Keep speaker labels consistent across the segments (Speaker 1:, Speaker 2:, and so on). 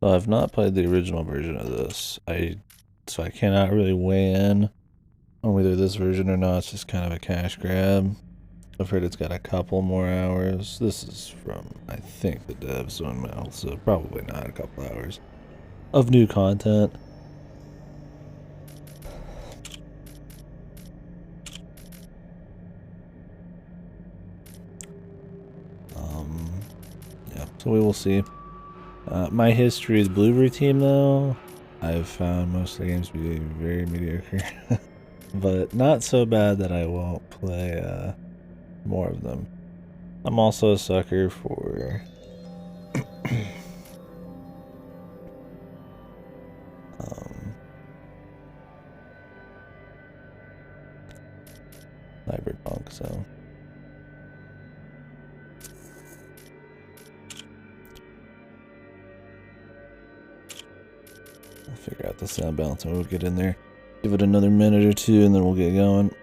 Speaker 1: So I've not played the original version of this. So I cannot really weigh in on whether this version or not. It's just kind of a cash grab. I've heard it's got a couple more hours. This is from, I think, the devs on mouth, so probably not a couple hours of new content. Yeah, so we will see. My history is Blueberry Team, though. I've found most of the games to be very mediocre, but not so bad that I won't play more of them. I'm also a sucker for Cyberpunk, so I'll figure out the sound balance and we'll get in there. Give it another minute or two and then we'll get going.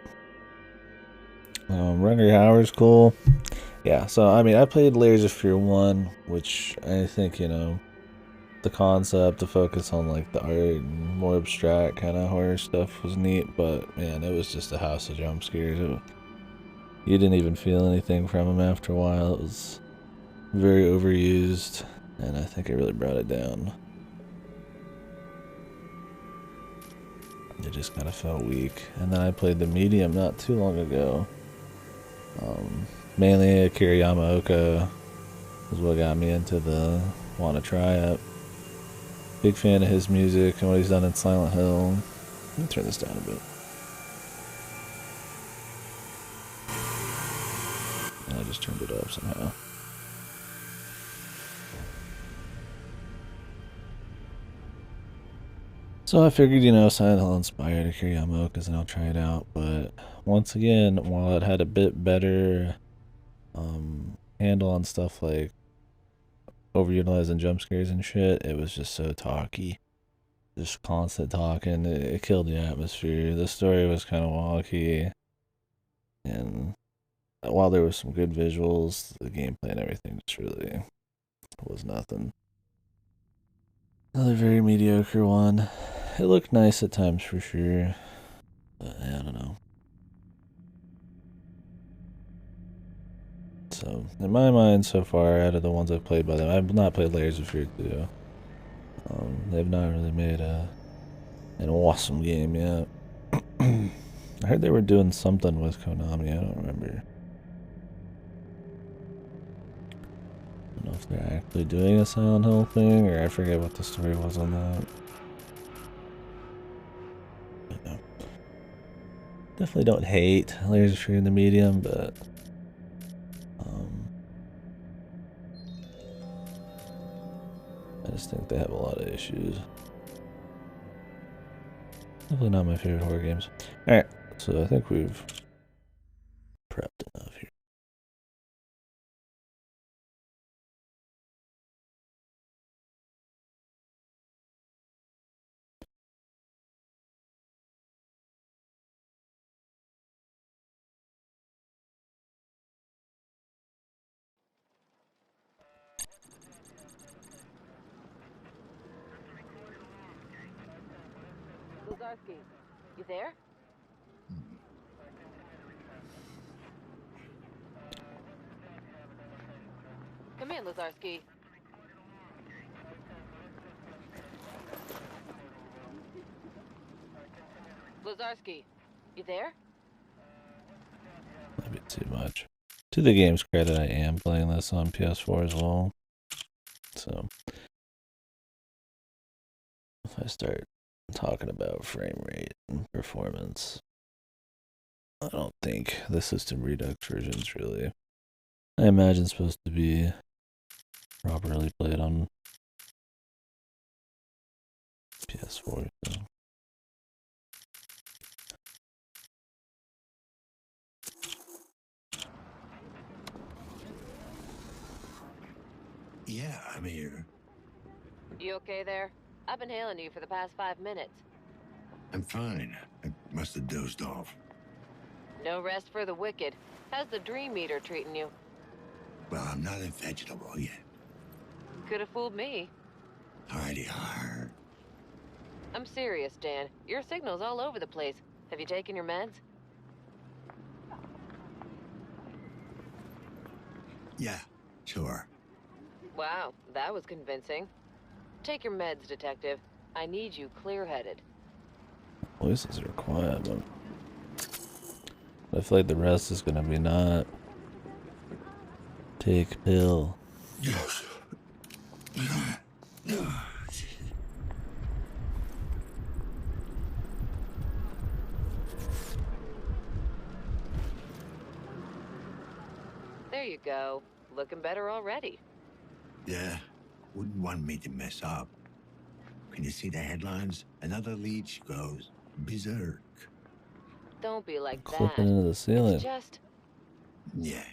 Speaker 1: Runger Howard's cool. Yeah, so I mean, I played Layers of Fear 1, which I think, you know, the concept, the focus on like the art and more abstract kind of horror stuff was neat, but man, it was just a house of jump scares. You didn't even feel anything from them after a while. It was very overused, and I think it really brought it down. It just kind of felt weak. And then I played the medium not too long ago. Mainly Akira Yamaoka is what got me into the want to try it. Big fan of his music and what he's done in Silent Hill. Let me turn this down a bit. And I just turned it up somehow. So I figured, you know, Silent Hill inspired Akira Yamaoka's and I'll try it out. But once again, while it had a bit better handle on stuff like overutilizing jump scares and shit, it was just so talky. Just constant talking. It killed the atmosphere. The story was kind of wonky. And while there was some good visuals, the gameplay and everything just really was nothing. Another very mediocre one. It looked nice at times for sure. But I don't know. So, in my mind, so far, out of the ones I've played by them, I've not played Layers of Fear 2. They've not really made an awesome game yet. I heard they were doing something with Konami, I don't remember. I don't know if they're actually doing a Silent Hill thing, or I forget what the story was on that. But no. Definitely don't hate Layers of Fear in the medium, but I just think they have a lot of issues. Definitely not my favorite horror games. Alright, so I think we've prepped enough here.
Speaker 2: Lazarski, you there? Come in, Lazarski. Lazarski, you there?
Speaker 1: Might be too much. To the game's credit, I am playing this on PS4 as well. So, if I start talking about frame rate and performance, I don't think the system Redux version's really, I imagine, supposed to be properly played on PS4. So.
Speaker 3: Yeah, I'm here.
Speaker 2: You okay there? I've been hailing you for the past 5 minutes.
Speaker 3: I'm fine. I must have dozed off.
Speaker 2: No rest for the wicked. How's the dream meter treating you?
Speaker 3: Well, I'm not a vegetable yet.
Speaker 2: Could have fooled me.
Speaker 3: Hardy har.
Speaker 2: I'm serious, Dan. Your signal's all over the place. Have you taken your meds?
Speaker 3: Yeah, sure.
Speaker 2: Wow, that was convincing. Take your meds, Detective. I need you clear-headed.
Speaker 1: Voices are quiet, but I feel like the rest is gonna be not. Take pill.
Speaker 3: Yes.
Speaker 2: There you go. Looking better already.
Speaker 3: Yeah, wouldn't want me to mess up. Can you see the headlines? Another leech goes berserk.
Speaker 2: Don't be like
Speaker 1: Clipping
Speaker 2: that.
Speaker 1: into the
Speaker 2: It's
Speaker 1: ceiling.
Speaker 2: just...
Speaker 3: Yeah.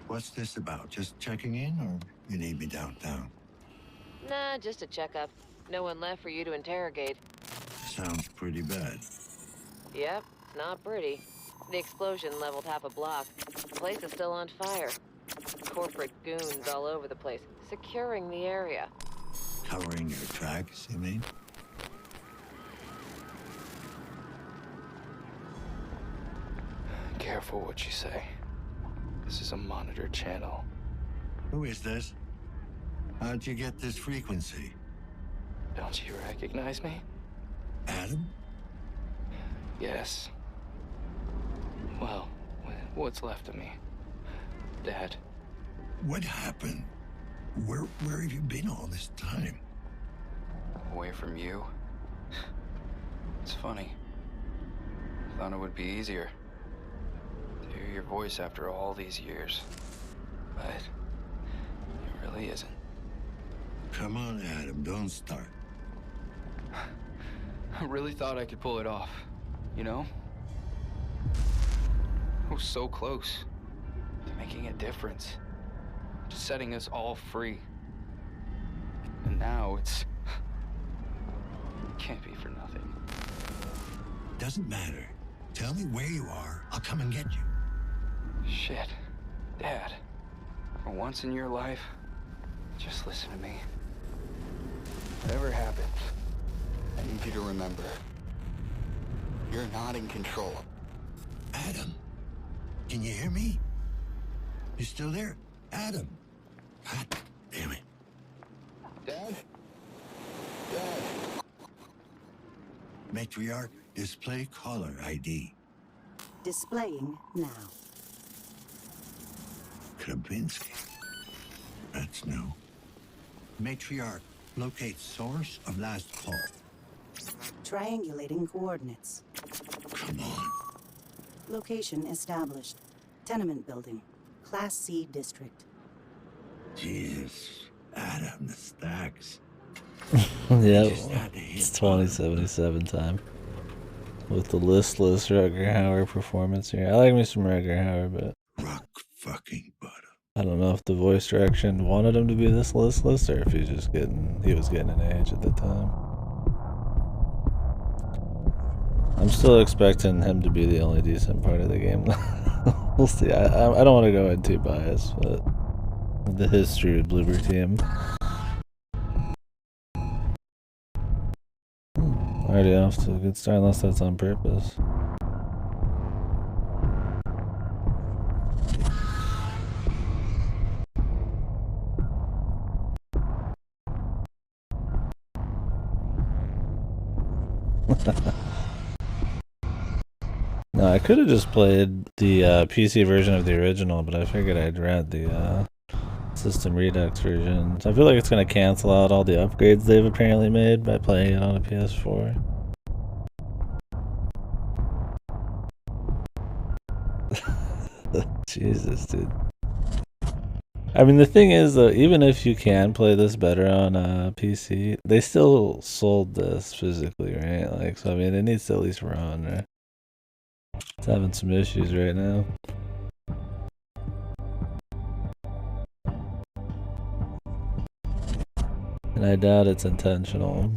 Speaker 3: What's this about? Just checking in, or you need me downtown?
Speaker 2: Nah, just a checkup. No one left for you to interrogate.
Speaker 3: Sounds pretty bad.
Speaker 2: Yep, it's not pretty. The explosion leveled half a block. The place is still on fire. Corporate goons all over the place, securing the area.
Speaker 3: Covering your tracks, you mean?
Speaker 4: Careful what you say. This is a monitored channel.
Speaker 3: Who is this? How'd you get this frequency?
Speaker 4: Don't you recognize me?
Speaker 3: Adam?
Speaker 4: Yes. Well, what's left of me? Dad.
Speaker 3: What happened? Where have you been all this time?
Speaker 4: Away from you. It's funny. Thought it would be easier to hear your voice after all these years. But it really isn't.
Speaker 3: Come on, Adam, don't start.
Speaker 4: I really thought I could pull it off, you know? I was so close to making a difference, to setting us all free. And now it can't be for nothing.
Speaker 3: Doesn't matter. Tell me where you are. I'll come and get you.
Speaker 4: Shit. Dad, for once in your life, just listen to me. Whatever happens, I need you to remember, you're not in control.
Speaker 3: Adam, can you hear me? You still there? Adam? God damn it.
Speaker 4: Dad? Dad?
Speaker 3: Matriarch, display caller ID.
Speaker 5: Displaying now.
Speaker 3: Krabinsky. That's new. Matriarch, locate source of last call.
Speaker 5: Triangulating coordinates.
Speaker 3: Come on.
Speaker 5: Location established. Tenement building. Class C district.
Speaker 3: Jesus. Adam, the stacks.
Speaker 1: Yeah,
Speaker 3: Just had to hit
Speaker 1: it's 2077 time. With the listless Rutger Hauer performance here. I like me some Rutger Hauer, but
Speaker 3: rock fucking bottom.
Speaker 1: I don't know if the voice direction wanted him to be this listless or if he was getting an age at the time. I'm still expecting him to be the only decent part of the game. We'll see. I don't want to go in too biased, but the history of Bloober Team. Already off to a good start, unless that's on purpose. No, I could have just played the PC version of the original, but I figured I'd rent the System Redux version. So I feel like it's going to cancel out all the upgrades they've apparently made by playing it on a PS4. Jesus, dude. I mean, the thing is, though, even if you can play this better on PC, they still sold this physically, right? Like, so I mean, it needs to at least run, right? It's having some issues right now. And I doubt it's intentional.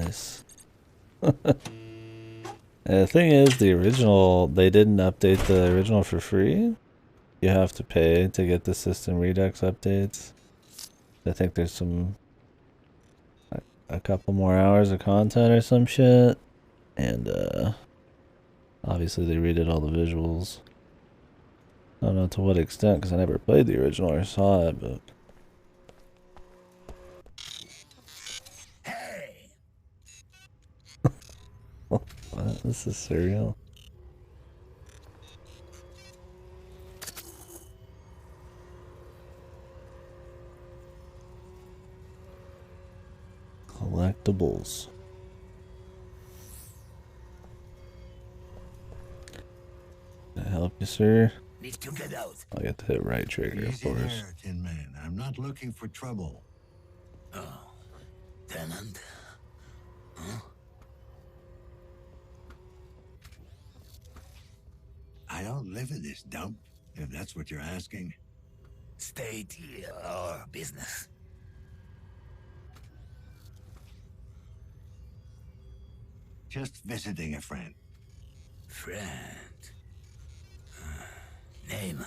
Speaker 1: Nice. And the thing is, the original, they didn't update the original for free. You have to pay to get the system Redux updates. I think there's some, a couple more hours of content or some shit. And, obviously they redid all the visuals. I don't know to what extent, because I never played the original or saw it, but...
Speaker 3: Hey!
Speaker 1: What? This is surreal. Collectibles. Can I help you, sir?
Speaker 3: Need to get out.
Speaker 1: I'll get to hit right trigger, of
Speaker 3: Easy
Speaker 1: course.
Speaker 3: there, Tin Man. I'm not looking for trouble.
Speaker 6: Oh, tenant? Huh?
Speaker 3: I don't live in this dump, if that's what you're asking.
Speaker 6: State or business?
Speaker 3: Just visiting a friend.
Speaker 6: Friend. Name?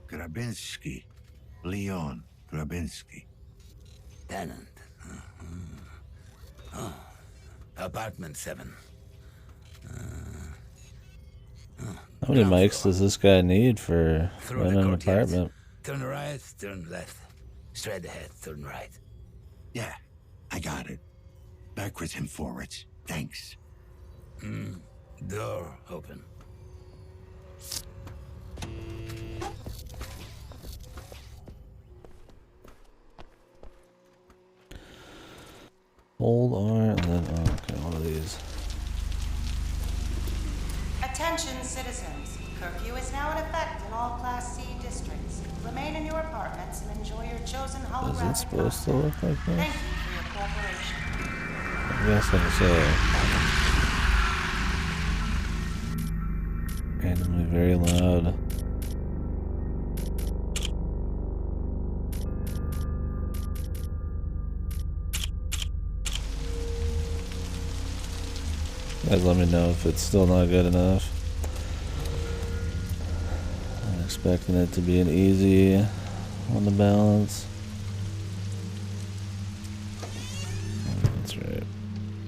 Speaker 3: Grabinski. Leon Grabinski.
Speaker 6: Tenant. Oh, apartment 7.
Speaker 1: How many
Speaker 6: Ground
Speaker 1: mics
Speaker 6: floor.
Speaker 1: does this guy need for
Speaker 6: Through the
Speaker 1: running an
Speaker 6: courtyard.
Speaker 1: apartment?
Speaker 6: Turn right, turn left. Straight ahead, turn right.
Speaker 3: Yeah, I got it. Backwards and forwards. Thanks.
Speaker 6: Door open.
Speaker 1: Hold on, and then, oh, okay, one of these.
Speaker 5: Attention citizens. Curfew is now in effect in all Class C districts. Remain in your apartments and enjoy your chosen holographic
Speaker 1: Is it supposed to
Speaker 5: content.
Speaker 1: look like this?
Speaker 5: Thank you for your cooperation.
Speaker 1: I guess I can say. Randomly very loud. Guys, let me know if it's still not good enough. I'm expecting it to be an easy on the balance. That's right.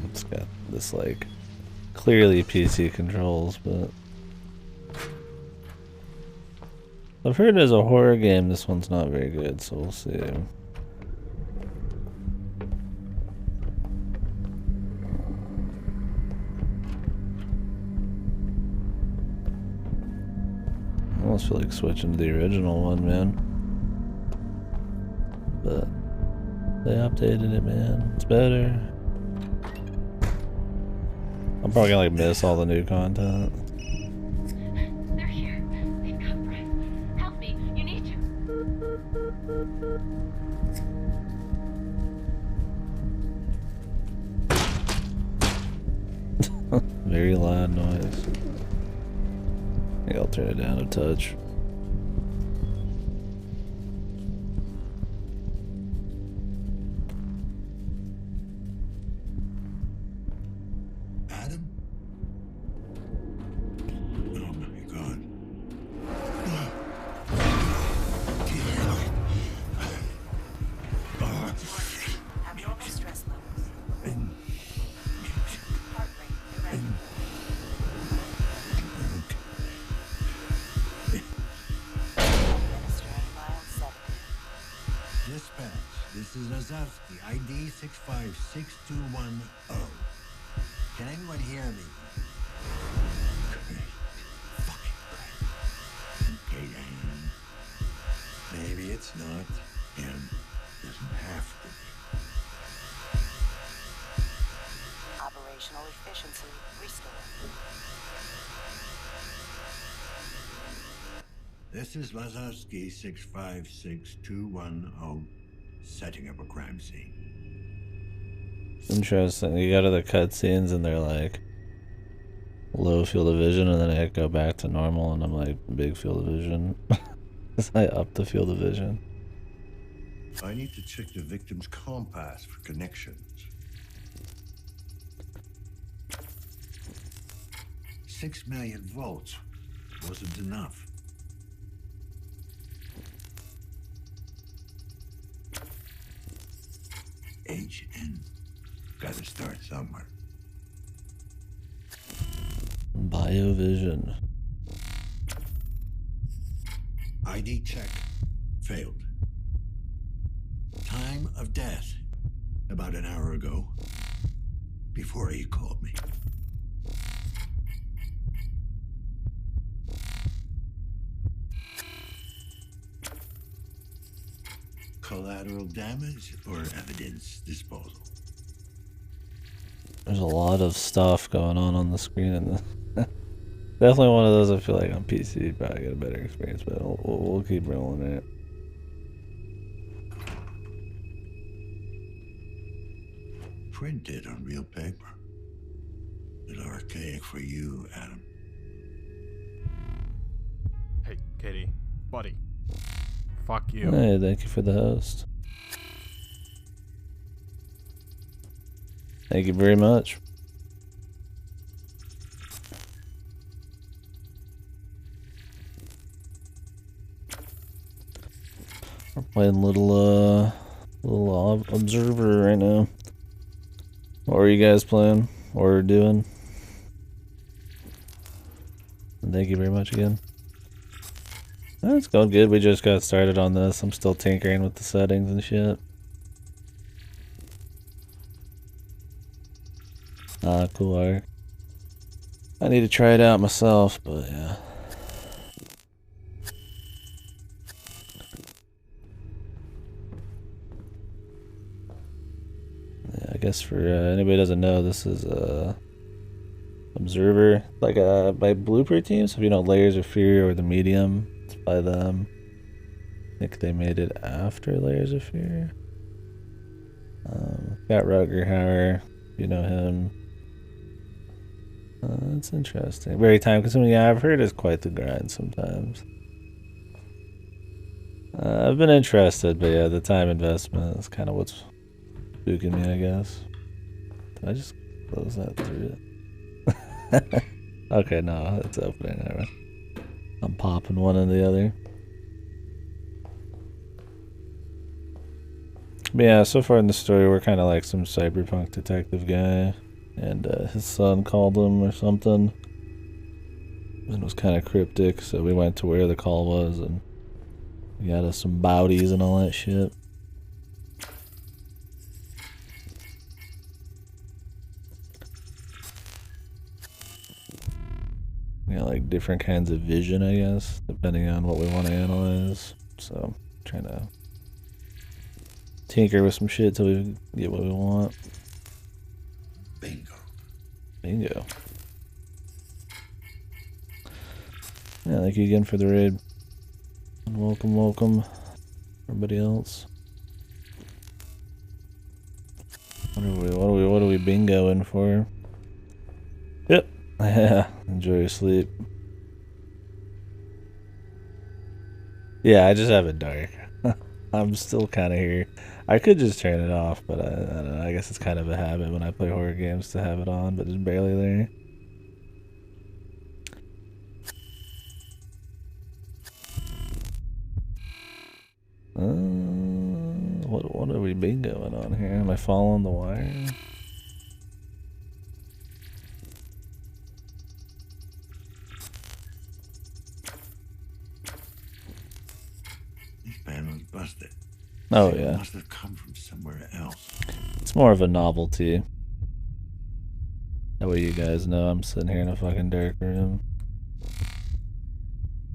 Speaker 1: It's got this, like, clearly PC controls, but I've heard as a horror game this one's not very good, so we'll see. I almost feel like switching to the original one, man. But they updated it, man. It's better. I'm probably gonna like miss all the new content.
Speaker 7: They're here. They've got Brett. Help me. You need to.
Speaker 1: Very loud noise. Maybe I'll turn it down a touch.
Speaker 3: Adam? Oh my god.
Speaker 5: Abnormal stress levels. Heart rate irregular. Administering mild sedative.
Speaker 3: Dispatch, this is Lazarski, ID 656210. Can anyone hear me? Great. Fucking great. Okay, Dan. Maybe it's not him. Doesn't have to be.
Speaker 5: Operational efficiency restored.
Speaker 3: This is Lazarski 656210, setting up a crime scene.
Speaker 1: Interesting. You go to the cutscenes and they're like low field of vision, and then I go back to normal, and I'm like big field of vision. Because I upped the field of vision.
Speaker 3: I need to check the victim's compass for connections. 6 million volts wasn't enough. HN. Gotta start somewhere.
Speaker 1: Biovision.
Speaker 3: ID check. Failed. Time of death. About an hour ago. Before he called me. Collateral damage or evidence disposal?
Speaker 1: There's a lot of stuff going on the screen in this. Definitely one of those I feel like on PC probably get a better experience, but we'll keep rolling it.
Speaker 3: Printed on real paper. A little archaic for you, Adam.
Speaker 8: Hey, Katie. Buddy. Fuck you.
Speaker 1: Hey, thank you for the host. Thank you very much. We're playing little observer right now. What are you guys playing or doing? And thank you very much again. It's going good. We just got started on this. I'm still tinkering with the settings and shit. Cool arc. I need to try it out myself, but yeah. Yeah, I guess for anybody who doesn't know, this is Observer, like by Blueprint Team. So if you know Layers of Fear or The Medium, it's by them. I think they made it after Layers of Fear. Got Rutger Hauer, you know him. That's interesting. Very time consuming. Yeah, I've heard it's quite the grind sometimes. I've been interested, but yeah, the time investment is kind of what's spooking me, I guess. Did I just close that through it? Okay, no, it's opening. I'm popping one and the other. But yeah, so far in the story, we're kind of like some cyberpunk detective guy. And his son called him or something. And it was kind of cryptic, so we went to where the call was and we got us some bowdies and all that shit. We got like different kinds of vision, I guess, depending on what we want to analyze. So, trying to tinker with some shit till we get what we want. Bingo. Yeah, thank you again for the raid. And welcome, everybody else. What are we bingoing for? Yep. Yeah. Enjoy your sleep. Yeah, I just have it dark. I'm still kind of here. I could just turn it off, but I don't know. I guess it's kind of a habit when I play horror games to have it on, but it's barely there. What are we bingoing on here? Am I following the wire?
Speaker 3: This panel's busted.
Speaker 1: Oh
Speaker 3: It
Speaker 1: yeah.
Speaker 3: must have come from somewhere else.
Speaker 1: It's more of a novelty. That way you guys know I'm sitting here in a fucking dark room.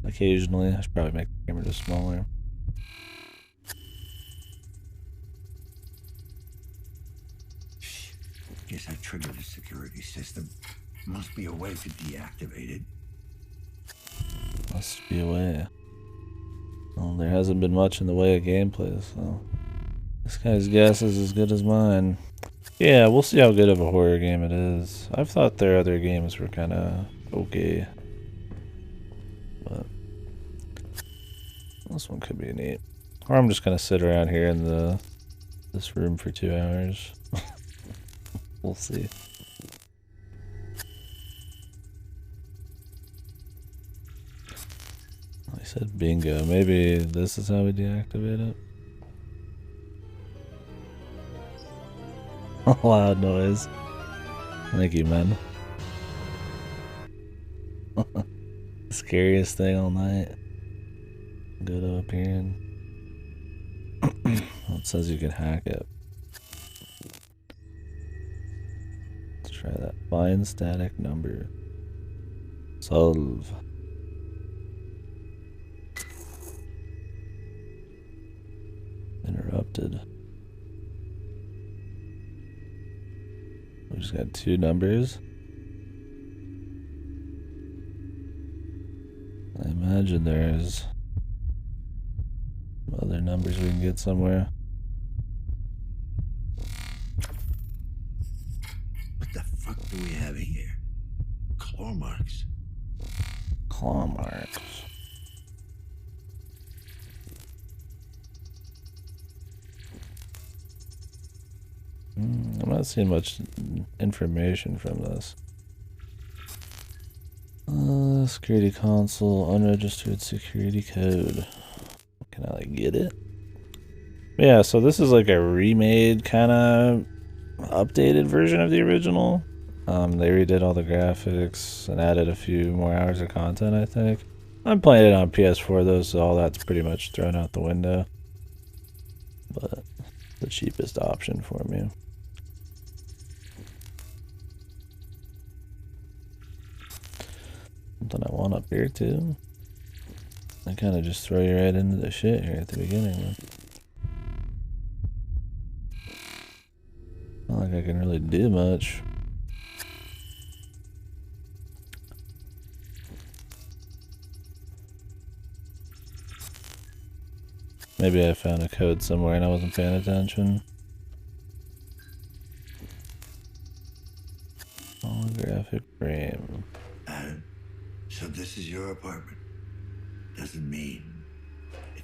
Speaker 1: Occasionally. I should probably make the camera just smaller.
Speaker 3: Guess I triggered the security system. Must be a way to deactivate it.
Speaker 1: Must be a way. Well, there hasn't been much in the way of gameplay, so this guy's guess is as good as mine. Yeah, we'll see how good of a horror game it is. I've thought their other games were kind of okay, but this one could be neat. Or I'm just gonna sit around here in this room for 2 hours. We'll see. I said bingo. Maybe this is how we deactivate it. Loud noise. Thank you, man. Scariest thing all night. Go to up here and it says you can hack it. Let's try that. Find static number. Solve. Interrupted. We just got 2 numbers. I imagine there's other numbers we can get somewhere.
Speaker 3: What the fuck do we have here? Claw marks.
Speaker 1: Claw marks. I'm not seeing much information from this. Security console, unregistered security code. Can I like get it? Yeah, so this is like a remade kind of updated version of the original. They redid all the graphics and added a few more hours of content, I think. I'm playing it on PS4 though, so all that's pretty much thrown out the window. But the cheapest option for me. Something I want up here too. I kind of just throw you right into the shit here at the beginning. Man. Not like I can really do much. Maybe I found a code somewhere and I wasn't paying attention. Holographic frame.
Speaker 3: So this is your apartment? Doesn't mean...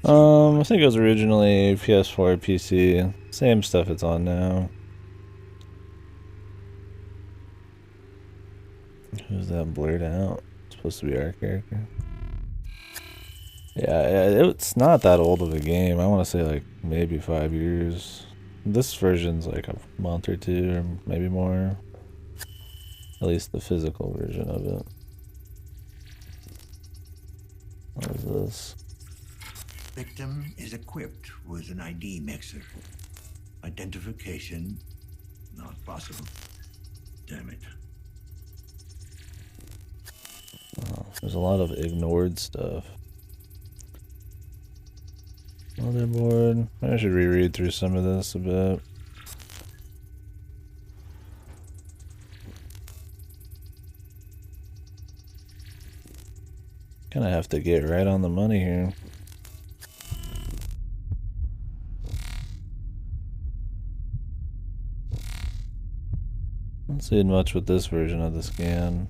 Speaker 1: I think it was originally PS4, PC. Same stuff it's on now. Who's that blurred out? It's supposed to be our character. Yeah, it's not that old of a game. I want to say like maybe 5 years. This version's like a month or 2 or maybe more. At least the physical version of it. What is this?
Speaker 3: Victim is equipped with an ID mixer. Identification not possible. Damn it.
Speaker 1: Oh, there's a lot of ignored stuff. Motherboard. I should reread through some of this a bit. Kinda have to get right on the money here. Not seeing much with this version of the scan.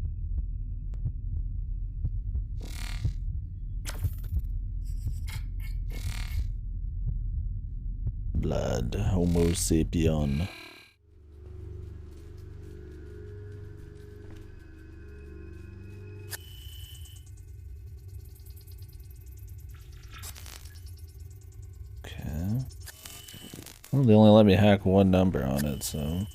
Speaker 1: Blood, Homo sapien. Okay. Well, they only let me hack 1 number on it, so.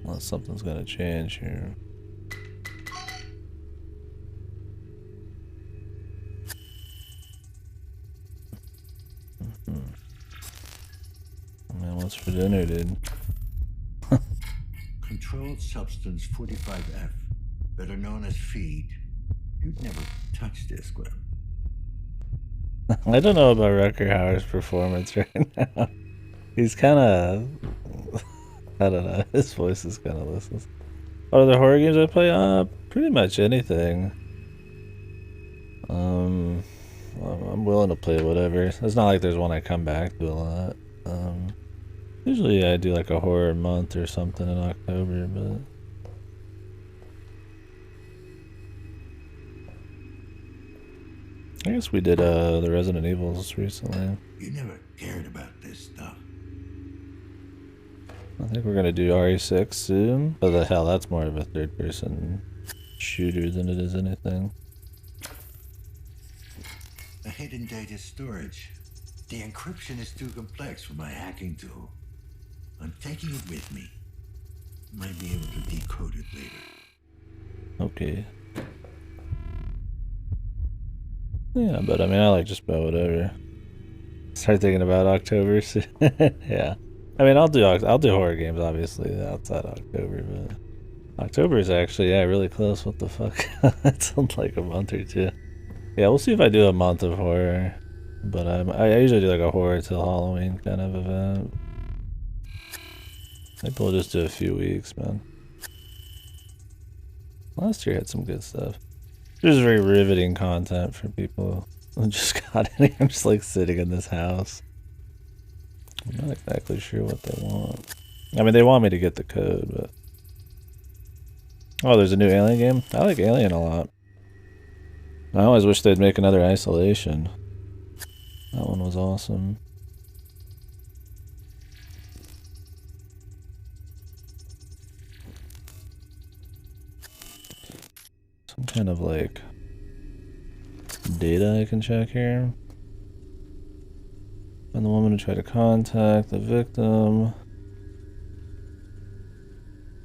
Speaker 1: Unless something's gonna change here. Man, what's for dinner, dude?
Speaker 3: Controlled substance 45F, better known as feed. You'd never touch this, Glenn.
Speaker 1: I don't know about Rucker Hauer's performance right now. He's kind of... I don't know. His voice is kind of listless. What other horror games I play? Pretty much anything. I'm willing to play whatever. It's not like there's one I come back to a lot. Usually I do like a horror month or something in October, but I guess we did the Resident Evils recently.
Speaker 3: You never cared about this stuff.
Speaker 1: I think we're gonna do RE6 soon. But the hell, that's more of a third-person shooter than it is anything.
Speaker 3: A hidden data storage. The encryption is too complex for my hacking tool. I'm taking it with me. Might be able to decode it later.
Speaker 1: Okay. Yeah, but I mean, I like just about whatever. Start thinking about October soon. Yeah. I mean, I'll do horror games obviously outside October, but October is actually really close. What the fuck? It's like a month or two. Yeah, we'll see if I do a month of horror, but I usually do like a horror till Halloween kind of event. Maybe we'll just do a few weeks, man. Last year had some good stuff. There's very riveting content for people who just got in here. I'm just like sitting in this house. I'm not exactly sure what they want. I mean, they want me to get the code, but... Oh, there's a new Alien game? I like Alien a lot. I always wish they'd make another Isolation. That one was awesome. Some kind of like data I can check here. And the woman who tried to contact the victim.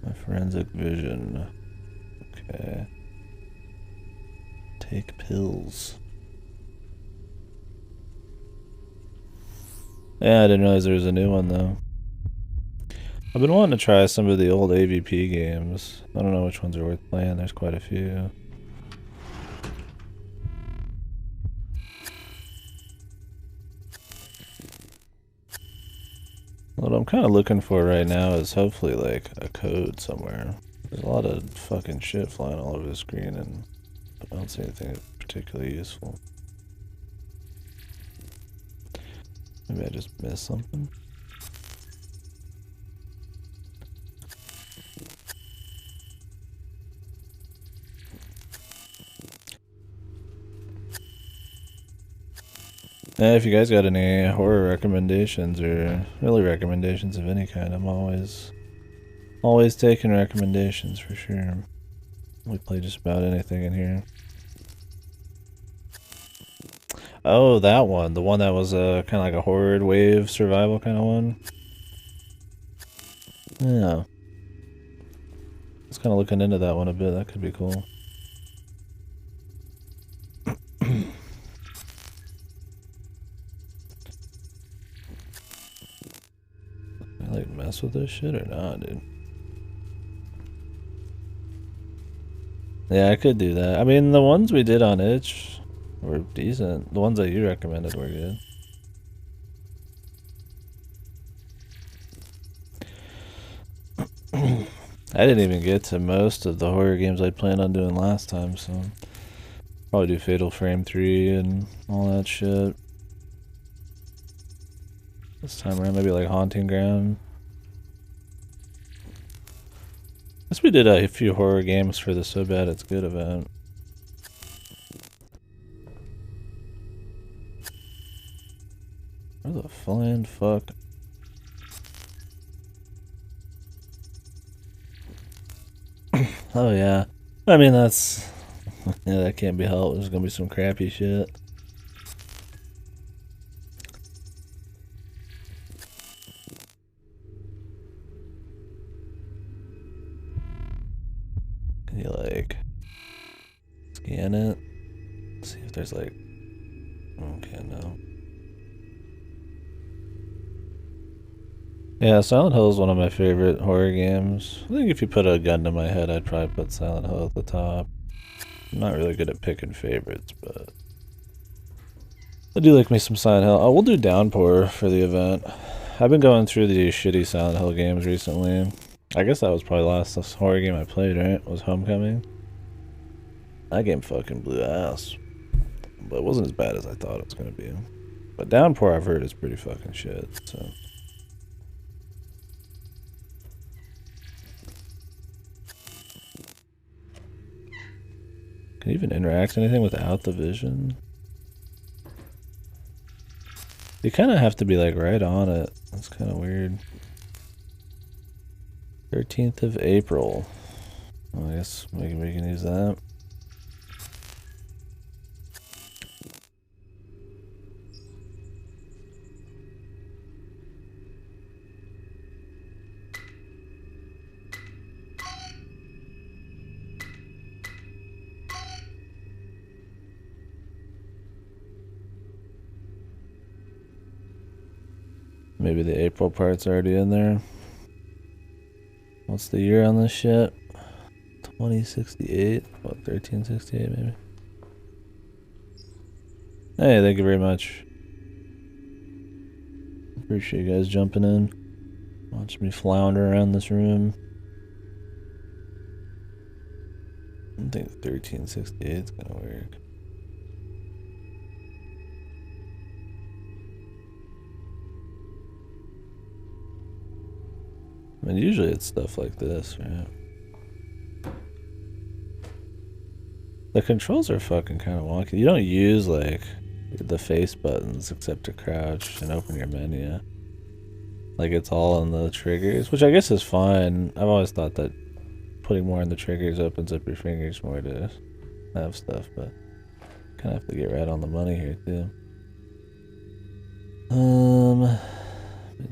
Speaker 1: My forensic vision. Okay. Take pills. Yeah, I didn't realize there was a new one though. I've been wanting to try some of the old AVP games. I don't know which ones are worth playing. There's quite a few. What I'm kind of looking for right now is hopefully like a code somewhere. There's a lot of fucking shit flying all over the screen and I don't see anything particularly useful. Maybe I just missed something. Yeah, if you guys got any horror recommendations or really recommendations of any kind, I'm always taking recommendations for sure. We play just about anything in here. Oh, that one. The one that was kind of like a horror wave survival kind of one. Yeah. I was kind of looking into that one a bit. That could be cool. I like mess with this shit or not, dude? Yeah, I could do that. I mean, the ones we did on Itch were decent. The ones that you recommended were good. I didn't even get to most of the horror games I'd planned on doing last time, so probably do Fatal Frame 3 and all that shit. This time around, maybe like Haunting Ground. Guess we did a few horror games for the So Bad It's Good event. Where the flying fuck? Oh yeah. I mean that's yeah, that can't be helped. There's gonna be some crappy shit. Can you like scan it? See if there's like okay, no. Yeah, Silent Hill is one of my favorite horror games. I think if you put a gun to my head, I'd probably put Silent Hill at the top. I'm not really good at picking favorites, but I do like me some Silent Hill. Oh, we'll do Downpour for the event. I've been going through the shitty Silent Hill games recently. I guess that was probably the last horror game I played, right? Was Homecoming. That game fucking blew ass. But it wasn't as bad as I thought it was going to be. But Downpour I've heard is pretty fucking shit, so... Can you even interact anything without the vision? You kind of have to be like right on it. That's kind of weird. 13th of April. Well, I guess we can use that. Maybe the April part's already in there. What's the year on this shit? 2068? What, 1368 maybe? Hey, thank you very much. Appreciate you guys jumping in. Watching me flounder around this room. I think 1368 is gonna work. I mean, usually it's stuff like this, right? The controls are fucking kind of wonky. You don't use, like, the face buttons except to crouch and open your menu. Like, it's all on the triggers, which I guess is fine. I've always thought that putting more on the triggers opens up your fingers more to have stuff, but kind of have to get right on the money here, too.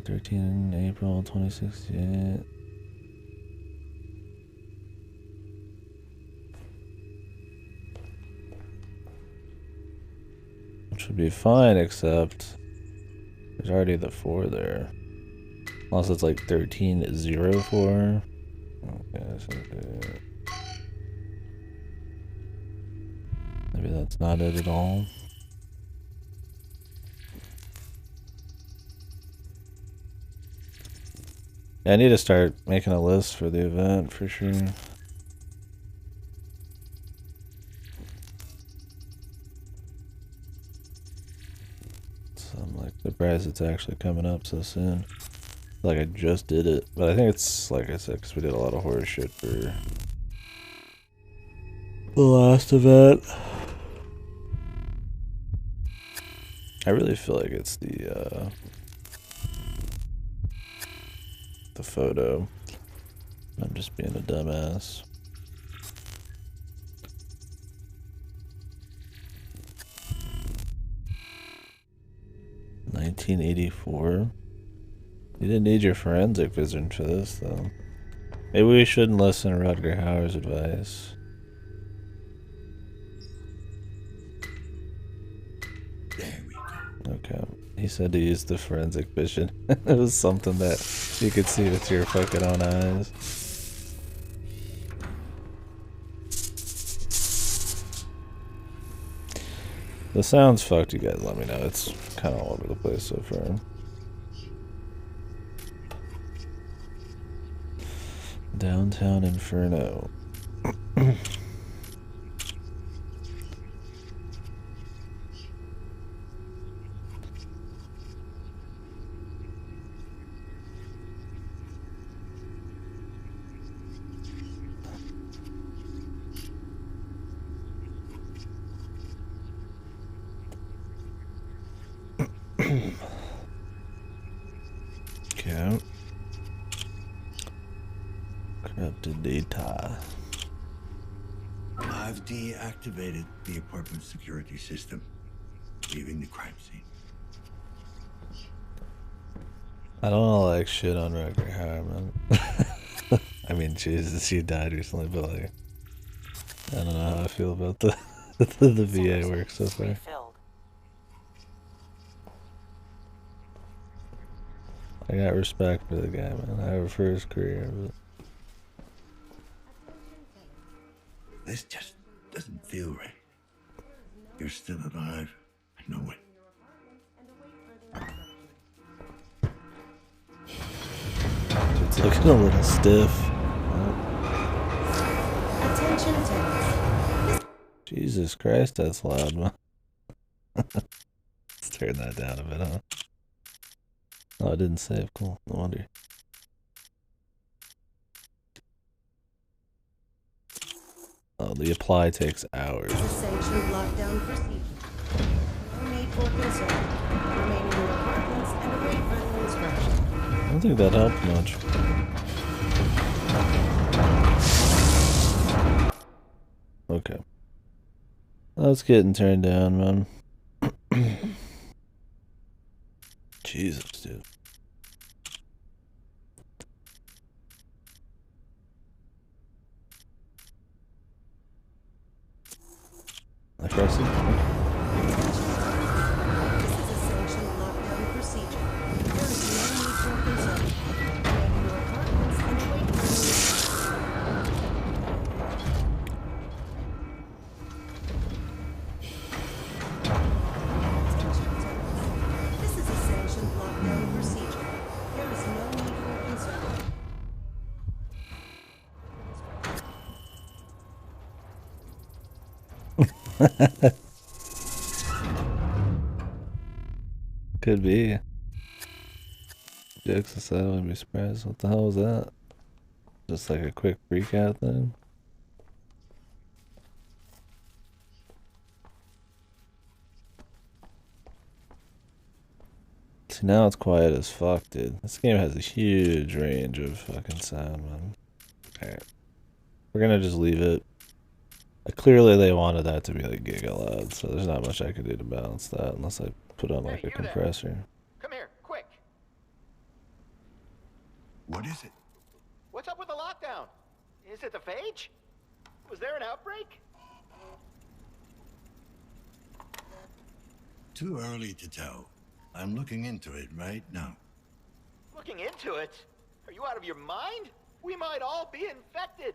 Speaker 1: 13 April 2068. Which would be fine, except there's already the 4 there. Unless it's like 1304. Okay, so maybe that's not it at all. Yeah, I need to start making a list for the event for sure. So I'm like surprised it's actually coming up so soon. Like I just did it, but I think it's like I said because we did a lot of horror shit for the last event. I really feel like it's the photo. I'm just being a dumbass. $1984. You didn't need your forensic vision for this, though. Maybe we shouldn't listen to Rutger Hauer's advice.
Speaker 3: There we go.
Speaker 1: Okay. He said to use the forensic vision. It was something that you could see with your fucking own eyes. The sound's fucked, you guys let me know. It's kind of all over the place so far. Downtown Inferno. Okay. Corrupted data.
Speaker 3: I've deactivated the apartment security system, leaving the crime scene.
Speaker 1: I don't know, like shit on Rutger Hauer, man. I mean, Jesus, he died recently, but like, I don't know how I feel about the the VA work so far. I got respect for the guy, man. I have for his career, but
Speaker 3: This just doesn't feel right. You're still alive. I know it.
Speaker 1: it's looking a little stiff.
Speaker 5: Attention attendants.
Speaker 1: Jesus Christ, that's loud, man. Let's turn that down a bit, huh? Oh, it didn't save. Cool. No wonder. Oh, the apply takes hours.
Speaker 5: The sanctioned lockdown procedure. No need for concern. Remain in your
Speaker 1: don't think that helped much. Okay. That's getting turned down, man. Jesus, dude. I press it.
Speaker 9: This is a sanctioned lockdown procedure. There is no need for concern. Abandon your apartments and await further This is a sanctioned lockdown procedure. There is no need for concern.
Speaker 1: Could be. Jokes aside, I wouldn't be surprised. What the hell was that? Just like a quick freak out thing? See, now it's quiet as fuck, dude. This game has a huge range of fucking sound, man. Alright. We're gonna just leave it. Clearly they wanted that to be like giga loud, so there's not much I could do to balance that unless I put on like a compressor.
Speaker 10: Come here, quick.
Speaker 3: What is it?
Speaker 10: What's up with the lockdown? Is it the phage? Was there an outbreak?
Speaker 3: Too early to tell. I'm looking into it right now.
Speaker 10: Looking into it? Are you out of your mind? We might all be infected.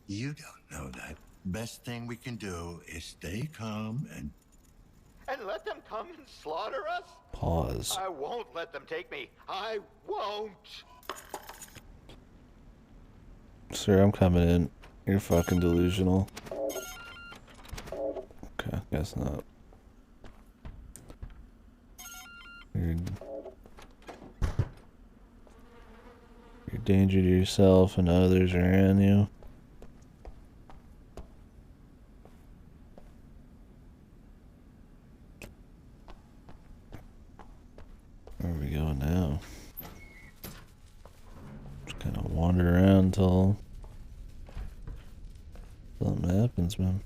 Speaker 3: You don't know that. Best thing we can do is stay calm and
Speaker 10: let them come and slaughter us?
Speaker 1: Pause.
Speaker 10: I won't let them take me. I won't.
Speaker 1: Sir, I'm coming in. You're fucking delusional. Okay, guess not. You're a danger to yourself and others around you. Where are we going now? Just kind of wander around until something happens, man.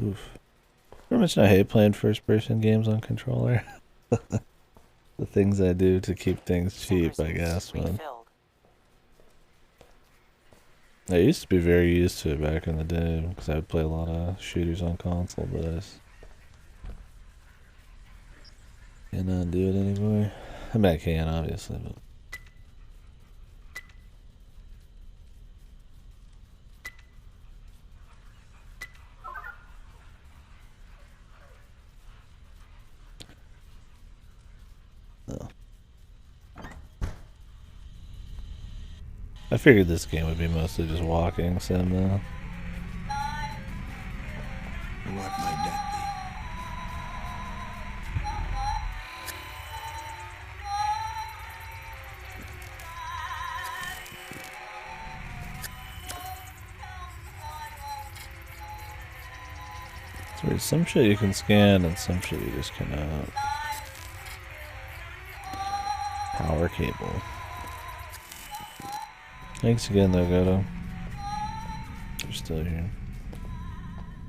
Speaker 1: Oof. Pretty much I hate playing first-person games on controller. The things I do to keep things cheap, I guess, man. I used to be very used to it back in the day, because I would play a lot of shooters on console, but I just cannot do it anymore. I mean, I can, obviously, but... No. I figured this game would be mostly just walking sim, though.
Speaker 3: what might that
Speaker 1: So there's some shit you can scan and some shit you just cannot. Power cable. Thanks again though, Goto. You're still here.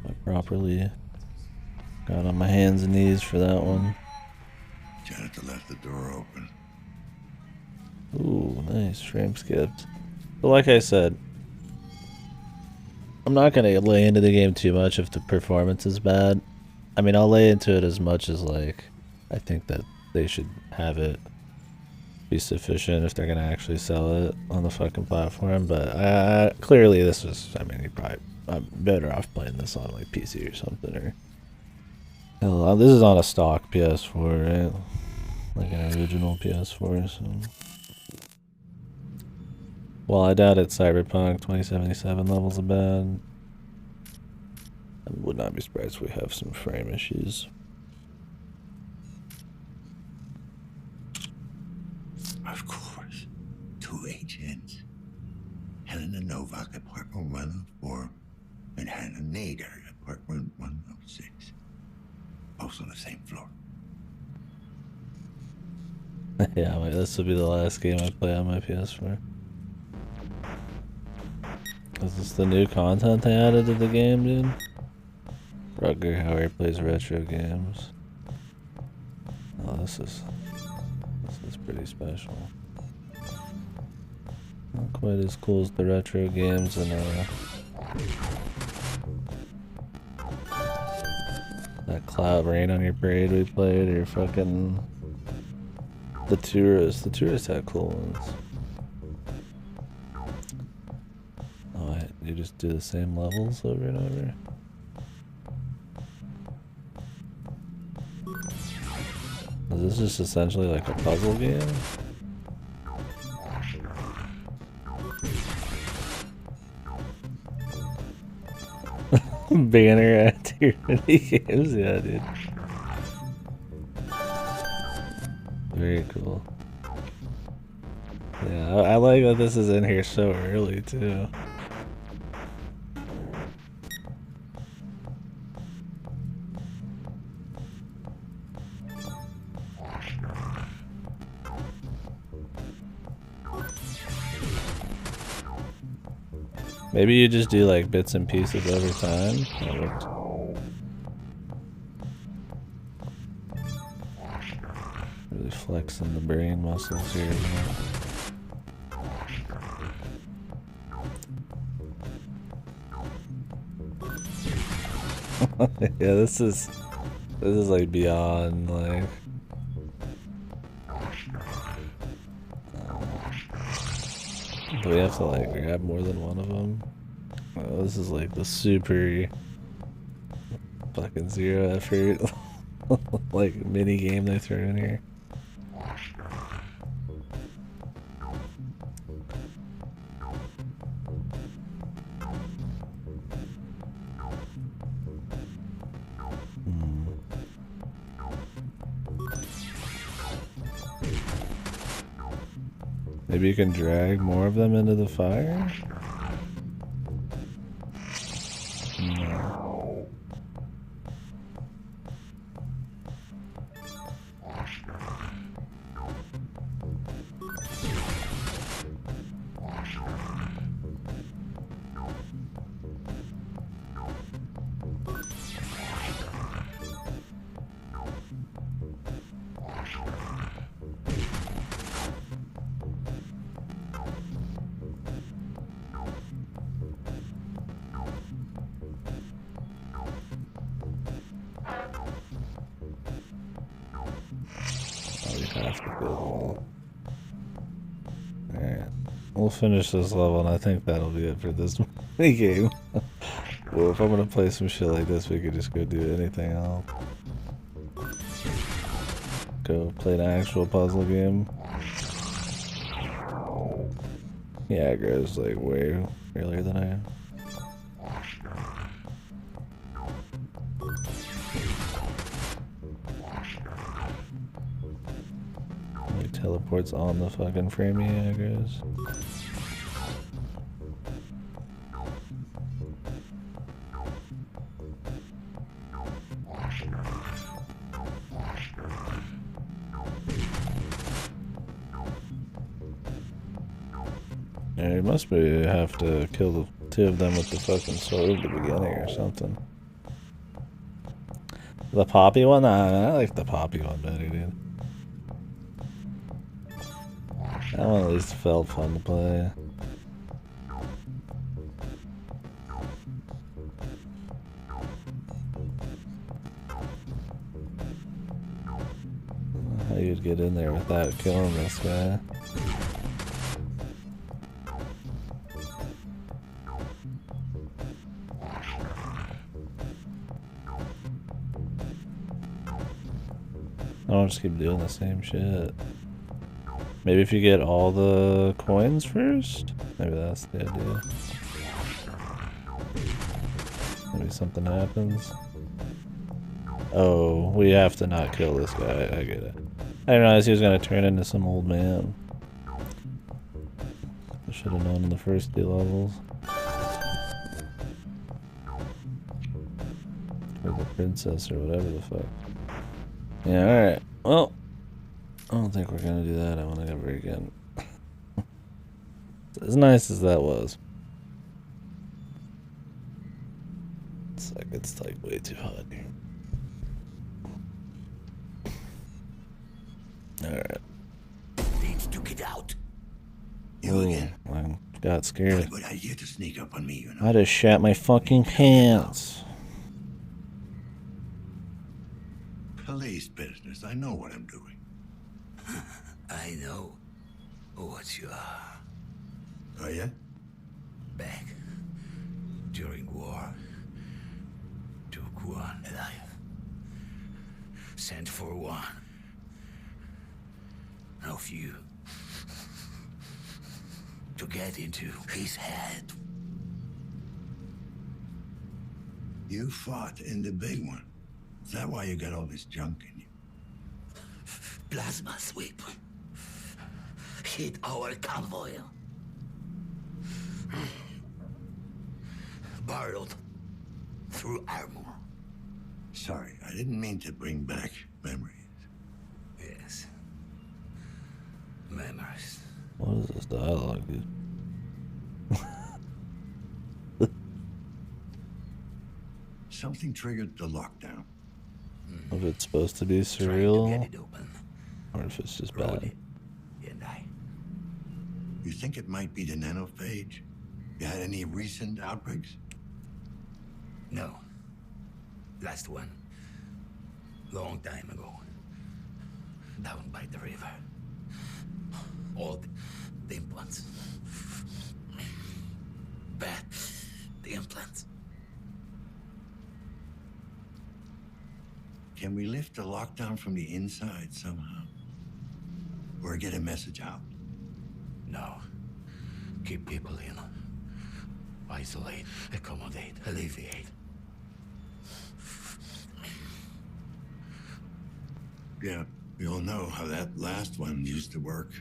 Speaker 1: I properly got on my hands and knees for that one.
Speaker 3: Janitor left the door open.
Speaker 1: Ooh, nice. Frame skipped. But like I said, I'm not gonna lay into the game too much if the performance is bad. I mean, I'll lay into it as much as, like, I think that they should have it be sufficient if they're gonna actually sell it on the fucking platform. But clearly this was, I mean, I'm better off playing this on like PC or something, or hell, this is on a stock PS4, right? Like an original PS4. So, well, I doubt it's Cyberpunk 2077 levels of bad. I would not be surprised if we have some frame issues.
Speaker 3: Of course. 2 agents. Helena Novak, apartment 104, and Hannah Nader, apartment 106. Both on the same floor.
Speaker 1: Yeah, wait, this will be the last game I play on my PS4. Is this the new content they added to the game, dude? Rugger, how he plays retro games. Oh, this is pretty special. Not quite as cool as the retro games and that Cloud Rain on Your Parade we played, or fucking The Tourist. The Tourist had cool ones. Oh, wait, you just do the same levels over and over? Is this just essentially like a puzzle game? Banner activity games, yeah, dude. Very cool. Yeah, I like that this is in here so early too. Maybe you just do like bits and pieces over time. Really flexing the brain muscles here. Yeah, this is like beyond like. Do we have to like grab more than one of them? Oh, this is like the super fucking zero effort like mini game they threw in here. Maybe you can drag more of them into the fire? No. Alright, we'll finish this level and I think that'll be it for this mini game. Well, if I'm gonna play some shit like this, we could just go do anything else. Go play an actual puzzle game. Yeah, it goes like way earlier than I am. Like teleports on the fucking frame, yeah, it goes. Yeah, you must be have to kill the two of them with the fucking sword at the beginning or something. The poppy one? Nah, I like the poppy one better, dude. That one at least felt fun to play. How you'd get in there without killing this guy. I don't just keep doing the same shit. Maybe if you get all the coins first? Maybe that's the idea. Maybe something happens. Oh, we have to not kill this guy. I get it. I didn't realize he was gonna turn into some old man. I should have known in the first two levels. Or the princess or whatever the fuck. Yeah, alright. Well, I don't think we're gonna do that. I want to never again. As nice as that was. It's like way too hot here. Alright.
Speaker 6: Needs to get out.
Speaker 3: You again?
Speaker 1: I got scared.
Speaker 3: Not a good idea to sneak up on me, you know.
Speaker 1: I just shat my fucking pants.
Speaker 3: Police business. I know what I'm doing.
Speaker 6: I know what you are.
Speaker 3: Oh, yeah?
Speaker 6: Back during war, took one alive. Sent for one. Of you. To get into his head.
Speaker 3: You fought in the big one. Is that why you got all this junk in you?
Speaker 6: Plasma sweep. Hit our convoy. Barreled through armor.
Speaker 3: Sorry, I didn't mean to bring back memories.
Speaker 6: Yes. Memories.
Speaker 1: What is this dialogue, dude?
Speaker 3: Something triggered the lockdown.
Speaker 1: If it's supposed to be
Speaker 6: Trying to
Speaker 1: surreal,
Speaker 6: get it open.
Speaker 1: or if it's just
Speaker 6: Brody
Speaker 1: bad.
Speaker 6: and I.
Speaker 3: You think it might be the nanophage? You had any recent outbreaks?
Speaker 6: No. Last one. Long time ago. Down by the river. All the implants. Bad. The implants.
Speaker 3: Can we lift the lockdown from the inside somehow? Or get a message out?
Speaker 6: No. Keep people in. Isolate, accommodate, alleviate.
Speaker 3: Yeah, we all know how that last one used to work.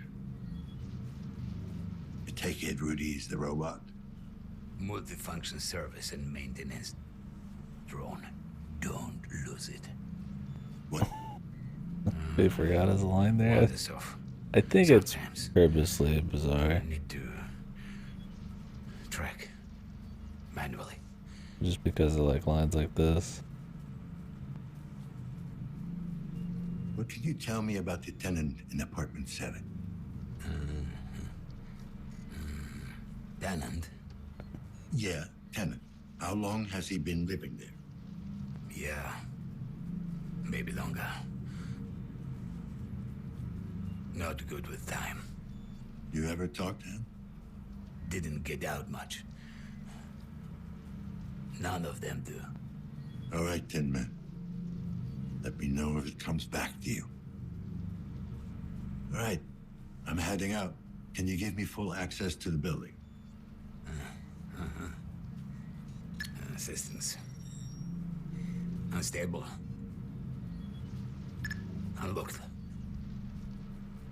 Speaker 3: I take it Rudy's the robot.
Speaker 6: Multifunction service and maintenance drone. Don't lose it.
Speaker 3: What?
Speaker 1: They forgot his line there.
Speaker 6: Ward us off.
Speaker 1: I think
Speaker 6: Sometimes.
Speaker 1: it's purposely bizarre.
Speaker 6: Need to track manually.
Speaker 1: Just because of like lines like this.
Speaker 3: What can you tell me about the tenant in apartment 7?
Speaker 6: Tenant?
Speaker 3: Yeah, tenant. How long has he been living there?
Speaker 6: Yeah. Maybe longer. Not good with time.
Speaker 3: You ever talk to him?
Speaker 6: Didn't get out much. None of them do.
Speaker 3: All right, Tin Man. Let me know if it comes back to you. All right, I'm heading out. Can you give me full access to the building?
Speaker 6: Assistance. Unstable. Unlocked.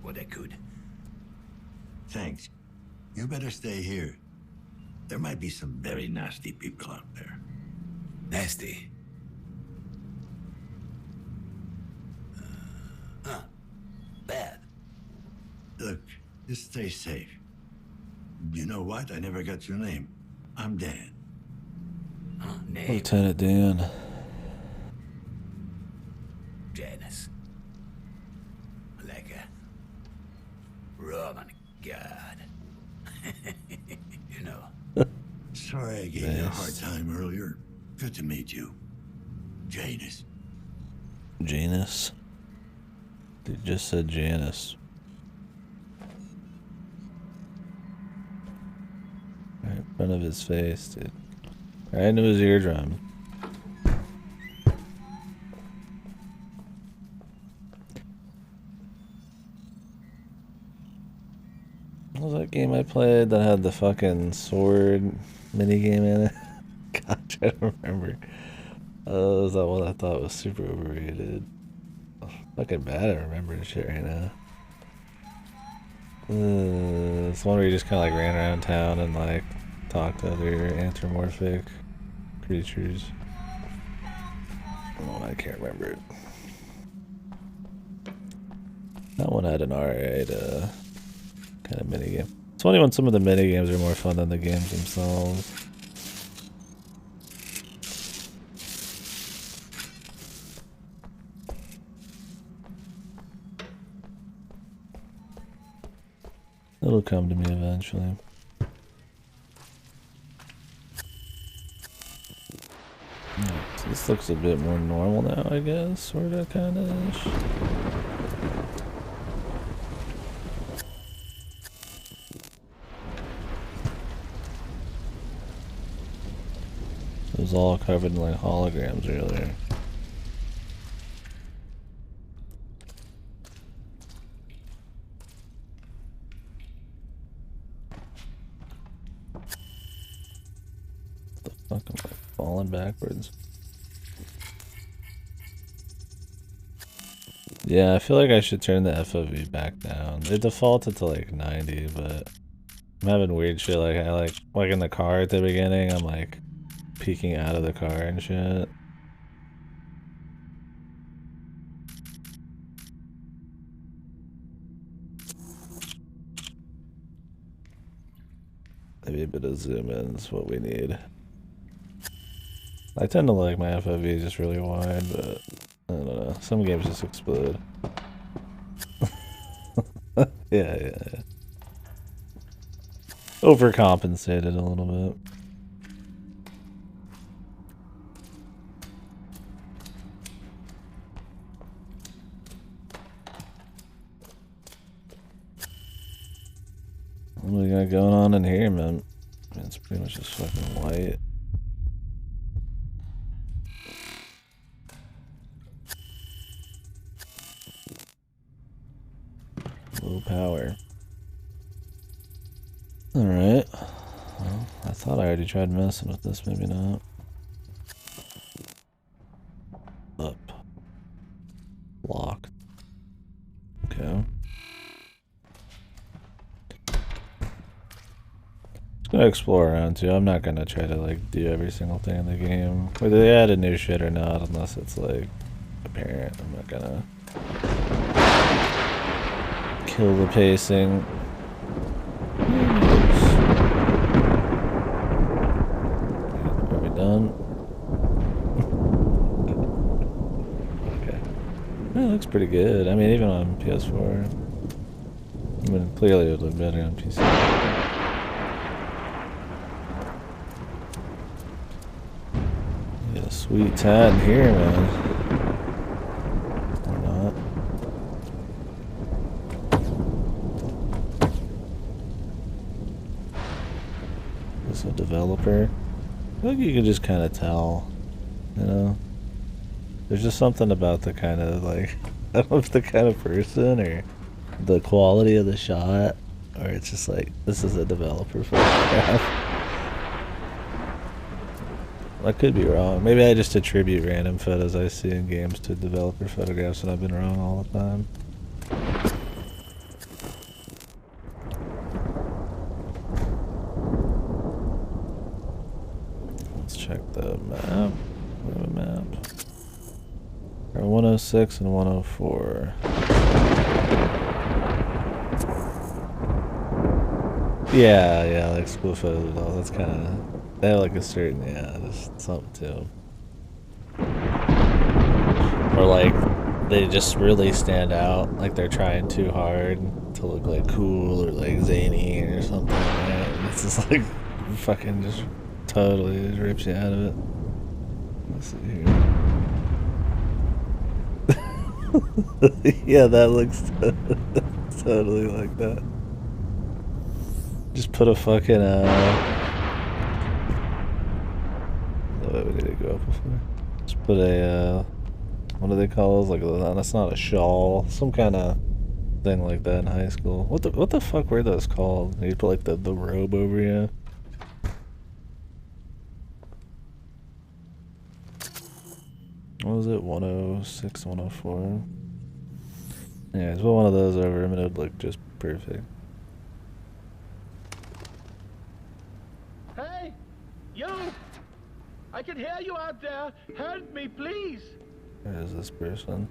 Speaker 6: What I could.
Speaker 3: Thanks. You better stay here. There might be some very nasty people out there.
Speaker 6: Nasty. Bad.
Speaker 3: Look, just stay safe. You know what? I never got your name. I'm Dan.
Speaker 6: Name.
Speaker 1: Lieutenant Dan.
Speaker 6: Janice. Like a Roman god. You know.
Speaker 3: Sorry I gave you a hard time earlier. Good to meet you. Janus.
Speaker 1: Janus. They just said Janice. Right in front of his face, dude. Right into his eardrum. What was that game I played that had the fucking sword minigame in it? God, I don't remember. Was that one I thought was super overrated? Fucking bad at remembering shit right now. It's one where you just kind of like ran around town and like talked to other anthropomorphic creatures. Oh, I can't remember it. That one had an alright kind of minigame. It's funny when some of the minigames are more fun than the games themselves. It'll come to me eventually. So this looks a bit more normal now, I guess, sorta, kinda-ish. It was all covered in like holograms earlier. What the fuck, am I falling backwards? Yeah, I feel like I should turn the FOV back down. It defaulted to like 90, but I'm having weird shit like I like in the car at the beginning, I'm like peeking out of the car and shit. Maybe a bit of zoom in is what we need. I tend to like my FOV just really wide, but I don't know. Some games just explode. Yeah. Overcompensated a little bit. What do we got going on in here, man? It's pretty much just fucking white. Low power. Alright. Well, I thought I already tried messing with this, maybe not. Up. Locked. Okay. Just gonna explore around too. I'm not gonna try to like do every single thing in the game. Whether they added new shit or not, unless it's like apparent. I'm not gonna kill the pacing. Are we done? Okay. That looks pretty good. I mean, even on PS4. I mean, clearly it would look better on PC. Get a sweet tad in here, man. Or not. Is this a developer? I feel like you can just kind of tell, you know? There's just something about the kind of, like, I don't know if the kind of person or the quality of the shot, or it's just like, this is a developer photograph. I could be wrong. Maybe I just attribute random photos I see in games to developer photographs, and I've been wrong all the time. Let's check the map. We have a map. There are 106 and 104. Yeah, like school photos and all. That's kind of, they have like a certain, just something to them. Or like, they just really stand out, like they're trying too hard to look like cool or like zany or something like that. And it's just like, fucking just totally just rips you out of it. Let's see here. Yeah, that looks totally like that. Just put a fucking, what do we need to go up before? Just put a, what do they call those? Like, that's not a shawl. Some kind of thing like that in high school. What the fuck were those called? You put like the robe over you. What was it? 106, 104? Yeah, just put one of those over him and it would look just perfect.
Speaker 10: Hey! You! I can hear you out there! Help me, please!
Speaker 1: Where is this person?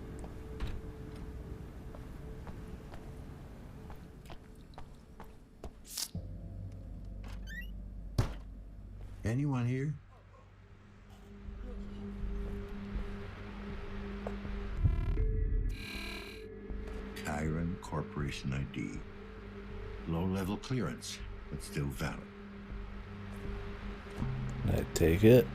Speaker 3: Anyone here? Chiron Corporation ID. Low-level clearance, but still valid.
Speaker 1: I take it.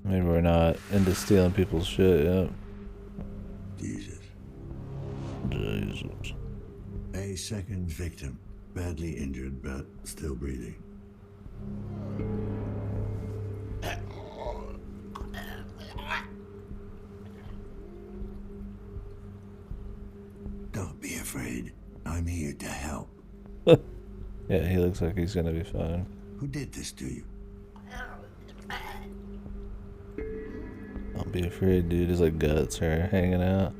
Speaker 1: Maybe we're not into stealing people's shit yet.
Speaker 3: Jesus.
Speaker 1: Jesus.
Speaker 3: A second victim. Badly injured, but still breathing. Don't be afraid. I'm here to help.
Speaker 1: Yeah, he looks like he's gonna be fine.
Speaker 3: Who did this to you?
Speaker 1: Don't be afraid, dude. His like guts are hanging out.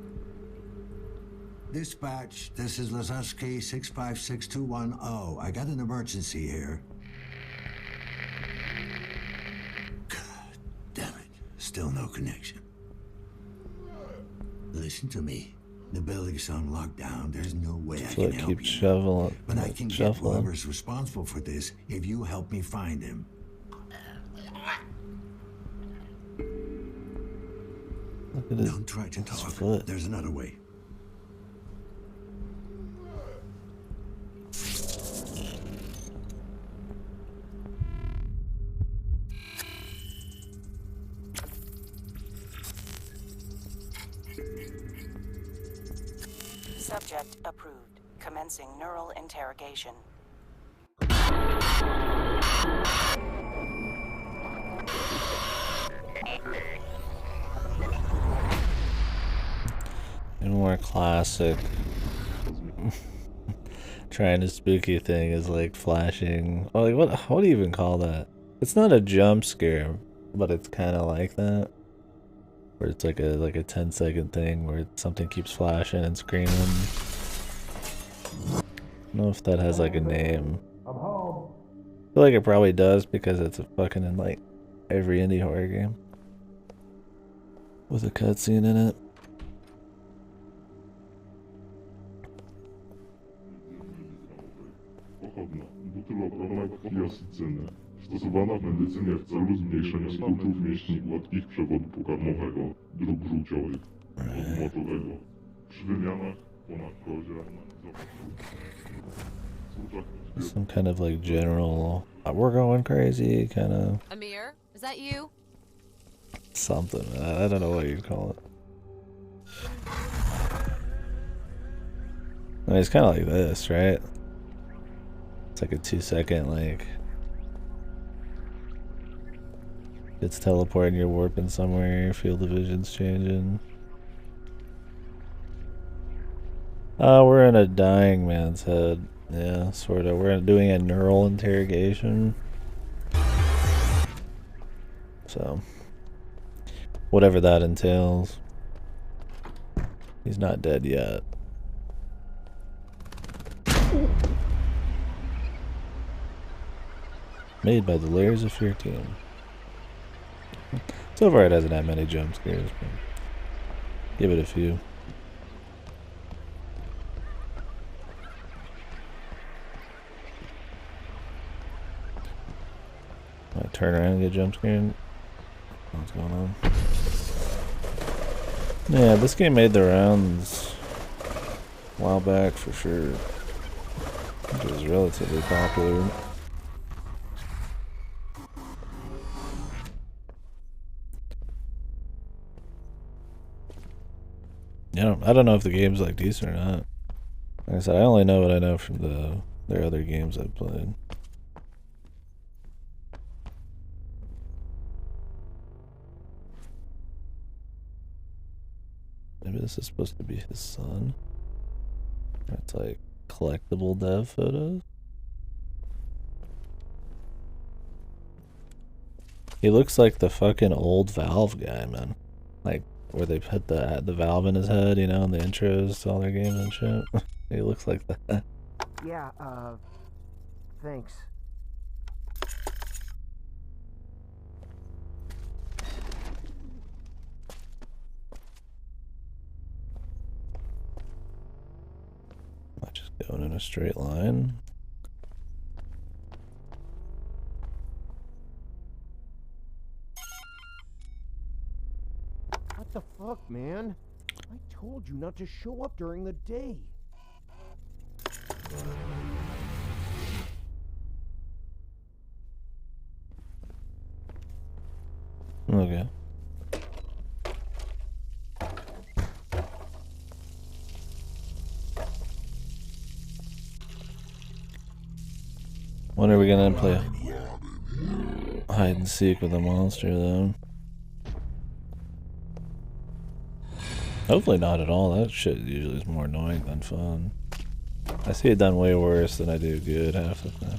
Speaker 3: Dispatch, this is Lazuski 656210. I got an emergency here. God damn it. Still no connection. Listen to me. The building's on lockdown. There's no way I can help
Speaker 1: keep
Speaker 3: you.
Speaker 1: shoveling.
Speaker 3: But I can get whoever's responsible for this if you help me find him.
Speaker 1: Look at his,
Speaker 3: Don't try to talk.
Speaker 1: foot.
Speaker 3: There's another way.
Speaker 5: Subject approved. Commencing neural interrogation.
Speaker 1: And more classic. Trying to spooky thing is like flashing. Oh, like what do you even call that? It's not a jump scare, but it's kind of like that. Where it's like a 10-second thing where something keeps flashing and screaming. I don't know if that has like a name. I feel like it probably does because it's a fucking in like every indie horror game with a cutscene in it.
Speaker 11: Dotyczyła prawa krwi asycynę, stosowana w medycynie w celu zmniejszenia skutków mięśni gładkich przewodu pokarmowego, dróg żółciowych, wodu mocowego. Przy wymianach po narkozie,
Speaker 1: Some kind of like general, we're going crazy kind of.
Speaker 2: Amir, is that you?
Speaker 1: Something. I don't know what you'd call it. I mean, it's kind of like this, right? It's like a 2-second, like, it's teleporting, you're warping somewhere, your field of vision's changing. We're in a dying man's head. Yeah, sort of. We're doing a neural interrogation. So, whatever that entails. He's not dead yet. Made by the Layers of Fear team. So far it hasn't had many jump scares, but give it a few. I turn around and get jump scared. What's going on? Yeah, this game made the rounds a while back for sure. I think it was relatively popular. I don't know if the game's like decent or not. Like I said, I only know what I know from their other games I've played. Maybe this is supposed to be his son. It's like collectible dev photos. He looks like the fucking old Valve guy, man. Like where they put the valve in his head, you know, in the intros to all their games and shit. He looks like that.
Speaker 12: Yeah, thanks.
Speaker 1: a straight line.
Speaker 13: What the fuck, man? I told you not to show up during the day.
Speaker 1: Okay. When are we gonna play hide and seek with a monster though? Hopefully not at all. That shit usually is more annoying than fun. I see it done way worse than I do good half the time.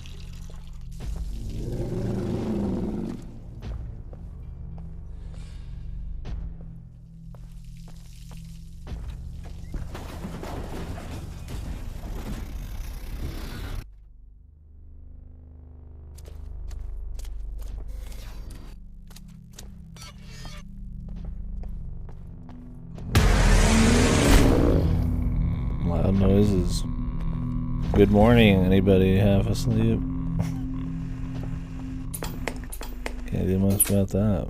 Speaker 1: Loud noises. Good morning, anybody half asleep? Can't do much about that.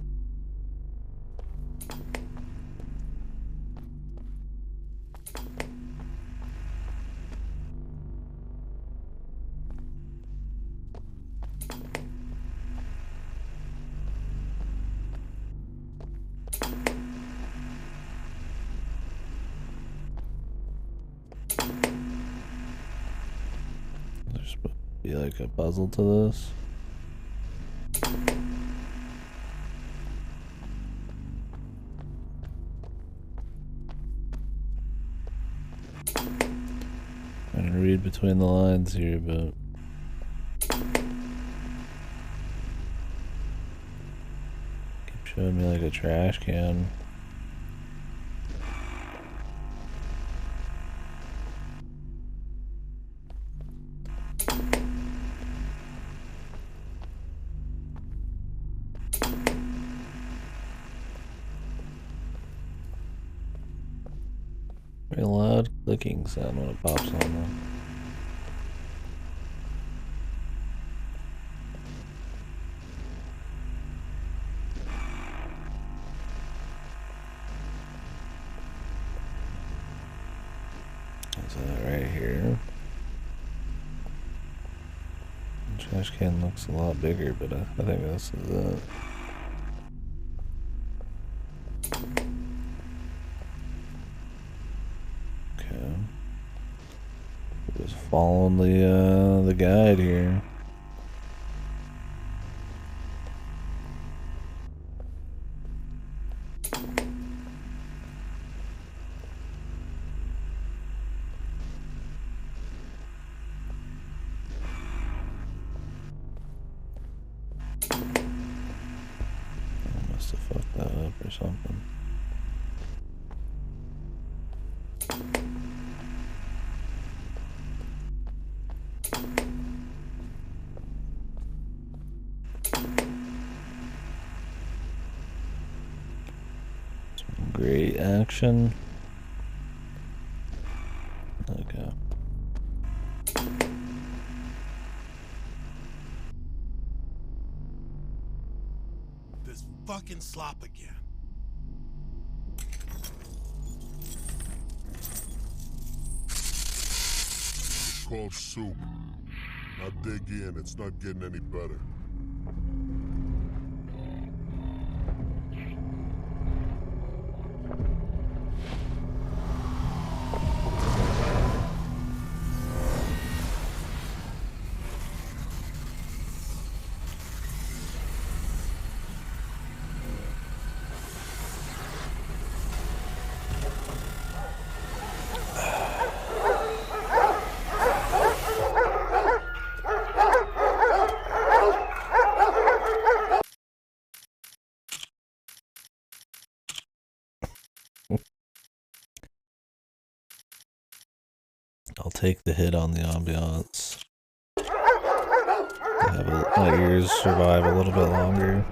Speaker 1: There's supposed to be like a puzzle to this. Trying to read between the lines here, but keep showing me like a trash can. Very loud clicking sound when it pops on though. So that right here. The trash can looks a lot bigger, but I think this is it. Okay. Just following the guide here. I must have fucked that up or something. Some great action. Okay.
Speaker 14: This fucking slop again.
Speaker 11: It's called soup. Now dig in, it's not getting any better.
Speaker 1: I'll take the hit on the ambiance. To have my ears survive a little bit longer.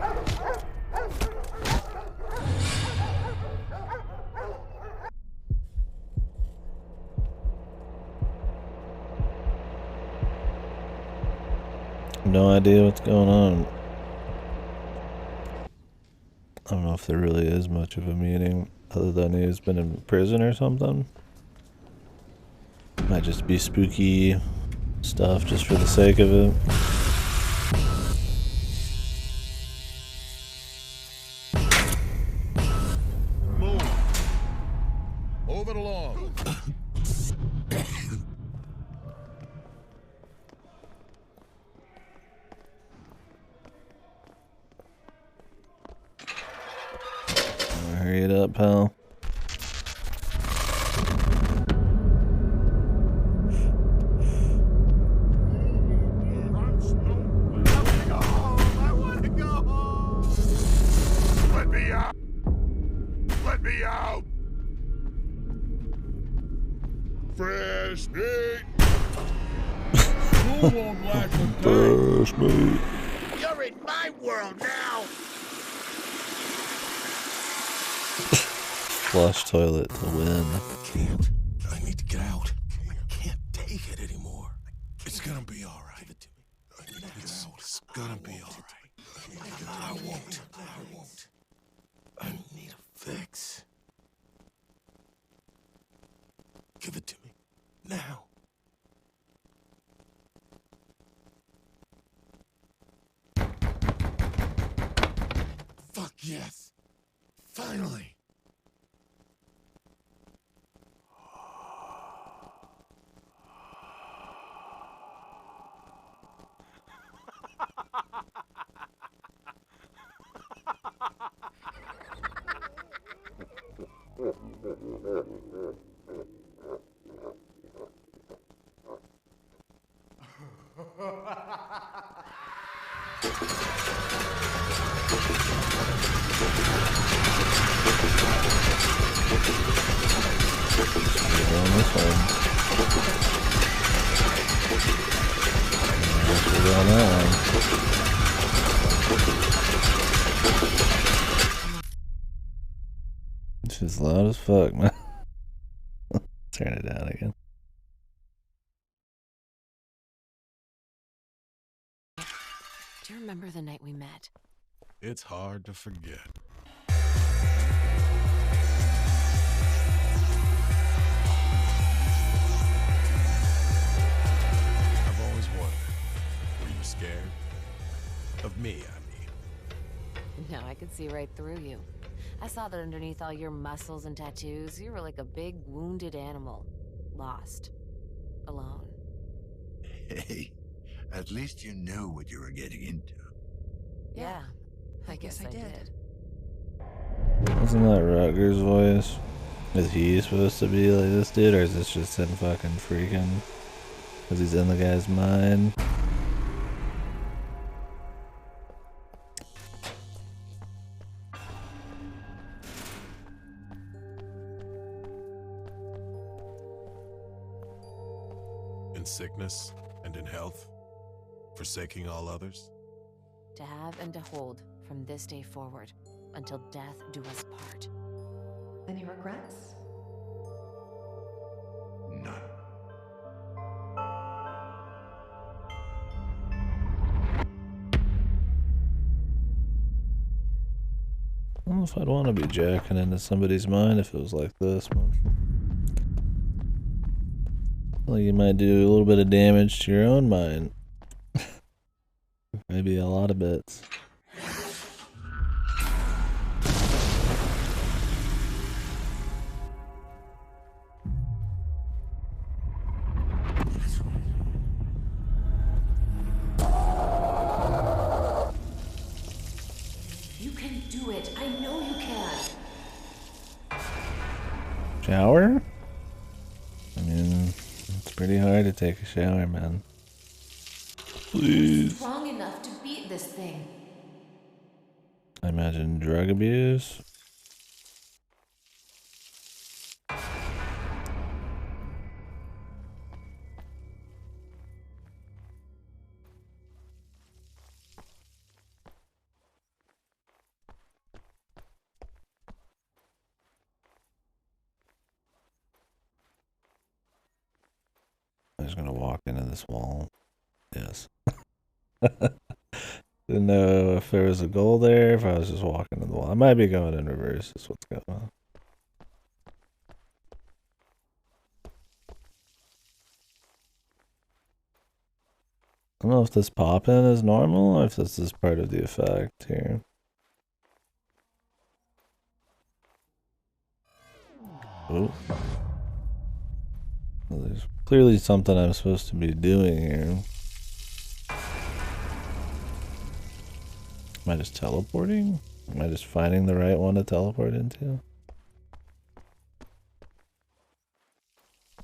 Speaker 1: no idea what's going on. I don't know if there really is much of a meaning other than he's been in prison or something. Might just be spooky stuff just for the sake of it.
Speaker 14: Move it along.
Speaker 1: Hurry it up, pal.
Speaker 14: Let me out! Let me out! Fresh meat! You won't lack a day!
Speaker 1: Fresh meat.
Speaker 14: You're in my world now!
Speaker 1: Flush toilet to win.
Speaker 14: I need to get out. I can't take it anymore. It's gonna be all right. It's gonna be all right. I won't. I need a fix. Give it to me. Now. Fuck yes. Finally.
Speaker 1: On this one. I guess we'll go on that one. This is loud as fuck, man. Turn it down again.
Speaker 2: Do you remember the night we met?
Speaker 14: It's hard to forget. I've always wondered, were you scared? Of me, I mean.
Speaker 2: No, I could see right through you. I saw that underneath all your muscles and tattoos, you were like a big wounded animal. Lost. Alone.
Speaker 3: Hey, at least you knew what you were getting into.
Speaker 2: Yeah, I guess I did.
Speaker 1: Wasn't that Rutger's voice? Is he supposed to be like this dude, or is this just him fucking freaking? Because he's in the guy's mind?
Speaker 14: In sickness and in health, forsaking all others.
Speaker 2: To have and to hold from this day forward, until death do us part.
Speaker 15: Any regrets?
Speaker 3: None.
Speaker 1: I don't know if I'd want to be jacking into somebody's mind if it was like this, man. Well, you might do a little bit of damage to your own mind. Maybe a lot of bits.
Speaker 15: You can do it. I know you can.
Speaker 1: Shower? I mean, it's pretty hard to take a shower, man. Please.
Speaker 15: Strong enough to beat this thing.
Speaker 1: I imagine drug abuse. I'm just gonna walk into this wall. Yes. Didn't know if there was a goal there, if I was just walking in the wall. I might be going in reverse, is what's going on. I don't know if this pop-in is normal or if this is part of the effect here. Oh. Well, there's clearly something I'm supposed to be doing here. Am I just teleporting? Am I just finding the right one to teleport into?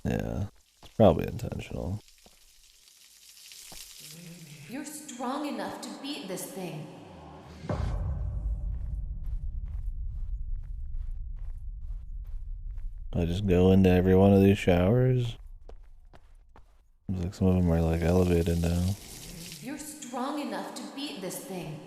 Speaker 1: Yeah, it's probably intentional.
Speaker 15: You're strong enough to beat this thing.
Speaker 1: I just go into every one of these showers? Seems like some of them are like elevated now.
Speaker 15: You're strong enough to beat this thing.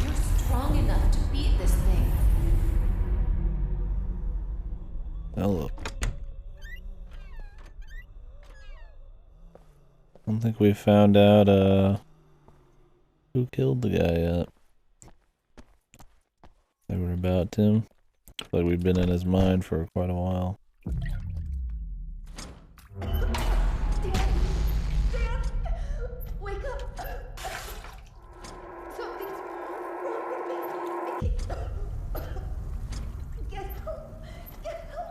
Speaker 15: You're strong enough to beat this thing.
Speaker 1: Hello. I don't think we found out who killed the guy yet. They were about to. Like we've been in his mind for quite a while.
Speaker 7: Wake up! Something's wrong with me. I can't. Get help! Get help!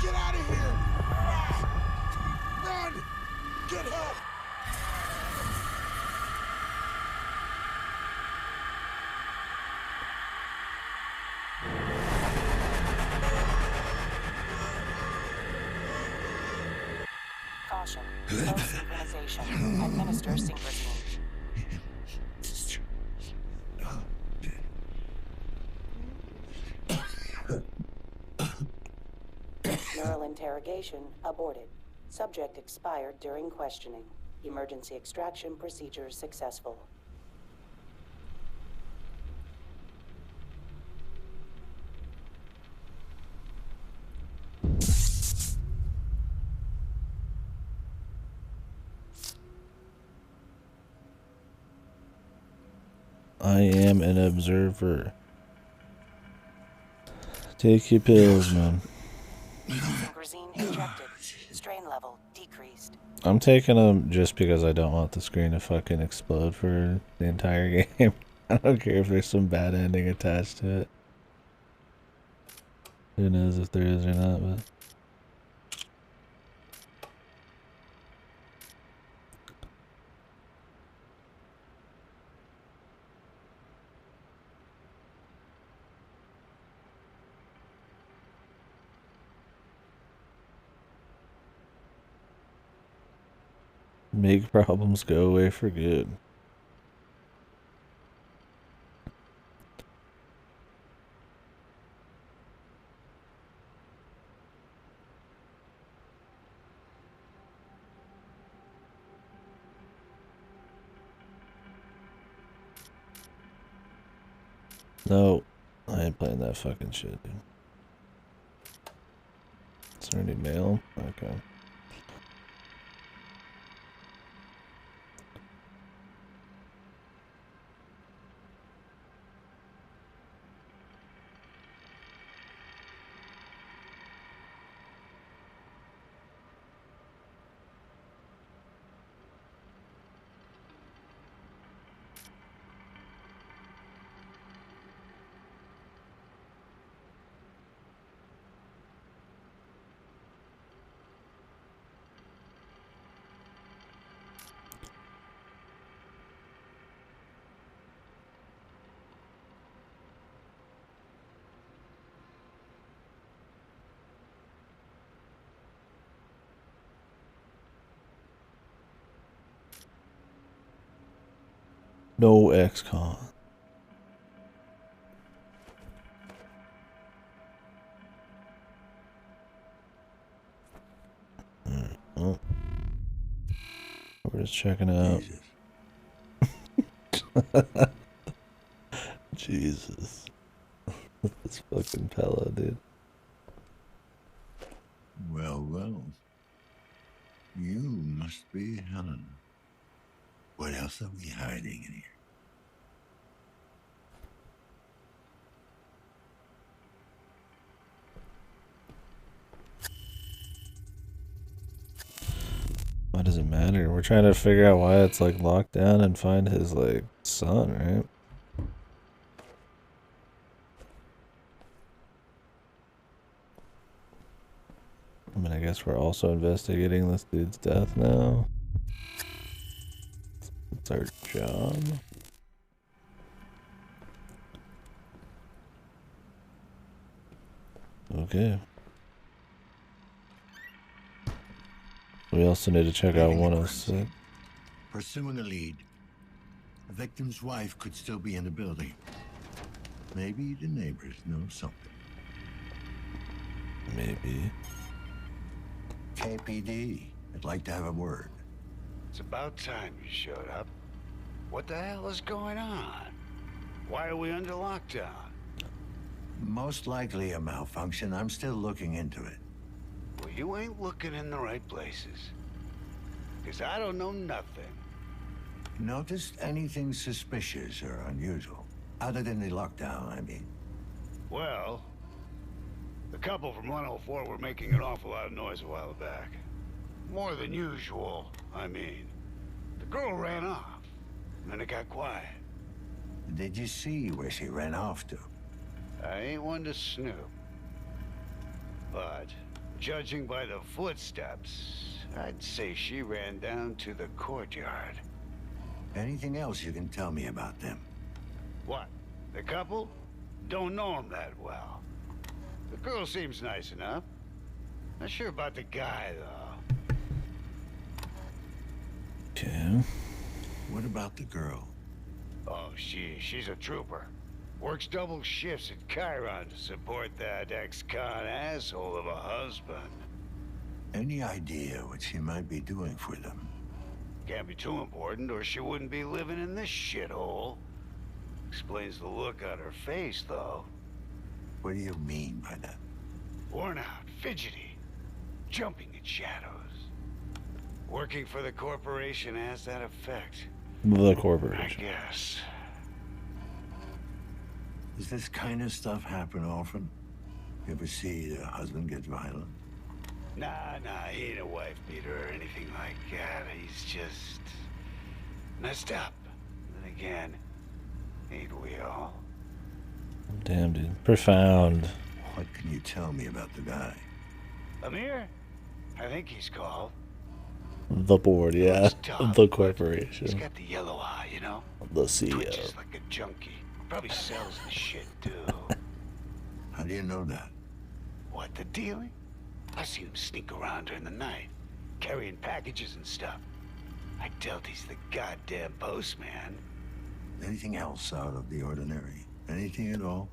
Speaker 14: Get out of here! Run! Get help!
Speaker 5: Caution. No synchronization. Administer synchrotine. Neural interrogation aborted. Subject expired during questioning. Emergency extraction procedure successful.
Speaker 1: I am an observer. Take your pills, man.
Speaker 5: Synchrosine injected. Strain level decreased.
Speaker 1: I'm taking them just because I don't want the screen to fucking explode for the entire game. I don't care if there's some bad ending attached to it. Who knows if there is or not, but... Make problems go away for good. No, I ain't playing that fucking shit, dude. Is there any mail? Okay. No ex-con. Well, we're just checking out. Jesus. This fucking Pella, dude.
Speaker 3: Well, well. You must be Helen. What else are we hiding in here?
Speaker 1: Why does it matter? We're trying to figure out why it's like locked down and find his like son, right? I mean, I guess we're also investigating this dude's death now. It's our job. Okay. We also need to check out 106.
Speaker 3: Pursuing a lead. The victim's wife could still be in the building. Maybe the neighbors know something.
Speaker 1: Maybe.
Speaker 3: KPD, I'd like to have a word.
Speaker 16: It's about time you showed up. What the hell is going on? Why are we under lockdown?
Speaker 3: Most likely a malfunction. I'm still looking into it.
Speaker 16: Well, you ain't looking in the right places. Because I don't know nothing.
Speaker 3: Noticed anything suspicious or unusual? Other than the lockdown, I mean.
Speaker 16: Well, the couple from 104 were making an awful lot of noise a while back. More than usual, I mean. The girl ran off, and then it got quiet.
Speaker 3: Did you see where she ran off to?
Speaker 16: I ain't one to snoop. But, judging by the footsteps, I'd say she ran down to the courtyard.
Speaker 3: Anything else you can tell me about them?
Speaker 16: What? The couple? Don't know them that well. The girl seems nice enough. Not sure about the guy, though.
Speaker 1: Okay.
Speaker 3: What about the girl?
Speaker 16: Oh, she's a trooper. Works double shifts at Chiron to support that ex-con asshole of a husband.
Speaker 3: Any idea what she might be doing for them?
Speaker 16: Can't be too important, or she wouldn't be living in this shithole. Explains the look on her face, though.
Speaker 3: What do you mean by that?
Speaker 16: Worn out, fidgety, jumping at shadows. Working for the corporation has that effect.
Speaker 1: The
Speaker 16: I
Speaker 1: corporation.
Speaker 16: guess.
Speaker 3: Does this kind of stuff happen often? You ever see the husband get violent?
Speaker 16: Nah, he ain't a wife beater or anything like that. He's just messed up. Then again, ain't we all?
Speaker 1: Damn, dude. Profound.
Speaker 3: What can you tell me about the guy?
Speaker 16: Amir? I think he's called.
Speaker 1: The board, yeah.
Speaker 16: Looks tough,
Speaker 1: The
Speaker 16: He's
Speaker 1: corporation.
Speaker 16: got the yellow eye, you know?
Speaker 1: The CEO.
Speaker 16: Twitches like a junkie. Probably sells the shit, too.
Speaker 3: How do you know that?
Speaker 16: What, the dealing? I seen him sneak around during the night, carrying packages and stuff. I doubt he's the goddamn postman.
Speaker 3: Anything else out of the ordinary? Anything at all?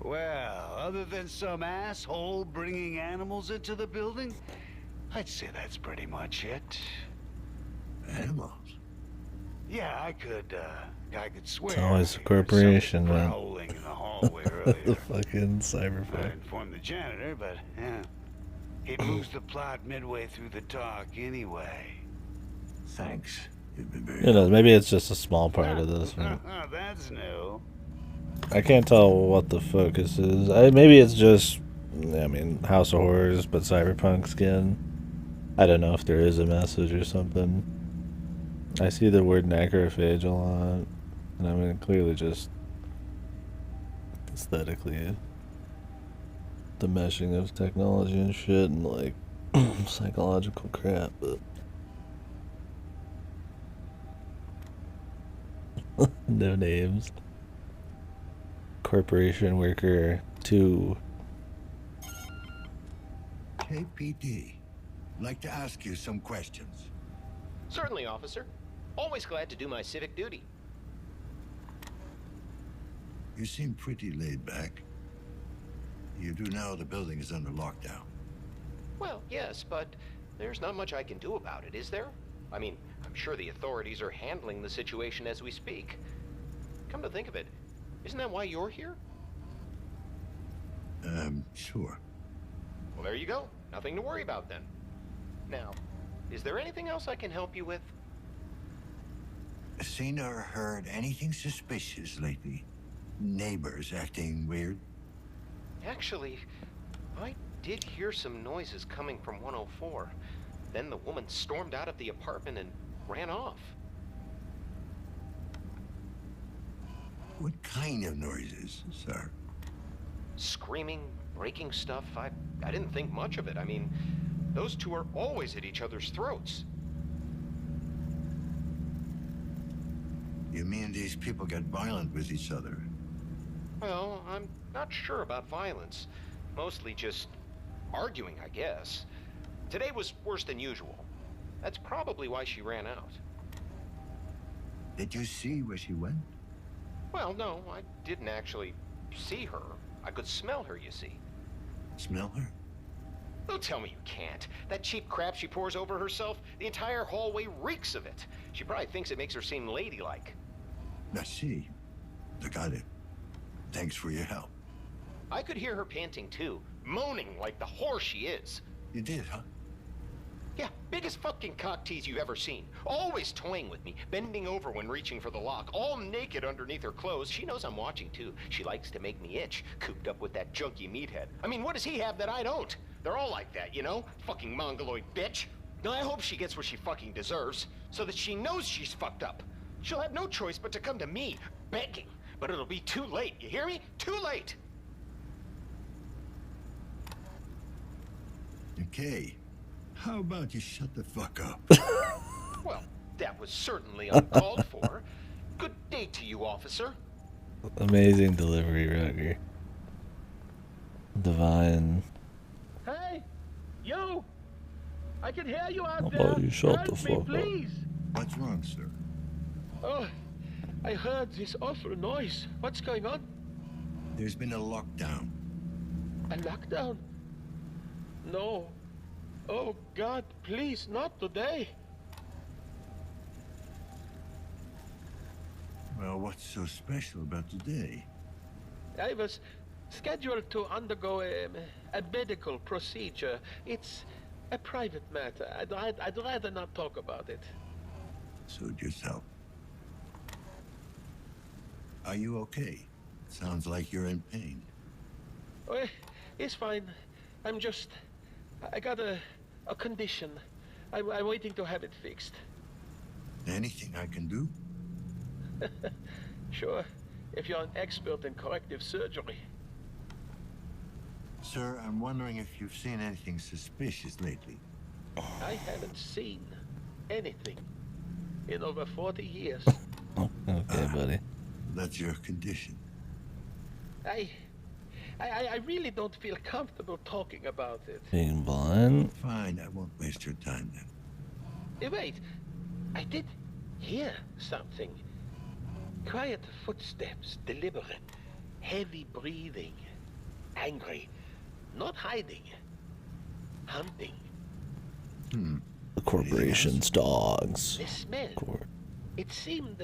Speaker 16: Well, other than some asshole bringing animals into the building, I'd say that's pretty much it.
Speaker 3: Animals?
Speaker 16: Yeah, I could swear.
Speaker 1: It's always a corporation, man.
Speaker 16: Prowling in the hallway
Speaker 1: The
Speaker 16: earlier.
Speaker 1: fucking
Speaker 16: I
Speaker 1: cyberpunk.
Speaker 16: informed the janitor, but yeah, he'd lose the plot midway through the talk anyway.
Speaker 3: Thanks. You've been very...
Speaker 1: You know, maybe it's just a small part of this one.
Speaker 16: That's new.
Speaker 1: I can't tell what the focus is. Maybe it's just, I mean, House of Horrors, but cyberpunk skin. I don't know if there is a message or something. I see the word necrophage a lot, and I mean, clearly just aesthetically the meshing of technology and shit and like psychological crap, but no names. Corporation Worker 2.
Speaker 3: KPD. Like to ask you some questions.
Speaker 10: Certainly, officer. Always glad to do my civic duty.
Speaker 3: You seem pretty laid back. You do know the building is under lockdown.
Speaker 17: Well, yes, but there's not much I can do about it, is there? I mean, I'm sure the authorities are handling the situation as we speak. Come to think of it, isn't that why you're here?
Speaker 3: Sure.
Speaker 17: Well, there you go. Nothing to worry about then. Now, is there anything else I can help you with?
Speaker 3: Seen or heard anything suspicious lately? Neighbors acting weird?
Speaker 17: Actually, I did hear some noises coming from 104. Then the woman stormed out of the apartment and ran off.
Speaker 3: What kind of noises, sir?
Speaker 17: Screaming, breaking stuff. I didn't think much of it. I mean, those two are always at each other's throats.
Speaker 3: You mean these people get violent with each other?
Speaker 17: Well, I'm not sure about violence. Mostly just arguing, I guess. Today was worse than usual. That's probably why she ran out.
Speaker 3: Did you see where she went?
Speaker 17: Well, no, I didn't actually see her. I could smell her, you see.
Speaker 3: Smell her?
Speaker 17: Don't tell me you can't. That cheap crap she pours over herself, the entire hallway reeks of it. She probably thinks it makes her seem ladylike.
Speaker 3: I see. I got it. Thanks for your help.
Speaker 17: I could hear her panting too, moaning like the whore she is.
Speaker 3: You did, huh?
Speaker 17: Yeah, biggest fucking cock tease you've ever seen. Always toying with me, bending over when reaching for the lock, all naked underneath her clothes. She knows I'm watching too. She likes to make me itch, cooped up with that junky meathead. I mean, what does he have that I don't? They're all like that, you know? Fucking mongoloid bitch. Now I hope she gets what she fucking deserves, so that she knows she's fucked up. She'll have no choice but to come to me, begging. But it'll be too late, you hear me? Too late!
Speaker 3: Okay. How about you shut the fuck up?
Speaker 17: Well, that was certainly uncalled for. Good day to you, officer.
Speaker 1: Amazing delivery right here. Divine.
Speaker 18: Hey, you! I can hear you out
Speaker 1: How
Speaker 18: there.
Speaker 1: about you shut
Speaker 18: Help
Speaker 1: the
Speaker 18: me,
Speaker 1: fuck up?
Speaker 18: please.
Speaker 3: What's wrong, sir?
Speaker 18: Oh, I heard this awful noise. What's going on?
Speaker 3: There's been a lockdown.
Speaker 18: A lockdown? No. Oh, God, please, not today.
Speaker 3: Well, what's so special about today?
Speaker 18: I was scheduled to undergo a medical procedure. It's a private matter. I'd rather not talk about it.
Speaker 3: Suit yourself. Are you okay? Sounds like you're in pain.
Speaker 18: Oh, it's fine. I got a condition. I'm waiting to have it fixed.
Speaker 3: Anything I can do?
Speaker 18: Sure, if you're an expert in corrective surgery.
Speaker 3: Sir, I'm wondering if you've seen anything suspicious lately.
Speaker 18: I haven't seen anything in over 40 years.
Speaker 1: Okay, buddy.
Speaker 3: That's your condition.
Speaker 18: I really don't feel comfortable talking about it.
Speaker 1: Being blind?
Speaker 3: Fine, I won't waste your time then.
Speaker 18: Wait, I did hear something. Quiet footsteps, deliberate, heavy breathing, angry, not hiding, hunting.
Speaker 1: The corporation's dogs.
Speaker 18: The smell, it seemed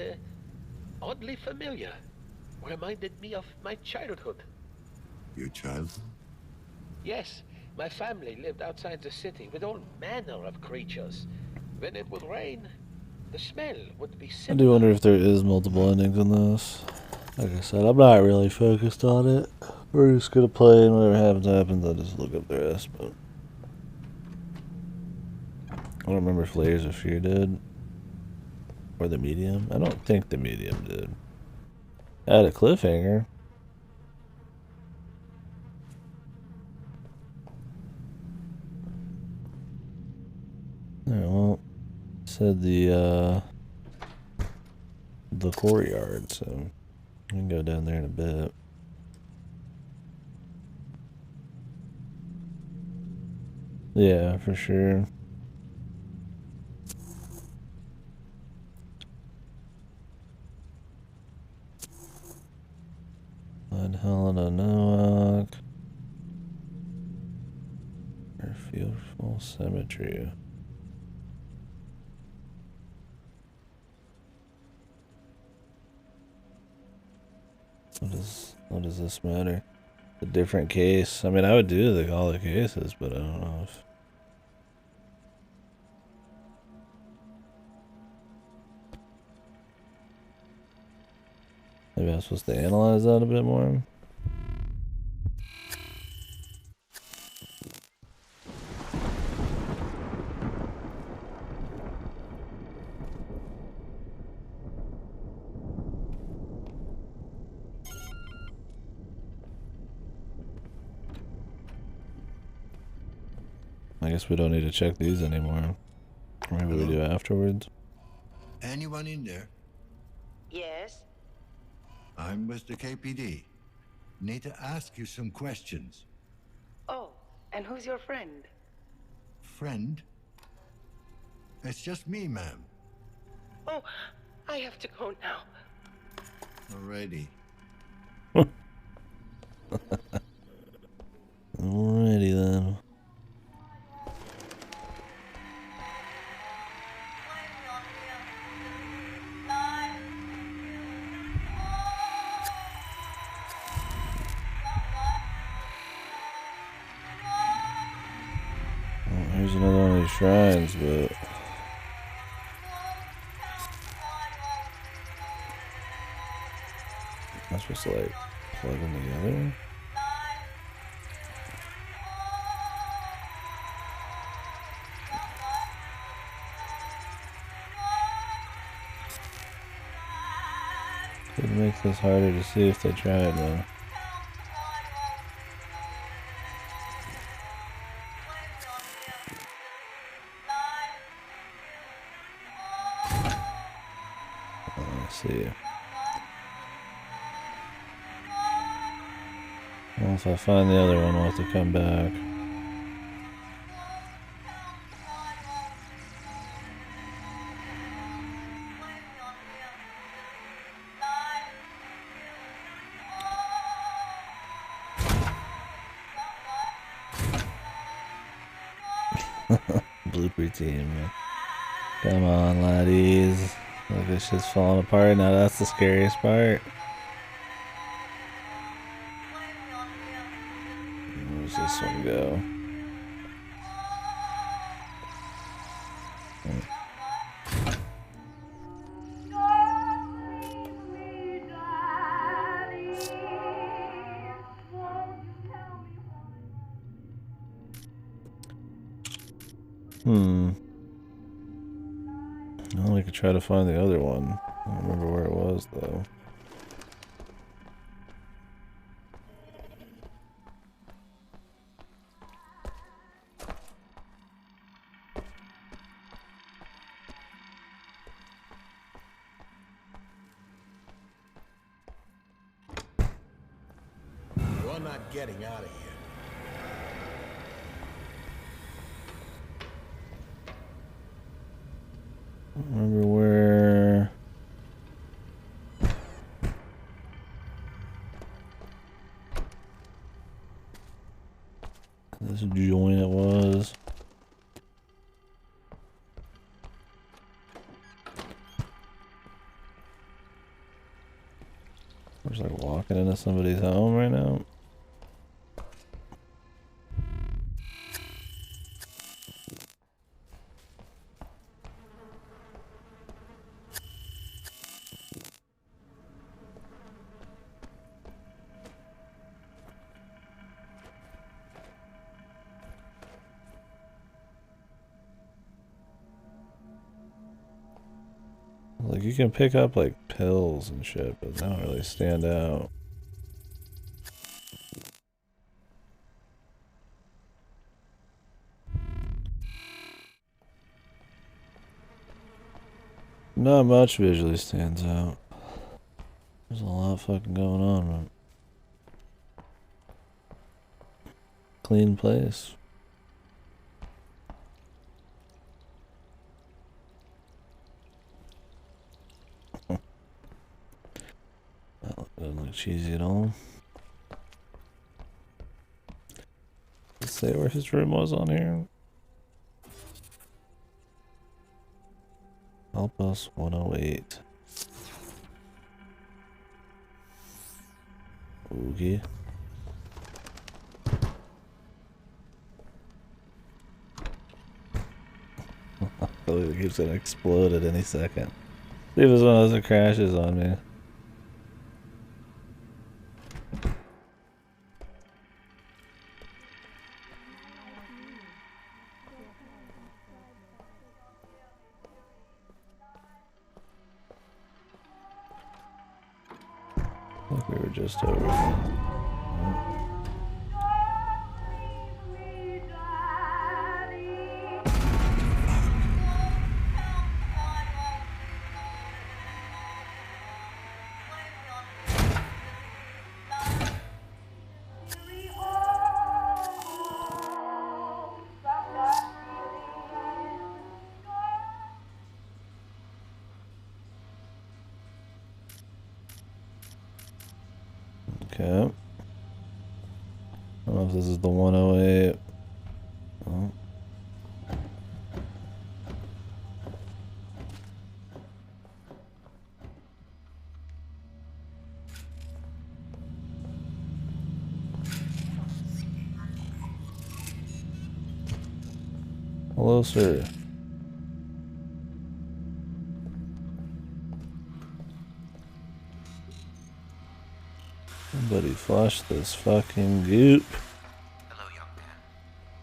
Speaker 18: oddly familiar. Reminded me of my childhood.
Speaker 3: Your childhood?
Speaker 18: Yes, my family lived outside the city with all manner of creatures. When it would rain, the smell would be
Speaker 1: I
Speaker 18: similar.
Speaker 1: do wonder if there is multiple endings in this. Like I said, I'm not really focused on it. We're just gonna play, and whatever happens, happens. I'll just look up the rest. But I don't remember if Layers of Fear did. Or the Medium. I don't think the Medium did. I had a cliffhanger. Alright, well, it said the courtyard, so we can go down there in a bit. Yeah, for sure. Find Helena Nowak. Fearful Cemetery. What does this matter? A different case. I mean, I would do all the cases, but I don't know if. Maybe I'm supposed to analyze that a bit more. I guess we don't need to check these anymore. Or maybe we do afterwards.
Speaker 3: Anyone in there?
Speaker 5: Yes?
Speaker 3: I'm with the KPD. Need to ask you some questions.
Speaker 5: Oh, and who's your friend?
Speaker 3: Friend? It's just me, ma'am.
Speaker 5: Oh, I have to go now.
Speaker 3: Alrighty.
Speaker 1: Alrighty then. Well, here's another one of these shrines, but am I supposed to like plug them together? Could make this harder to see if they tried though. Let's see. Well, if I find the other one, I'll have to come back. Blooper team. Come on, laddies. Look, this shit's falling apart. Now that's the scariest part. Where's this one go? Well, we could try to find the other one. I don't remember where it was, though.
Speaker 6: You're not getting out of here.
Speaker 1: I don't remember where. This joint it was. We're just like walking into somebody's home right now. Like, you can pick up like pills and shit, but they don't really stand out. Not much visually stands out. There's a lot fucking going on, man. Clean place. That doesn't look cheesy at all. say where his room was on here? Help us 108. Okay. I believe it keeps gonna explode at any second. See if it's one of those that crashes on me. I think we were just over here. Okay. I don't know if this is the 108. Oh. Hello, sir. Somebody flush this fucking goop.
Speaker 19: Hello, young man.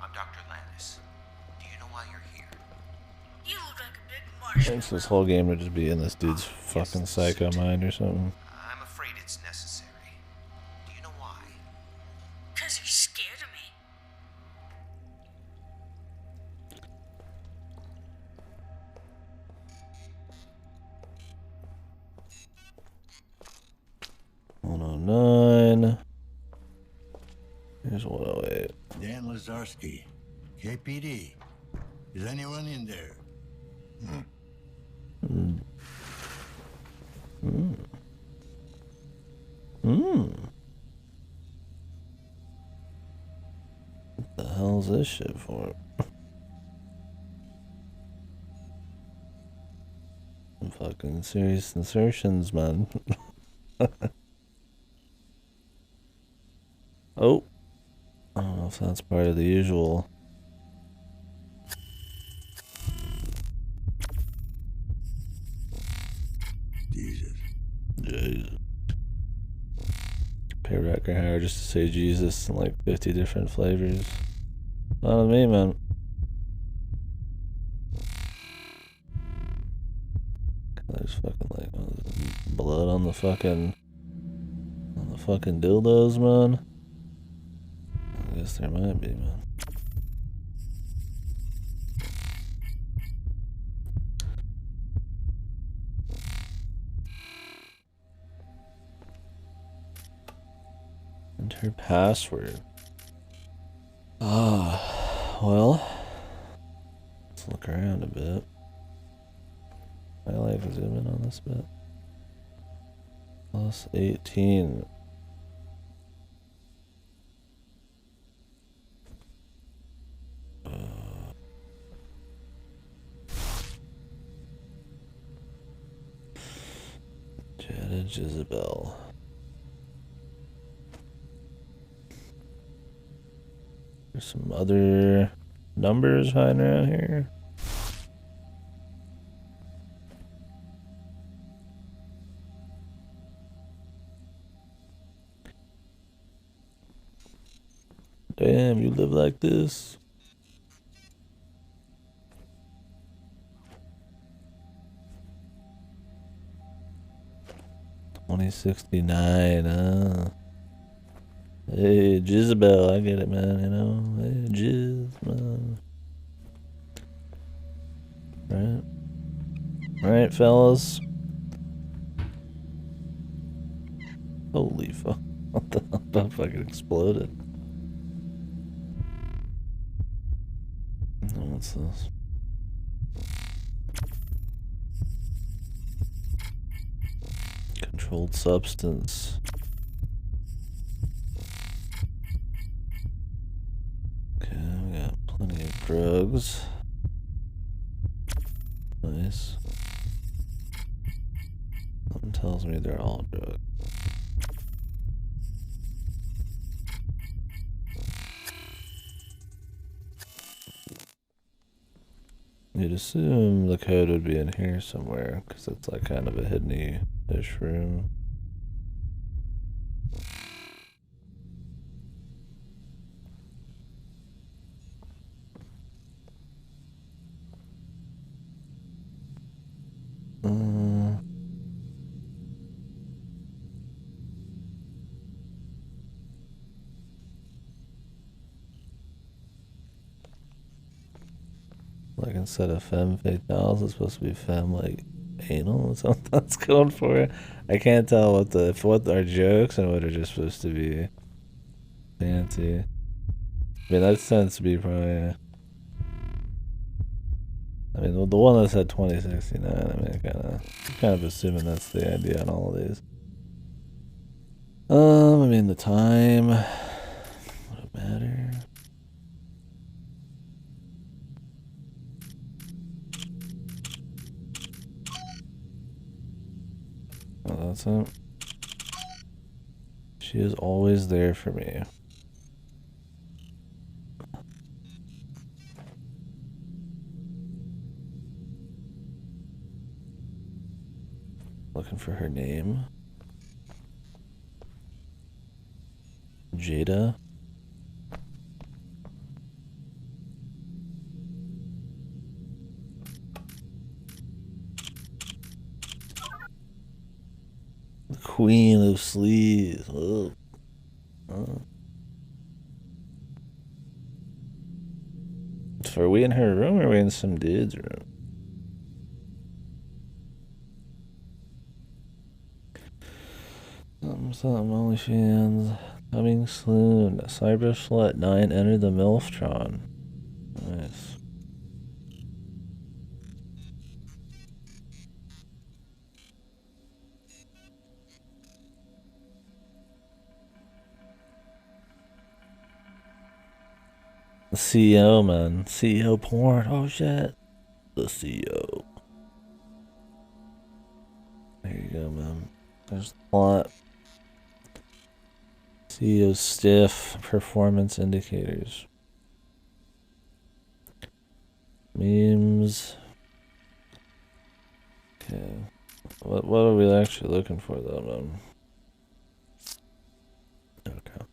Speaker 19: I'm Dr. Landis. Do you know why you're here?
Speaker 7: You look like a big marshmallow.
Speaker 1: Thinks this whole game would just be in this dude's fucking psycho mind or something.
Speaker 19: I'm afraid it's necessary. Do you know why?
Speaker 7: 'Cause you're scared of me.
Speaker 1: $109. Here's 108.
Speaker 3: Dan Lazarski, KPD. Is anyone in there?
Speaker 1: What the hell's this shit for? Some fucking serious insertions, man. Oh. I don't know if that's part of the usual.
Speaker 3: Jesus.
Speaker 1: Pay record higher just to say Jesus in like 50 different flavors. Not on me, man. There's fucking like blood on the fucking dildos, man. I guess there might be, man. Enter password. Well, let's look around a bit. I like to zoom in on this bit. Plus 18. Janet Jezebel. There's some other numbers hiding around here. Damn, you live like this? $2069, Hey, Jezebel, I get it, man, you know? Hey, Jiz, man. Right, fellas? Holy fuck. What the hell? That fucking exploded. What's this? Controlled substance. Okay. drugs. Nice. Something tells me they're all drugs. You'd assume the code would be in here somewhere, because it's like kind of a hidden-ish room. Like instead of femme fatales, it's supposed to be femme like anal. Is that what that's going for? I can't tell what are jokes and what are just supposed to be fancy. I mean that tends to be probably. I mean the one that said 2069. I mean kind of assuming that's the idea on all of these. I mean the time. Would it matter? Oh, that's it. She is always there for me. Looking for her name. Jada. The Queen of Sleaze. Oh. Oh. So are we in her room or are we in some dude's room? Something OnlyFans. Coming soon. Cyber Slut 9 enter the Milftron. Nice. The CEO, man. CEO porn. Oh shit. The CEO. There you go, man. There's the plot. CEO stiff performance indicators. Memes. Okay. What are we actually looking for though, man? Okay.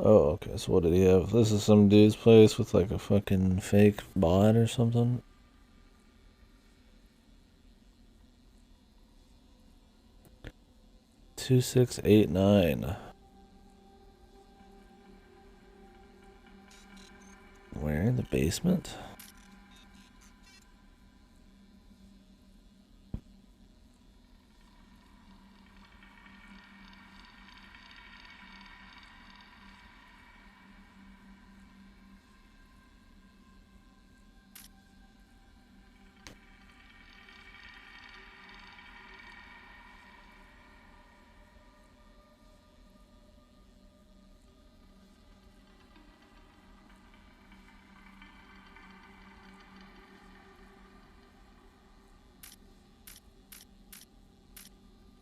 Speaker 1: Oh, okay, so what did he have? This is some dude's place with like a fucking fake bot or something? Two 2689. Where? In the basement?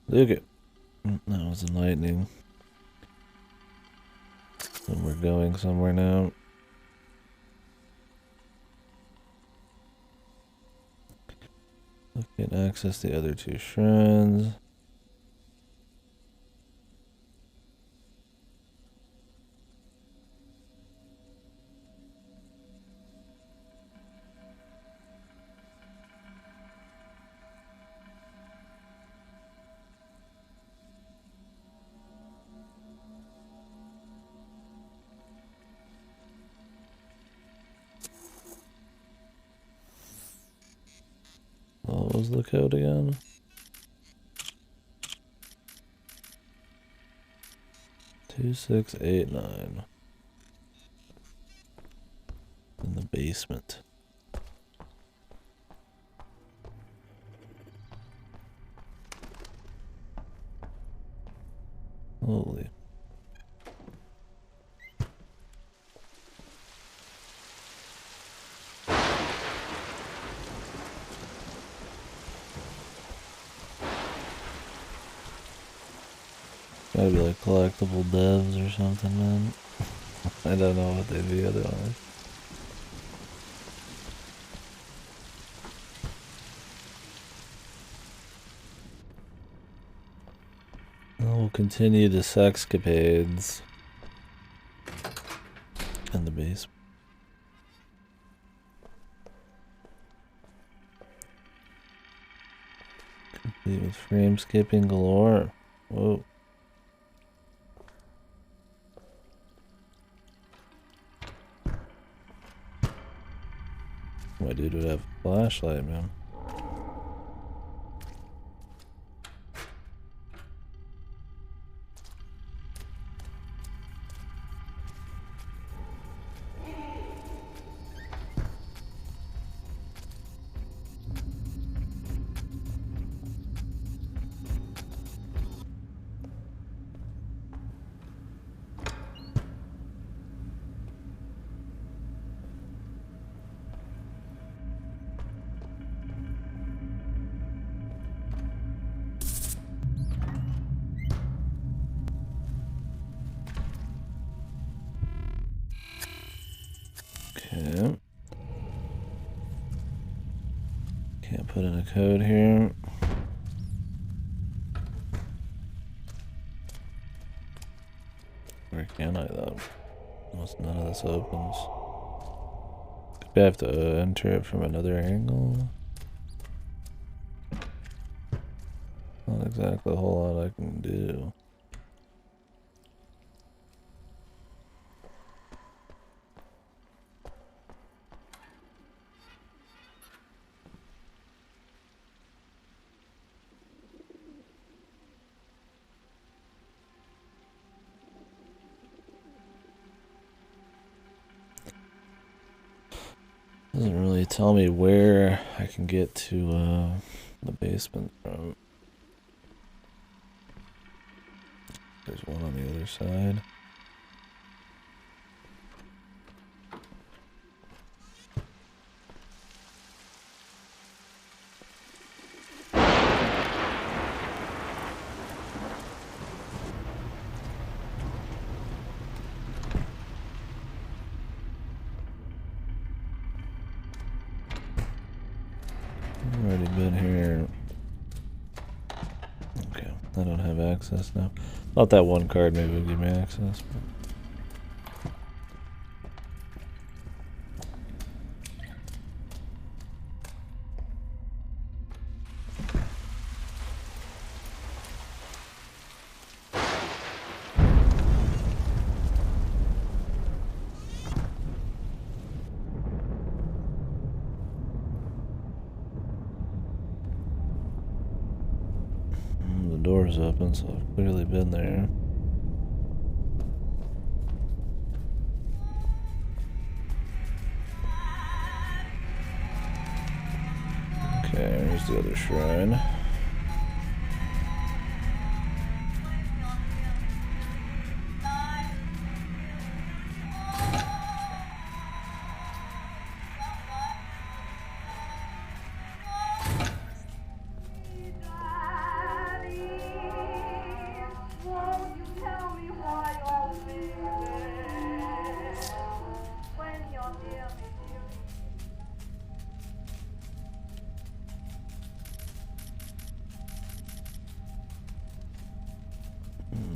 Speaker 1: Look it. That was enlightening. And we're going somewhere now. We can access the other two shrines. What was the code again? 2689. In the basement. Gotta be like collectible devs or something, man. I don't know what they'd be otherwise. We'll continue the sexcapades in the basement. Complete with frame skipping galore. Whoa. My dude would have a flashlight, man. Okay. Can't put in a code here. Where can I though? Almost none of this opens. Maybe I have to enter it from another angle. Not exactly a whole lot I can do. Doesn't really tell me where I can get to the basement from. There's one on the other side. I've already been here. Okay, I don't have access now. Thought that one card maybe would give me access. But... the door's open, so I've clearly been there. Okay, here's the other shrine.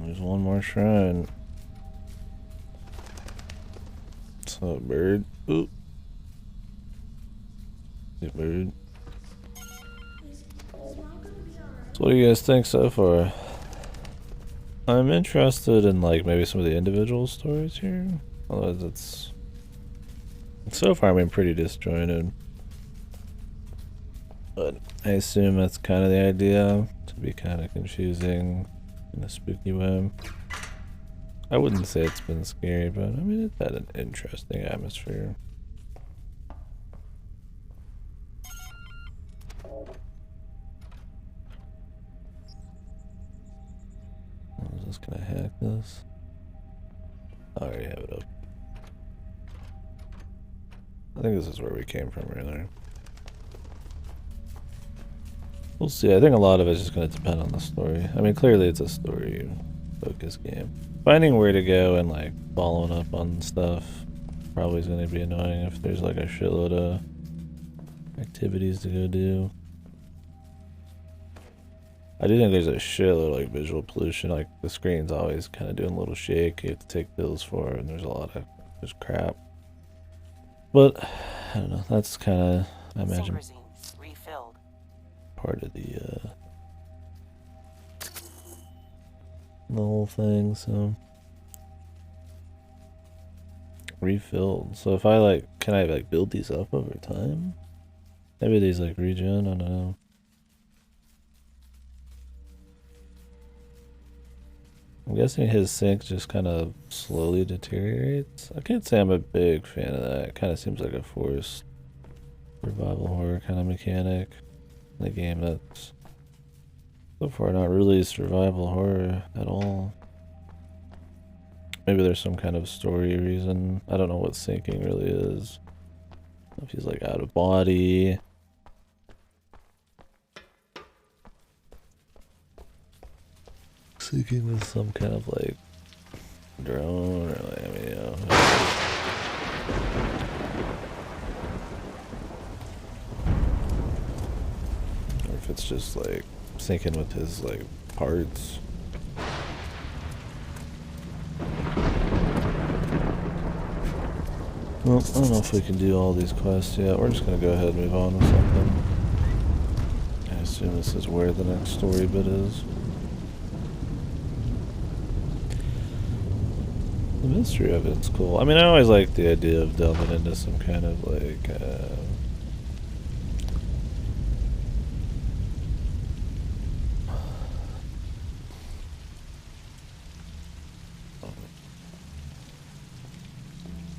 Speaker 1: There's one more shrine. What's up, bird? Oop. Hey, bird. So what do you guys think so far? I'm interested in like maybe some of the individual stories here. Although it's so far I've been pretty disjointed. But I assume that's kind of the idea, to be kind of confusing in a spooky way. I wouldn't say it's been scary, but I mean it's had an interesting atmosphere. I was just gonna hack this. I already have it up. I think this is where we came from earlier. We'll see. I think a lot of it's just going to depend on the story. I mean, clearly it's a story focus game. Finding where to go and like following up on stuff probably is going to be annoying if there's like a shitload of activities to go do. I do think there's a shitload of like visual pollution. Like the screen's always kind of doing a little shake. You have to take pills for it, and there's a lot of just crap. But I don't know. That's kind of, I imagine,
Speaker 5: refilled.
Speaker 1: part of the whole thing. So refilled. So if I like, can I like build these up over time? Maybe these like regen. I don't know. I'm guessing his sync just kind of slowly deteriorates. I can't say I'm a big fan of that. It kind of seems like a forced survival horror kind of mechanic in a game that's so far not really survival horror at all. Maybe there's some kind of story reason. I don't know what syncing really is. If he's like out of body. Syncing with some kind of like drone or like, I mean, you know. Or if it's just like syncing with his like parts. Well, I don't know if we can do all these quests yet. We're just gonna go ahead and move on with something. I assume this is where the next story bit is. The mystery of it's cool. I mean, I always like the idea of delving into some kind of like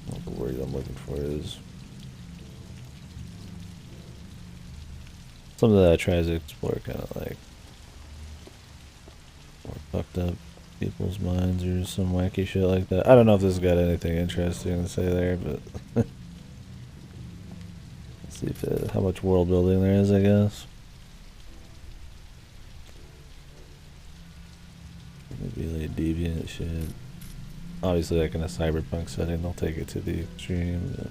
Speaker 1: what the word I'm looking for is something that tries to explore kind of like more fucked up people's minds or some wacky shit like that. I don't know if this has got anything interesting to say there, but let's see if how much world building there is, I guess. Maybe like deviant shit. Obviously, like in a cyberpunk setting, they'll take it to the extreme.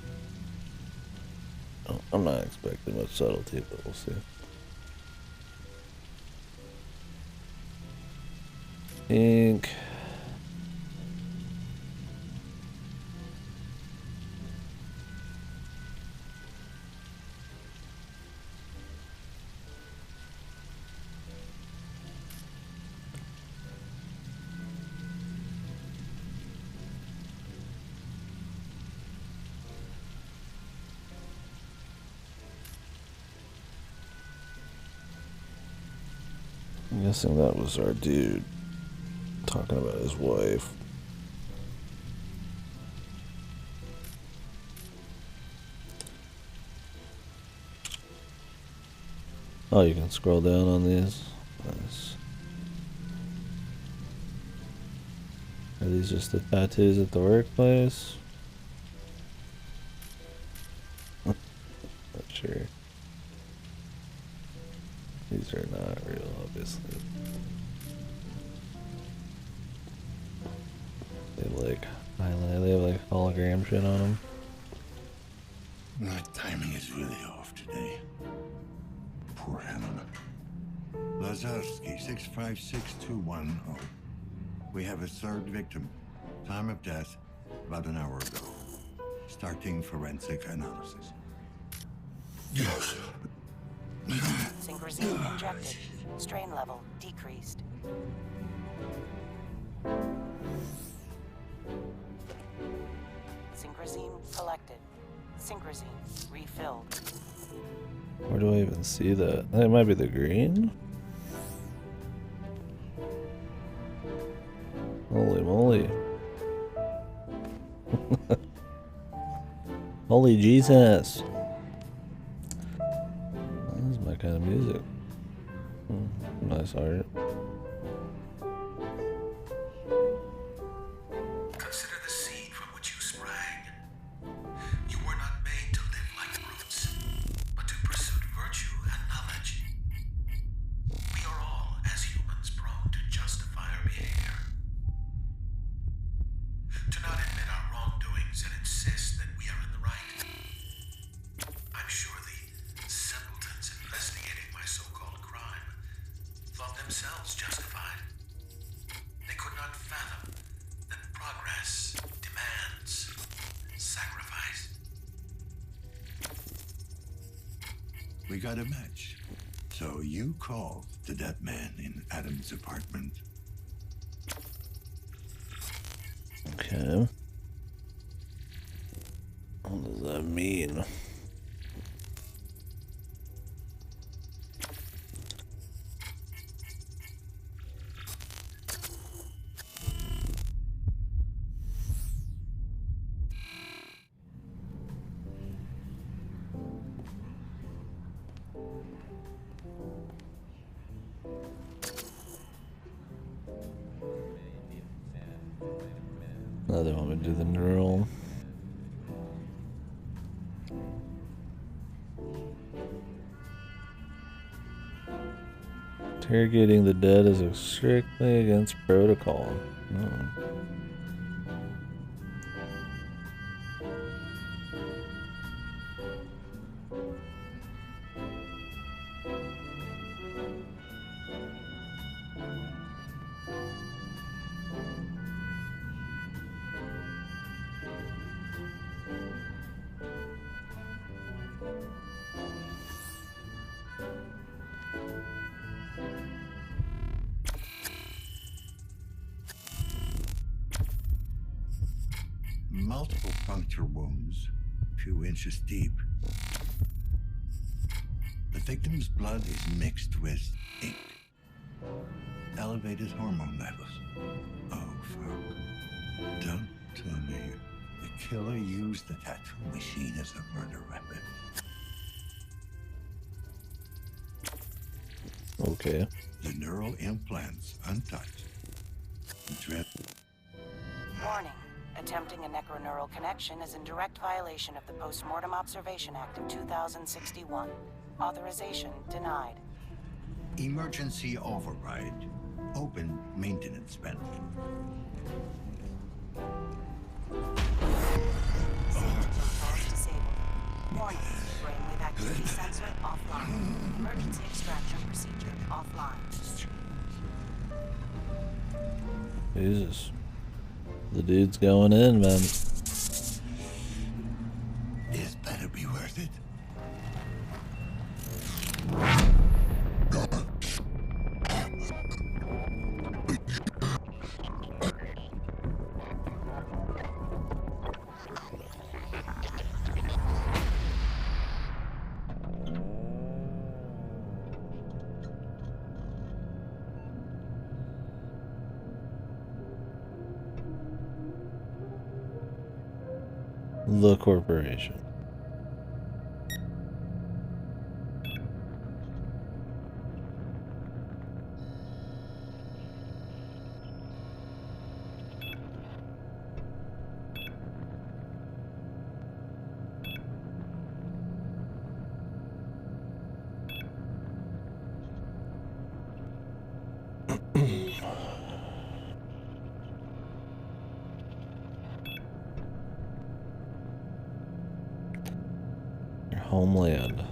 Speaker 1: But I'm not expecting much subtlety, but we'll see. Ink. I'm guessing that was our dude talking about his wife. Oh, you can scroll down on these. Nice. Are these just the tattoos at the workplace? Not sure. These are not real, obviously. They have like highlight. They have like hologram shit on them.
Speaker 3: My timing is really off today. Poor Helen. Lazarski, 656210. We have a third victim. Time of death, about an hour ago. Starting forensic analysis.
Speaker 14: Yes.
Speaker 5: Synchrosine injected. Strain level decreased. Synchrosine collected. Synchrosine refilled.
Speaker 1: Where do I even see that? That might be the green? Holy moly. Holy Jesus. This is my kind of music. Nice art.
Speaker 19: Consider the seed from which you sprang. You were not made to live like brutes, but to pursue virtue and knowledge. We are all, as humans, prone to justify our behavior.
Speaker 3: We got a match. So you called to that man in Adam's apartment.
Speaker 1: Okay. What does that mean? Oh, they want me to do the neural. Interrogating the dead is strictly against protocol. Oh.
Speaker 3: Multiple puncture wounds, a few inches deep. The victim's blood is mixed with ink. Elevated hormone levels. Oh, fuck. Don't tell me the killer used the tattoo machine as a murder weapon.
Speaker 1: Okay.
Speaker 3: The neural implants untouched.
Speaker 5: Warning. Attempting a necroneural connection is in direct violation of the Postmortem Observation Act of 2061. Authorization denied.
Speaker 3: Emergency override. Open maintenance vent.
Speaker 5: Disabled. Warning. Brainwave activity sensor offline. Emergency extraction procedure offline.
Speaker 1: Jesus. The dude's going in, man.
Speaker 3: This better be worth it.
Speaker 1: The corporation. Your homeland.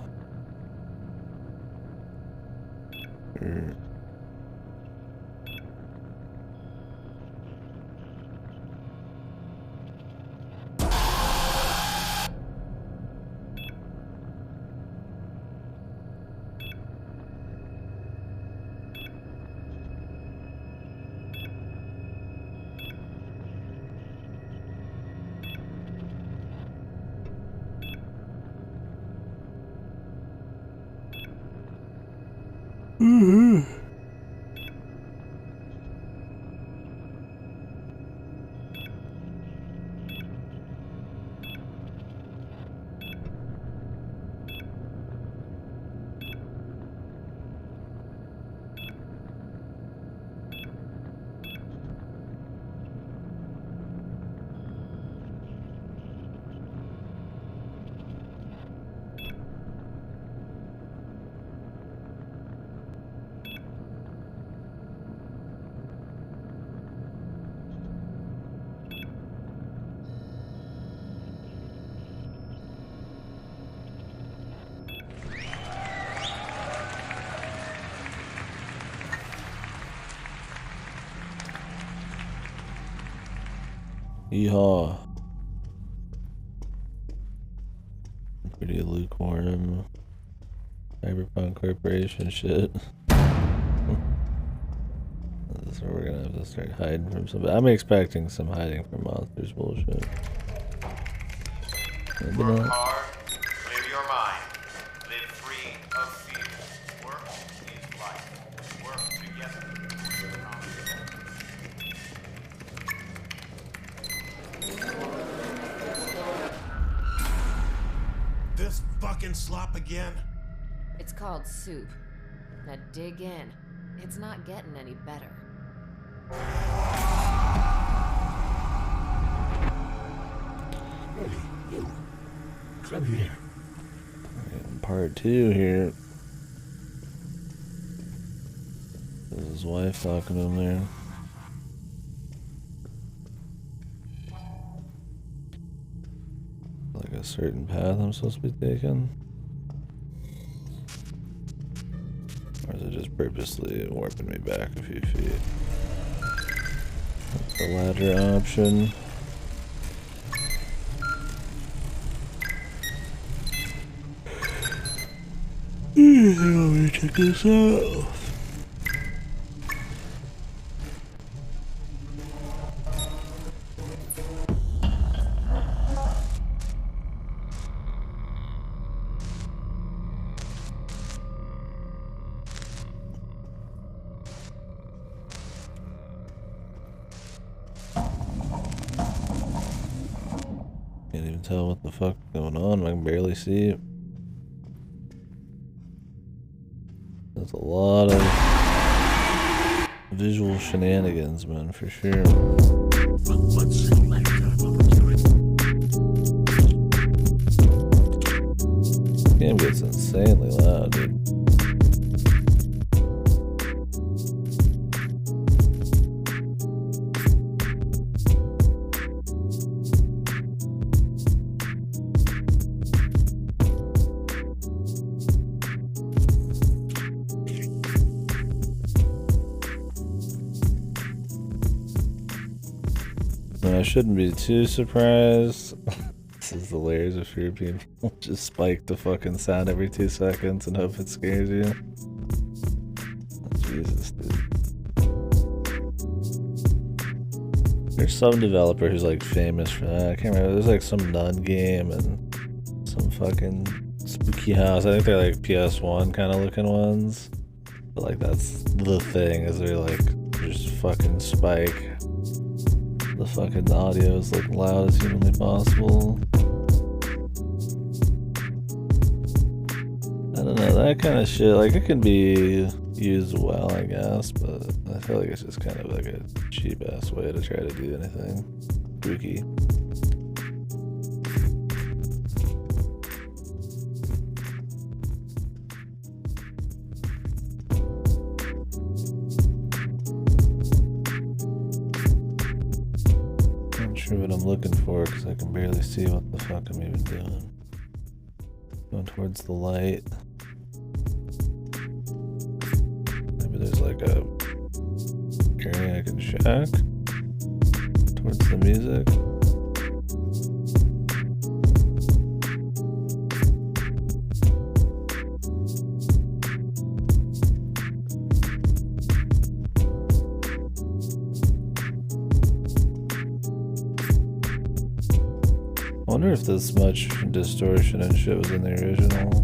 Speaker 1: Yeehaw. Pretty lukewarm. Cyberpunk Corporation shit. This is where we're gonna have to start hiding from somebody. I'm expecting some hiding from monsters bullshit. Maybe
Speaker 20: Work
Speaker 1: not.
Speaker 20: hard, clear your mind. Live free of fear. Work is life. Work together towards a common goal.
Speaker 6: This fucking slop again?
Speaker 2: It's called soup. Now dig in. It's not getting any better.
Speaker 6: Come here.
Speaker 1: Part 2 here. This is his wife talking to him there. Like a certain path I'm supposed to be taking? Or is it just purposely warping me back a few feet? That's the ladder option. Let me check this out. Can't even tell what the fuck is going on. I can barely see it. There's a lot of visual shenanigans, man, for sure. This game gets insanely loud, dude. I shouldn't be too surprised. This is the layers of fear people. Just spike the fucking sound every 2 seconds and hope it scares you. Oh, Jesus, dude. There's some developer who's like famous for that. I can't remember. There's like some nun game and some fucking spooky house. I think they're like PS1 kind of looking ones. But like that's the thing, is they're like just fucking spike the fucking audio is like loud as humanly possible. I don't know, that kind of shit, like it can be used well, I guess, but I feel like it's just kind of like a cheap ass way to try to do anything spooky. What I'm looking for, because I can barely see what the fuck I'm even doing. Going towards the light. Maybe there's like a area I can check towards the music. I wonder if this much distortion and shit was in the original.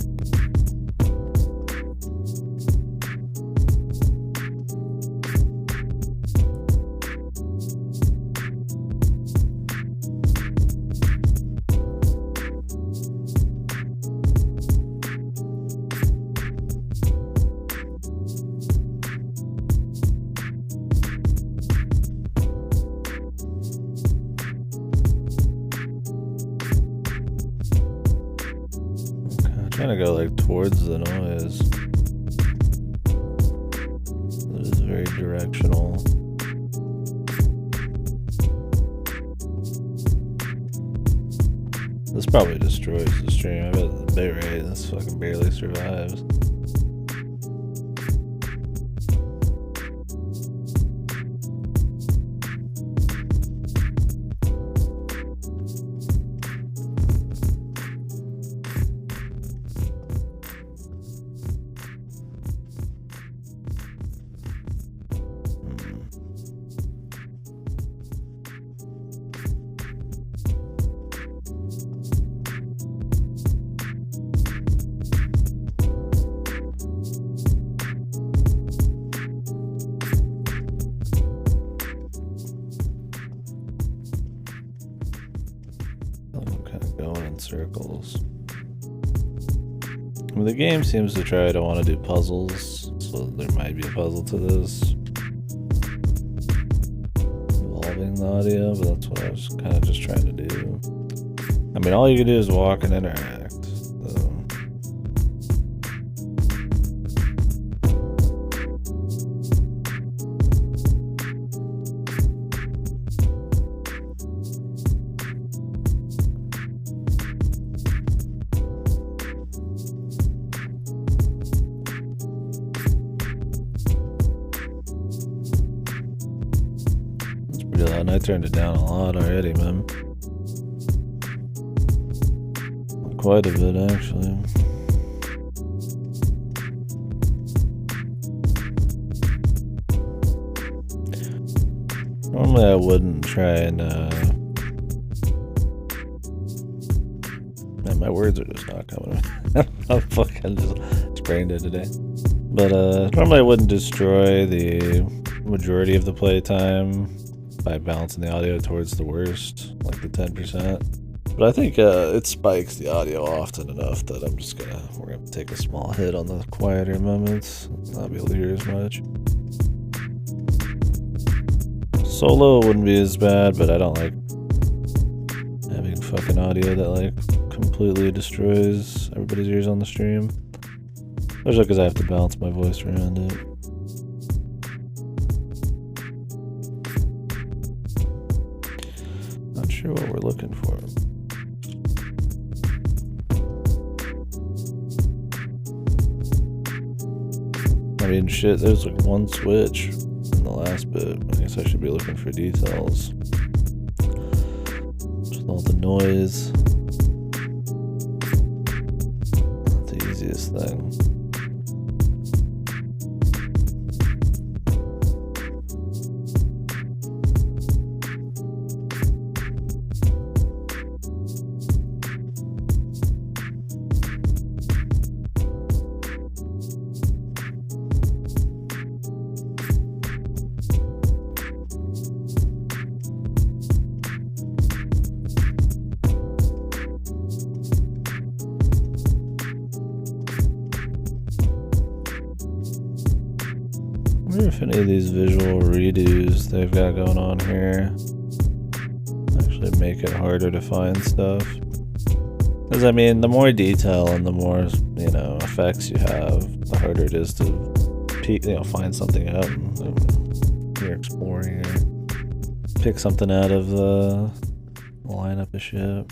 Speaker 1: Trying to go like towards the noise. It is very directional. This probably destroys the stream. I bet the bitrate, this fucking barely survives. circles. I mean, the game seems to try to want to do puzzles, so there might be a puzzle to this. Involving the audio, but that's what I was kind of just trying to do. I mean, all you can do is walk and interact. So. It's pretty loud. I turned it down a lot already, man. Quite a bit, actually. Normally I wouldn't try and, man, my words are just not coming. I'm fucking just brain dead today. But, normally I wouldn't destroy the majority of the playtime by balancing the audio towards the worst, like the 10%. But I think it spikes the audio often enough that we're gonna take a small hit on the quieter moments, not be able to hear as much. Solo wouldn't be as bad, but I don't like having fucking audio that like completely destroys everybody's ears on the stream. Especially because I have to balance my voice around it. Not sure what we're looking for. I mean, shit, there's like one switch in the last bit. I guess I should be looking for details. Just all the noise. Not the easiest thing. I wonder if any of these visual redos they've got going on here actually make it harder to find stuff. Because, I mean, the more detail and the more, you know, effects you have, the harder it is to, you know, find something out and you're exploring or pick something out of the lineup of shit.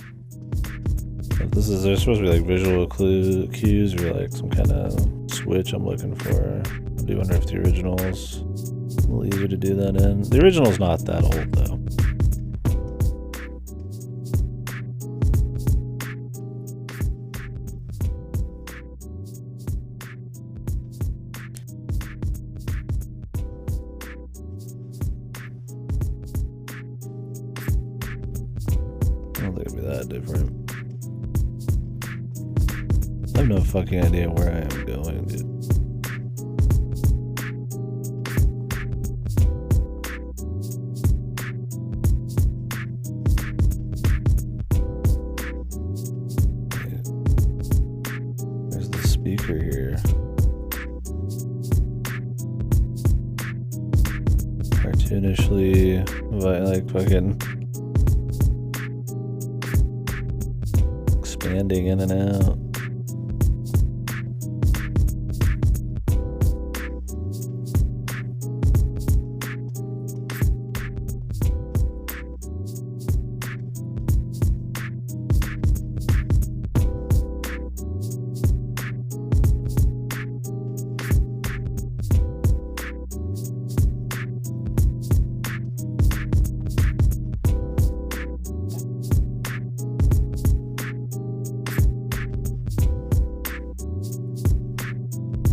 Speaker 1: If there's supposed to be like visual cues or like some kind of switch I'm looking for. I do wonder if the original's a little easier to do that in. The original's not that old though. I don't think it'd be that different. I have no fucking idea where I am going, dude. There's the speaker here. Cartoonishly, like fucking expanding in and out.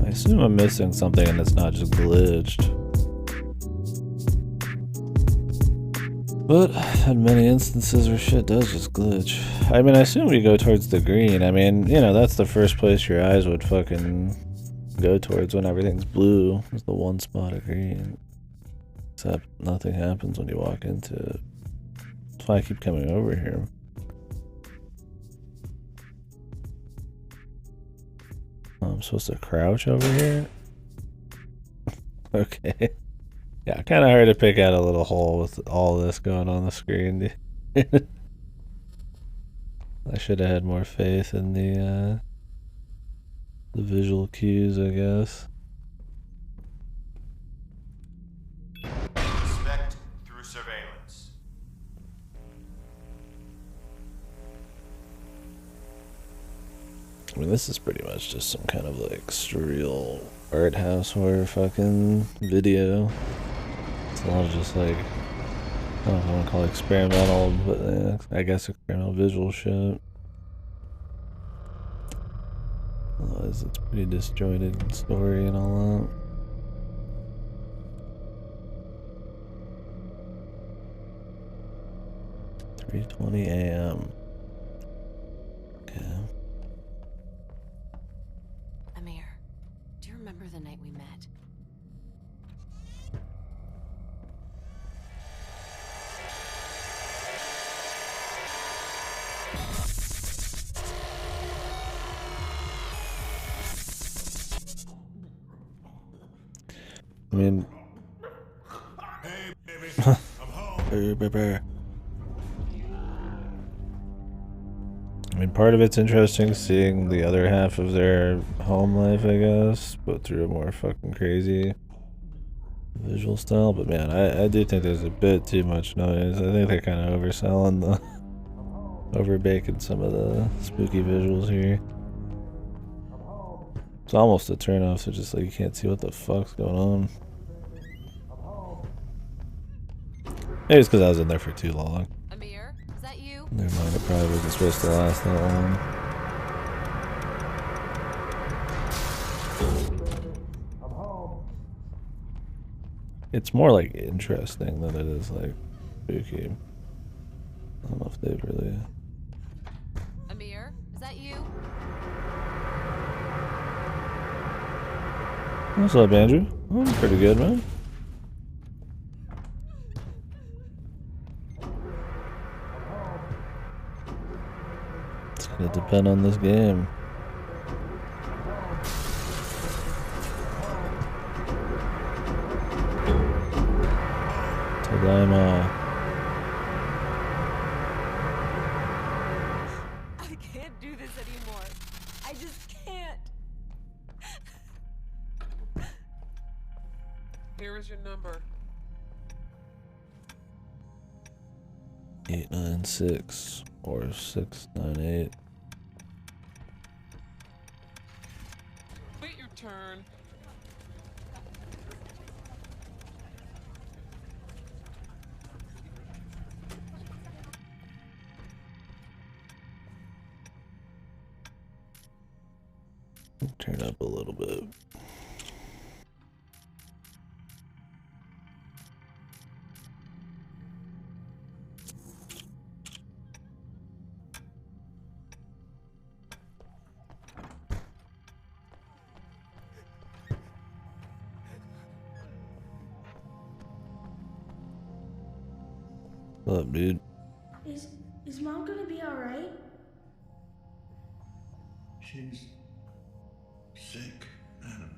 Speaker 1: I assume I'm missing something and it's not just glitched. But I've had many instances where shit does just glitch. I mean, I assume we go towards the green. I mean, you know, that's the first place your eyes would fucking go towards when everything's blue, is the one spot of green. Except nothing happens when you walk into it. That's why I keep coming over here. supposed to crouch over here? Okay. Yeah, kind of hard to pick out a little hole with all this going on the screen. I should have had more faith in the visual cues, I guess.
Speaker 20: Inspect through surveillance.
Speaker 1: I mean, this is pretty much just some kind of like surreal art house horror fucking video. It's a lot of just like, I don't know if I want to call it experimental, but I guess experimental visual shit. Otherwise, it's pretty disjointed story and all that. 3:20 a.m. Okay.
Speaker 15: Amir, do you remember the night we met?
Speaker 1: I mean,
Speaker 14: Hey, baby, I'm home.
Speaker 1: I mean, part of it's interesting seeing the other half of their home life, I guess, but through a more fucking crazy visual style. But man, I do think there's a bit too much noise. I think they're kind of overselling overbaking some of the spooky visuals here. It's almost a turn off, so just like you can't see what the fuck's going on. Maybe it's because I was in there for too long.
Speaker 15: Amir, is that you?
Speaker 1: Never mind, it probably wasn't supposed to last that long. It's more like interesting than it is like spooky. I don't know if they've really.
Speaker 15: Amir, is that you?
Speaker 1: What's up, Andrew? Oh, pretty good, man. It's gonna depend on this game. Tadaima.
Speaker 15: I can't do this anymore. I just can't.
Speaker 18: Here is your number.
Speaker 1: 896 or 698.
Speaker 18: Wait your turn.
Speaker 1: Turn up a little bit. What's up, dude?
Speaker 21: Is Mom gonna be alright?
Speaker 3: She's sick, Adam.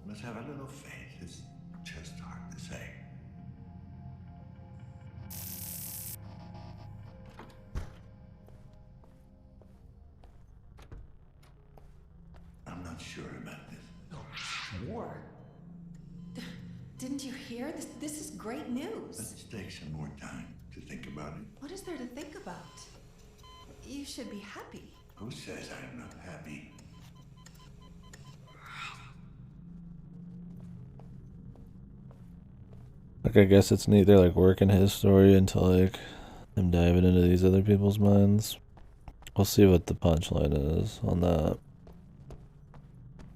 Speaker 3: Must have a little faith. It's just hard to say. I'm not sure about this.
Speaker 15: Sure. Didn't you hear? This is great news.
Speaker 3: Let's take some more time to think about it.
Speaker 15: What is there to think about? You should be happy.
Speaker 3: Who says I'm not happy?
Speaker 1: Like, I guess it's neat they're like working his story into like him diving into these other people's minds. We'll see what the punchline is on that.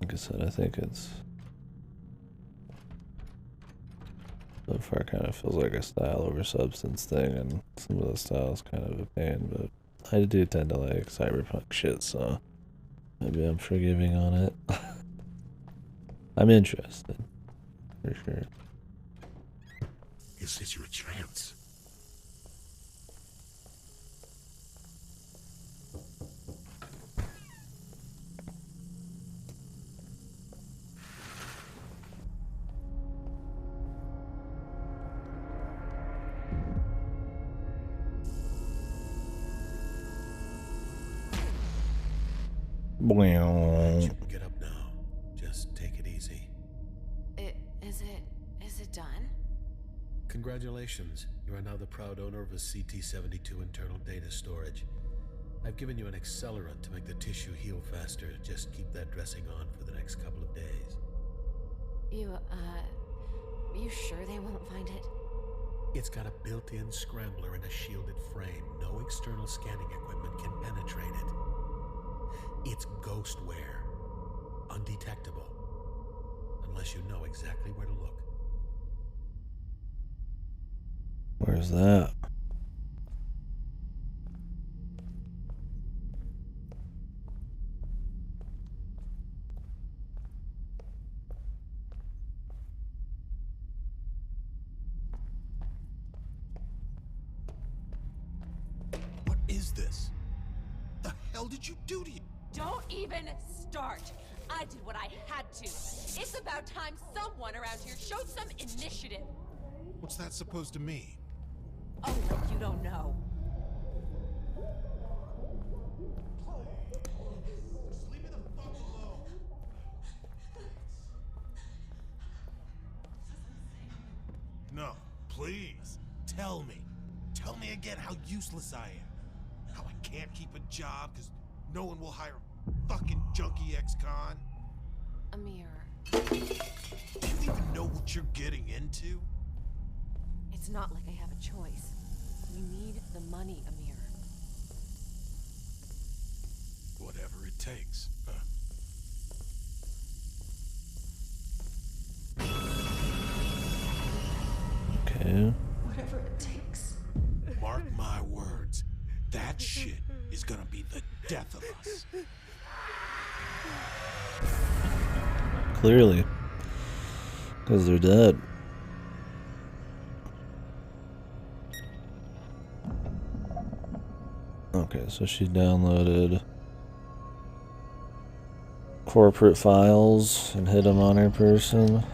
Speaker 1: Like I said, I think it's so far kind of feels like a style over substance thing, and some of the styles kind of a pain, but I do tend to like cyberpunk shit, so maybe I'm forgiving on it. I'm interested, for sure.
Speaker 14: Is this your chance? You can get up now. Just take it easy.
Speaker 15: Is it done?
Speaker 14: Congratulations. You are now the proud owner of a CT-72 internal data storage. I've given you an accelerant to make the tissue heal faster. Just keep that dressing on for the next couple of days.
Speaker 15: You sure they won't find it?
Speaker 14: It's got a built-in scrambler and a shielded frame. No external scanning equipment can penetrate it. It's ghostware. Undetectable. Unless you know exactly where to look.
Speaker 1: Where's that?
Speaker 14: What is this? The hell did you do to you?
Speaker 4: Don't even start. I did what I had to. It's about time someone around here showed some initiative.
Speaker 14: What's that supposed to mean?
Speaker 4: Oh, like you don't know.
Speaker 14: No, please. Tell me. Tell me again how useless I am. How I can't keep a job because no one will hire a fucking junkie ex-con.
Speaker 15: Amir.
Speaker 14: Do you even know what you're getting into?
Speaker 15: It's not like I have a choice. We need the money, Amir.
Speaker 14: Whatever it takes.
Speaker 1: Okay.
Speaker 15: Whatever it takes.
Speaker 14: Mark my words. That shit is gonna be the death of us.
Speaker 1: Clearly. Because they're dead. Okay, so she downloaded corporate files and hid them on her person.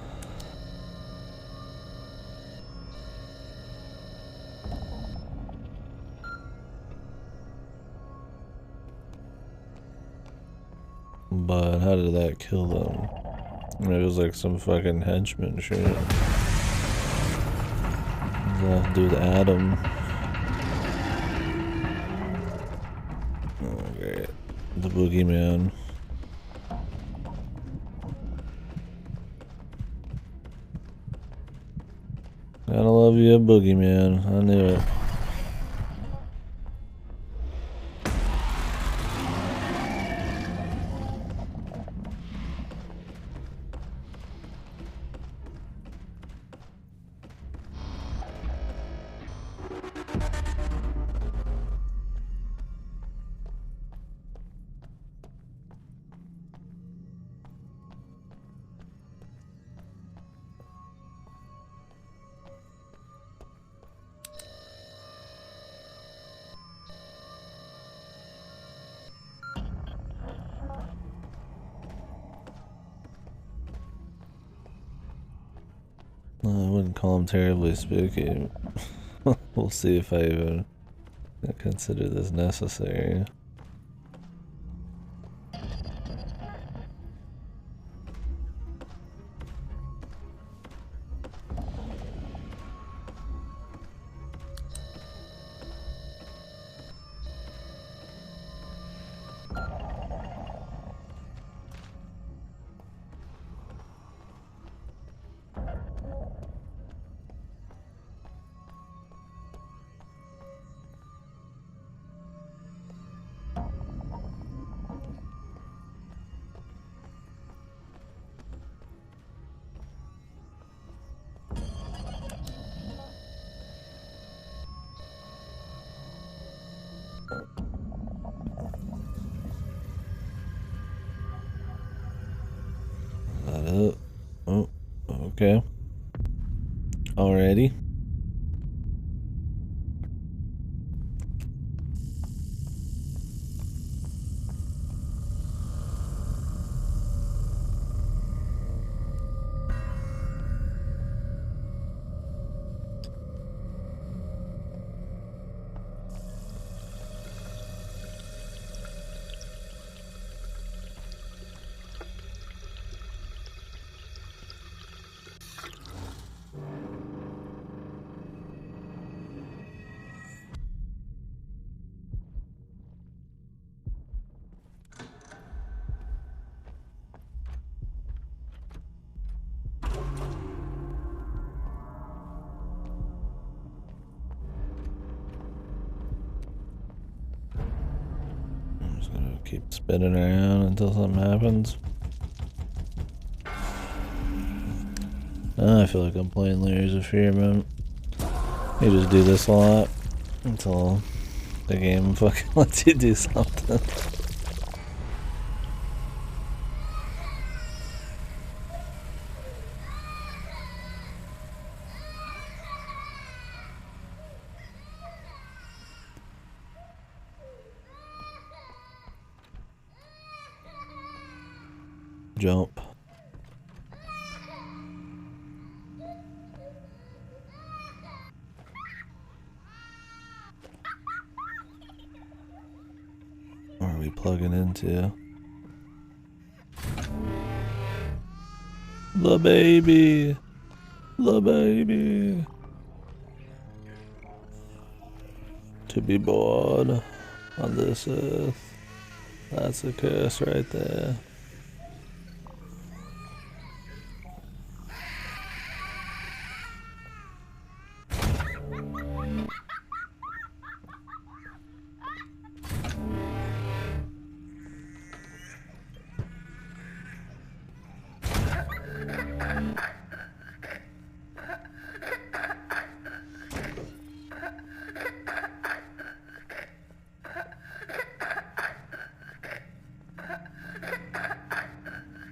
Speaker 1: But how did that kill them? It was like some fucking henchman shit. That dude Adam. Okay, the boogeyman. Gotta love you, a boogeyman. I knew it. I wouldn't call him terribly spooky. We'll see if I even consider this necessary. Oh, okay. Alrighty. Keep spinning around until something happens. I feel like I'm playing Layers of Fear, man. You just do this a lot until the game fucking lets you do something. Jump. What are we plugging into? The baby! The baby! To be born on this earth. That's a curse right there.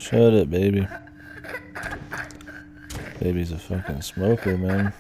Speaker 1: Shut it, baby. Baby's a fucking smoker, man.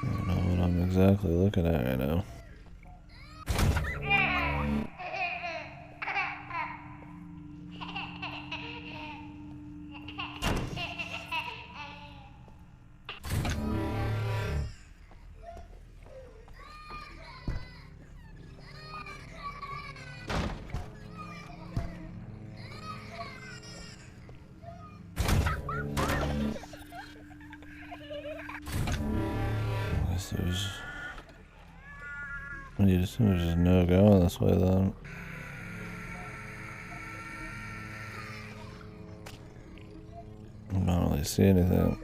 Speaker 1: I don't know what I'm exactly looking at right now. There's no going this way then. I don't really see anything.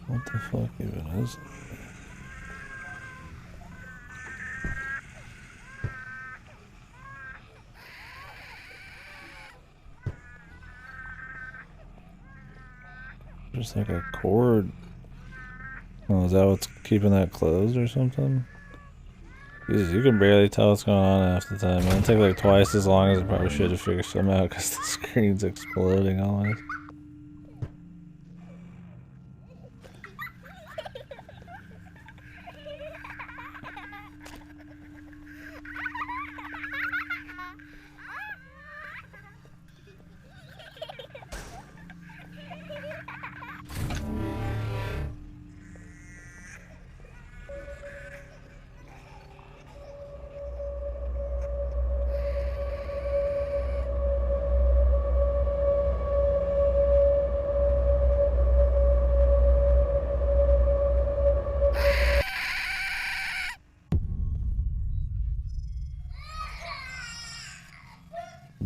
Speaker 1: What the fuck even is it? Just like a cord. Oh, is that what's keeping that closed or something? Jesus, you can barely tell what's going on half the time, man. It took like twice as long as I probably should have figured something out because the screen's exploding always.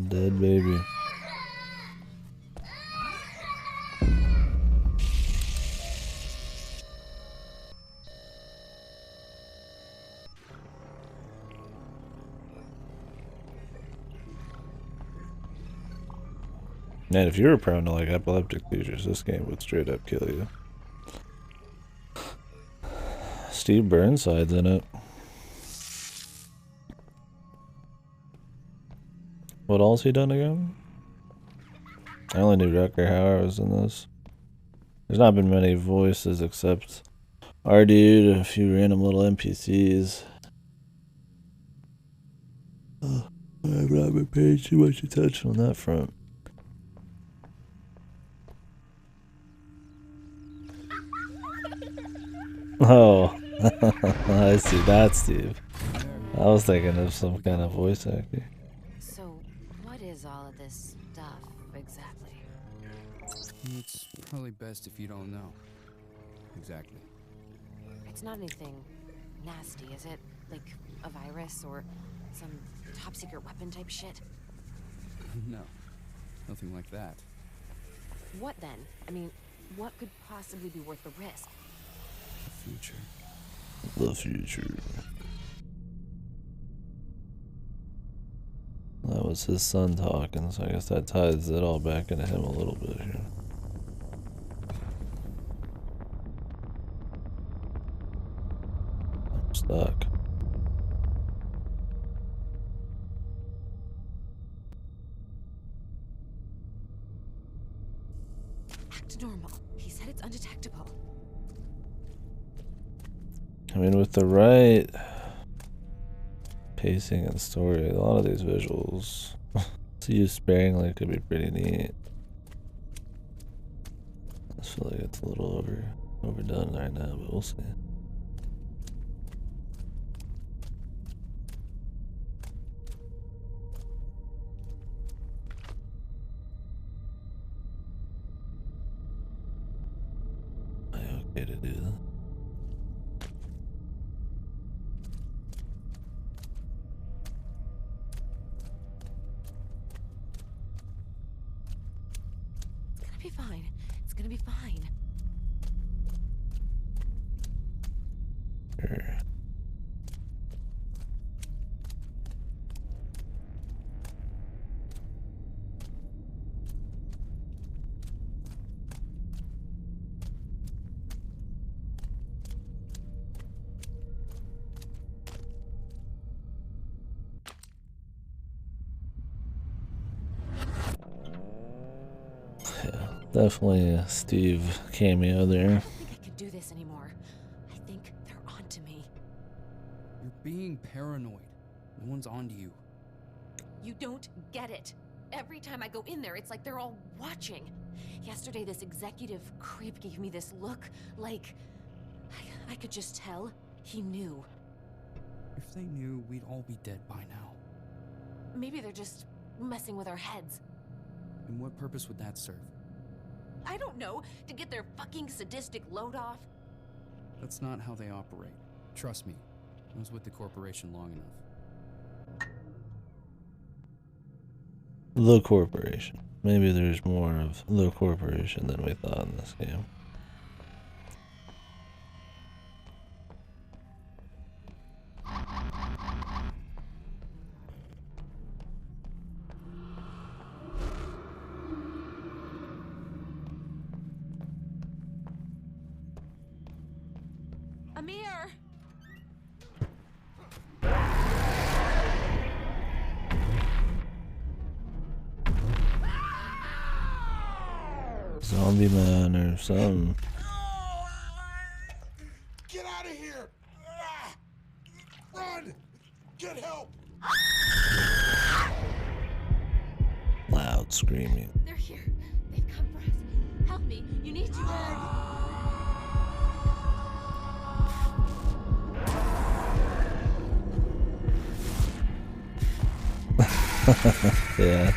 Speaker 1: Dead baby. Man, if you were prone to like epileptic seizures, this game would straight up kill you. Steve Burnside's in it. What else he done again? I only knew Rutger Hauer was in this. There's not been many voices except our dude and a few random little NPCs. I've not been paying too much attention on that front. Oh, I see that, Steve. I was thinking of some kind of voice actor.
Speaker 2: So, what is all of this stuff exactly?
Speaker 8: It's probably best if you don't know. Exactly.
Speaker 2: It's not anything nasty, is it? Like a virus or some top secret weapon type shit?
Speaker 8: No, nothing like that.
Speaker 2: What then? I mean, what could possibly be worth the risk?
Speaker 8: The future.
Speaker 1: The future. That was his son talking, so I guess that ties it all back into him a little bit here. I'm stuck.
Speaker 2: Act normal. He said it's undetectable.
Speaker 1: I mean, with the right pacing and story, a lot of these visuals, to use sparingly, could be pretty neat. I just feel like it's a little overdone right now, but we'll see. Am I okay to do that?
Speaker 2: It's gonna be fine. It's gonna be fine.
Speaker 1: Sure. Yeah, definitely a Steve cameo there.
Speaker 2: I don't think I can do this anymore. I think they're onto me.
Speaker 8: You're being paranoid. No one's onto you.
Speaker 2: You don't get it. Every time I go in there, it's like they're all watching. Yesterday, this executive creep gave me this look, like I could just tell he knew.
Speaker 8: If they knew, we'd all be dead by now.
Speaker 2: Maybe they're just messing with our heads.
Speaker 8: And what purpose would that serve?
Speaker 2: I don't know, to get their fucking sadistic load off.
Speaker 8: That's not how they operate. Trust me. I was with the corporation long enough.
Speaker 1: The corporation. Maybe there's more of the corporation than we thought in this game.
Speaker 2: Amir!
Speaker 1: Zombie man or something.
Speaker 14: Get out of here! Run! Get help!
Speaker 1: Loud screaming.
Speaker 2: They're here. They've come for us. Help me. You need to.
Speaker 1: Yeah.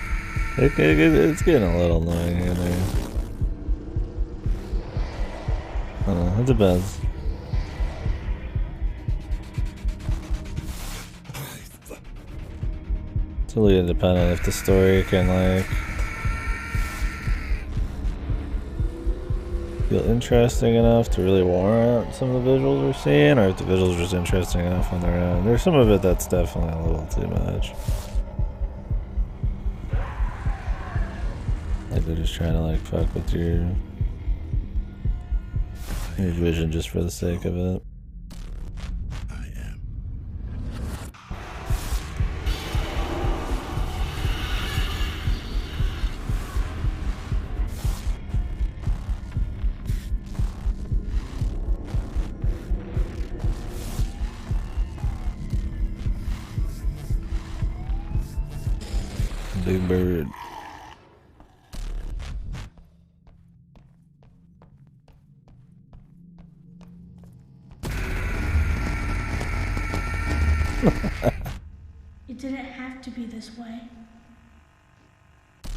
Speaker 1: It's getting a little annoying in there. I don't know, it depends. It's really independent if the story can, like, feel interesting enough to really warrant some of the visuals we're seeing, or if the visuals are just interesting enough on their own. There's some of it that's definitely a little too much. Like they're just trying to, like, fuck with your vision just for the sake of it. Big bird.
Speaker 21: It didn't have to be this way.
Speaker 1: I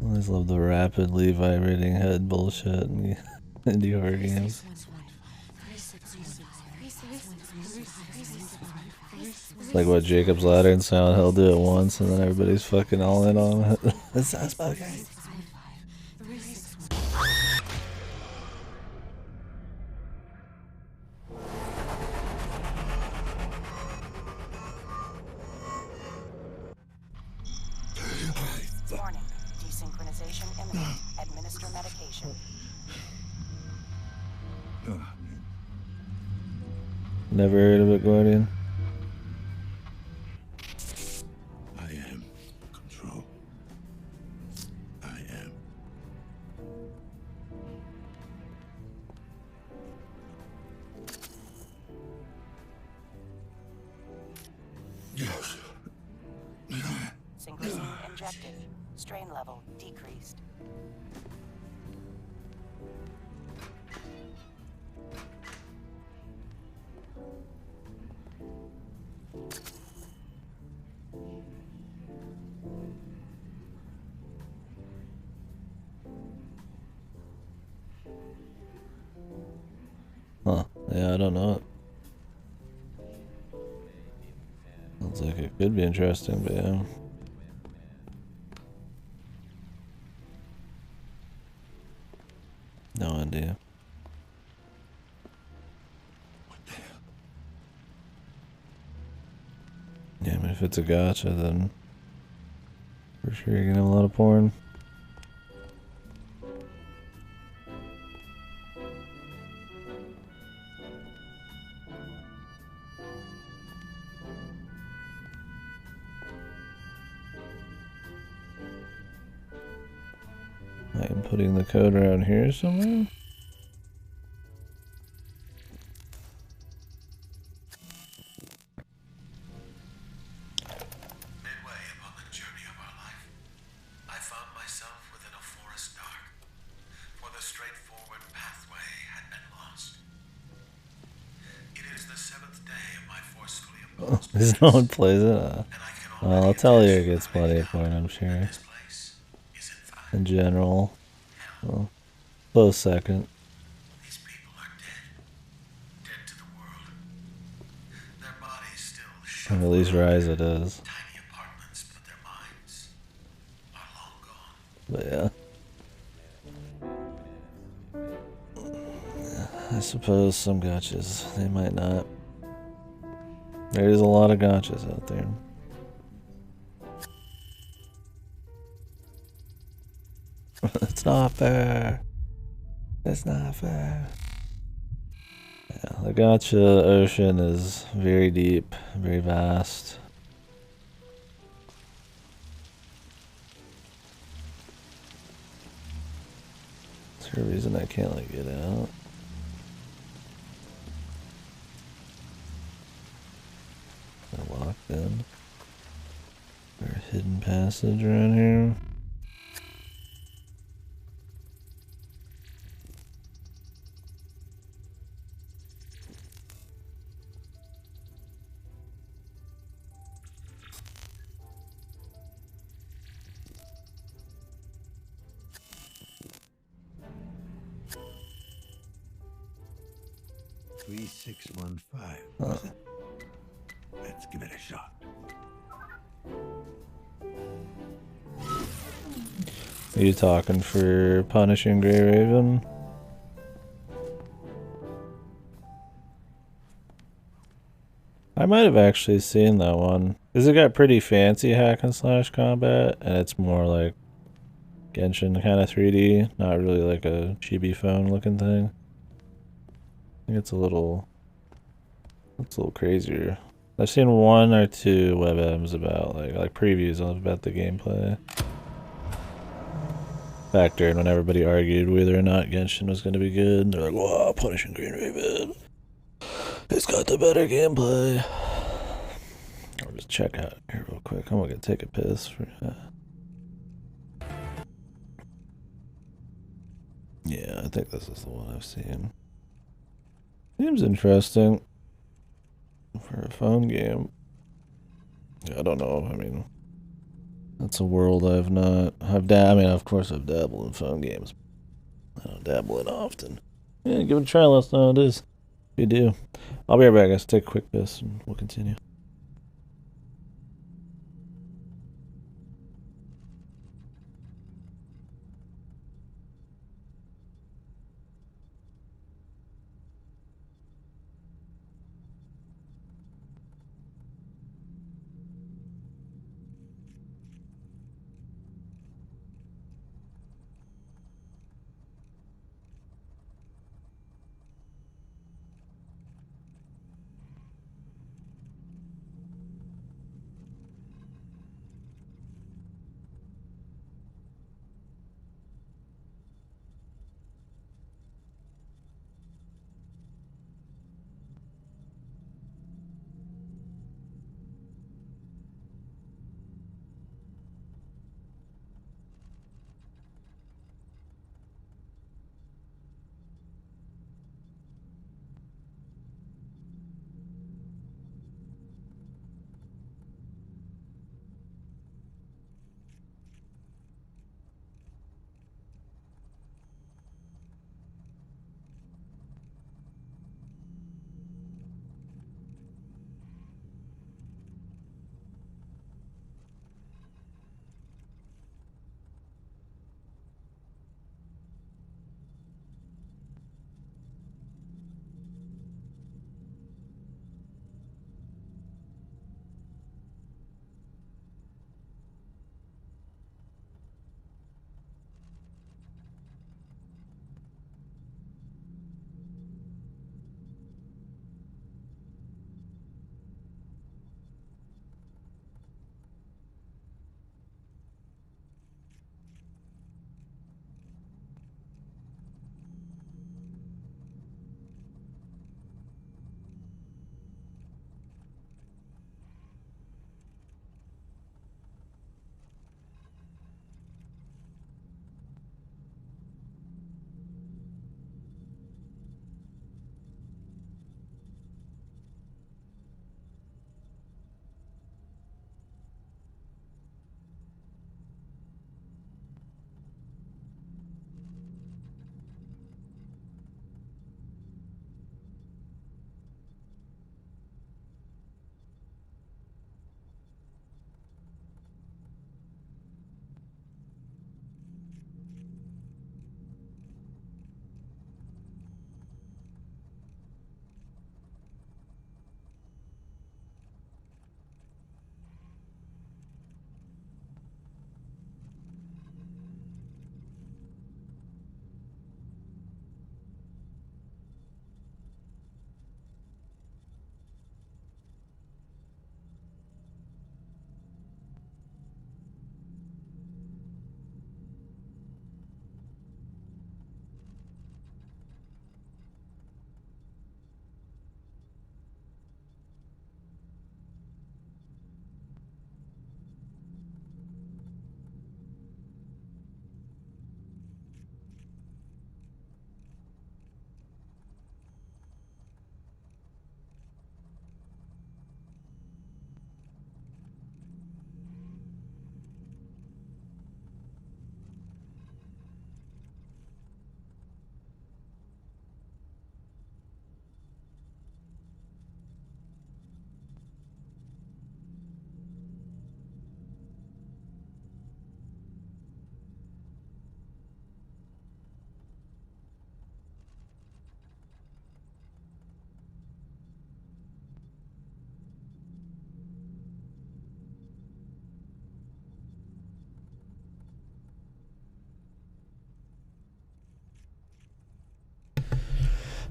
Speaker 1: always love the rapidly vibrating head bullshit in indie horror games. It's like what Jacob's Ladder and Silent Hill do it once and then everybody's fucking all in on it. That sounds fucking.
Speaker 5: Warning. Desynchronization imminent. Administer medication.
Speaker 1: Never heard of it, Guardian.
Speaker 14: I am control. I am. Yes.
Speaker 5: Synchrosine injected. Strain level decreased.
Speaker 1: Huh. Yeah, I don't know it. Sounds like it could be interesting, but yeah. No idea. Yeah, I mean, if it's a gotcha, then for sure you're gonna have a lot of porn. I am putting the code around here somewhere.
Speaker 19: Midway upon the journey of our life, I found myself within a forest dark, for the straightforward pathway had been lost. It is the 7th day of my forcefully imposed
Speaker 1: Because no one plays it. Well, I'll tell you, it gets plenty of porn, I'm sure. In general. Well, close second.
Speaker 19: These people are dead. Dead to the world. Their bodies still
Speaker 1: Or at least Rise it is.
Speaker 19: tiny apartments, but their minds are long gone.
Speaker 1: But yeah. I suppose some gotchas, they might not. There is a lot of gotchas out there. It's not fair. It's not fair. Yeah, the gotcha ocean is very deep, very vast. Is there a reason I can't like get out? They're locked in. Is there a hidden passage around here?
Speaker 14: Let's give it a shot.
Speaker 1: Are you talking for Punishing Grey Raven? I might have actually seen that one. Because it got pretty fancy hack and slash combat, and it's more like Genshin kind of 3D, not really like a chibi phone looking thing. I think it's a little crazier. I've seen one or two webms about like previews about the gameplay. Back during when everybody argued whether or not Genshin was going to be good, they're like, "Wow, Punishing Green Raven, it's got the better gameplay." just check out here real quick. I'm gonna take a piss. Yeah, I think this is the one I've seen. Seems interesting for a phone game. I don't know. I mean, that's a world I've not. I mean, of course, I've dabbled in phone games. I don't dabble in often. Yeah, give it a try. Let us know how it is. If you do, I'll be right back, guys. Take a quick piss and we'll continue.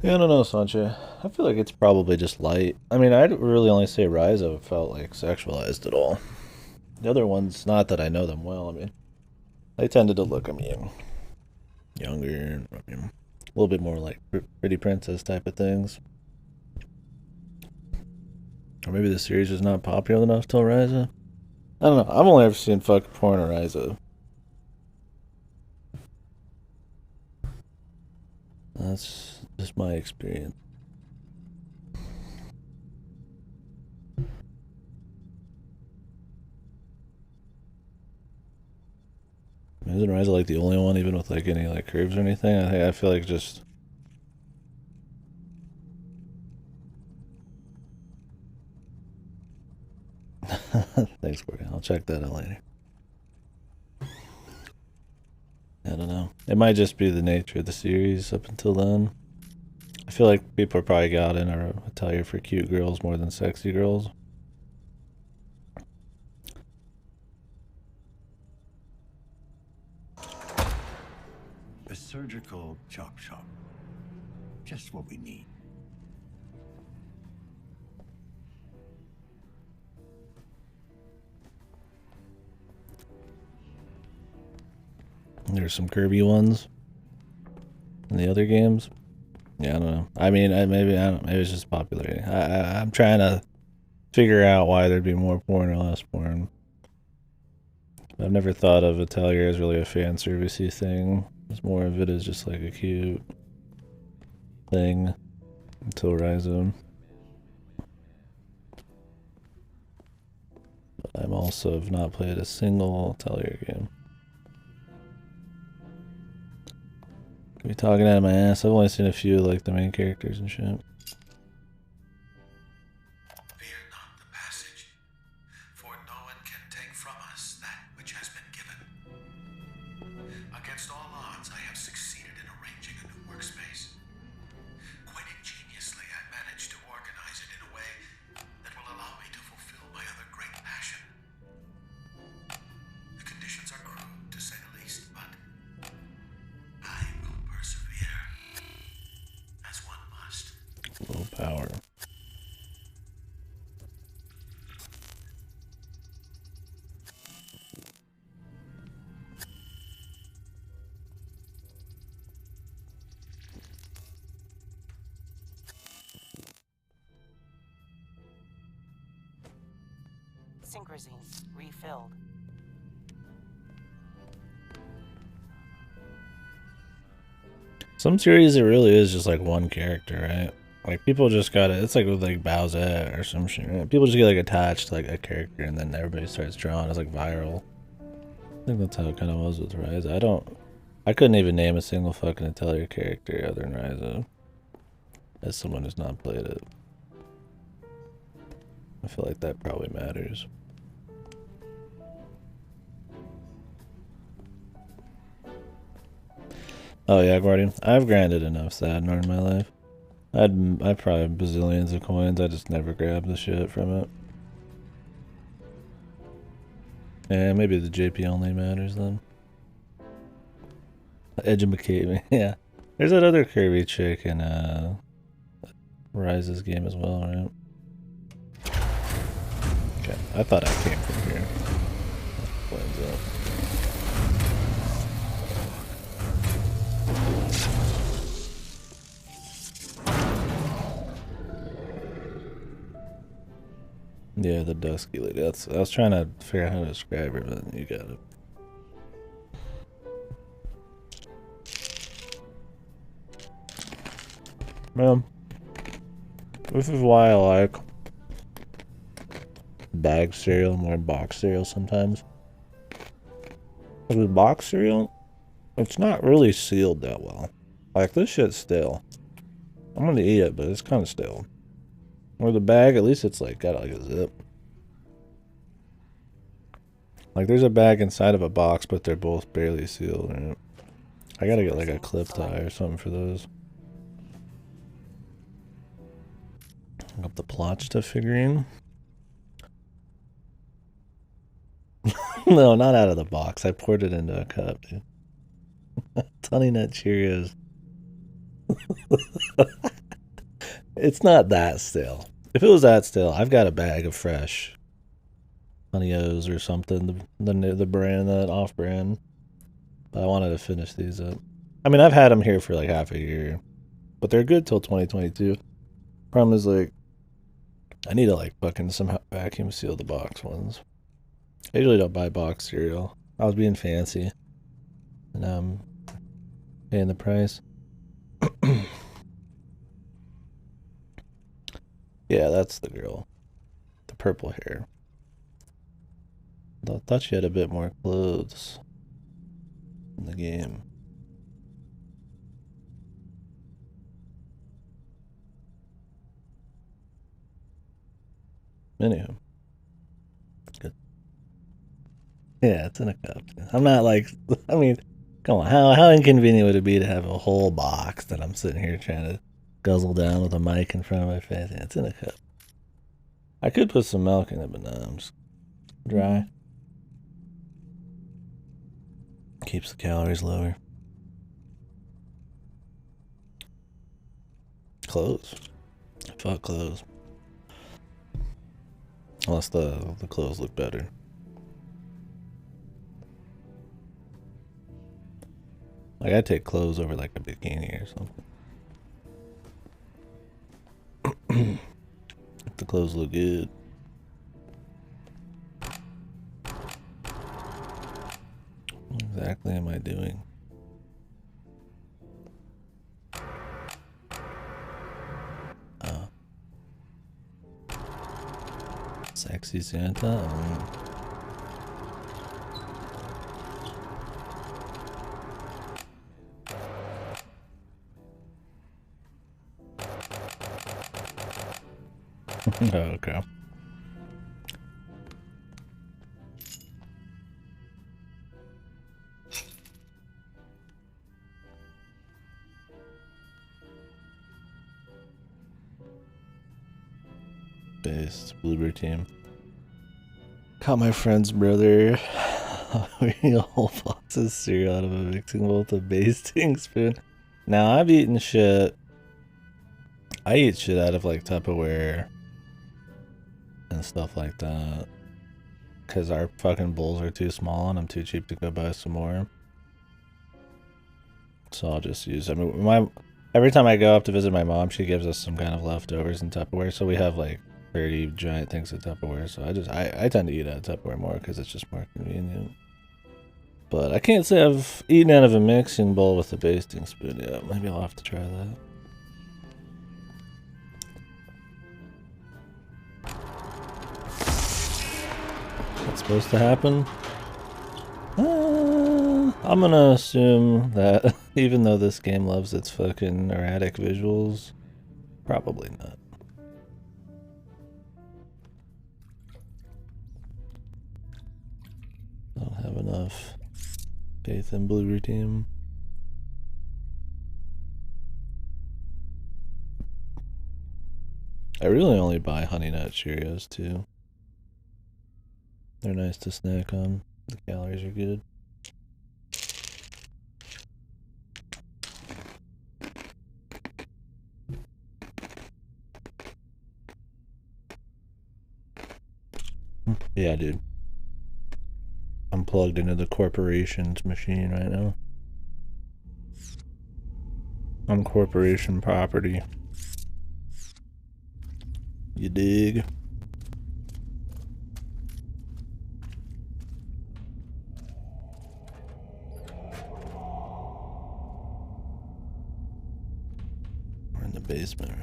Speaker 1: Yeah, I don't know, Sanche. I feel like it's probably just light. I mean, I'd really only say Rise of felt like sexualized at all. The other ones, not that I know them well, I mean, they tended to look, I mean, younger, I mean, a little bit more like pretty princess type of things. Or maybe the series is not popular enough till Ryza. I don't know. I've only ever seen fucking porn on Ryza. That's just my experience. Isn't Ryza like the only one, even with like any like curves or anything? I feel like just. Thanks, Corey. I'll check that out later. I don't know. It might just be the nature of the series up until then. I feel like people are probably got in a Atelier for cute girls more than sexy girls.
Speaker 3: A surgical chop shop. Just what we need.
Speaker 1: There's some curvy ones in the other games. Yeah, I don't know. I mean, maybe it's just popularity. I'm trying to figure out why there'd be more porn or less porn. I've never thought of Atelier as really a fan servicey thing. It's more of it as just like a cute thing until Ryza. But I'm also have not played a single Atelier game. Could be talking out of my ass. I've only seen a few like the main characters and shit.
Speaker 19: Against all odds, I have succeeded in arranging a new workspace. Quite ingeniously, I managed to organize it in a way that will allow me to fulfill my other great passion. The conditions are crude, to say the least, but I will persevere, as one must.
Speaker 1: Low power.
Speaker 5: Synchrosine refilled.
Speaker 1: Some series, it really is just like one character, right? Like people just gotta. It's like with like Bowsette or some shit. Right? People just get like attached to like a character, and then everybody starts drawing. It's like viral. I think that's how it kind of was with Ryza. I couldn't even name a single fucking Atelier character other than Ryza. As someone who's not played it, I feel like that probably matters. Oh yeah, Guardian. I've grinded enough Sadnor in my life. I probably have bazillions of coins. I just never grabbed the shit from it. Yeah, maybe the JP only matters then. Educate me. Yeah. There's that other curvy chick in Rise's game as well, right? Okay, I thought I came from here. Flames up. Yeah, the dusky lady. I was trying to figure out how to describe her, but you got it. Man, this is why I like bag cereal more than box cereal sometimes. With box cereal, it's not really sealed that well. Like, this shit's stale. I'm gonna eat it, but it's kind of stale. Or the bag, at least it's like got like a zip. Like, there's a bag inside of a box, but they're both barely sealed. Right? I gotta get like a clip tie or something for those. Got the Plotchta figurine. No, not out of the box. I poured it into a cup, dude. Honey Nut Cheerios. It's not that stale. If it was that stale, I've got a bag of fresh Honey O's or something. The brand, that off-brand. But I wanted to finish these up. I mean, I've had them here for like half a year. But they're good till 2022. Problem is, like, I need to like fucking somehow vacuum seal the box ones. I usually don't buy box cereal. I was being fancy. And now I'm paying the price. Yeah, that's the girl. The purple hair. I thought she had a bit more clothes in the game. Anywho. Good. Yeah, it's in a cup. I'm not like, I mean, come on, how inconvenient would it be to have a whole box that I'm sitting here trying to guzzle down with a mic in front of my face? Yeah, it's in a cup. I could put some milk in it, but no, I'm just dry. Keeps the calories lower. Clothes. Fuck clothes. Unless the clothes look better. Like, I'd take clothes over like a bikini or something. If the clothes look good. What exactly am I doing? Sexy Santa? Oh, okay. Based Bluebird team. Caught my friend's brother eating a whole box of cereal out of a mixing bowl with a basting spoon. Now I've eaten shit. I eat shit out of like Tupperware and stuff like that. Cause our fucking bowls are too small and I'm too cheap to go buy some more. So I'll just use, I mean, every time I go up to visit my mom, she gives us some kind of leftovers in Tupperware. So we have like 30 giant things of Tupperware. So I tend to eat out of Tupperware more because it's just more convenient. But I can't say I've eaten out of a mixing bowl with a basting spoon yet. Maybe I'll have to try that. What's supposed to happen? I'm gonna assume that even though this game loves its fucking erratic visuals, probably not. I don't have enough faith in Bluebird team. I really only buy Honey Nut Cheerios too. They're nice to snack on. The calories are good. Yeah, dude. I'm plugged into the corporation's machine right now. I'm corporation property. You dig? We're in the basement, right?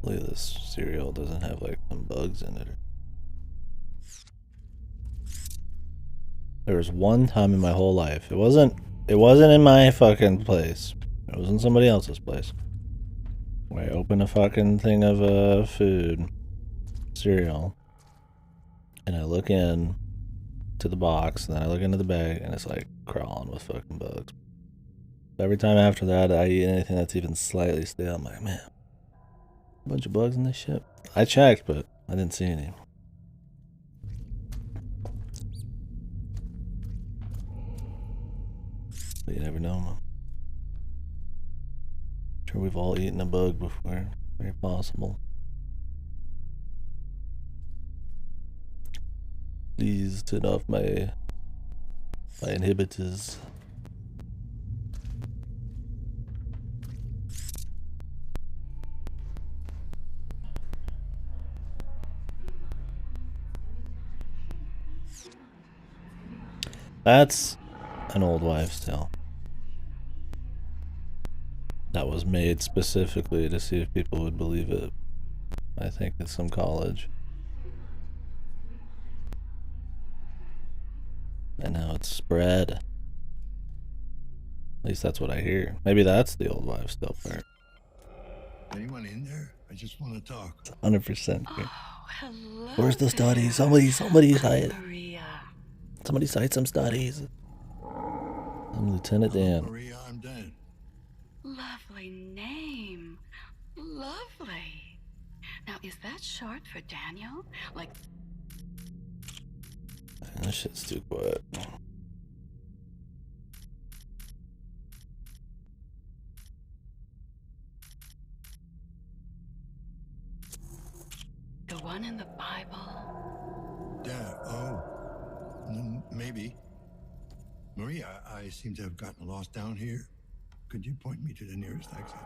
Speaker 1: Hopefully this cereal doesn't have like some bugs in it. There was one time in my whole life. It wasn't in my fucking place. It was in somebody else's place. Where I open a fucking thing of food, cereal, and I look in to the box, and then I look into the bag, and it's like crawling with fucking bugs. Every time after that, I eat anything that's even slightly stale, I'm like, man, a bunch of bugs in this shit. I checked, but I didn't see any. But you never know, man. Sure, we've all eaten a bug before. Very possible. Please turn off my inhibitors. That's an old wives' tale. That was made specifically to see if people would believe it. I think at some college. And now it's spread. At least that's what I hear. Maybe that's the old wives' tale part.
Speaker 14: Anyone in there? I just want to talk.
Speaker 1: 100% here.
Speaker 9: Hello.
Speaker 1: Where's the studies? Somebody cite. Somebody cite some studies. I'm Lieutenant Dan.
Speaker 14: Maria, I'm Dan.
Speaker 9: Lovely name. Lovely. Now, is that short for Daniel? Like...
Speaker 1: That shit's too quiet.
Speaker 9: The one in the Bible?
Speaker 14: Maybe. Maria, I seem to have gotten lost down here. Could you point me to the nearest exit?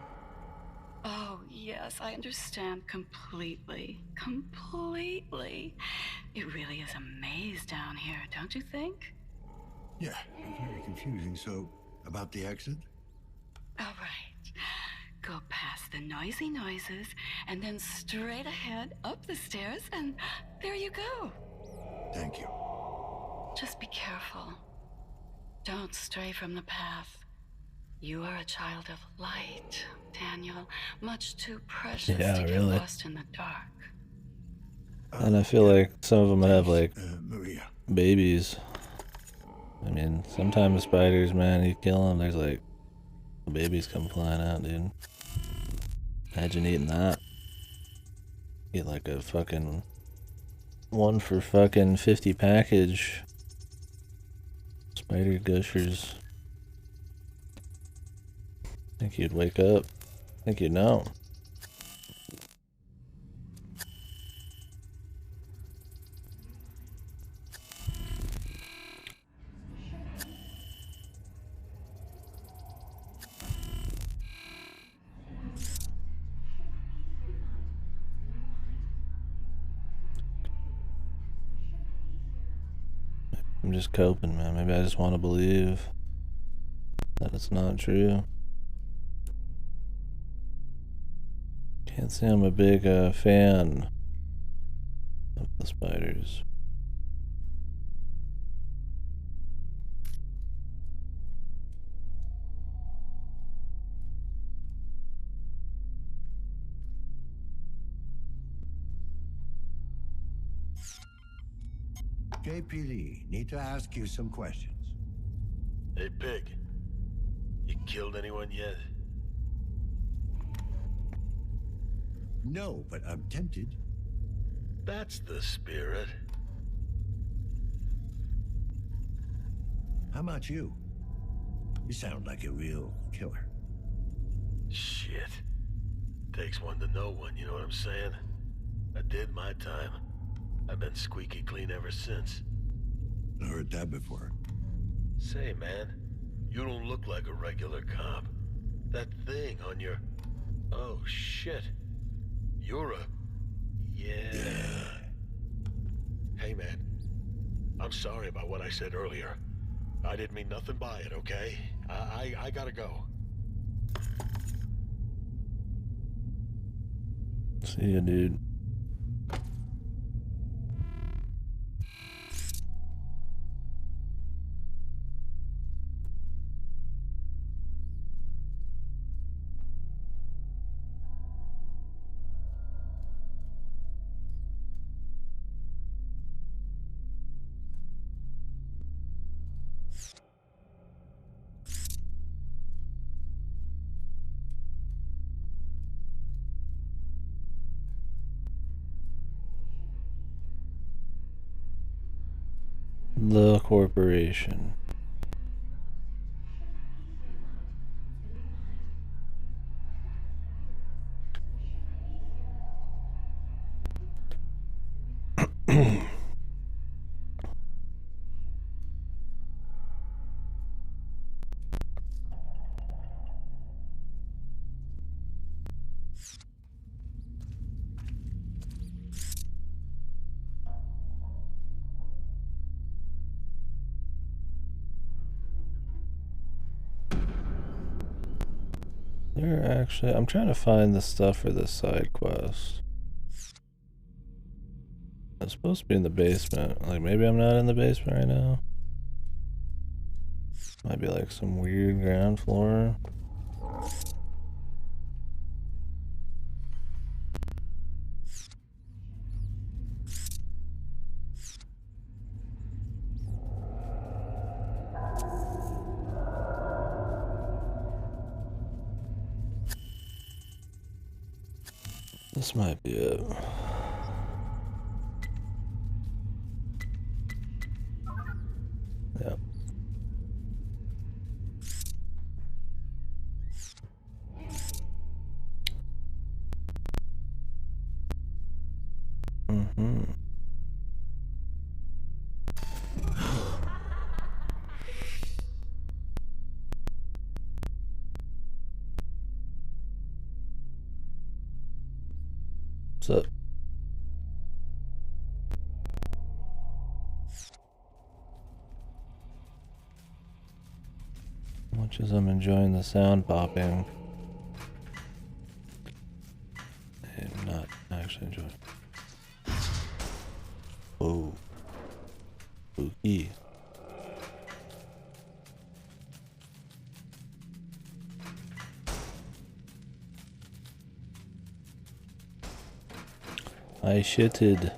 Speaker 9: Oh, yes, I understand completely. Completely. It really is a maze down here, don't you think?
Speaker 14: Yeah, very confusing. So, about the exit?
Speaker 9: All right. Go past the noisy noises, and then straight ahead, up the stairs, and there you go.
Speaker 14: Thank you.
Speaker 9: Just be careful. Don't stray from the path. You are a child of light, Daniel. Much too precious to get lost in the dark.
Speaker 1: And I feel like some of them have like
Speaker 14: Maria.
Speaker 1: babies. I mean, sometimes spiders, man, you kill them, there's like babies come flying out, dude. Imagine eating that. Get like a fucking 1 for fucking 50 package. Spider gushers. Think you'd wake up. Think you'd know. I'm just coping, man. Maybe I just want to believe that it's not true. Can't say I'm a big fan of the spiders.
Speaker 14: JPD, need to ask you some questions.
Speaker 22: Hey, Pig. You killed anyone yet?
Speaker 14: No, but I'm tempted.
Speaker 22: That's the spirit.
Speaker 14: How about you? You sound like a real killer.
Speaker 22: Shit. Takes one to know one, you know what I'm saying? I did my time. I've been squeaky clean ever since.
Speaker 14: I heard that before.
Speaker 22: Say, man, you don't look like a regular cop. That thing on your... Oh, shit. You're a... Yeah. Hey, man. I'm sorry about what I said earlier. I didn't mean nothing by it, okay? I gotta go.
Speaker 1: See ya, dude. The corporation. There actually, I'm trying to find the stuff for this side quest. It's supposed to be in the basement. Like, maybe I'm not in the basement right now. Might be like some weird ground floor. This might be it. Yep. Mm-hmm. What's up? Much as I'm enjoying the sound popping, I'm not actually enjoying it. Oh. Spooky. I shitted.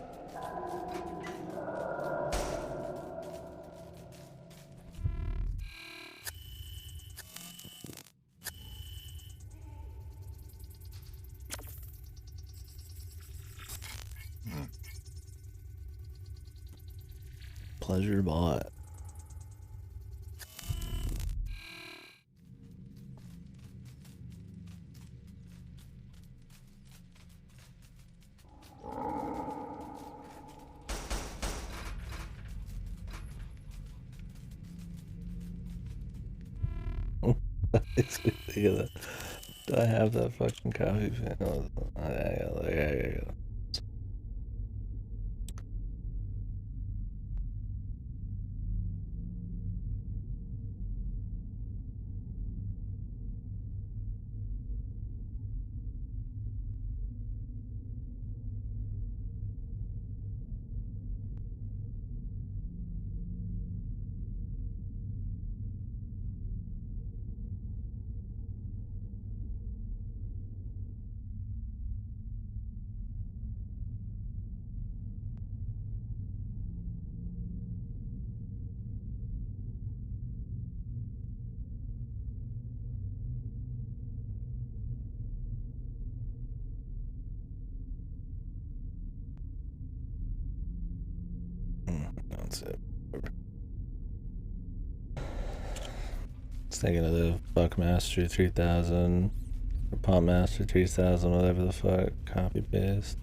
Speaker 1: Pleasure bought. Do I have that fucking coffee fan? I gotta. That's it. Thinking of the Buckmaster 3000 or Pumpmaster 3000, whatever the fuck, copy paste.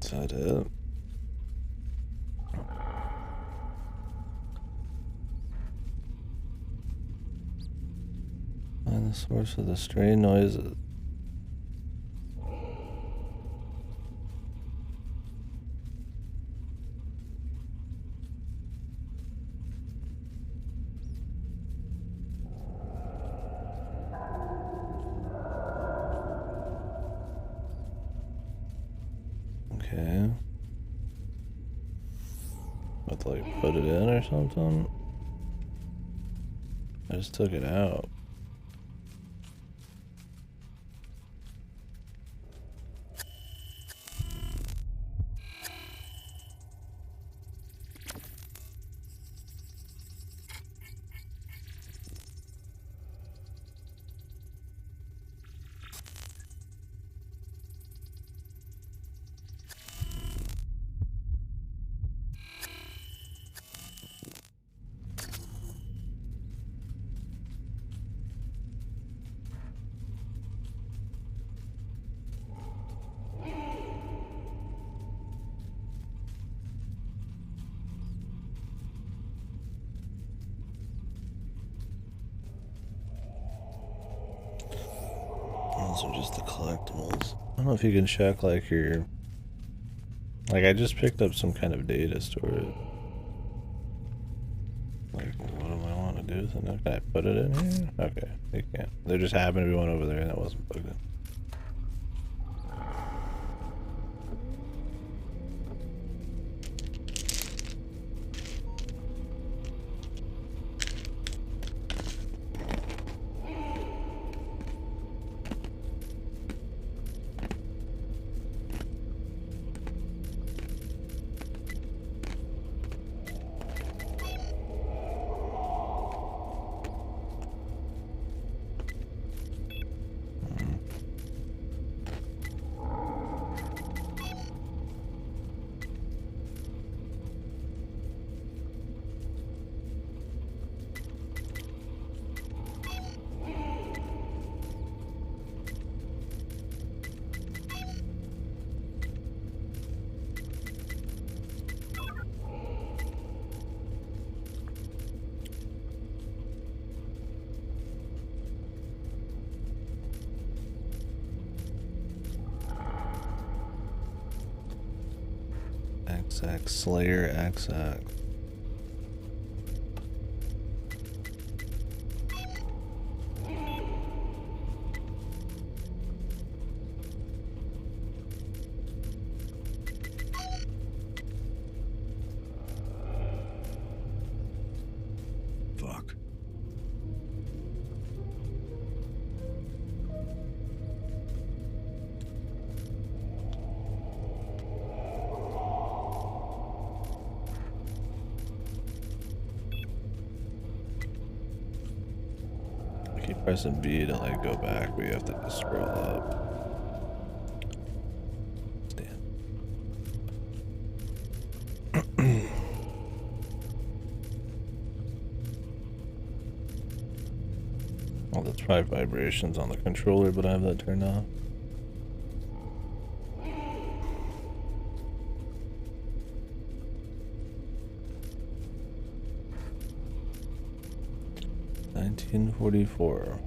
Speaker 1: So I did. Find the source of the stray noises. Okay. Have to like put it in or something? I just took it out. Those are just the collectibles. I don't know if you can check like your... Like I just picked up some kind of data storage. Like, what do I want to do with it? Can I put it in here? Okay, they can't. There just happened to be one over there and that wasn't plugged in. XX Slayer XX.
Speaker 3: Fuck.
Speaker 1: I keep pressing B to like go back, but you have to just scroll up. Well, that's probably vibrations on the controller, but I have that turned off. $19.44.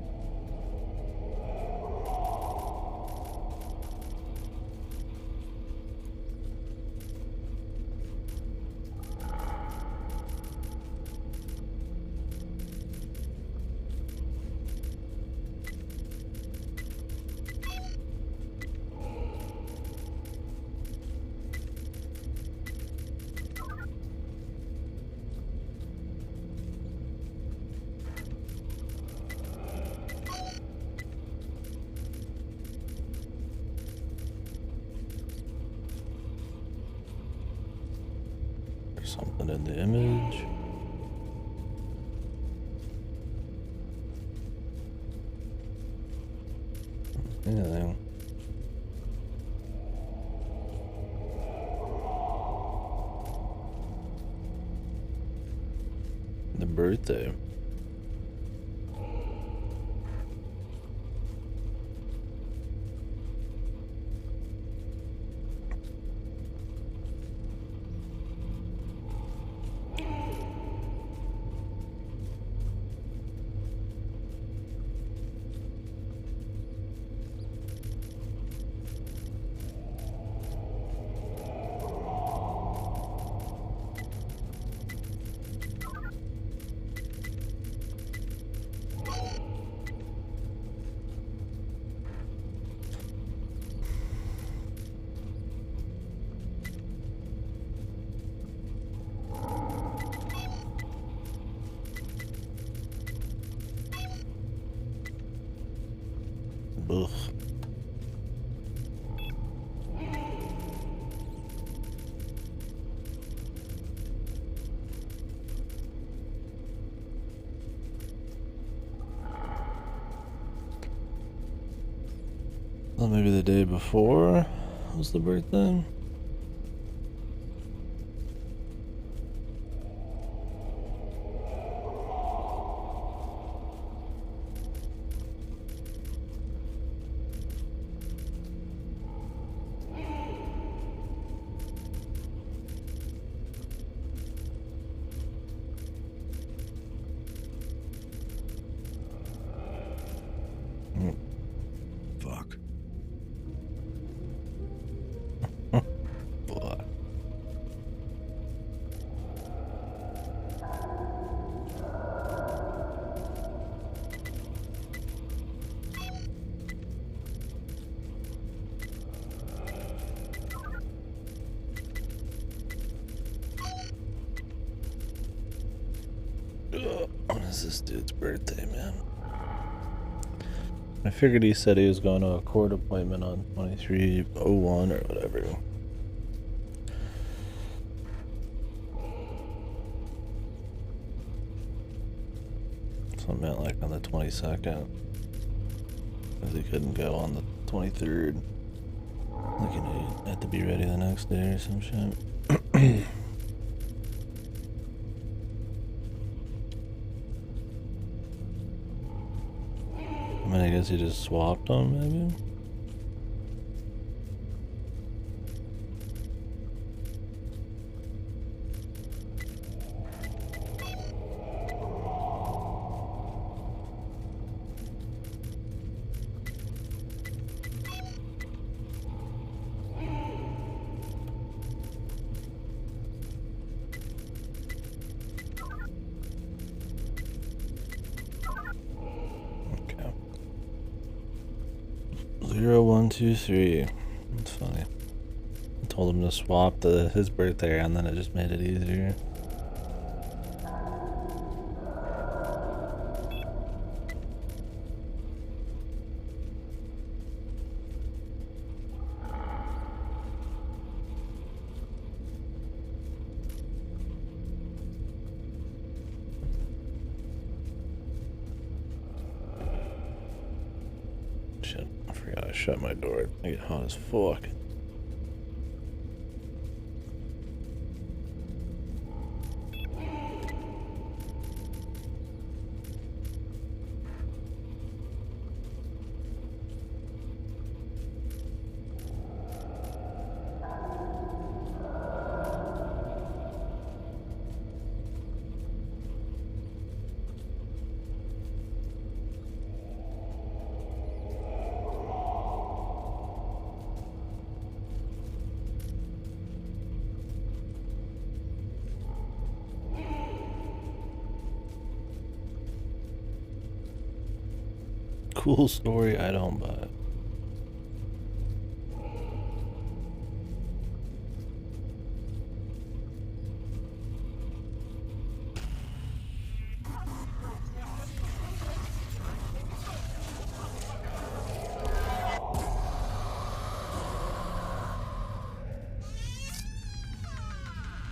Speaker 1: There's something in the image. Anything. The birthday. Ugh. Well, maybe the day before was the birthday.
Speaker 3: Fuck.
Speaker 1: is this dude's birthday, man? I figured he said he was going to a court appointment on 2301 or whatever. So I meant like on the 22nd. Because he couldn't go on the 23rd. Like, you know, you had to be ready the next day or some shit. I mean, I guess he just swapped them, maybe? Okay. 0123. That's funny. I told him to swap his birthday and then it just made it easier. Shit, I forgot I shut my door. I get hot as fuck. Cool story, I don't buy it.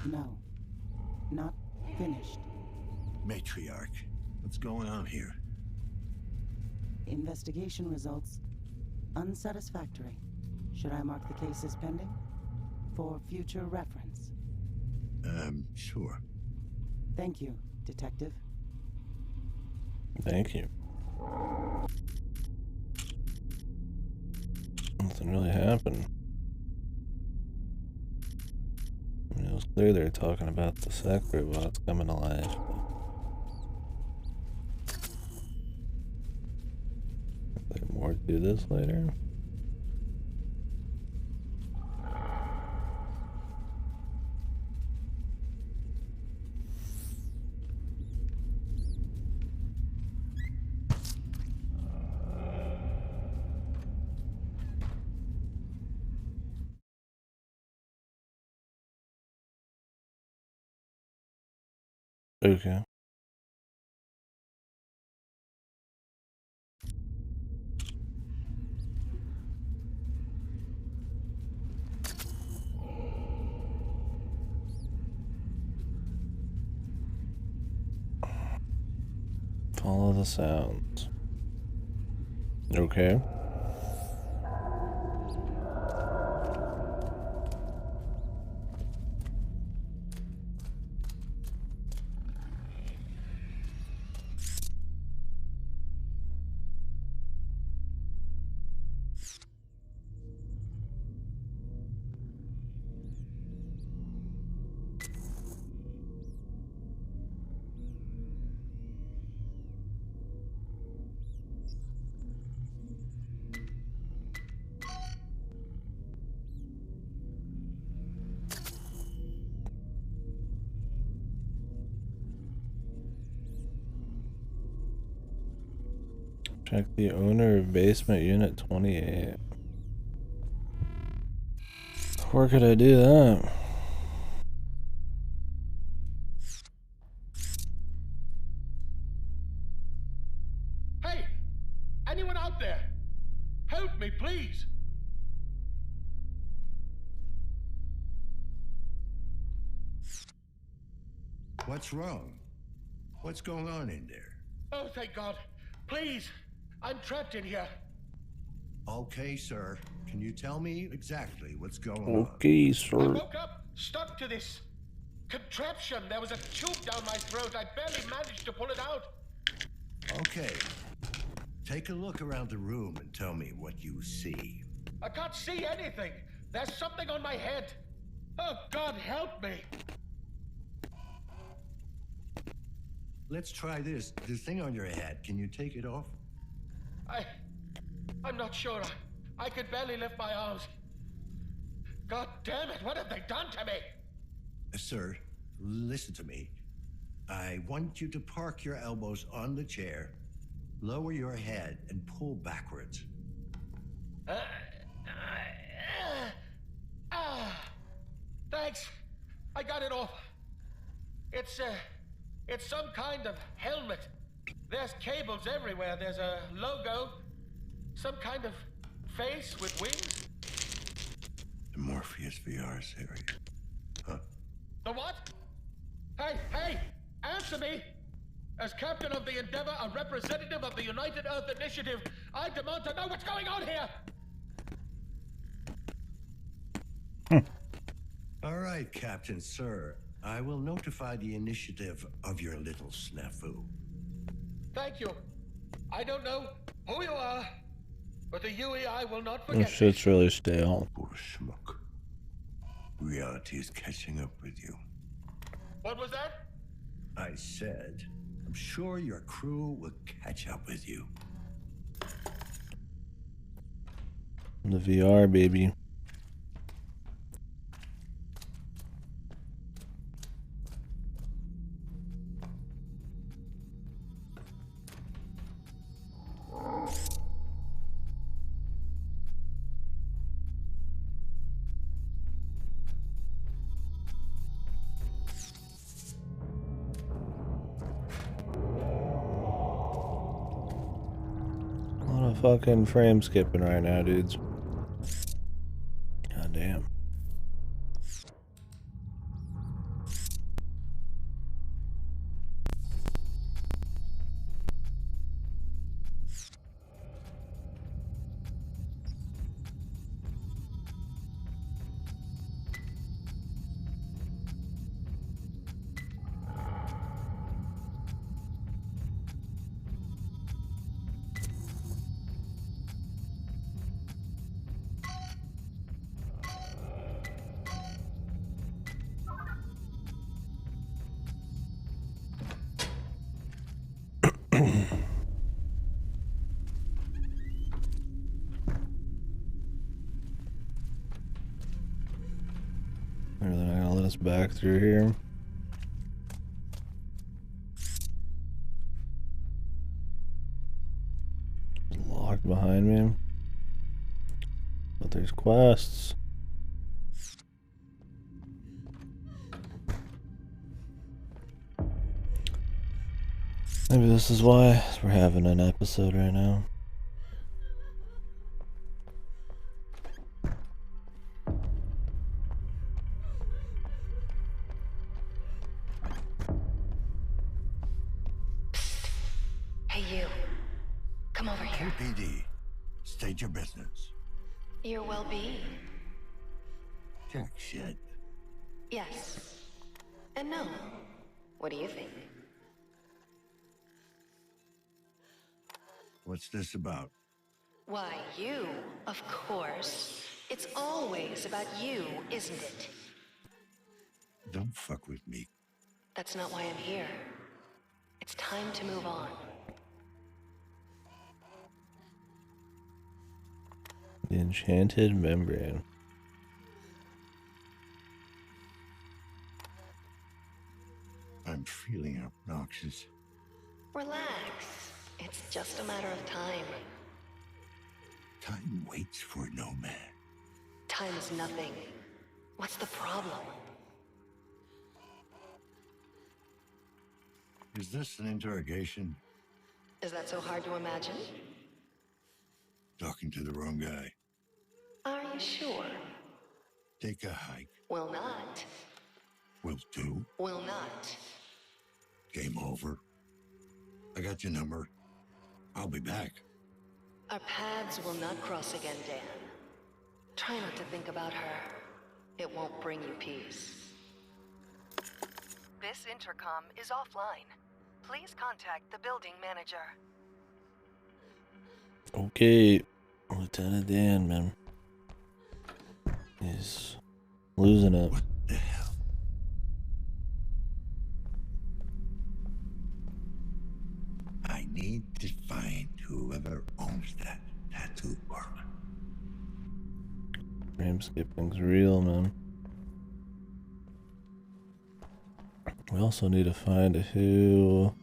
Speaker 5: No. Not finished.
Speaker 14: Matriarch, what's going on here?
Speaker 5: Investigation results unsatisfactory. Should I mark the case as pending? For future reference.
Speaker 14: Sure.
Speaker 5: Thank you, Detective.
Speaker 1: Thank you. Nothing really happened. I mean, it was clear they were talking about the sec robots coming alive. Is there more to this later? Okay. Follow the sounds. Okay. Check the owner of basement unit 28. Where could I do that?
Speaker 3: What's wrong? What's going on in there?
Speaker 18: Oh, thank God. Please, I'm trapped in here.
Speaker 3: Okay, sir. Can you tell me exactly what's going on?
Speaker 1: Okay,
Speaker 18: I
Speaker 1: sir.
Speaker 18: woke up stuck to this contraption. There was a tube down my throat. I barely managed to pull it out.
Speaker 3: Okay. Take a look around the room and tell me what you see.
Speaker 18: I can't see anything. There's something on my head. Oh, God, help me.
Speaker 3: Let's try this. The thing on your head, can you take it off?
Speaker 18: I'm not sure. I could barely lift my arms. God damn it, what have they done to me?
Speaker 3: Sir, listen to me. I want you to park your elbows on the chair, lower your head, and pull backwards.
Speaker 18: Thanks. I got it off. It's some kind of helmet. There's cables everywhere. There's a logo. Some kind of face with wings.
Speaker 3: The Morpheus VR series. Huh?
Speaker 18: The what? Hey! Answer me! As captain of the Endeavor, a representative of the United Earth Initiative, I demand to know what's going on here!
Speaker 3: All right, Captain Sir. I will notify the initiative of your little snafu.
Speaker 18: Thank you. I don't know who you are, but the UEI will not
Speaker 1: This
Speaker 18: forget.
Speaker 1: shit's really stale.
Speaker 3: Poor schmuck. Reality is catching up with you.
Speaker 18: What was that?
Speaker 3: I said, I'm sure your crew will catch up with you.
Speaker 1: The VR, baby. A lot of fucking frame skipping right now, dudes. God damn. They're not gonna let us back through here. It's locked behind me. But there's quests. Maybe this is why we're having an episode right now.
Speaker 9: Hey, you. Come over here.
Speaker 3: KPD, state your business.
Speaker 9: Your well-being.
Speaker 3: Jack shit.
Speaker 9: Yes. And no. What do you think?
Speaker 3: What's this about?
Speaker 9: Why, you, of course. It's always about you, isn't it?
Speaker 3: Don't fuck with me.
Speaker 9: That's not why I'm here. It's time to move on.
Speaker 1: The enchanted membrane.
Speaker 3: I'm feeling obnoxious.
Speaker 9: Relax. It's just a matter of time.
Speaker 3: Time waits for no man.
Speaker 9: Time is nothing. What's the problem?
Speaker 3: Is this an interrogation?
Speaker 9: Is that so hard to imagine?
Speaker 3: Talking to the wrong guy.
Speaker 9: Are you sure?
Speaker 3: Take a hike.
Speaker 9: Will not.
Speaker 3: Will do.
Speaker 9: Will not.
Speaker 3: Game over. I got your number. I'll be back.
Speaker 12: Our paths will not cross again, Dan. Try not to think about her. It won't bring you peace. This intercom is offline. Please contact the building manager.
Speaker 1: Okay, Lieutenant Dan, man. He's losing it.
Speaker 3: What the hell? I need to find whoever owns that tattoo parlor.
Speaker 1: Frame skipping's real, man. We also need to find who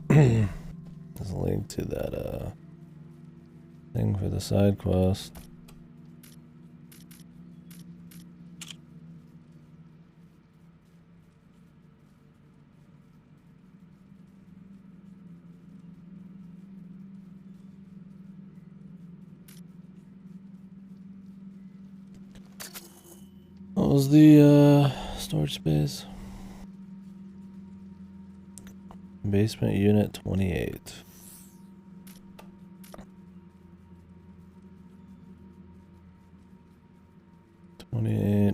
Speaker 1: is linked to that thing for the side quest. What was the storage space? Basement unit 28.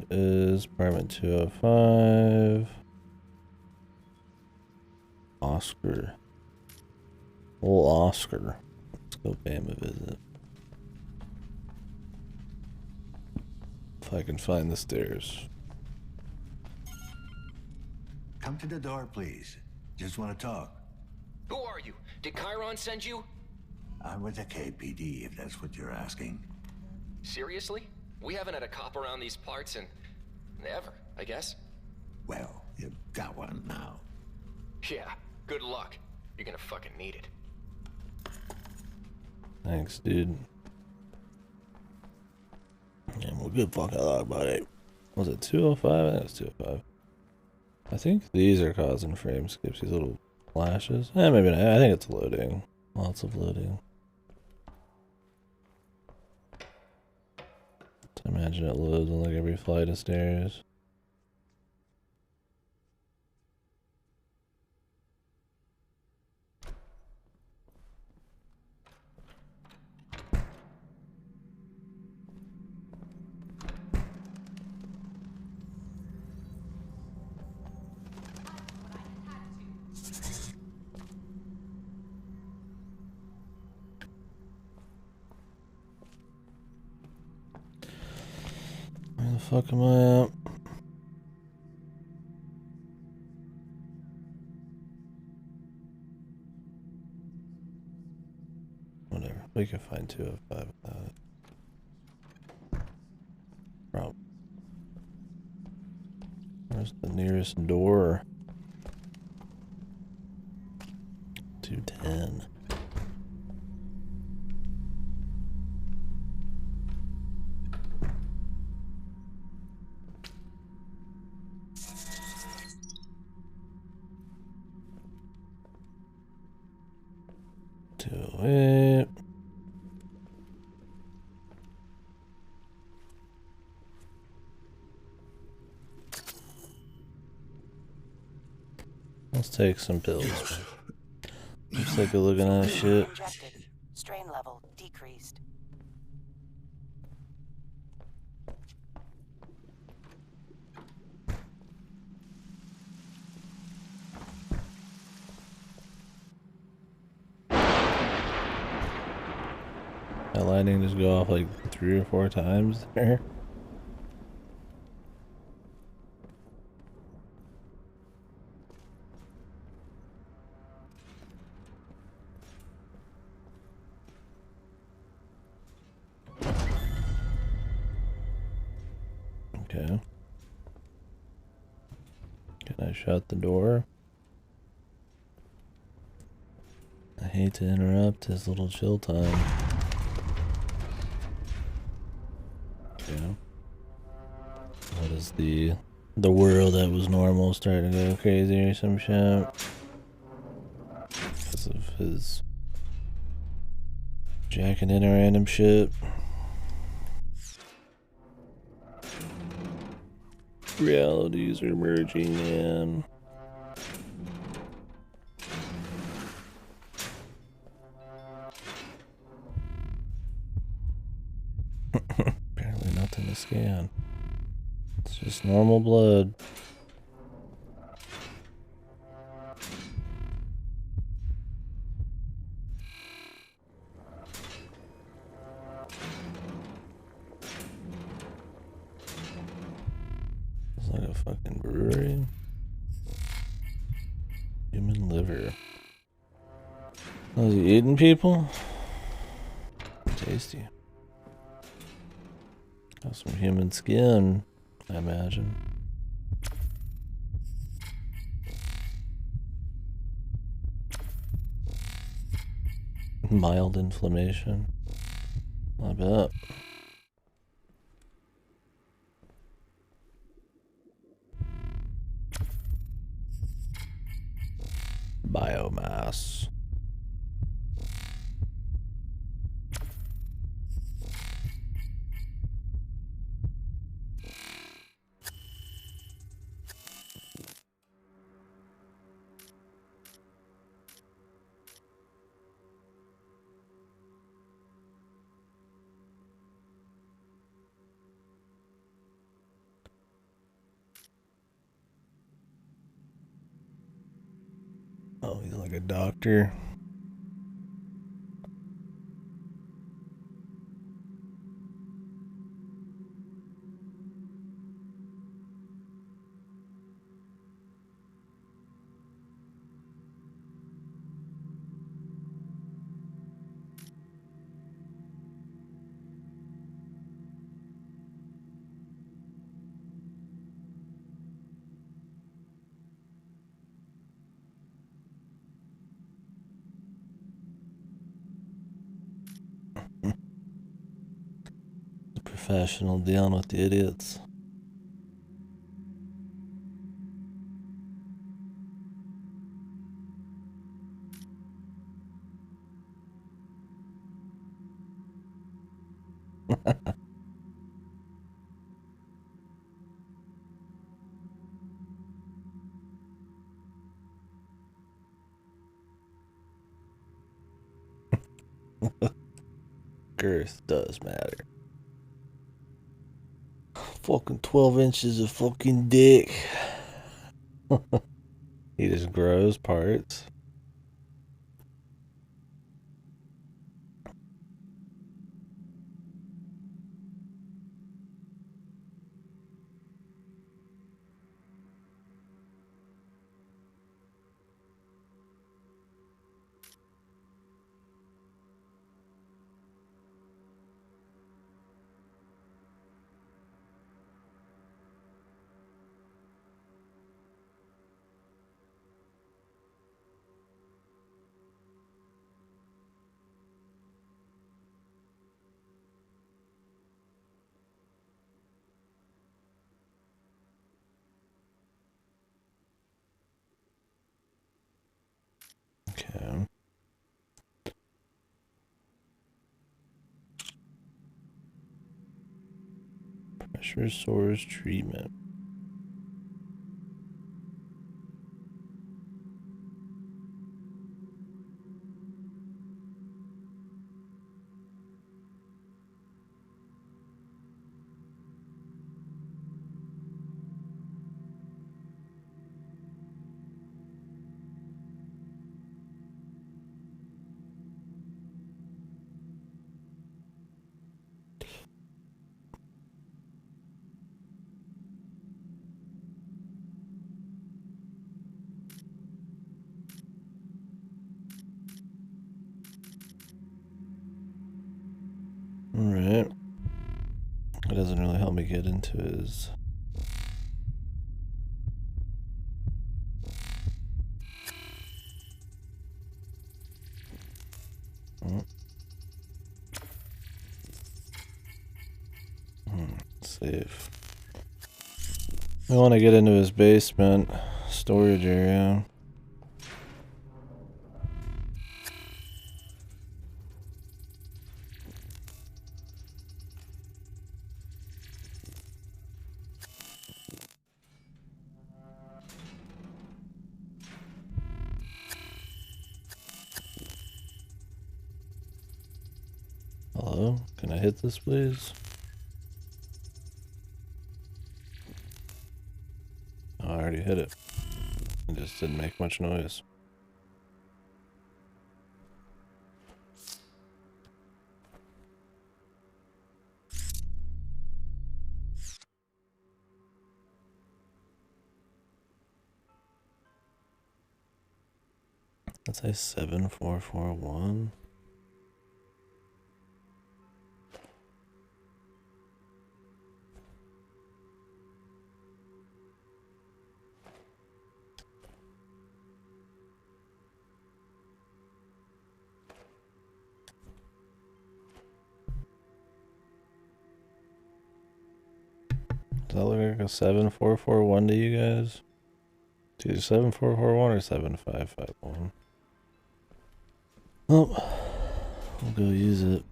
Speaker 1: Is apartment 205. Oscar. Old Oscar. Let's go pay him a visit. If I can find the stairs.
Speaker 3: Come to the door, please. Just want to talk.
Speaker 17: Who are you? Did Chiron send you?
Speaker 3: I'm with the KPD, if that's what you're asking.
Speaker 17: Seriously? We haven't had a cop around these parts in... ever, I guess.
Speaker 3: Well, you've got one now.
Speaker 17: Yeah, good luck. You're gonna fucking need it.
Speaker 1: Thanks, dude. And we'll good fucking luck, buddy. Was it 205? I think it was 205. I think these are causing frame skips, these little flashes. Maybe not. I think it's loading. Lots of loading. I imagine it loads on like every flight of stairs. Where the fuck am I at? Whatever. We can find 205 without it. Bro. Where's the nearest door? 210. Wait. Let's take some pills. Let's take a look at that shit.
Speaker 5: Injected. Strain level decreased.
Speaker 1: That lightning just go off like 3 or 4 times there. Okay. Can I shut the door? I hate to interrupt his little chill time. Okay. What is the world that was normal starting to go crazy or some shit? Because of his jacking in random shit. Realities are merging in. Apparently nothing to scan. It's just normal blood. It's like a fucking brewery. Human liver. Was he eating people? Tasty. Got some human skin, I imagine. Mild inflammation. I bet. Biomass. Oh, he's like a doctor. Professional dealing with the idiots. Girth does matter. Fucking 12 inches of fucking dick. He just grows parts. Okay. Pressure source treatment. Alright. It doesn't really help me get into his... Safe. I want to get into his basement storage area. Hello? Can I hit this, please? already hit it. It just didn't make much noise. Let's say 7441. Does that look like a 7441 to you guys? Do you 7441 or 7551? Oh, we'll go use it.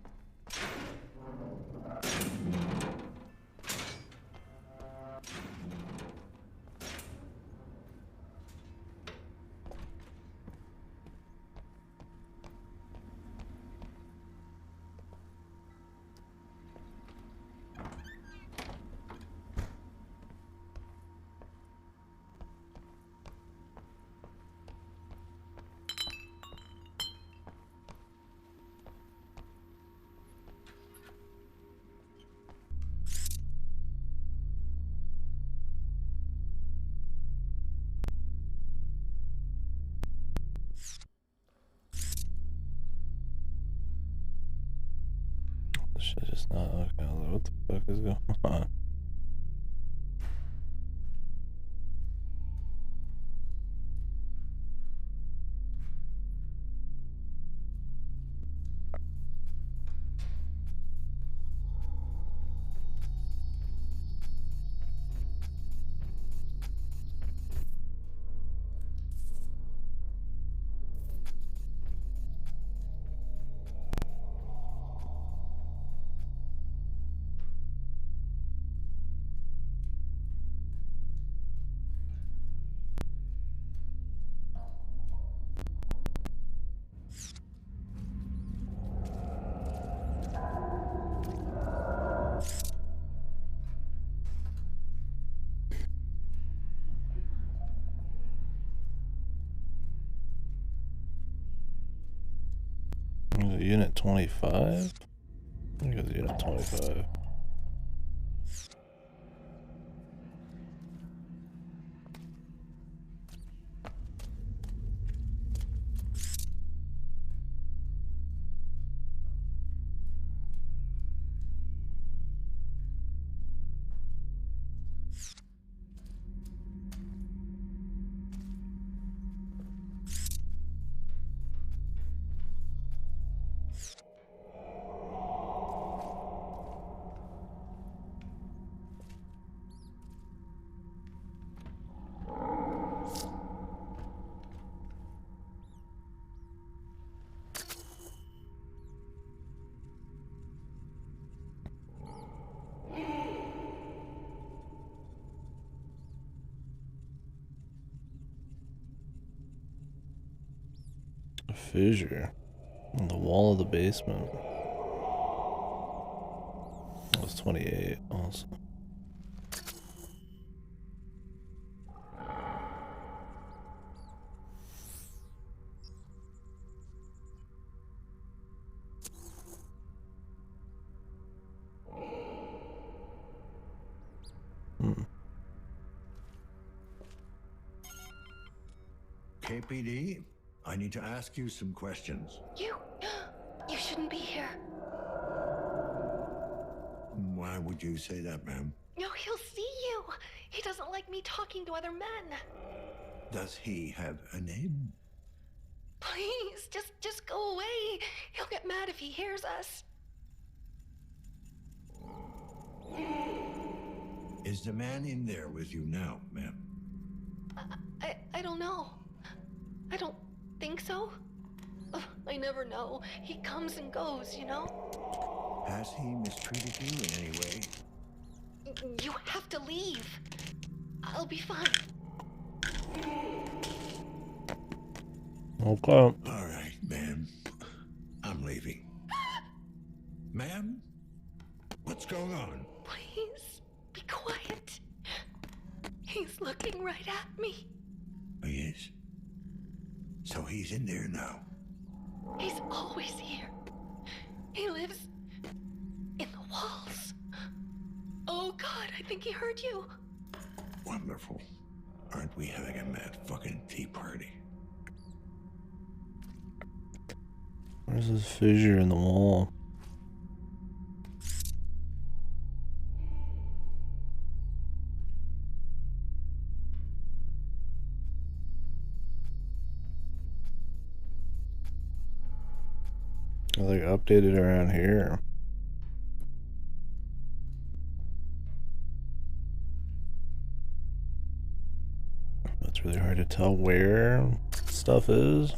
Speaker 1: This shit is not okay. What the fuck is going on? Unit 25? I think it's Unit 25. A fissure in the wall of the basement. That was 28 also.
Speaker 3: KPD, I need to ask you some questions.
Speaker 12: You shouldn't be here.
Speaker 3: Why would you say that, ma'am?
Speaker 12: No, he'll see you. He doesn't like me talking to other men.
Speaker 3: Does he have a name?
Speaker 12: Please, just go away. He'll get mad if he hears us.
Speaker 3: Is the man in there with you now, ma'am?
Speaker 12: I don't know. I don't think so. Ugh, I never know. He comes and goes, you know?
Speaker 3: Has he mistreated you in any way?
Speaker 12: You have to leave. I'll be fine.
Speaker 1: Okay.
Speaker 3: All right, ma'am. I'm leaving. Ma'am? What's going on?
Speaker 12: Please, be quiet. He's He's looking right at me.
Speaker 3: He is. So he's in there now.
Speaker 12: He's always here. He lives in the walls. Oh God, I think he heard you.
Speaker 3: Wonderful. Aren't we having a mad fucking tea party?
Speaker 1: Where's this fissure in the wall? I like updated around here. It's really hard to tell where stuff is.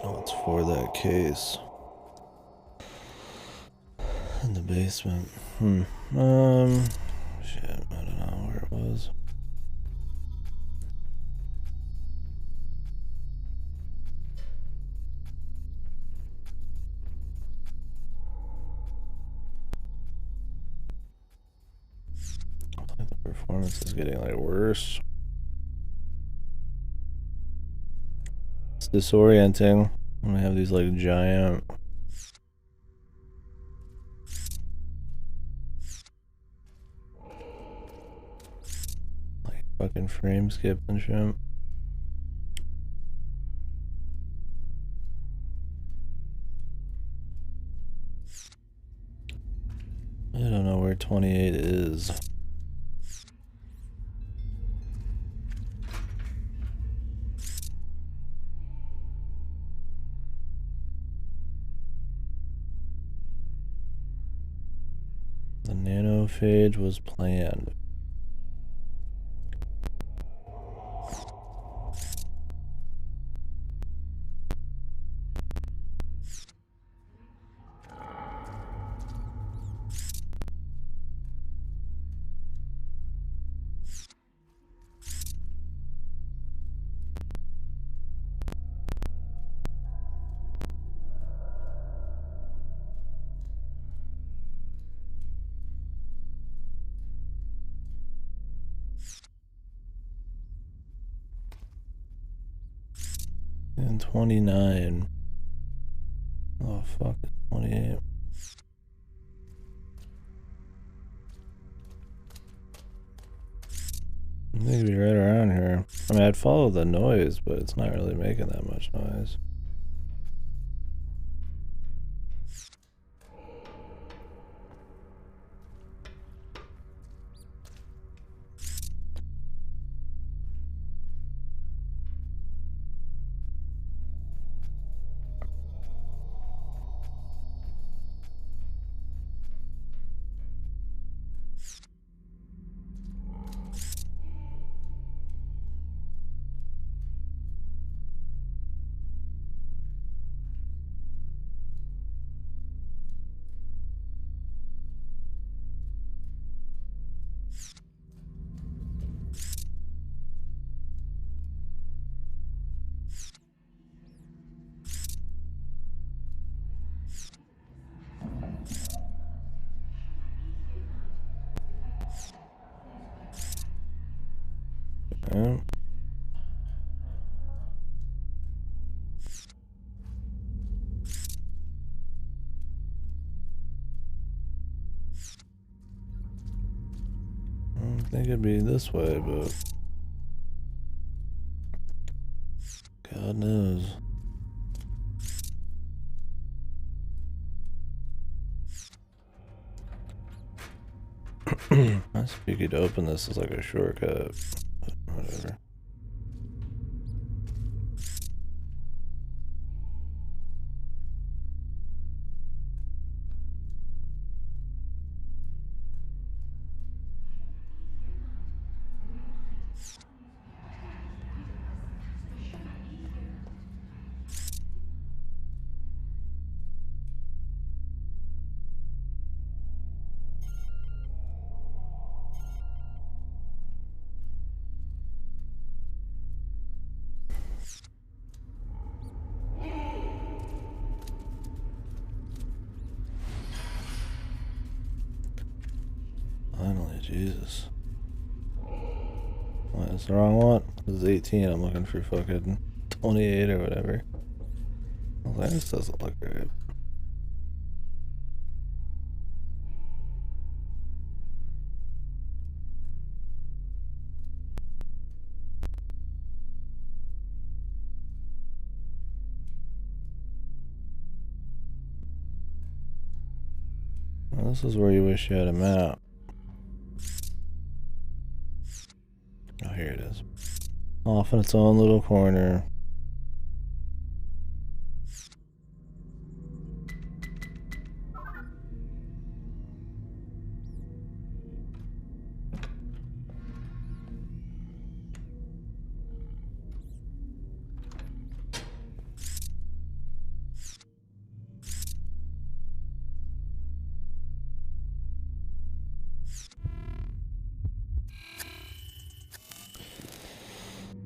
Speaker 1: Oh, it's for that case. In the basement. Shit, I don't know where it was. I think the performance is getting like worse. It's disorienting when we have these like giant like fucking frame skip and shit. I don't know where 28 is. The nanophage was planned. And 29. Oh fuck, it's 28. I think it'd be right around here. I mean, I'd follow the noise, but it's not really making that much noise. Yeah. I don't think it'd be this way, but God knows. I speak you to open this as like a shortcut, but whatever. Jesus. What, is the wrong one? This is 18. I'm looking for fucking 28 or whatever. I was like, this doesn't look right. Well, this is where you wish you had a map. Oh, here it is. Off in its own little corner.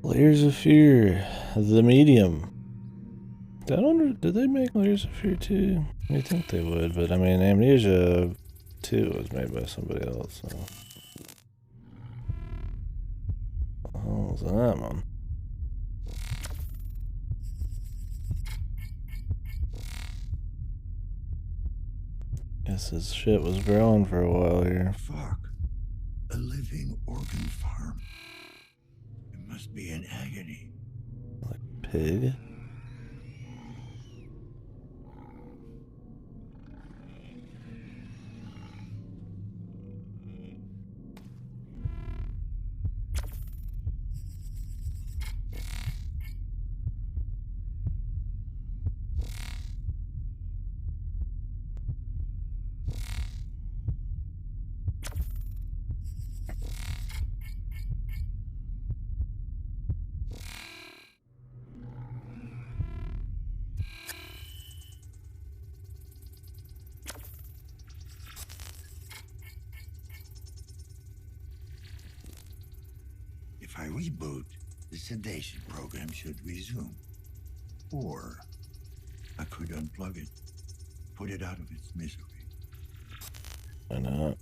Speaker 1: Layers of Fear, the medium. I wonder, did they make Layers of Fear 2? I think they would, but I mean, Amnesia 2 was made by somebody else, so. What the hell was that one? Guess his shit was growing for a while here.
Speaker 3: Fuck. A living organ farm. It must be in agony.
Speaker 1: Like pig?
Speaker 3: If I reboot, the sedation program should resume. Or I could unplug it, put it out of its misery.
Speaker 1: Why not?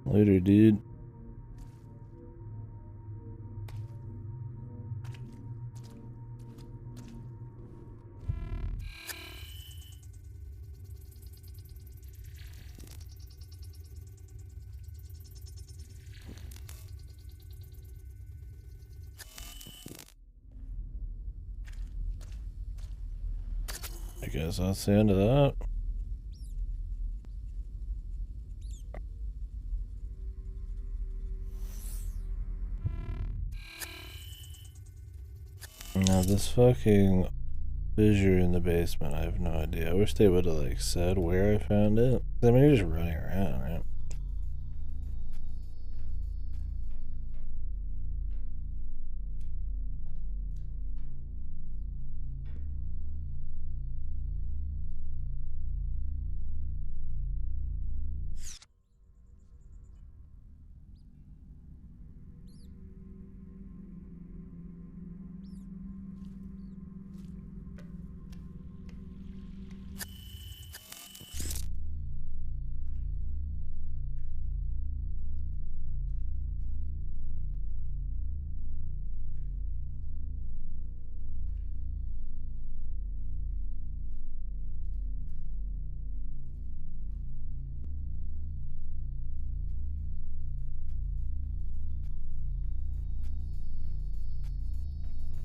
Speaker 1: Later, dude. I guess that's the end of that. Now this fucking fissure in the basement, I have no idea. I wish they would have like said where I found it. I mean, you're just running around, right?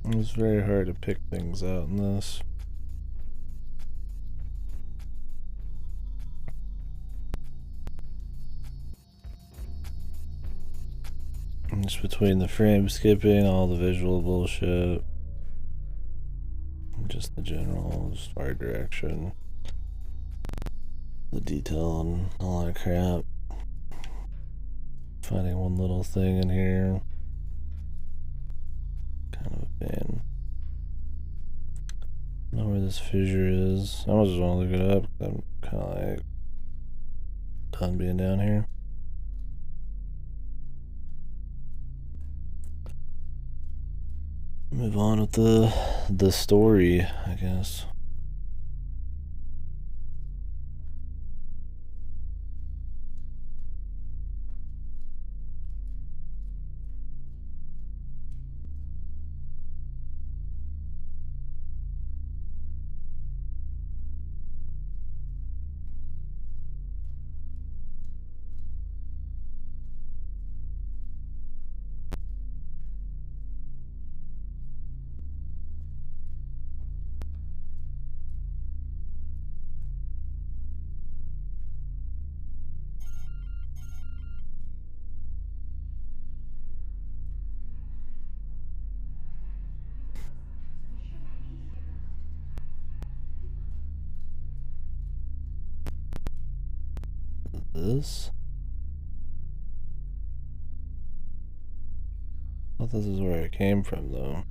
Speaker 1: It was very hard to pick things out in this. Just between the frame skipping, all the visual bullshit, just the general art direction, the detail, and all that crap. Finding one little thing in here, kind of a pain. I don't know where this fissure is. I might just want to look it up. I'm kind of like done being down here. Move on with the story, I guess. This? I thought this is where it came from, though.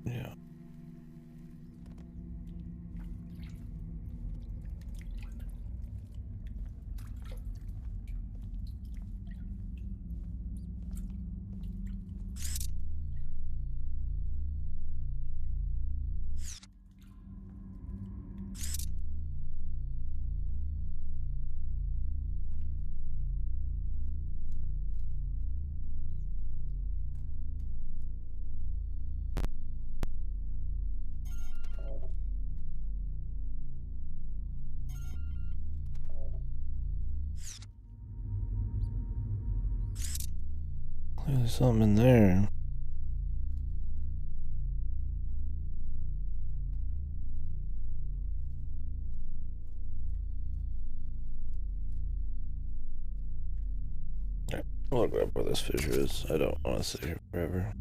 Speaker 1: Yeah. There's something in there. I'll grab where this fissure is. I don't want to sit here forever.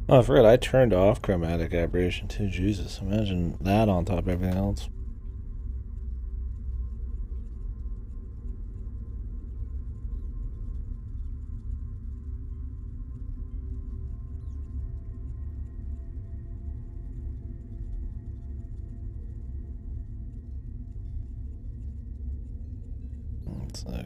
Speaker 1: Oh, I forgot I turned off chromatic aberration too. Jesus, imagine that on top of everything else. It's like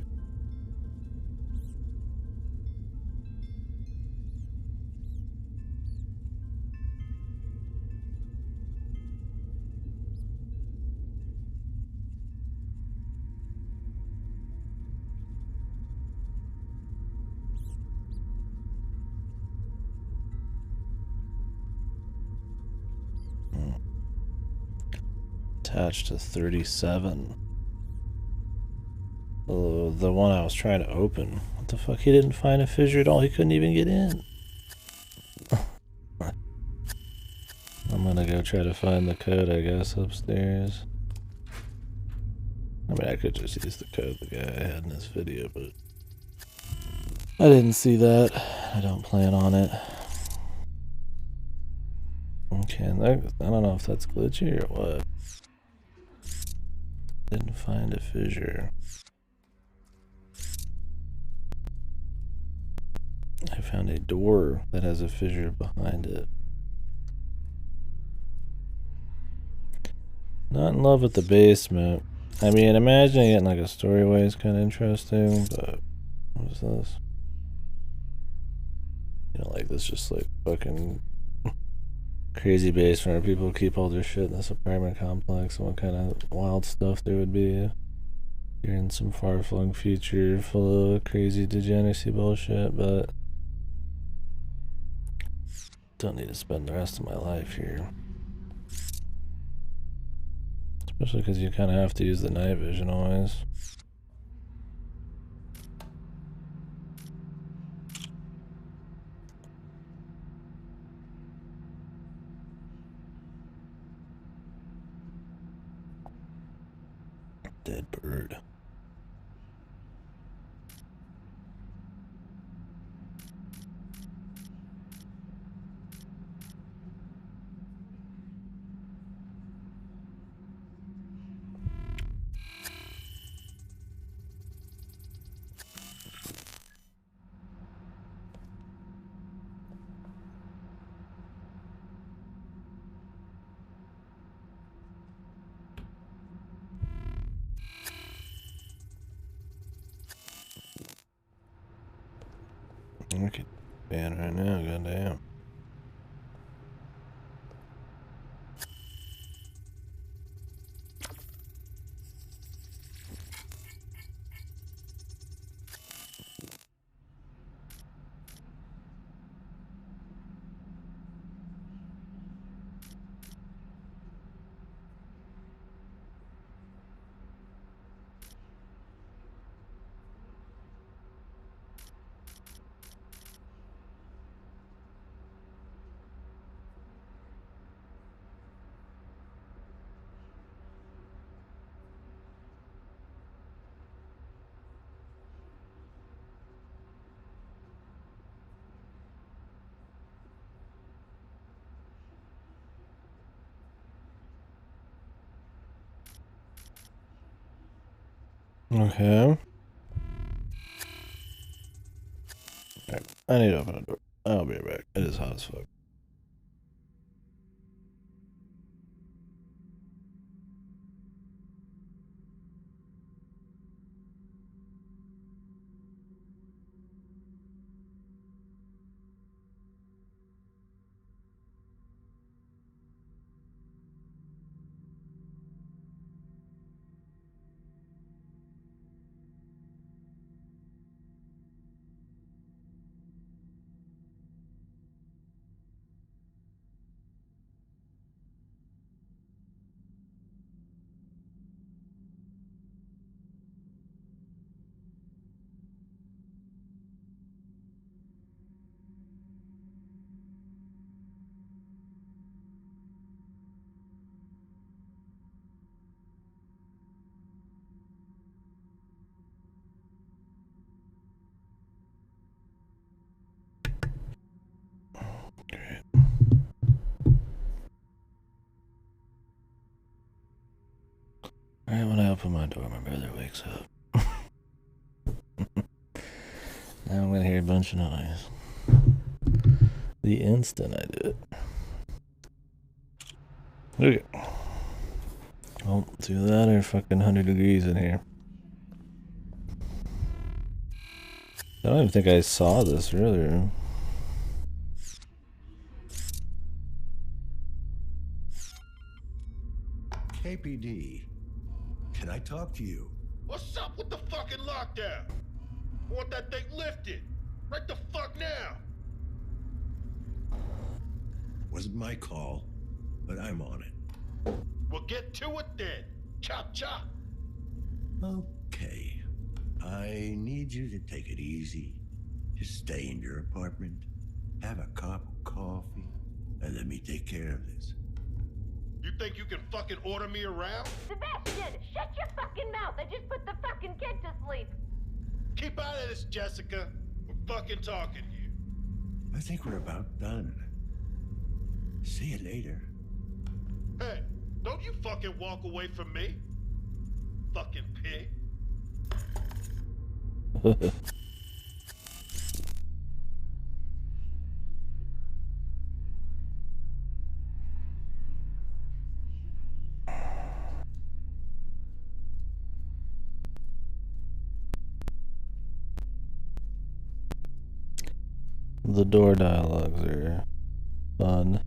Speaker 1: attached to 37. The one I was trying to open. What the fuck? He didn't find a fissure at all. He couldn't even get in. I'm gonna go try to find the code, I guess, upstairs. I mean, I could just use the code the guy had in this video, but I didn't see that. I don't plan on it. Okay, I don't know if that's glitchy or what. Didn't find a fissure. I found a door that has a fissure behind it. Not in love with the basement. I mean, imagining it in like a story way is kind of interesting, but what is this? You know, like this just like fucking crazy base where people keep all their shit in this apartment complex and what kind of wild stuff there would be. You're in some far-flung future full of crazy degeneracy bullshit, but don't need to spend the rest of my life here. Especially because you kind of have to use the night vision always. Dead bird. I could ban right now, goddamn. Okay. Alright, I need to open a door. I'll be right back. It is hot as fuck. Alright, when I open my door, my brother wakes up. Now I'm gonna hear a bunch of noise. The instant I do it. Okay. Well, it's either that or fucking 100 degrees in here. I don't even think I saw this earlier.
Speaker 3: KPD, can I talk to you?
Speaker 16: What's up with the fucking lockdown? I want that thing lifted. Right the fuck now.
Speaker 3: Wasn't my call, but I'm on it.
Speaker 16: Well, get to it then. Chop chop.
Speaker 3: Okay. I need you to take it easy. Just stay in your apartment, have a cup of coffee, and let me take care of this.
Speaker 16: You think you can fucking order me around?
Speaker 4: Sebastian, shut your fucking mouth. I just put the fucking kid to sleep.
Speaker 16: Keep out of this, Jessica. We're fucking talking here.
Speaker 3: I think we're about done. See you later.
Speaker 16: Hey, don't you fucking walk away from me. Fucking pig.
Speaker 1: the door dialogues are fun.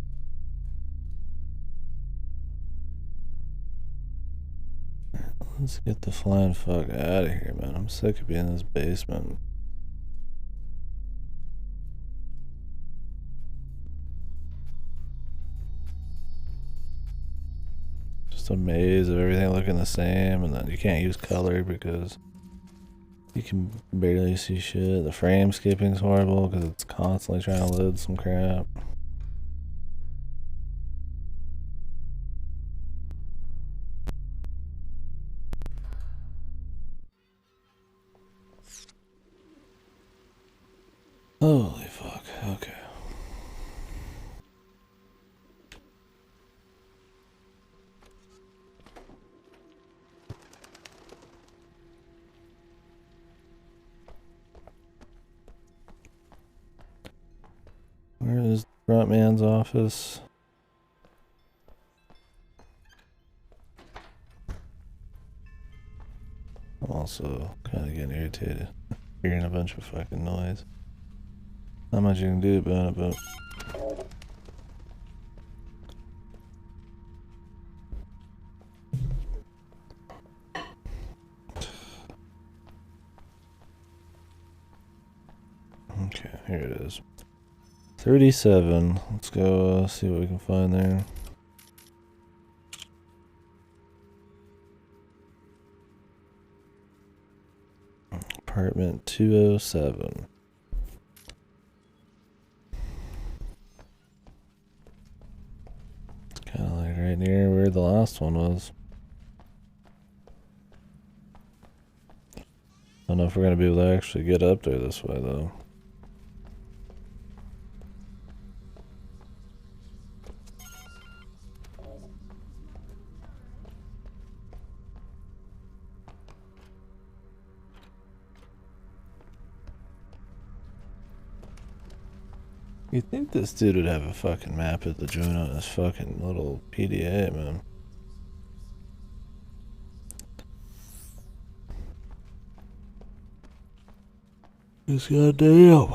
Speaker 1: Let's get the flying fuck out of here, man. I'm sick of being in this basement. Just a maze of everything looking the same, and then you can't use color because you can barely see shit. The frame skipping's horrible because it's constantly trying to load some crap. Holy fuck, okay. Where is the front man's office? I'm also kind of getting irritated hearing a bunch of fucking noise. Not much you can do about it, but okay, here it is. 37. Let's go see what we can find there. Apartment 207. It's kind of like right near where the last one was. I don't know if we're going to be able to actually get up there this way, though. You'd think this dude would have a fucking map of the joint on his fucking little PDA, man. Just goddamn.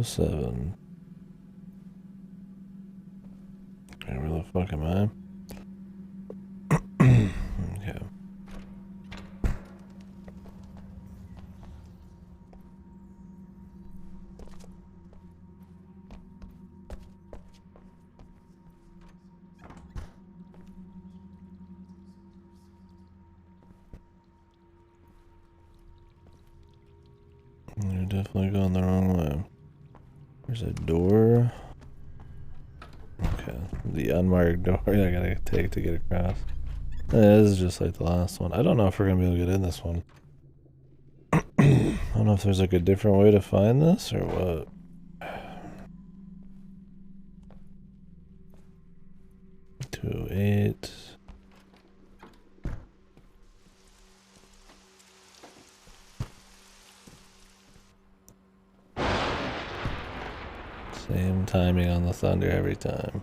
Speaker 1: Seven. Okay, where the fuck am I? Okay. You're definitely going the wrong way. There's a door. Okay, the unmarked door I gotta take to get across. This is just like the last one. I don't know if we're gonna be able to get in this one. I don't know if there's like a different way to find this or what. Two, 8. Same timing on the thunder every time.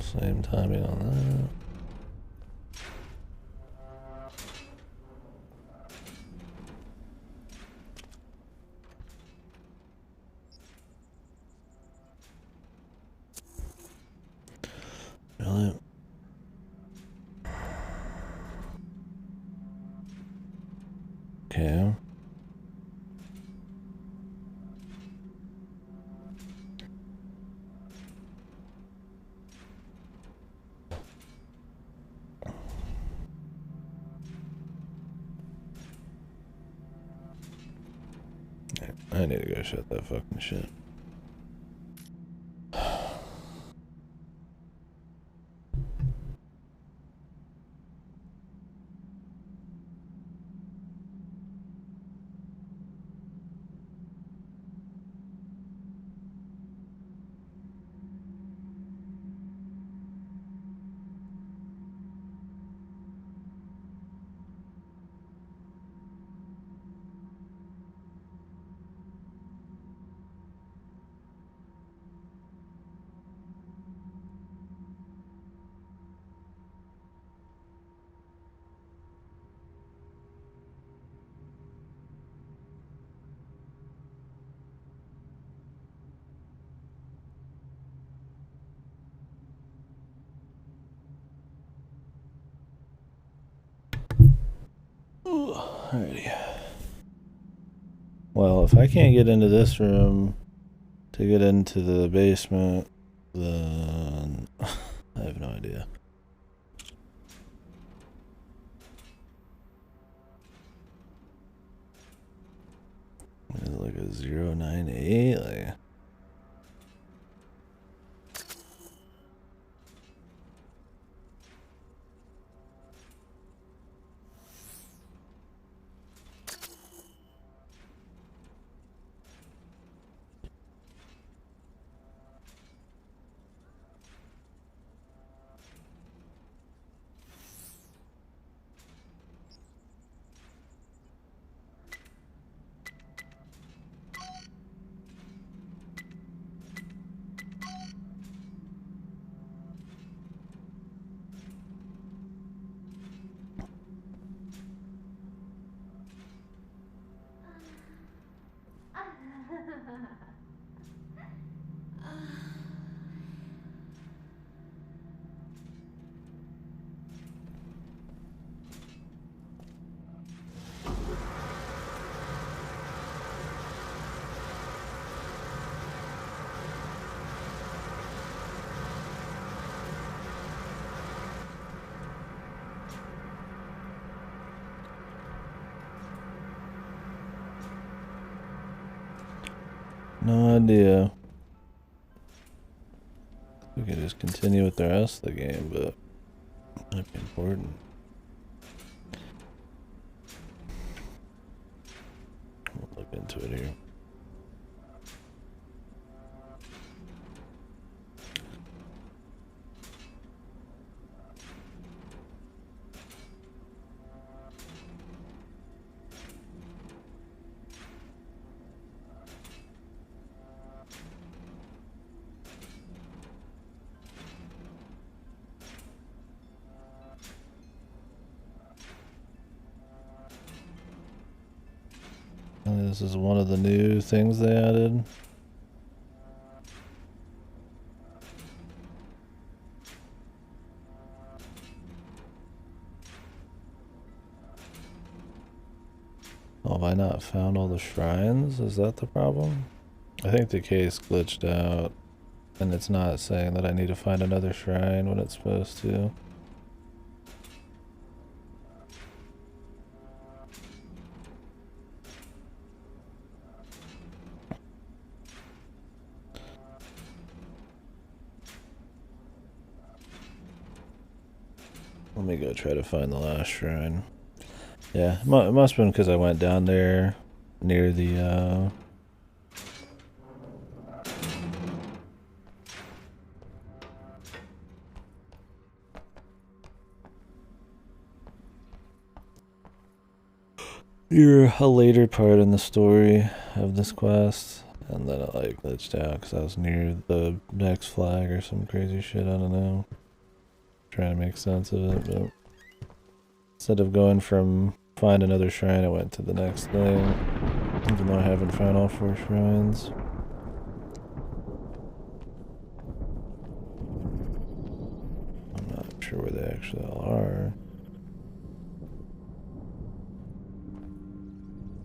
Speaker 1: Same timing on that. Really? Okay. I need to go shut that fucking shit. Alrighty. Well, if I can't get into this room to get into the basement, then I have no idea. Is it like a 098? Like, no idea. We could just continue with the rest of the game, but it might be important. We'll look into it here. This is one of the new things they added. Oh, have I not found all the shrines? Is that the problem? I think the case glitched out, and it's not saying that I need to find another shrine when it's supposed to. Let me go try to find the last shrine. Yeah, it must have been because I went down there near the, near a later part in the story of this quest, and then it like glitched out because I was near the next flag or some crazy shit, I don't know. Trying to make sense of it, but instead of going from find another shrine, I went to the next thing, even though I haven't found all 4 shrines. I'm not sure where they actually all are.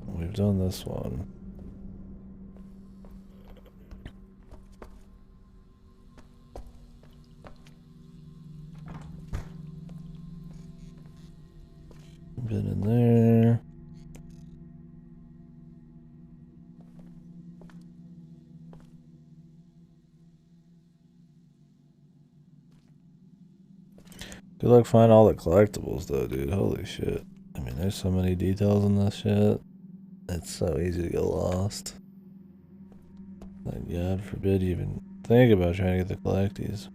Speaker 1: We've done this one. Been in there. Good luck finding all the collectibles, though, dude. Holy shit. I mean, there's so many details in this shit. It's so easy to get lost. Like, God forbid you even think about trying to get the collecties.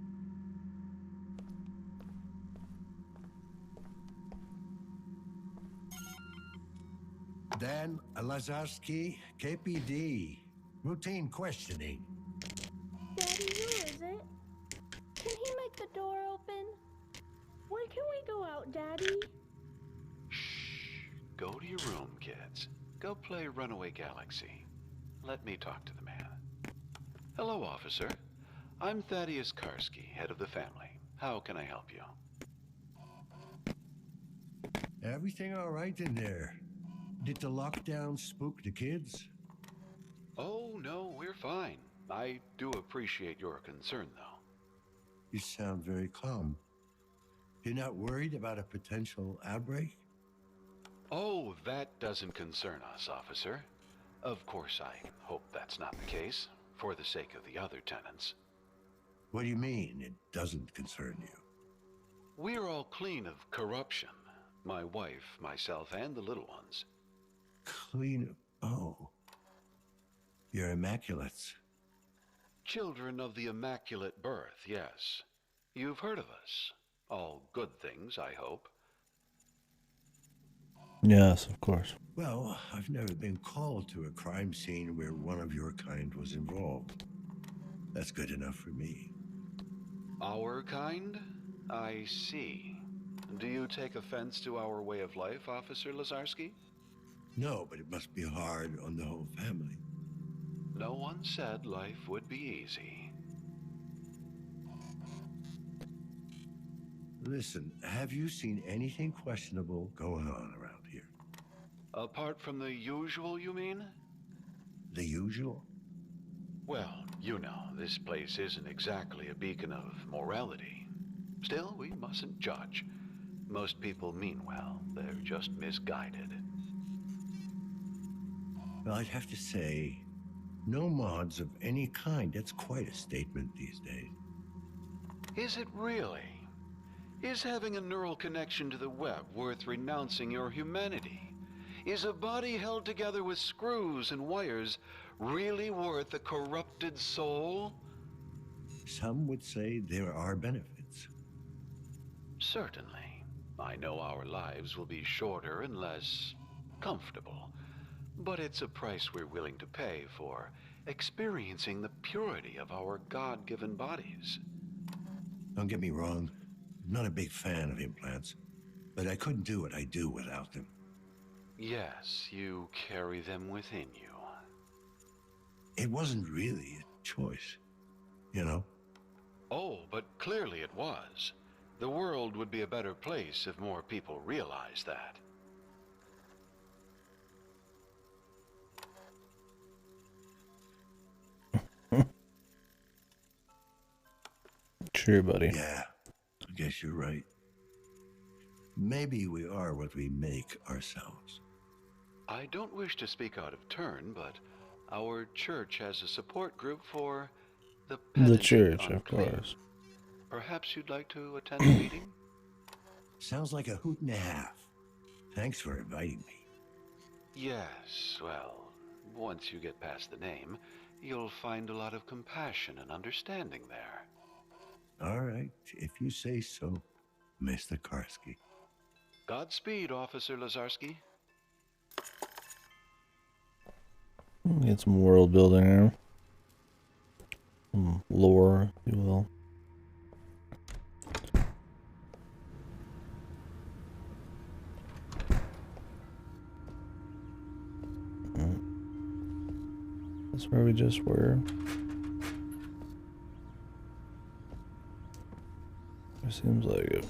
Speaker 3: Dan Lazarski, KPD. Routine questioning.
Speaker 21: Daddy, who is it? Can he make the door open? When can we go out, Daddy?
Speaker 11: Go to your room, kids. Go play Runaway Galaxy. Let me talk to the man. Hello, officer. I'm Thaddeus Karski, head of the family. How can I help you?
Speaker 3: Everything all right in there? Did the lockdown spook the kids?
Speaker 11: Oh, no, we're fine. I do appreciate your concern, though.
Speaker 3: You sound very calm. You're not worried about a potential outbreak?
Speaker 11: Oh, that doesn't concern us, officer. Of course, I hope that's not the case, for the sake of the other tenants.
Speaker 3: What do you mean, it doesn't concern you?
Speaker 11: We're all clean of corruption. My wife, myself, and the little ones.
Speaker 3: Clean? Oh. You're immaculates.
Speaker 11: Children of the Immaculate Birth, yes. You've heard of us. All good things, I hope.
Speaker 1: Yes, of course.
Speaker 3: Well, I've never been called to a crime scene where one of your kind was involved. That's good enough for me.
Speaker 11: Our kind? I see. Do you take offense to our way of life, Officer Lazarski?
Speaker 3: No, but it must be hard on the whole family.
Speaker 11: No one said life would be easy.
Speaker 3: Listen, have you seen anything questionable going on around here?
Speaker 11: Apart from the usual, you mean?
Speaker 3: The usual?
Speaker 11: Well, you know, this place isn't exactly a beacon of morality. Still, we mustn't judge. Most people mean well. They're just misguided.
Speaker 3: Well, I'd have to say, no mods of any kind. That's quite a statement these days.
Speaker 11: Is it really? Is having a neural connection to the web worth renouncing your humanity? Is a body held together with screws and wires really worth a corrupted soul?
Speaker 3: Some would say there are benefits.
Speaker 11: Certainly. I know our lives will be shorter and less comfortable, but it's a price we're willing to pay for experiencing the purity of our God-given bodies.
Speaker 3: Don't get me wrong, I'm not a big fan of implants, but I couldn't do what I do without them.
Speaker 11: Yes, you carry them within you.
Speaker 3: It wasn't really a choice, you know?
Speaker 11: Oh, but clearly it was. The world would be a better place if more people realized that.
Speaker 1: Sure, buddy.
Speaker 3: Yeah, I guess you're right. Maybe we are what we make ourselves.
Speaker 11: I don't wish to speak out of turn, but our church has a support group for the
Speaker 1: The
Speaker 11: penitent
Speaker 1: church, of
Speaker 11: unclean.
Speaker 1: course.
Speaker 11: Perhaps you'd like to attend a meeting?
Speaker 3: Sounds like a hoot and a half. Thanks for inviting me.
Speaker 11: Yes, well, once you get past the name, you'll find a lot of compassion and understanding there.
Speaker 3: All right, if you say so, Mr. Karski.
Speaker 11: Godspeed, Officer Lazarski.
Speaker 1: Get some world building here. Some lore, if you will. That's where we just were. It seems like it.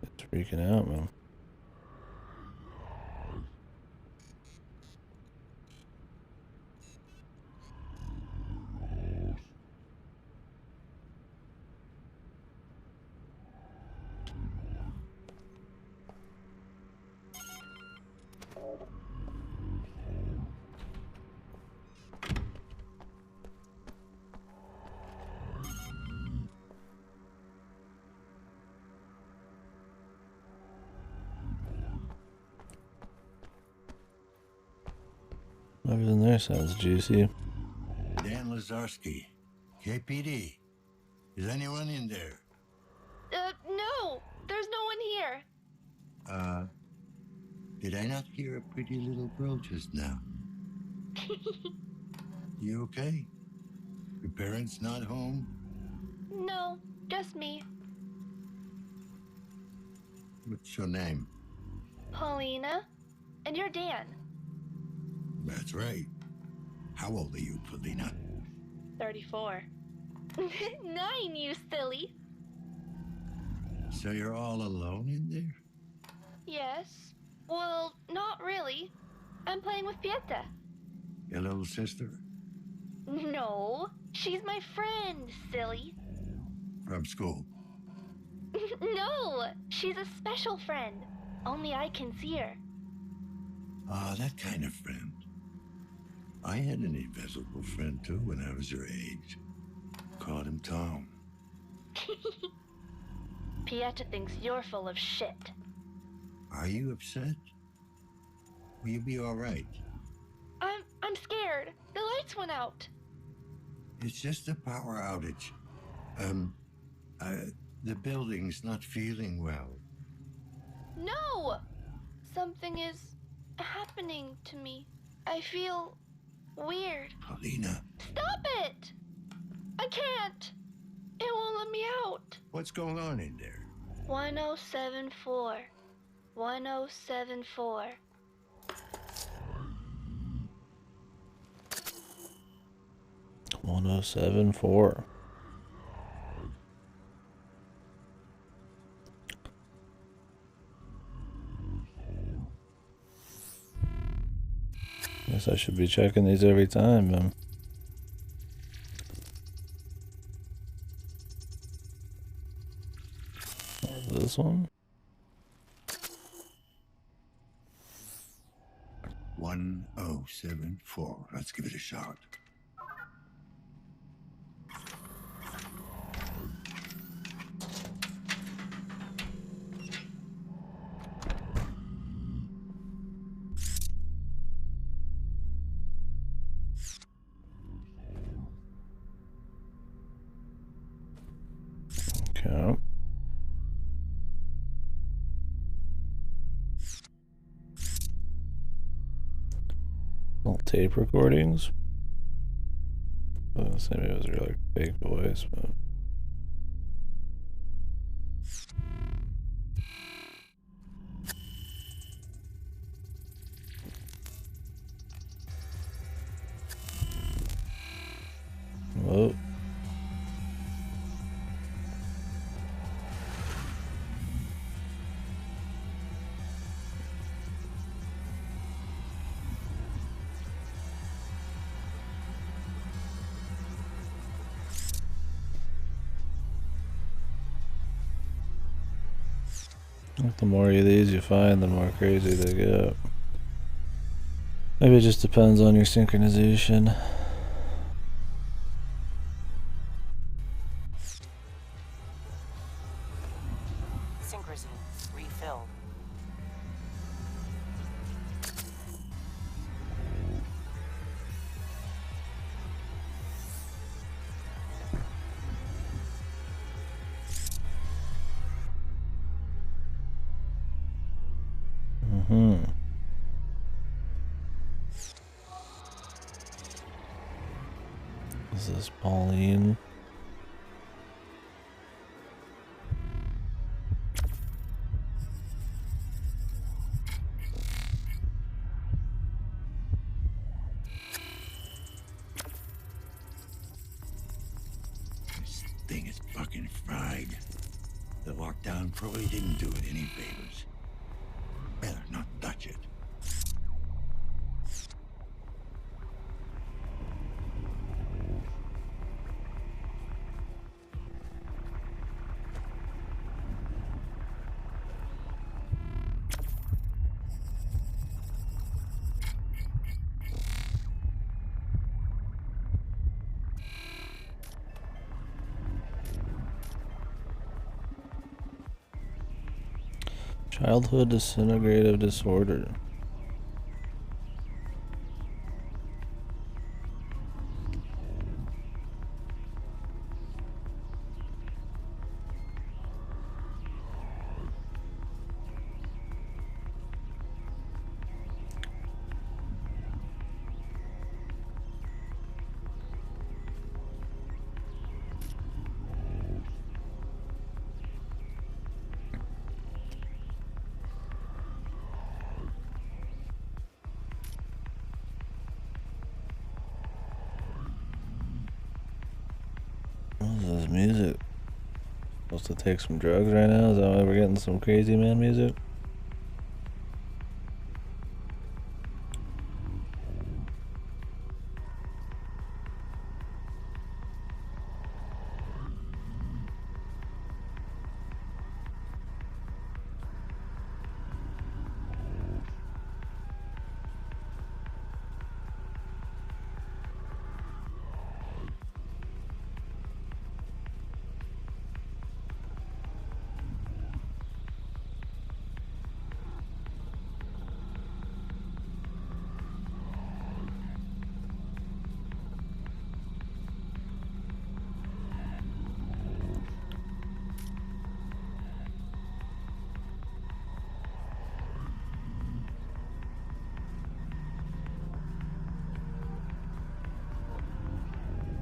Speaker 1: It's freaking out, man. there. Sounds juicy.
Speaker 3: Dan Lazarski, KPD. Is anyone in there?
Speaker 12: No! There's no one here.
Speaker 3: Did I not hear a pretty little girl just now? You okay? Your parents not home?
Speaker 12: No, just me.
Speaker 3: What's your name?
Speaker 12: Paulina. And you're Dan.
Speaker 3: That's right. How old are you, Paulina?
Speaker 12: 34. 9, you silly.
Speaker 3: So you're all alone in there?
Speaker 12: Yes. Well, not really. I'm playing with Pieta.
Speaker 3: Your little sister?
Speaker 12: No, she's my friend, silly.
Speaker 3: From school?
Speaker 12: No, she's a special friend. Only I can see her.
Speaker 3: Ah, that kind of friend. I had an invisible friend too when I was your age. Called him Tom.
Speaker 12: Pieta thinks you're full of shit.
Speaker 3: Are you upset? Will you be all right?
Speaker 12: I'm scared. The lights went out.
Speaker 3: It's just a power outage. The building's not feeling well.
Speaker 12: No! Something is happening to me. I feel weird.
Speaker 3: Paulina.
Speaker 12: Stop it! I can't. It won't let me out.
Speaker 3: What's going on in there?
Speaker 12: 1074. 1074.
Speaker 1: One 1074. Guess I should be checking these every time, man. This one?
Speaker 3: 1074. Let's give it a shot.
Speaker 1: Okay. Little tape recordings. Well, maybe it was a really fake voice, but. Whoa. The more of these you find, the more crazy they get. Maybe it just depends on your synchronization.
Speaker 5: Synchrosine refilled.
Speaker 1: Is this Pauline?
Speaker 3: This thing is fucking fried. The lockdown probably didn't do it any favors. Better not touch it.
Speaker 1: Childhood disintegrative disorder. this music? Supposed to take some drugs right now? Is that why we're getting some crazy man music?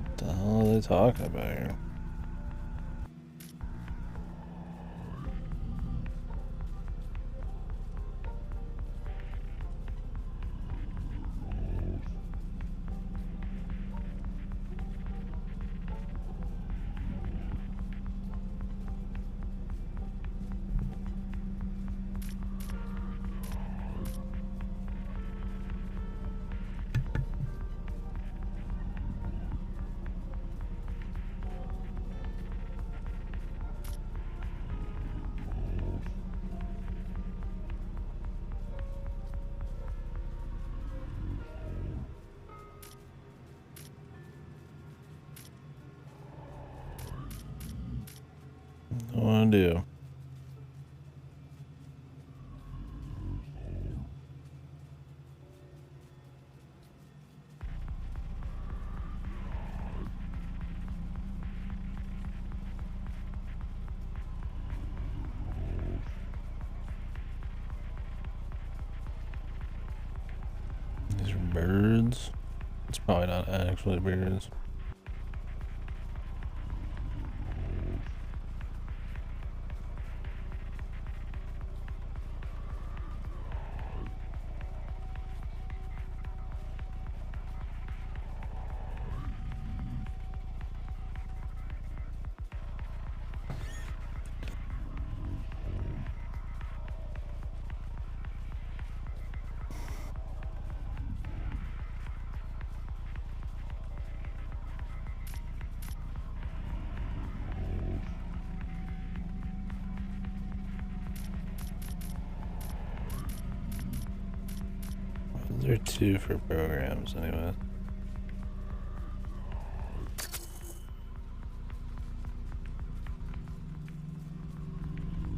Speaker 1: What the hell are they talking about here? What do I want to do? These are birds. It's probably not actually birds. There are two for programs anyway.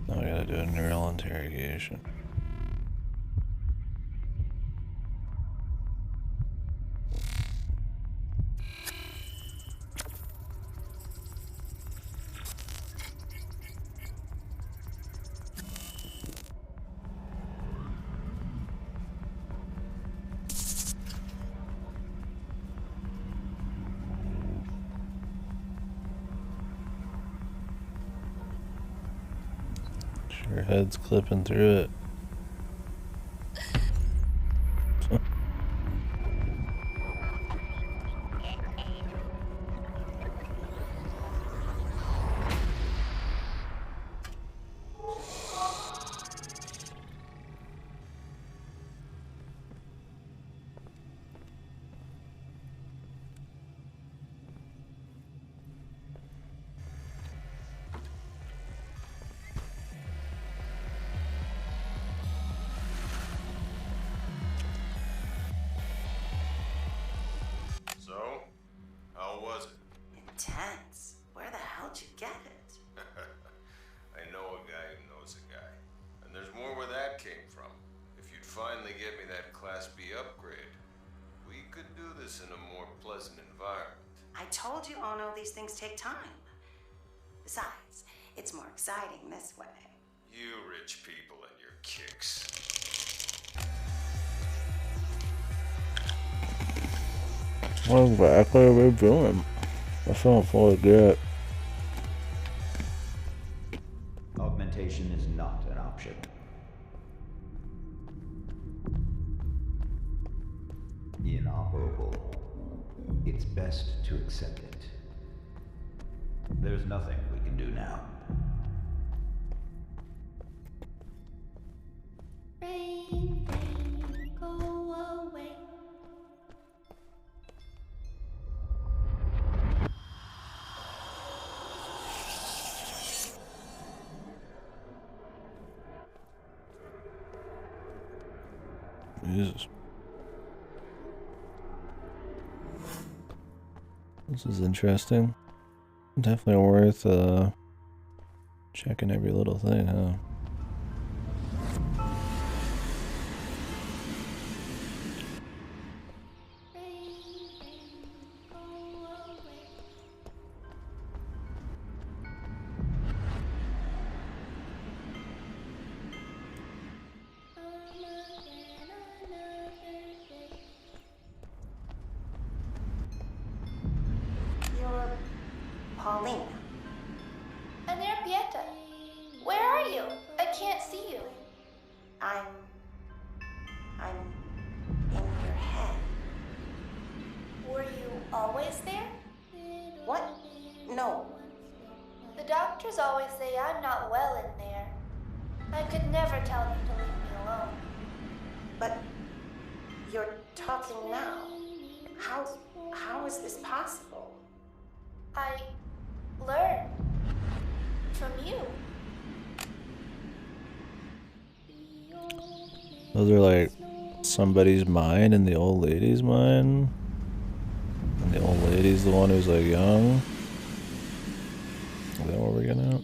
Speaker 1: Now I gotta do a neural interrogation. Your head's clipping through it.
Speaker 20: So, how was it?
Speaker 5: Intense. Where the hell'd you get it?
Speaker 20: I know a guy who knows a guy. And there's more where that came from. If you'd finally get me that Class B upgrade, we could do this in a more pleasant environment.
Speaker 5: I told you, Ono, these things take time. Besides, it's more exciting this way.
Speaker 20: You rich people and your kicks.
Speaker 1: What exactly are we doing? That sounds really good.
Speaker 10: Augmentation is not an option. Inoperable. It's best to accept it. There's nothing we can do now.
Speaker 21: Rain, rain, go away.
Speaker 1: Jesus. This is interesting. Definitely worth checking every little thing, huh?
Speaker 5: You're Paulina.
Speaker 21: Pieta, where are you? I can't see you.
Speaker 5: I'm in your head.
Speaker 21: Were you always there?
Speaker 5: What? No.
Speaker 21: The doctors always say I'm not well in there. I could never tell them to leave me alone.
Speaker 5: But you're talking now. How is this possible?
Speaker 21: I learned from you.
Speaker 1: Those are like somebody's mind and the old lady's mind. And the old lady's the one who's like young. Is that what we're getting at?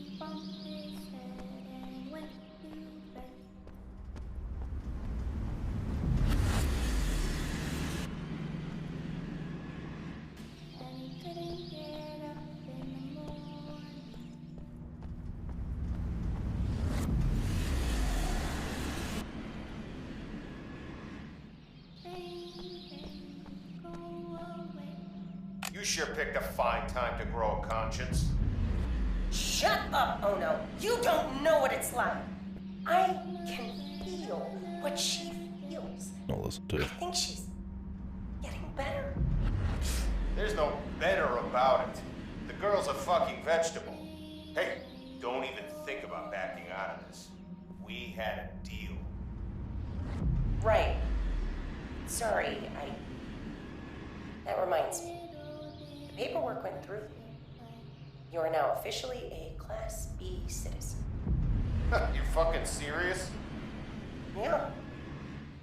Speaker 17: You sure picked a fine time to grow a conscience.
Speaker 5: Shut up, Ono. You don't know what it's like. I can feel what she feels.
Speaker 1: I'll listen to it.
Speaker 5: I think she's getting better.
Speaker 17: There's no better about it. The girl's a fucking vegetable. Hey, don't even think about backing out of this. We had a deal.
Speaker 5: Right. Sorry, that reminds me. The paperwork went through. You are now officially a Class B citizen.
Speaker 17: You fucking serious?
Speaker 5: Yeah.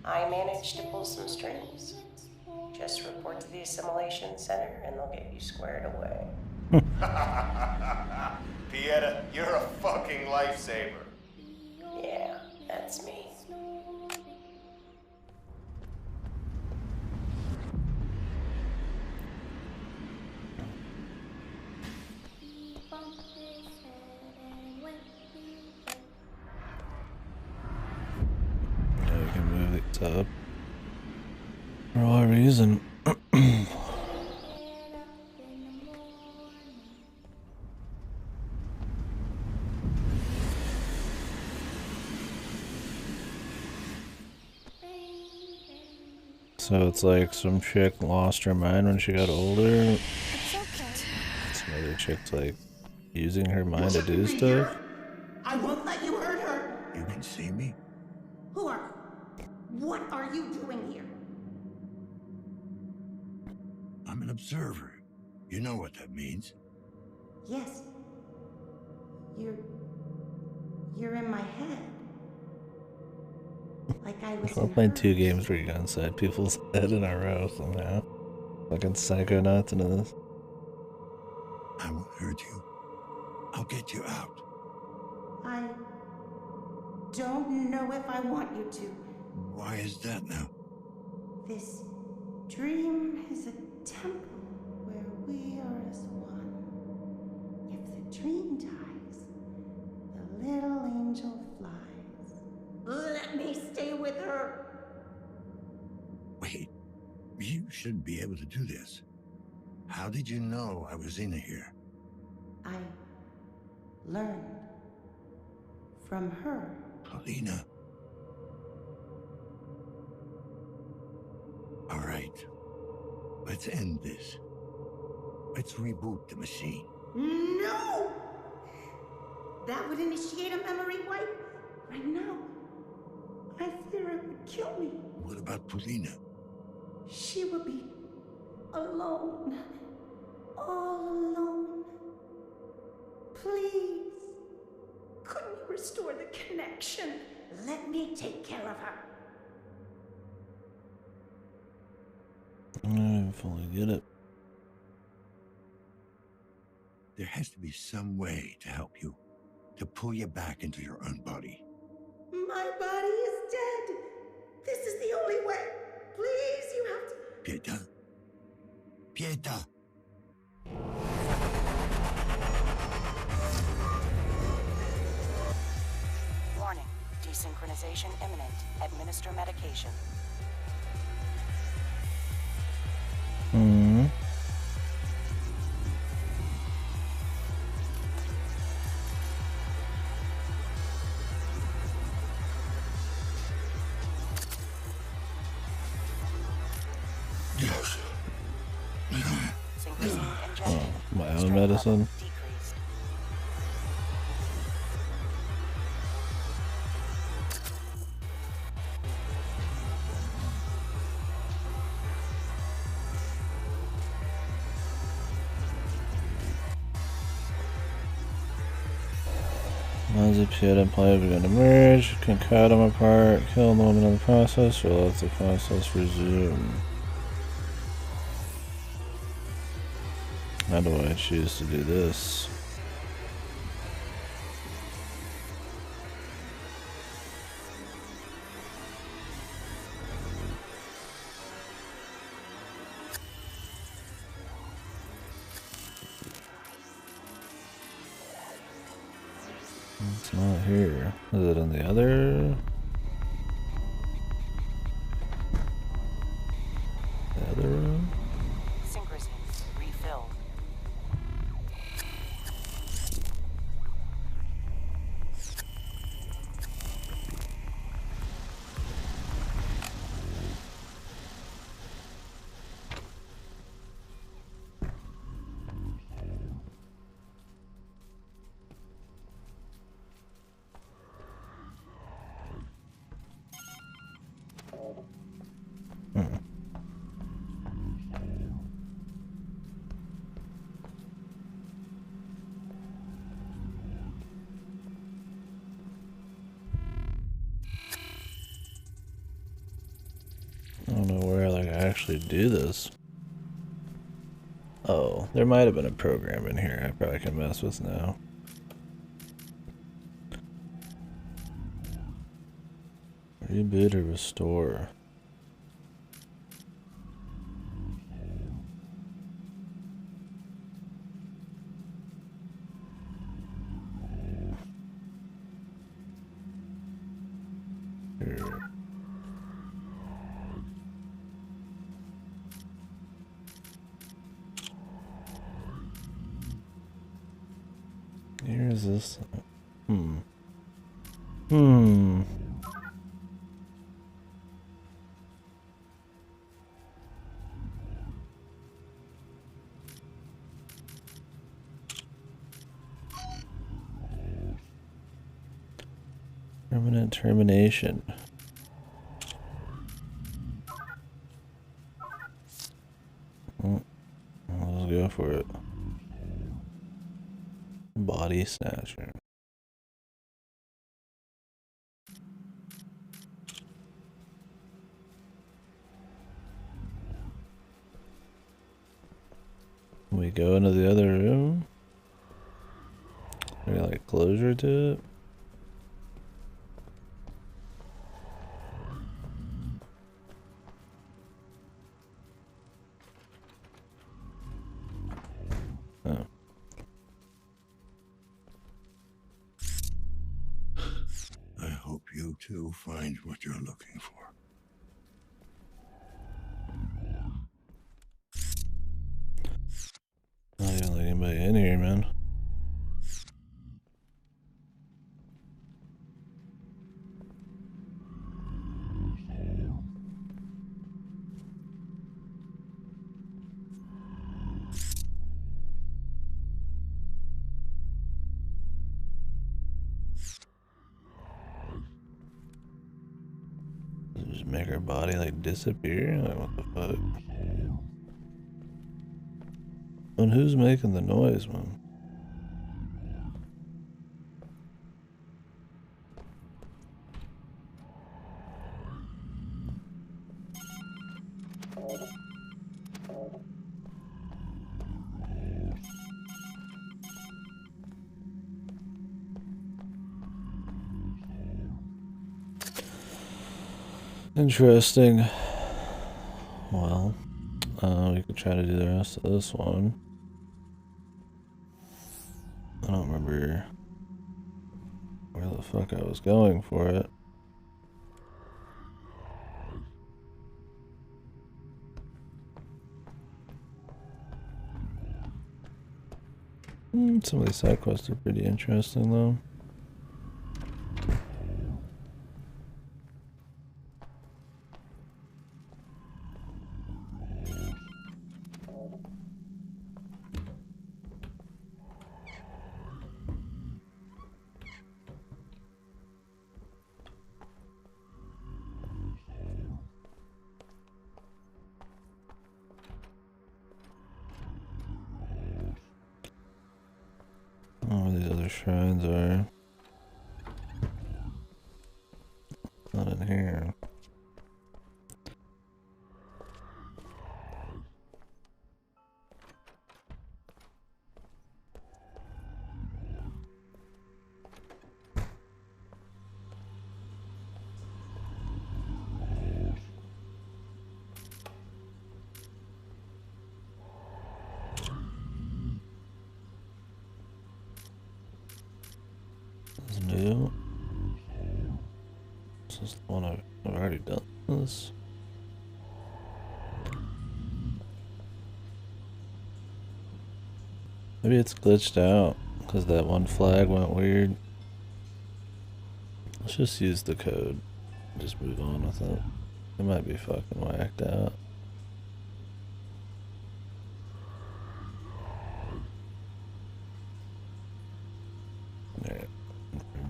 Speaker 5: I managed to pull some strings. Just report to the assimilation center and they'll get you squared away.
Speaker 17: Pieta, you're a fucking lifesaver.
Speaker 5: Yeah, that's me.
Speaker 1: Yeah, we can move it up. For what reason? So it's like some chick lost her mind when she got older. Some other chick's like using her mind to do stuff.
Speaker 7: I won't let you hurt her.
Speaker 3: You can see me?
Speaker 7: Who are you? What are you doing here?
Speaker 3: I'm an observer. You know what that means.
Speaker 7: Yes. You're in my head. Like I was
Speaker 1: I'm
Speaker 7: in
Speaker 1: playing
Speaker 7: hers.
Speaker 1: 2 games where you got inside people's head in a row somehow. Fucking psychonauts into this.
Speaker 3: I won't hurt you. I'll get you out.
Speaker 7: I don't know if I want you to.
Speaker 3: Why is that now?
Speaker 7: This dream is a temple where we are as one. If the dream dies, the little angel flies. Let me stay with her.
Speaker 3: Wait, you should be able to do this. How did you know I was in here?
Speaker 7: I learned from her.
Speaker 3: Paulina. All right, let's end this. Let's reboot the machine.
Speaker 7: No! That would initiate a memory wipe. Right now, I fear it would kill me.
Speaker 3: What about Polina?
Speaker 7: She would be alone. All alone. Please, couldn't you restore the connection? Let me take care of her.
Speaker 1: I fully get it.
Speaker 3: There has to be some way to help you, to pull you back into your own body.
Speaker 7: My body is dead. This is the only way. Please, you have to...
Speaker 3: Pieta? Pieta!
Speaker 5: Warning. Desynchronization imminent. Administer medication.
Speaker 1: Hmm.
Speaker 3: Yes.
Speaker 1: Oh, my own medicine. Once a pit and player begin to merge, can cut them apart, kill the woman in the process, or let the process resume. How do I choose to do this? It's not here. Is it in the other? The other room?
Speaker 5: Synchronizing. Refilled.
Speaker 1: I don't know where like I actually do this. Oh, there might have been a program in here I probably can mess with now. Reboot or restore. Here. Here's this. Hmm. Permanent termination. Well, let's go for it. Body snatcher. We go into the other room. Maybe like closure to it. Oh.
Speaker 3: I hope you two find what you're looking for.
Speaker 1: Not even like anybody in here, man. Just make her body like disappear? Like what the fuck? And who's making the noise, man? Interesting. Well, we could try to do the rest of this one. I don't remember where the fuck I was going for it. Some of these side quests are pretty interesting, though. Oh, these other shrines are not in here. This is new. This is the one I've already done this. Maybe it's glitched out because that one flag went weird. Let's just use the code and just move on with it. It might be fucking whacked out. Alright.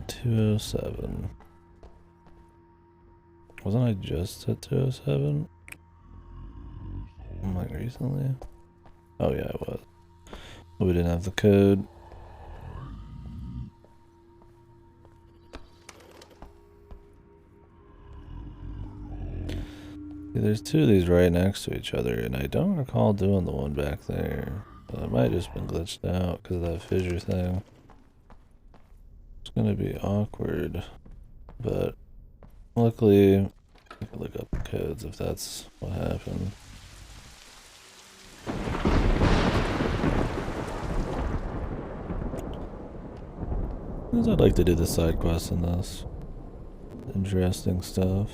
Speaker 1: 207. Wasn't I just at 207? Like recently? Oh yeah, I was. We didn't have the code. See, there's two of these right next to each other, and I don't recall doing the one back there. But it might have just been glitched out because of that fissure thing. It's gonna be awkward, but luckily I can look up the codes if that's what happened. I'd like to do the side quests in this. Interesting stuff.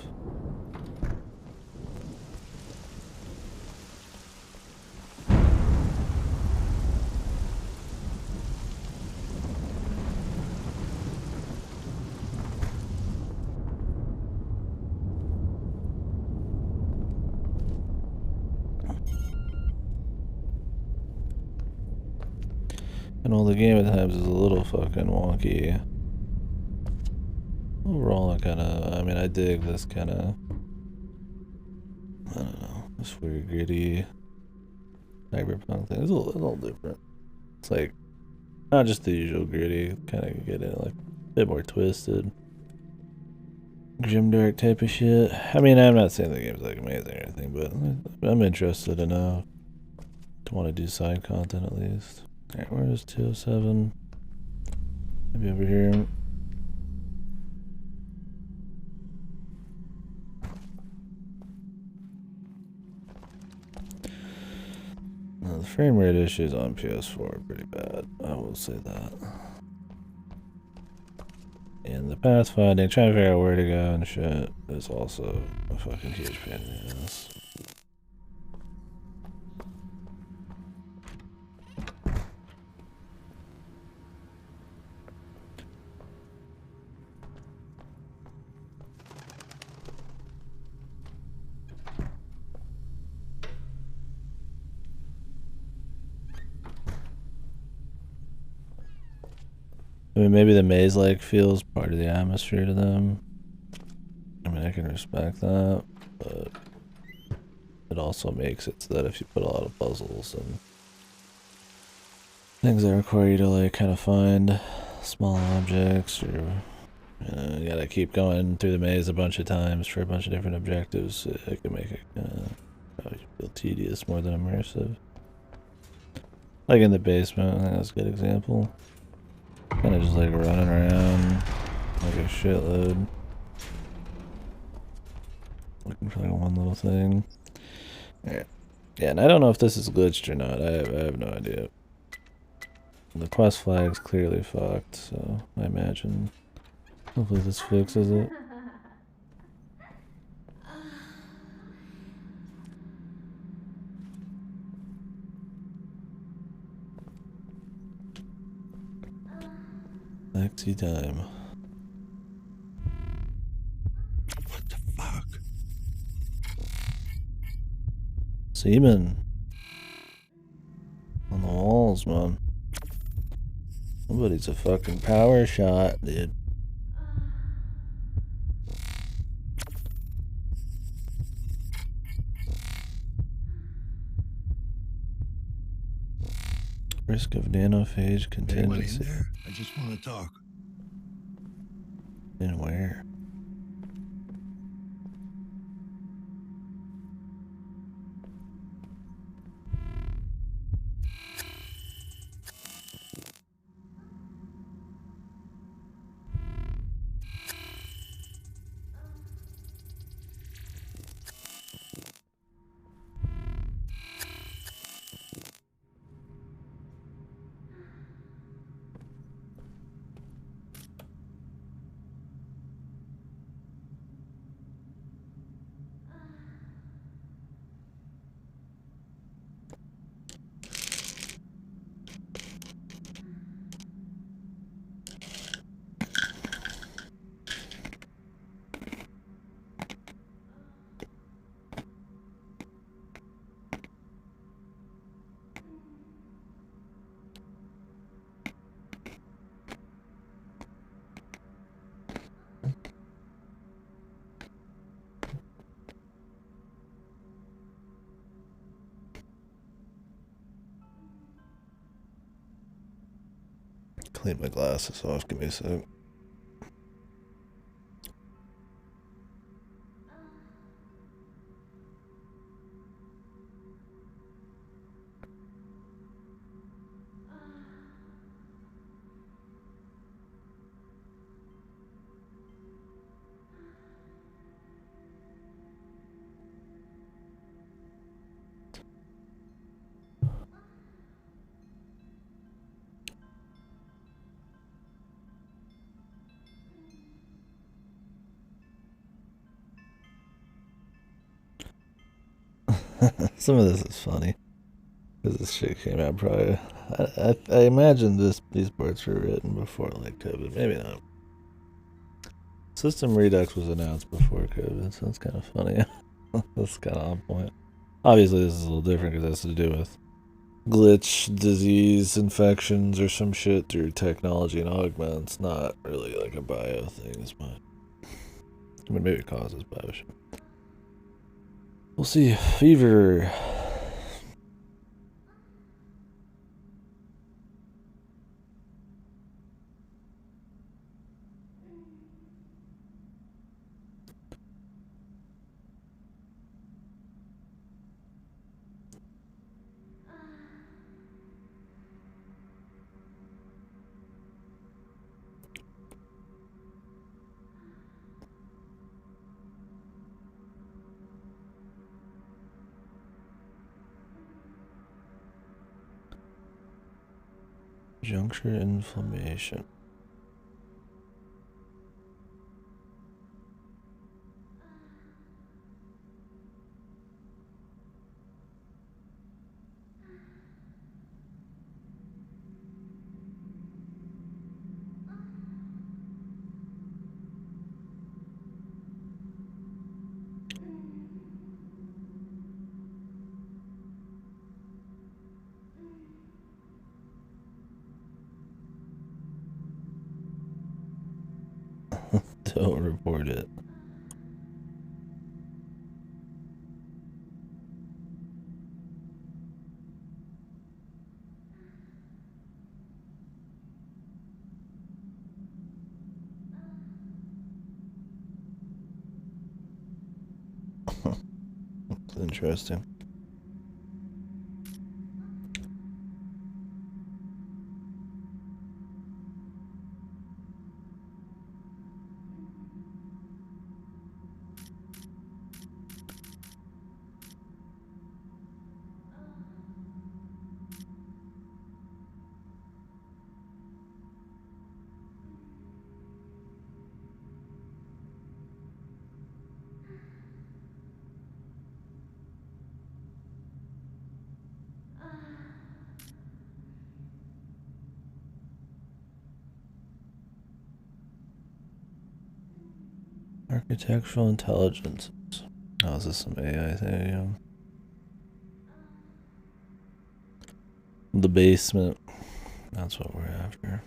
Speaker 1: And while the game at times is a little fucking wonky, overall I mean, I dig this kind of, I don't know, this weird gritty cyberpunk thing. It's a little different. It's like, not just the usual gritty, kind of get it like a bit more twisted. Grimdark type of shit. I mean, I'm not saying the game's like amazing or anything, but I'm interested enough to want to do side content at least. Alright, where is 207? Maybe over here. No, the frame rate issues on PS4 are pretty bad. I will say that. And the pathfinding, trying to figure out where to go and shit, is also a fucking huge pain in the ass. I mean, maybe the maze like feels part of the atmosphere to them. I mean, I can respect that, but it also makes it so that if you put a lot of puzzles and things that require you to like kind of find small objects, or you gotta keep going through the maze a bunch of times for a bunch of different objectives, it can make it probably feel tedious more than immersive. Like in the basement, I think that's a good example. Kind of just like running around like a shitload, looking for like one little thing. Yeah, and I don't know if this is glitched or not. I have no idea. The quest flag's clearly fucked, so I imagine hopefully this fixes it. Lexi time.
Speaker 14: What the fuck?
Speaker 1: Semen. On the walls, man. Somebody's a fucking power shot, dude. Risk of nanophage
Speaker 14: Anybody in
Speaker 1: contingency.
Speaker 14: there? I just want to talk.
Speaker 1: In where? Clean my glasses off, give me a sec. Some of this is funny. Because this shit came out probably... I imagine these parts were written before like COVID. Maybe not. System Redux was announced before COVID, so that's kind of funny. That's kind of on point. Obviously, this is a little different because it has to do with glitch, disease, infections, or some shit through technology and augments. Not really like a bio thing as much. I mean, maybe it causes bio shit. We'll see. Fever. Juncture inflammation. Don't report it. That's interesting. Architectural intelligence. Oh, is this some AI thing? The basement. That's what we're after.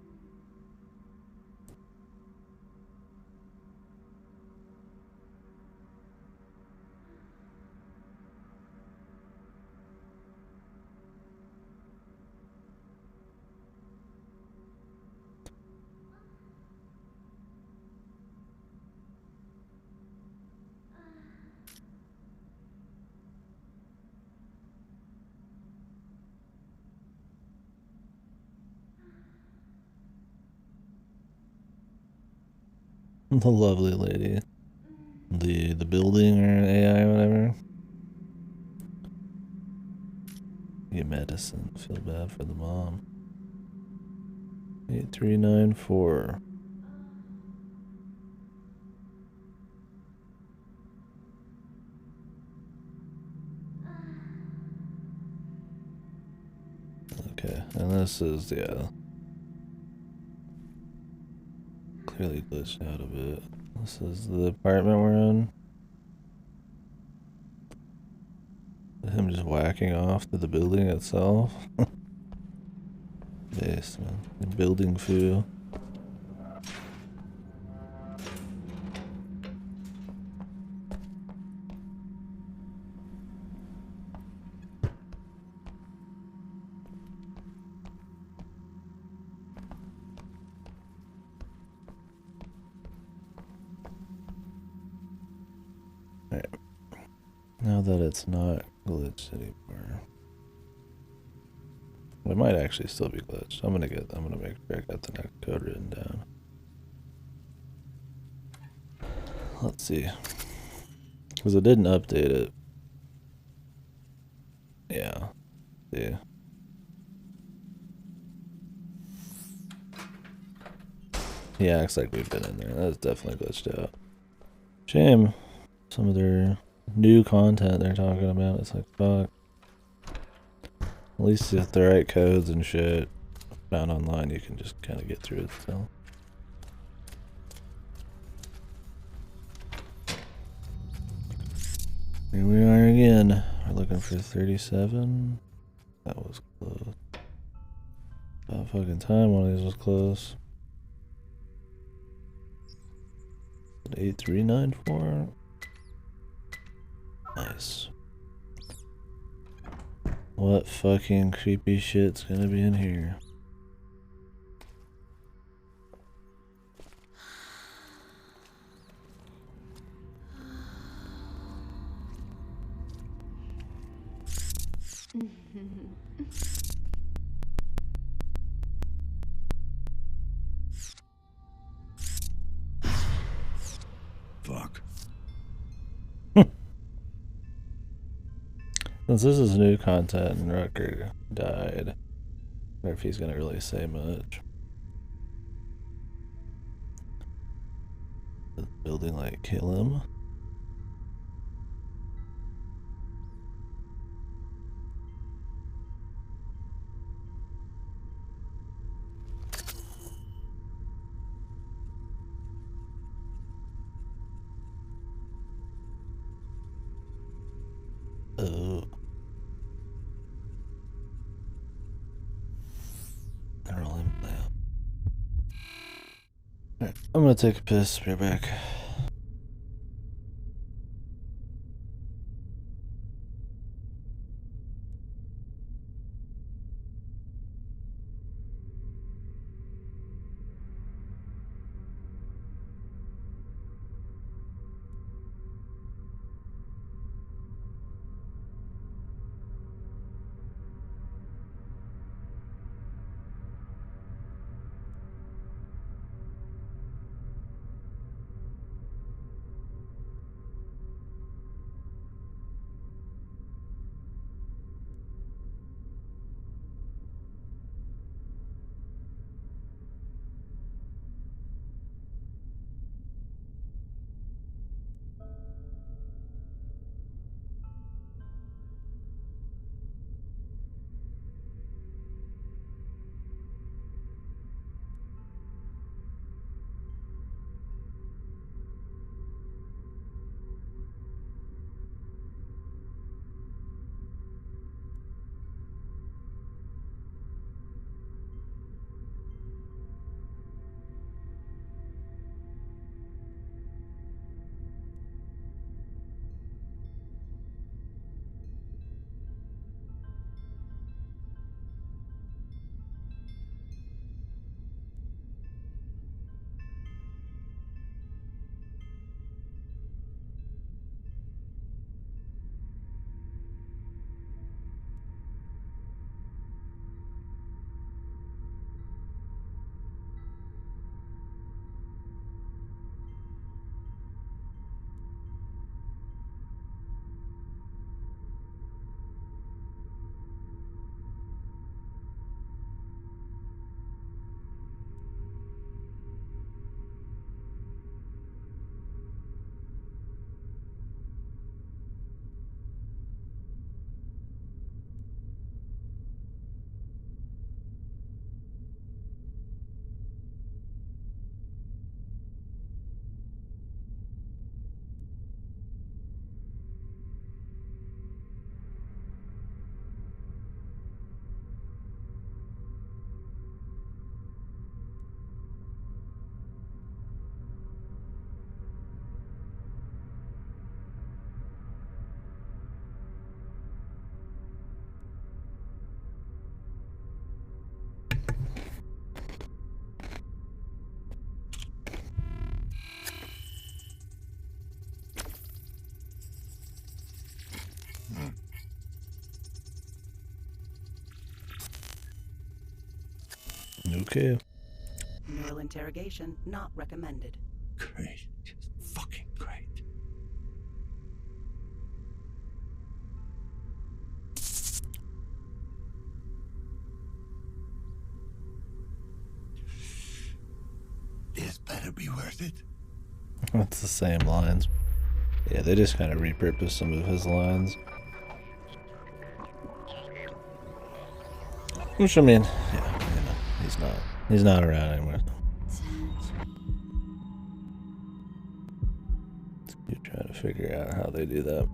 Speaker 1: The lovely lady. The building or AI or whatever. Get medicine. Feel bad for the mom. 8394. Okay, and this is, yeah. Clearly glitched out a bit. This is the apartment we're in. Him just whacking off to the building itself. Basement. Building foo. Alright. Now that it's not glitched anymore. It might actually still be glitched. I'm gonna make sure I got the next code written down. Let's see. Because it didn't update it. Yeah. See. Yeah, looks like we've been in there. That's definitely glitched out. Shame. Some of their new content they're talking about. It's like, fuck. At least with the right codes and shit found online, you can just kind of get through it still. Here we are again. We're looking for 37. That was close. About fucking time one of these was close. 8394. Nice. What fucking creepy shit's gonna be in here?
Speaker 3: Fuck.
Speaker 1: Since this is new content and Rucker died, I wonder if he's gonna really say much. Does the building like kill him? Oh. Neural implant. Alright, I'm gonna take a piss. Be right back. Okay.
Speaker 5: Neural interrogation not recommended.
Speaker 3: Great. Just fucking great. This better be worth it.
Speaker 1: It's the same lines. Yeah, they just kind of repurposed some of his lines. Which, I mean, yeah, you know, he's not around anymore. You're trying to figure out how they do that.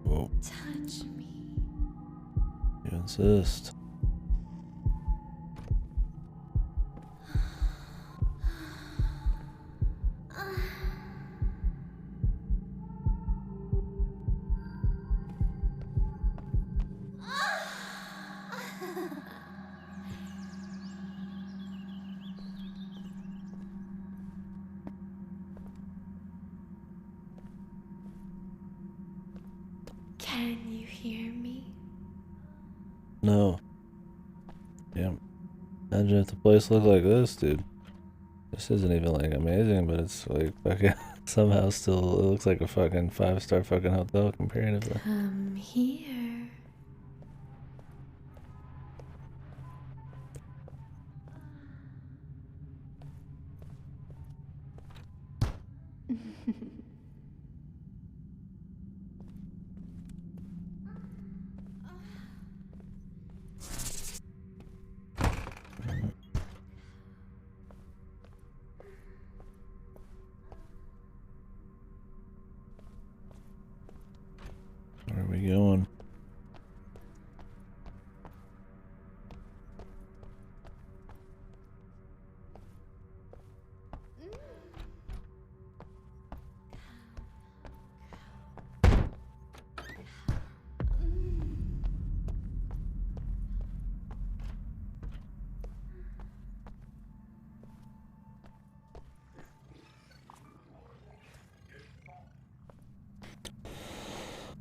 Speaker 1: Whoa.
Speaker 7: Touch me.
Speaker 1: You insist.
Speaker 7: Can you hear me?
Speaker 1: No. Yeah. Imagine if the place looked like this, dude. This isn't even like amazing, but it's like fucking somehow still it looks like a fucking 5-star fucking hotel comparatively.
Speaker 7: Come here.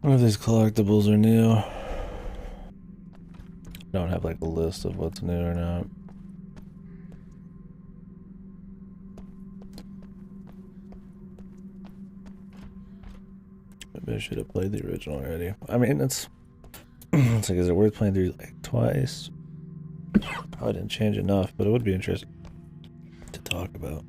Speaker 1: What if these collectibles are new? I don't have like a list of what's new or not. Maybe I should have played the original already. I mean, it's like, is it worth playing through like twice? Probably didn't change enough, but it would be interesting to talk about.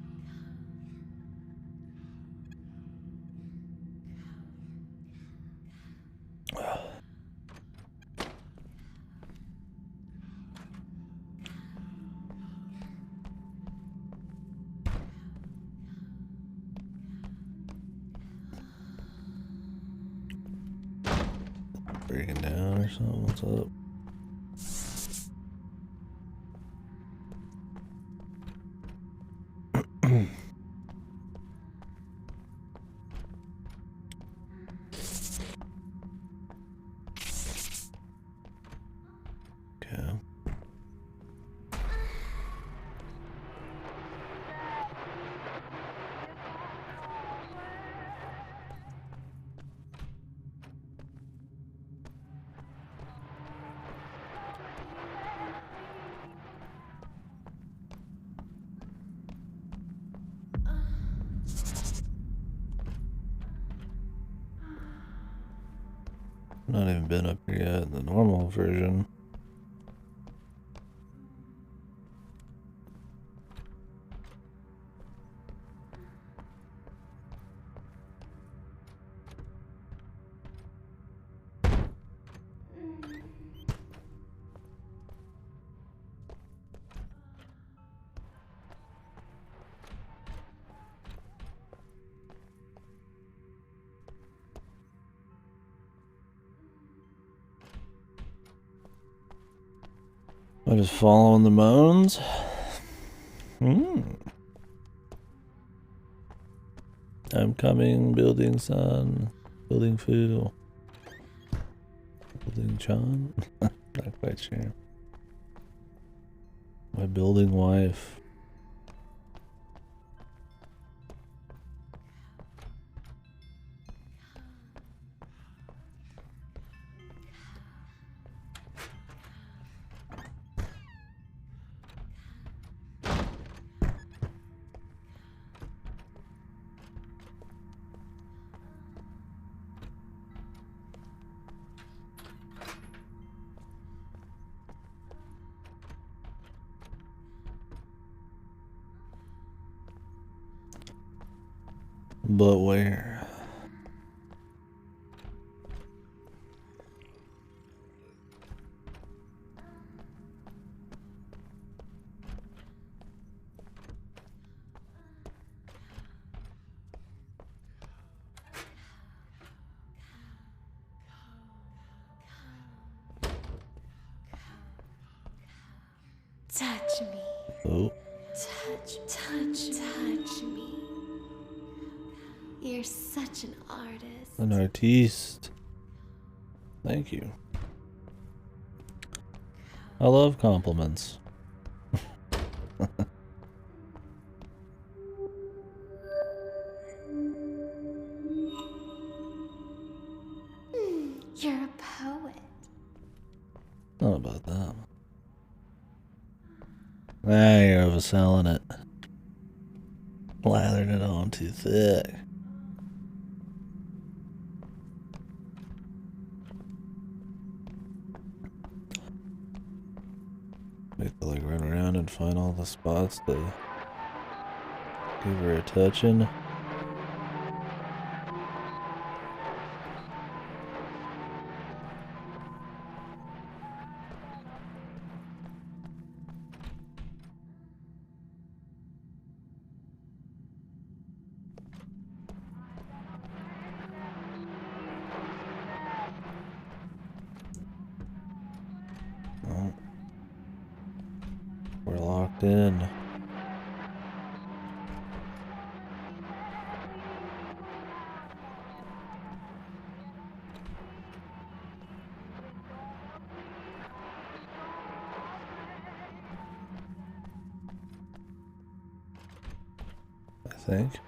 Speaker 1: Breaking down or something? What's up? Okay. Not even been up here yet in the normal version. I'm just following the moans. I'm coming, building son, building foo, building John. Not quite sure. My building wife. But where?
Speaker 7: Touch me.
Speaker 1: Oh.
Speaker 7: Touch me. You're such an artist.
Speaker 1: An artiste. Thank you. I love compliments.
Speaker 7: You're a poet.
Speaker 1: Not about that. Ah, you're overselling it. Lathering it on too thick. We have to like run around and find all the spots to give her a touching. Oh. We're locked in. I think.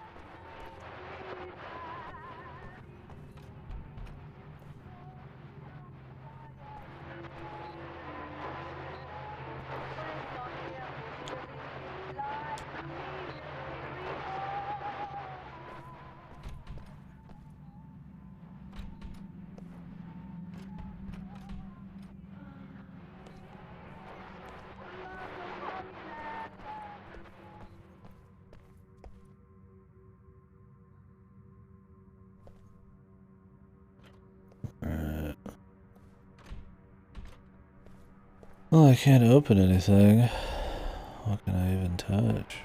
Speaker 1: Well, I can't open anything. What can I even touch?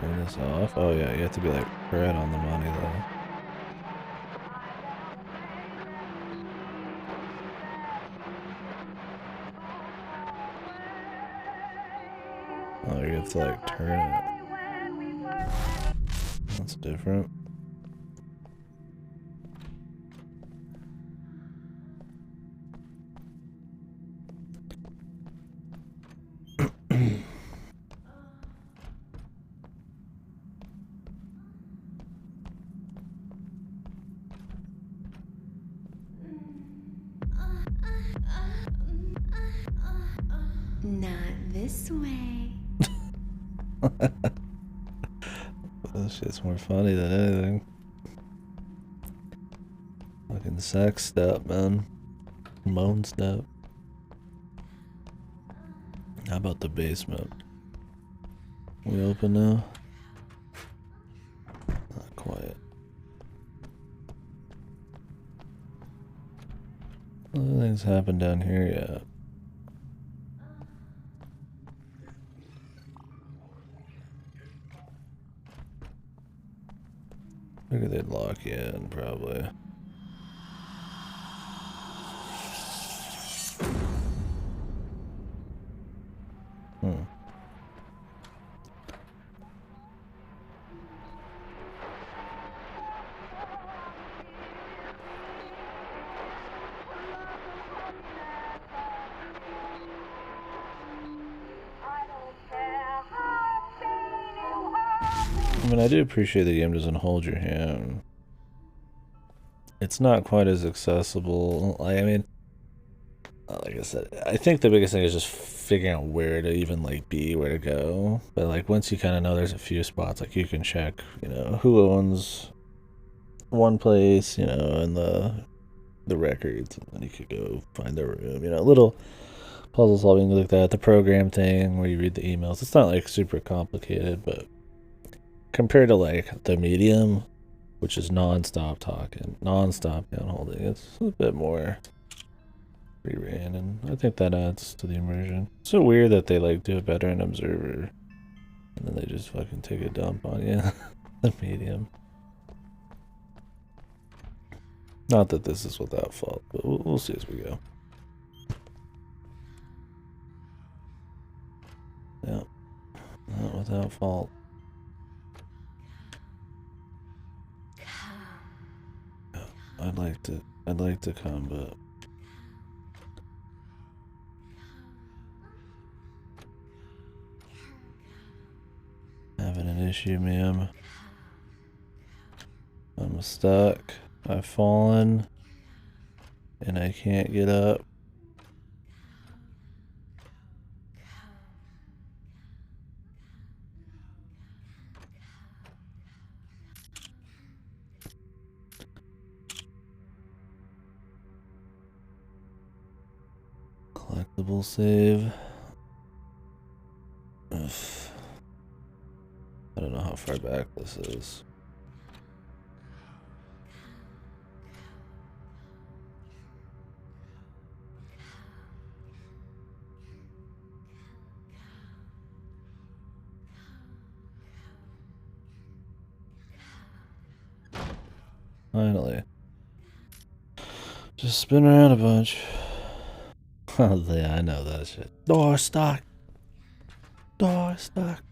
Speaker 1: Turn this off. Oh yeah, you have to be like red on the money though. Oh, you have to like turn it. That's different.
Speaker 7: Not this way.
Speaker 1: This shit's more funny than anything. Fucking sex step, man. Moan step. How about the basement? We open now? Not quite. Nothing's happened down here yet. Figured they'd lock you in, probably. I mean, I do appreciate the game doesn't hold your hand. It's not quite as accessible. I mean, like I said, I think the biggest thing is just figuring out where to even like be, where to go. But like once you kind of know there's a few spots, like you can check, you know, who owns one place, you know, and the records, and then you could go find their room, you know, little puzzle solving like that. The program thing where you read the emails. It's not like super complicated, but compared to like the medium, which is non-stop talking, non-stop down holding, it's a bit more reran, and I think that adds to the immersion. It's so weird that they like do it better in Observer, and then they just fucking take a dump on you. The medium. Not that this is without fault, but we'll see as we go. Yeah, not without fault. I'd like to come, but having an issue, ma'am. I'm stuck. I've fallen, and I can't get up. Collectible save. Ugh. I don't know how far back this is. Finally. Just spin around a bunch. Oh, yeah, I know that shit. Door stuck. Door stuck.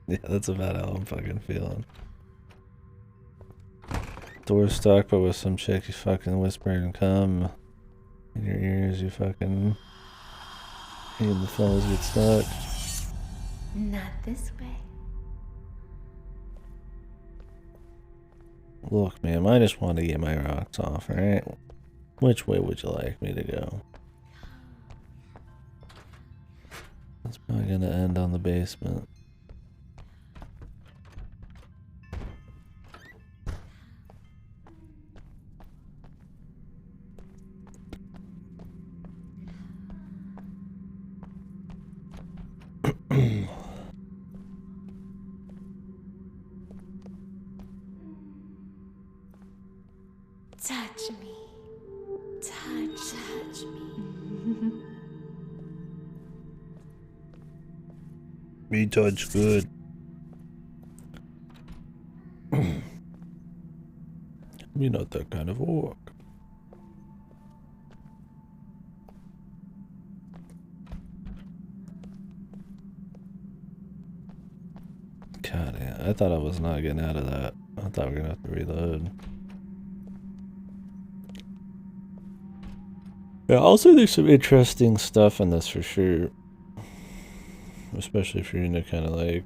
Speaker 1: Yeah, that's about how I'm fucking feeling. Door stuck, but with some chick you fucking whispering and come in your ears, you fucking hearing the fellas get stuck.
Speaker 7: Not this way.
Speaker 1: Look, ma'am, I just want to get my rocks off, alright? Which way would you like me to go? It's probably gonna end on the basement.
Speaker 7: Touch me. Touch me.
Speaker 1: Me touch good. Me not that kind of orc. God, yeah, I thought I was not getting out of that. I thought we were gonna have to reload. Yeah, I'll say there's some interesting stuff in this for sure. Especially if you're into kind of like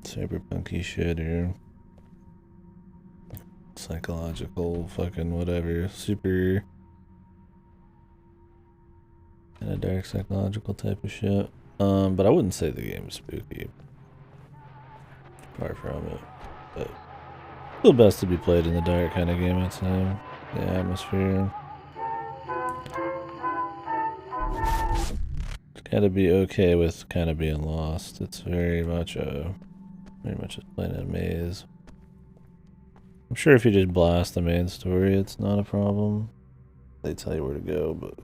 Speaker 1: cyberpunky shit or psychological fucking whatever. Super kind of dark psychological type of shit. But I wouldn't say the game is spooky. Far from it. But still best to be played in the dark kind of game, I'd say. The atmosphere. Gotta be okay with kind of being lost. It's very much just playing a maze. I'm sure if you just blast the main story, it's not a problem. They tell you where to go, but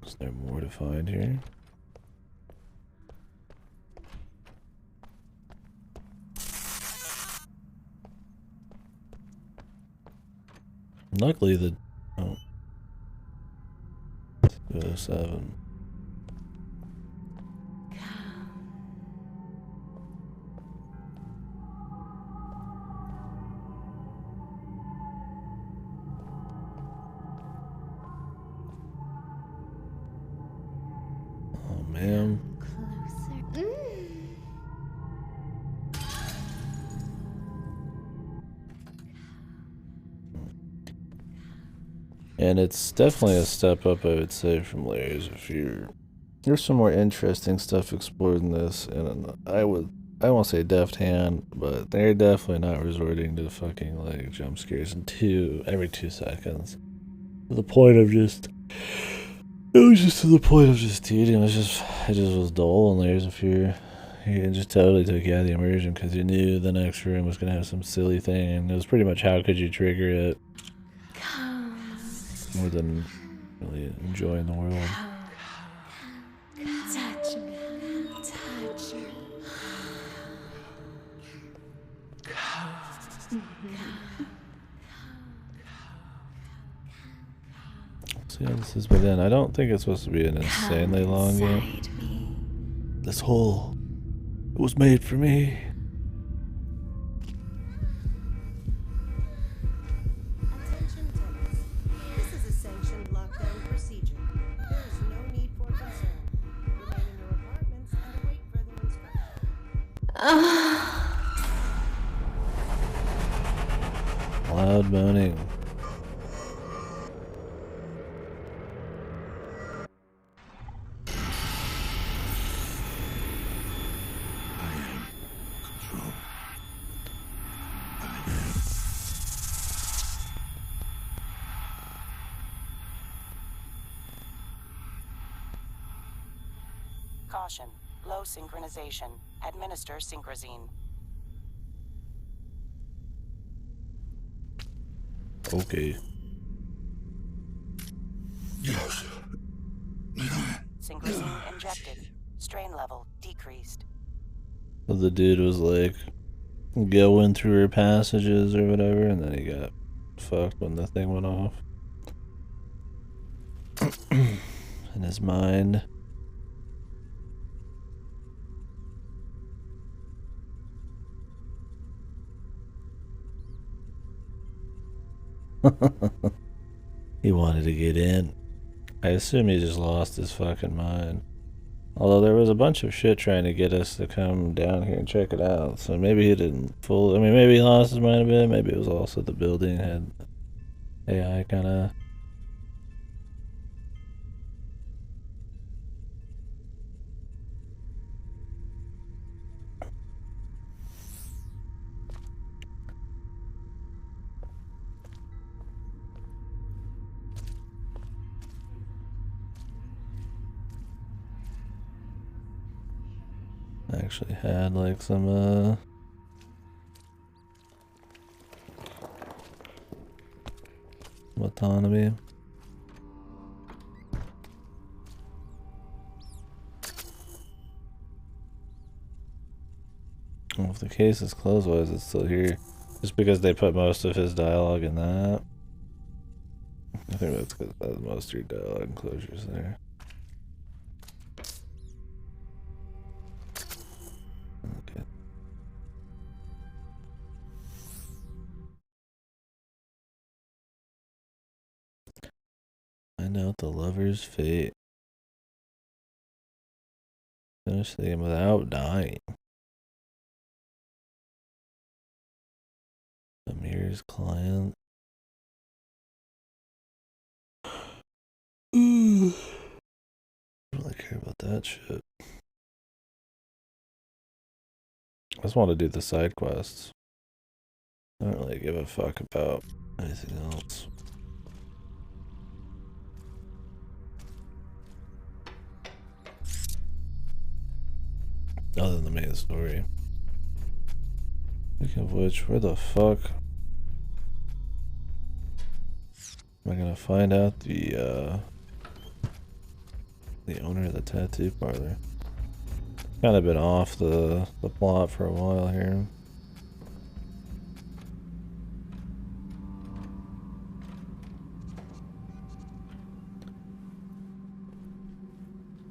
Speaker 1: is there more to find here? Luckily, the 207. Oh man. And it's definitely a step up, I would say, from layers. If you're, there's some more interesting stuff explored in this, and I won't say deft hand, but they're definitely not resorting to fucking like jump scares every 2 seconds. To the point of just, it was just to the point of just eating. It just was dull in layers of fear. It just totally took you out of the immersion because you knew the next room was gonna have some silly thing, and it was pretty much how could you trigger it. More than really enjoying the world.
Speaker 7: Touch me. Touch me.
Speaker 1: See how this is within. I don't think it's supposed to be an insanely long game. This hole, it was made for me.
Speaker 6: Attention tenants. This is a sanctioned lockdown procedure. There is no need for concern. Remain in your apartments and await further instructions.
Speaker 1: Loud moaning.
Speaker 5: Caution. Low synchronization. Administer synchrosine.
Speaker 1: Okay.
Speaker 14: Yes.
Speaker 5: Synchrosine injected. Strain level decreased.
Speaker 1: So the dude was like going through her passages or whatever, and then he got fucked when the thing went off. In his mind. He wanted to get in. I assume he just lost his fucking mind. Although there was a bunch of shit trying to get us to come down here and check it out. So maybe he didn't I mean, maybe he lost his mind a bit. Maybe it was also the building had AI kind of... actually had like some autonomy. Well, if the case is closed, why is it still here? Just because they put most of his dialogue in that? I think that's because most of your dialogue enclosures there. Okay. Find out the lover's fate. Finish the game without dying. Amir's client. I don't really care about that shit. I just want to do the side quests. I don't really give a fuck about anything else. Other than the main story. Speaking of which, where the fuck am I gonna find out the owner of the tattoo parlor? Kind of been off the plot for a while here.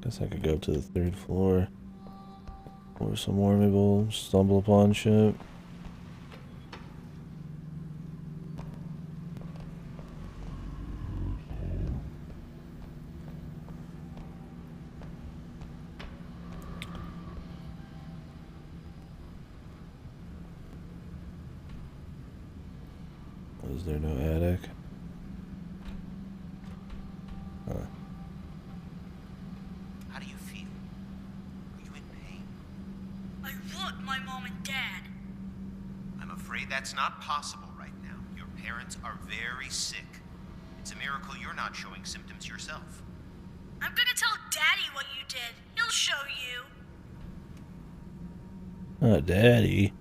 Speaker 1: Guess I could go up to the 3rd floor. Or some more, maybe we'll stumble upon shit. Was there no attic? Huh.
Speaker 13: How do you feel? Are you in pain? I want my mom and dad. I'm afraid that's not possible right now. Your parents are very sick. It's a miracle you're not showing symptoms yourself. I'm gonna tell Daddy what you did. He'll show you.
Speaker 1: Oh, Daddy.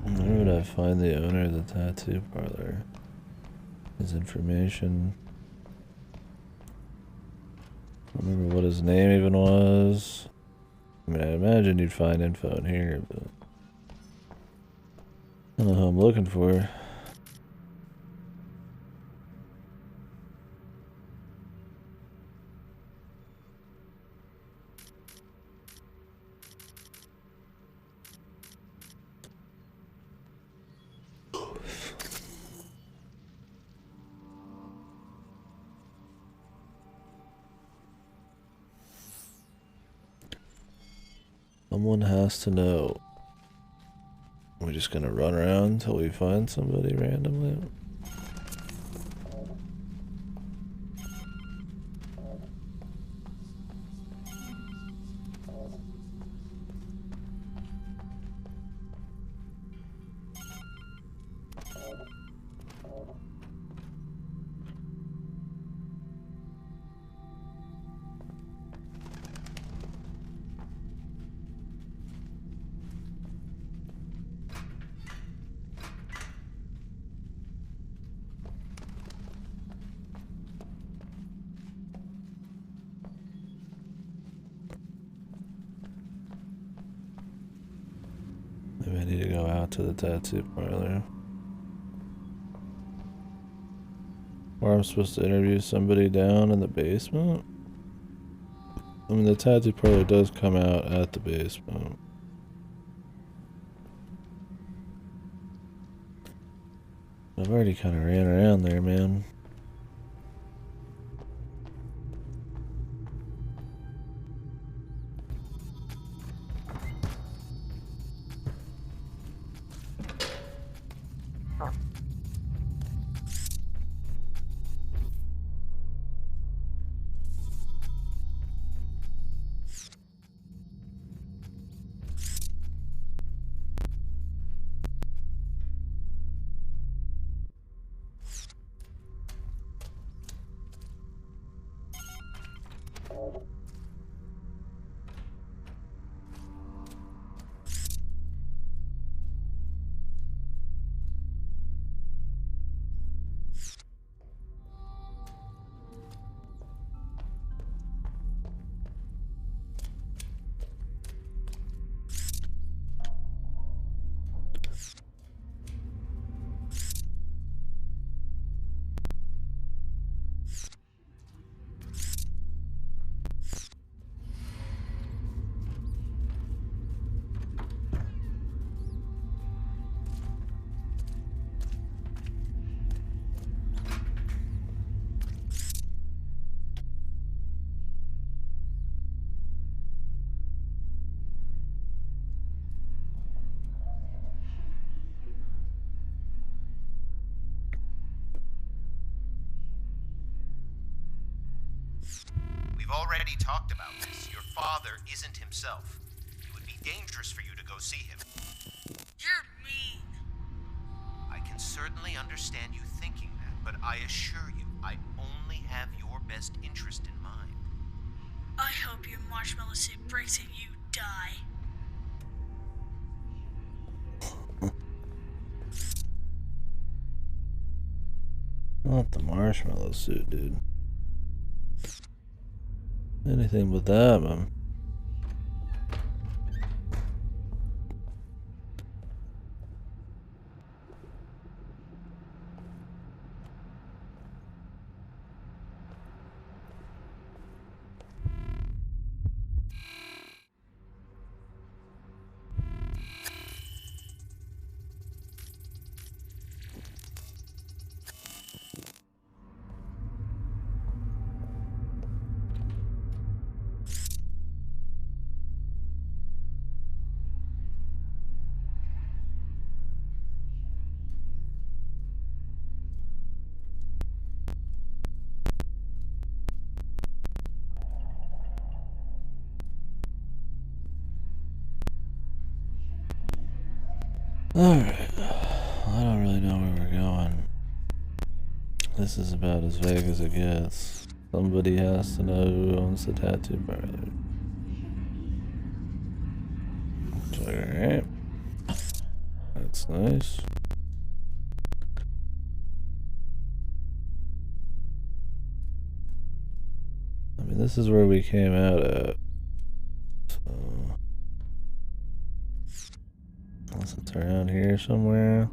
Speaker 1: Where would I find the owner of the tattoo parlor? His information. I don't remember what his name even was. I mean, I imagine you'd find info in here, but I don't know who I'm looking for. Someone has to know. We're just gonna run around until we find somebody randomly. to the tattoo parlor. Or I'm supposed to interview somebody down in the basement? I mean, the tattoo parlor does come out at the basement. I've already kind of ran around there, man.
Speaker 13: We've already talked about this. Your father isn't himself. It would be dangerous for you to go see him.
Speaker 8: You're mean.
Speaker 13: I can certainly understand you thinking that, but I assure you, I only have your best interest in mind.
Speaker 8: I hope your marshmallow suit breaks and you die.
Speaker 1: Not the marshmallow suit, dude. Anything but that, man. Alright. I don't really know where we're going. This is about as vague as it gets. Somebody has to know who owns the tattoo parlor. Alright. That's nice. I mean, this is where we came out at. So, unless it's around here somewhere.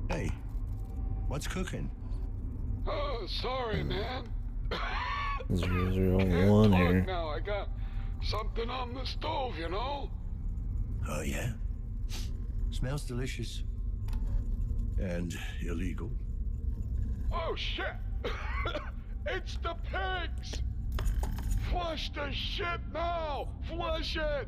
Speaker 3: Hey, what's cooking?
Speaker 16: Oh, sorry, man.
Speaker 1: There's only one here.
Speaker 16: Now I got something on the stove, you know?
Speaker 3: Oh, yeah? Smells delicious. And illegal.
Speaker 16: Oh shit! It's the pigs! Flush the shit now! Flush it!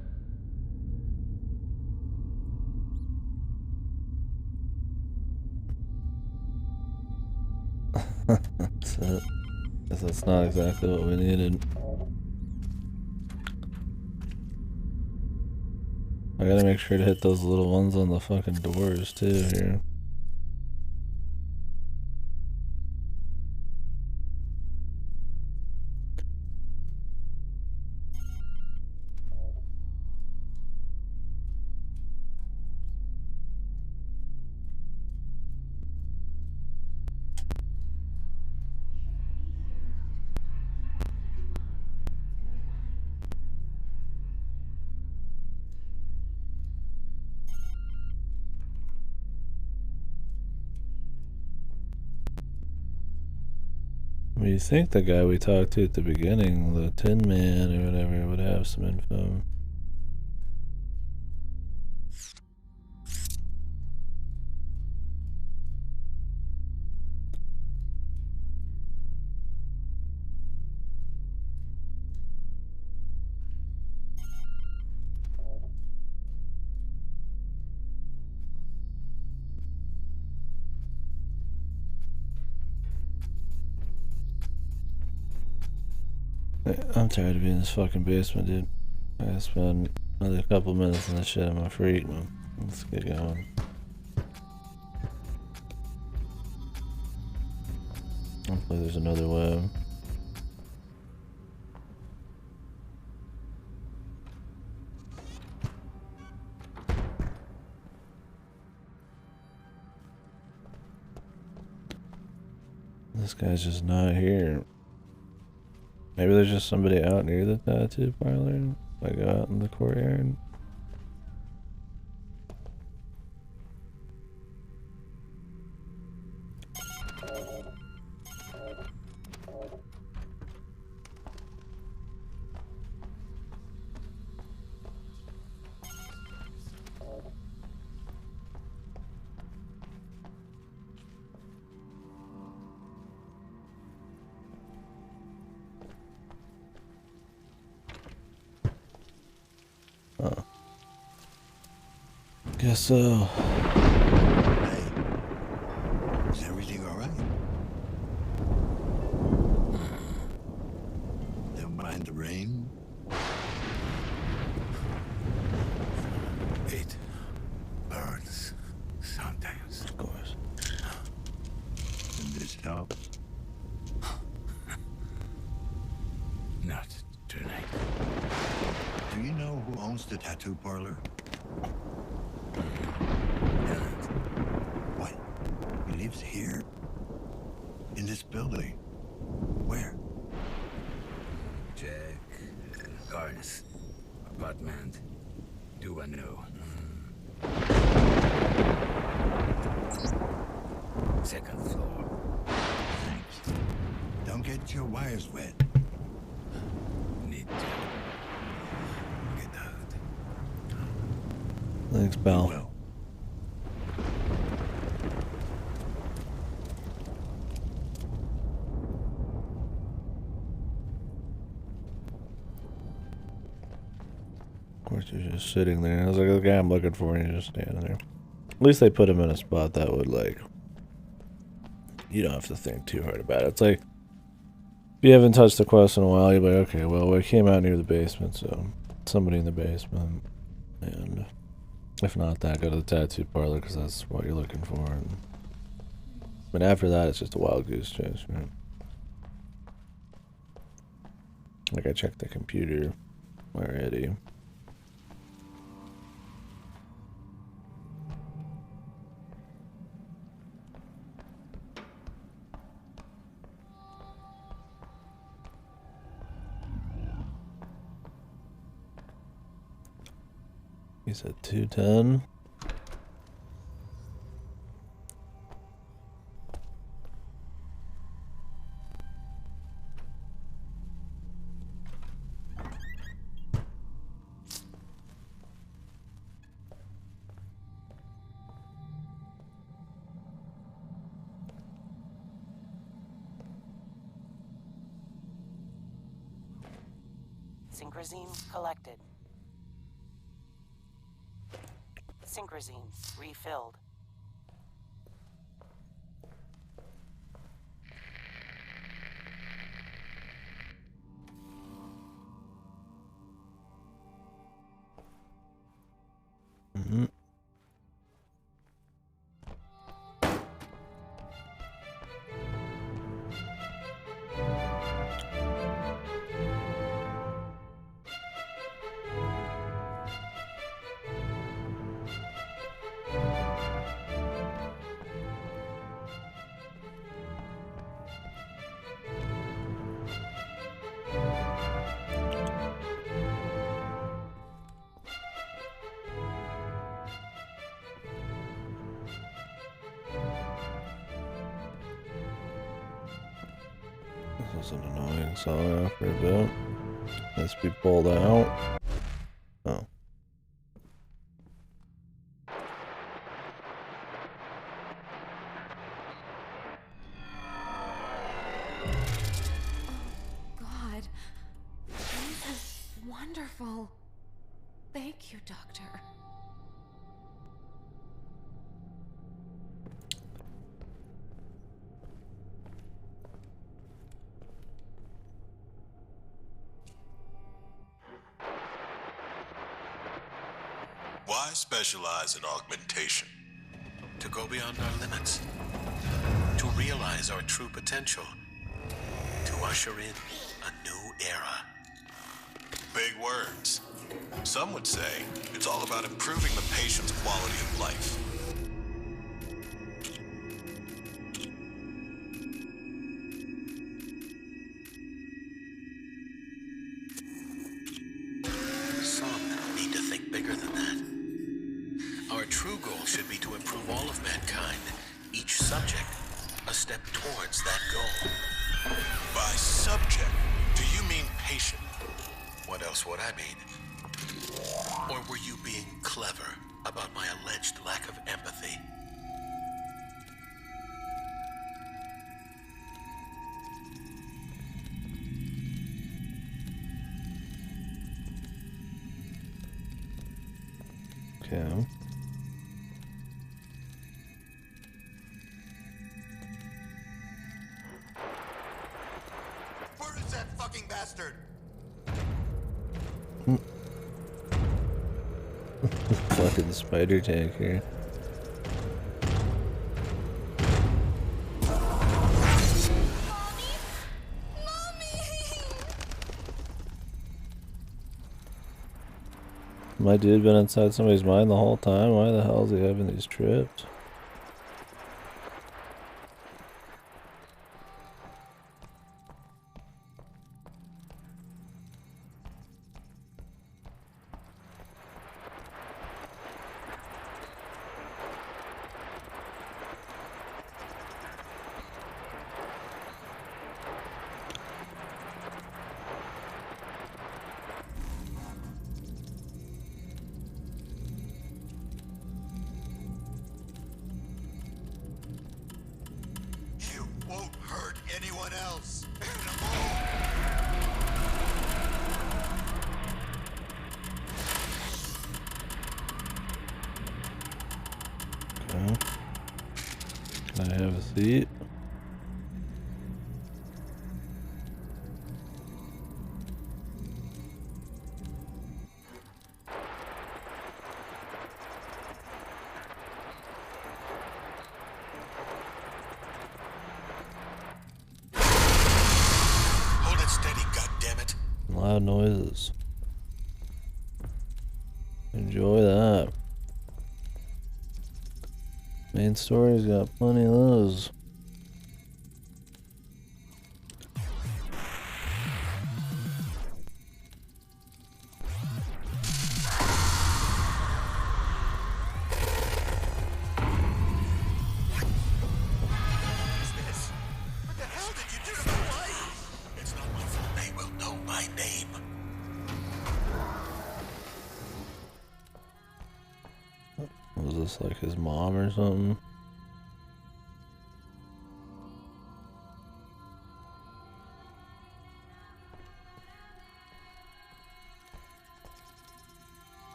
Speaker 1: That's it. Guess that's not exactly what we needed. I gotta make sure to hit those little ones on the fucking doors too here. I mean, you think the guy we talked to at the beginning, the Tin Man or whatever, would have some info. I'm tired of being in this fucking basement, dude. I gotta spend another couple minutes in this shit on my freak. Let's get going. Hopefully there's another web. This guy's just not here. Maybe there's just somebody out near the tattoo parlor. Like out in the courtyard. Oh. Guess so.
Speaker 3: Hey, is everything all right? Never mind the rain. It burns sometimes.
Speaker 1: Of course.
Speaker 3: And this helps. Not tonight. Do you know who owns the tattoo parlor? What? He lives here? In this building? Where?
Speaker 2: Check. Cars. Apartment. Do I know? Second floor.
Speaker 3: Thanks. Don't get your wires wet.
Speaker 2: Need to get out.
Speaker 1: Thanks, pal.
Speaker 3: Well.
Speaker 1: Of course, he's just sitting there. I was like, the guy I'm looking for, and he's just standing there. At least they put him in a spot that would, like, you don't have to think too hard about it. It's like, if you haven't touched the quest in a while, you're like, okay, well, we came out near the basement, so somebody in the basement. And if not that, go to the tattoo parlor, because that's what you're looking for. And, but after that, it's just a wild goose chase, right? Like, I checked the computer already. He's at 210.
Speaker 5: Synchrosine collected. Synchrosine refilled.
Speaker 1: Mm-hmm. This is an annoying song after a bit. Let's be pulled out. Oh.
Speaker 4: God, this is wonderful. Thank you, Doctor.
Speaker 14: Why specialize in augmentation?
Speaker 22: To go beyond our limits. To realize our true potential. To usher in a new era.
Speaker 14: Big words. Some would say it's all about improving the patient's quality of life.
Speaker 22: Some need to think bigger than that. Our true goal should be to improve all of mankind, each subject a step towards that goal.
Speaker 14: By subject, do you mean patient?
Speaker 22: What else would I mean? Or were you being clever about my alleged lack of empathy?
Speaker 1: Okay.
Speaker 14: Where is that fucking bastard?
Speaker 1: Fucking spider tank here. My dude been inside somebody's mind the whole time? Why the hell is he having these trips?
Speaker 14: You won't hurt anyone else.
Speaker 1: Okay. Can I have a seat?
Speaker 14: Hold it steady, goddammit.
Speaker 1: Loud noises. Enjoy that. Main story's got plenty of those.
Speaker 14: What the hell did you do to my wife? It's not my fault. They will know my name.
Speaker 1: Was this like his mom or something?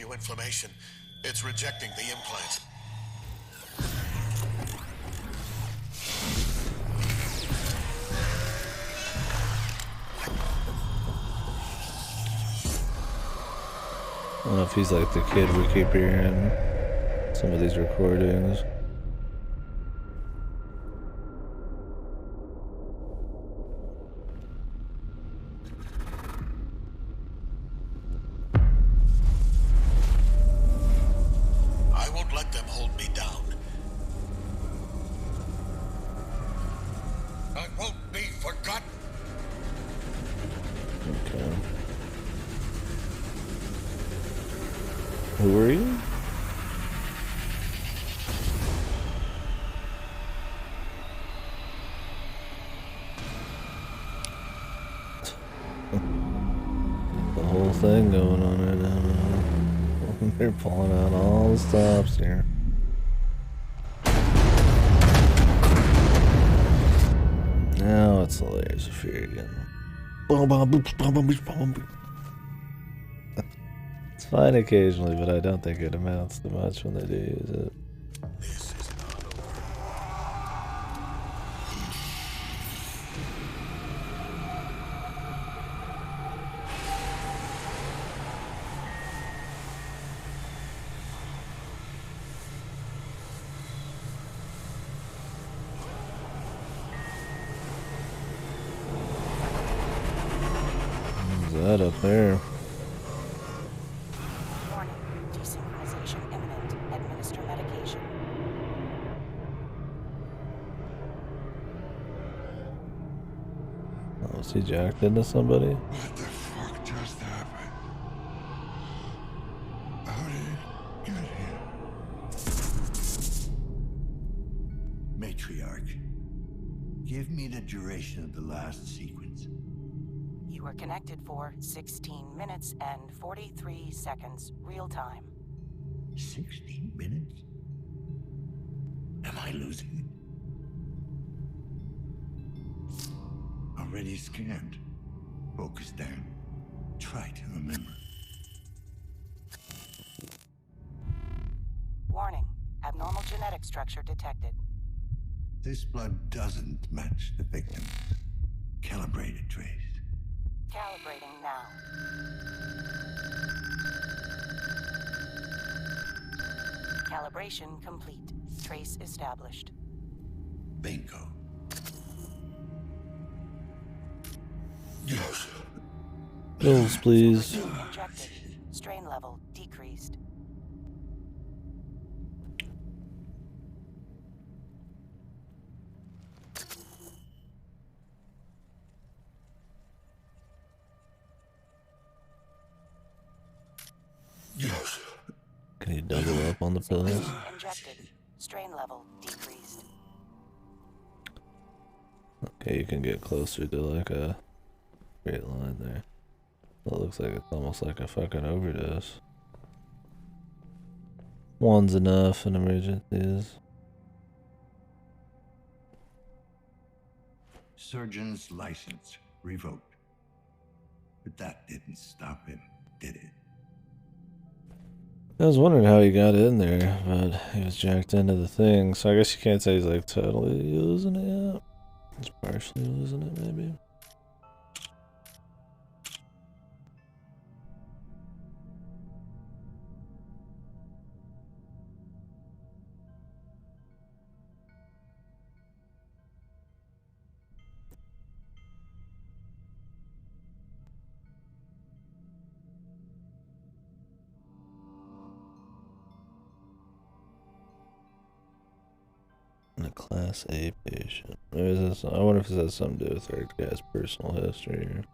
Speaker 14: tissue inflammation. It's rejecting the implant.
Speaker 1: I don't know if he's like the kid we keep hearing some of these recordings.
Speaker 14: I won't let them hold me down. I won't be forgotten.
Speaker 1: Okay. Who are you? The whole thing going on right now. They're pulling out all the stops here. Now it's the layers of fear again. It's fine occasionally, but I don't think it amounts to much when they do use it. What's that up there?
Speaker 5: Warning. Desynchronization imminent. Administer medication.
Speaker 1: Oh, was he jacked into somebody?
Speaker 14: What the fuck just happened? How did it get here?
Speaker 3: Matriarch, give me the duration of the last sequence.
Speaker 5: You were connected for 16 minutes and 43 seconds, real time.
Speaker 3: 16 minutes? Am I losing it? Already scanned. Focus down. Try to remember.
Speaker 5: Warning. Abnormal genetic structure detected.
Speaker 3: This blood doesn't match the victim's. Calibrate it, Trace.
Speaker 5: Calibrating now. Calibration complete. Trace established.
Speaker 3: Bingo.
Speaker 14: Yes.
Speaker 1: Pills, please.
Speaker 5: Injected. Strain level decreased.
Speaker 14: Yes.
Speaker 1: Can you double up on the pills?
Speaker 5: Injected. Strain level decreased.
Speaker 1: Okay, you can get closer to like a straight line there. It looks like it's almost like a fucking overdose. One's enough in emergencies.
Speaker 3: Surgeon's license revoked. But that didn't stop him, did it?
Speaker 1: I was wondering how he got in there, but he was jacked into the thing, so I guess you can't say he's like totally losing it yet. He's partially losing it, maybe. A Class A patient. Maybe this, I wonder if this has something to do with our guy's personal history.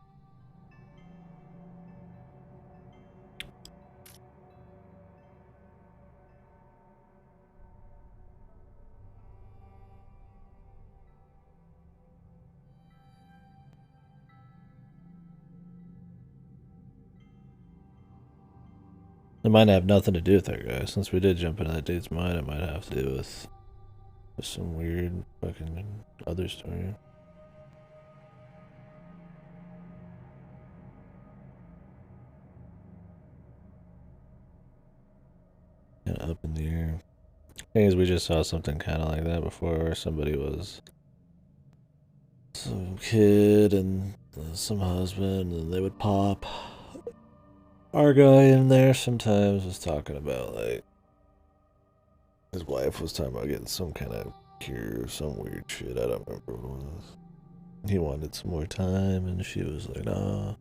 Speaker 1: It might have nothing to do with our guy. Since we did jump into that dude's mind, it might have to do with some weird fucking other story. up in the air. Because we just saw something kind of like that before, where somebody was some kid and some husband, and they would pop. Our guy in there sometimes was talking about, like, his wife was talking about getting some kind of cure or some weird shit. I don't remember what it was. He wanted some more time, and she was like, nah.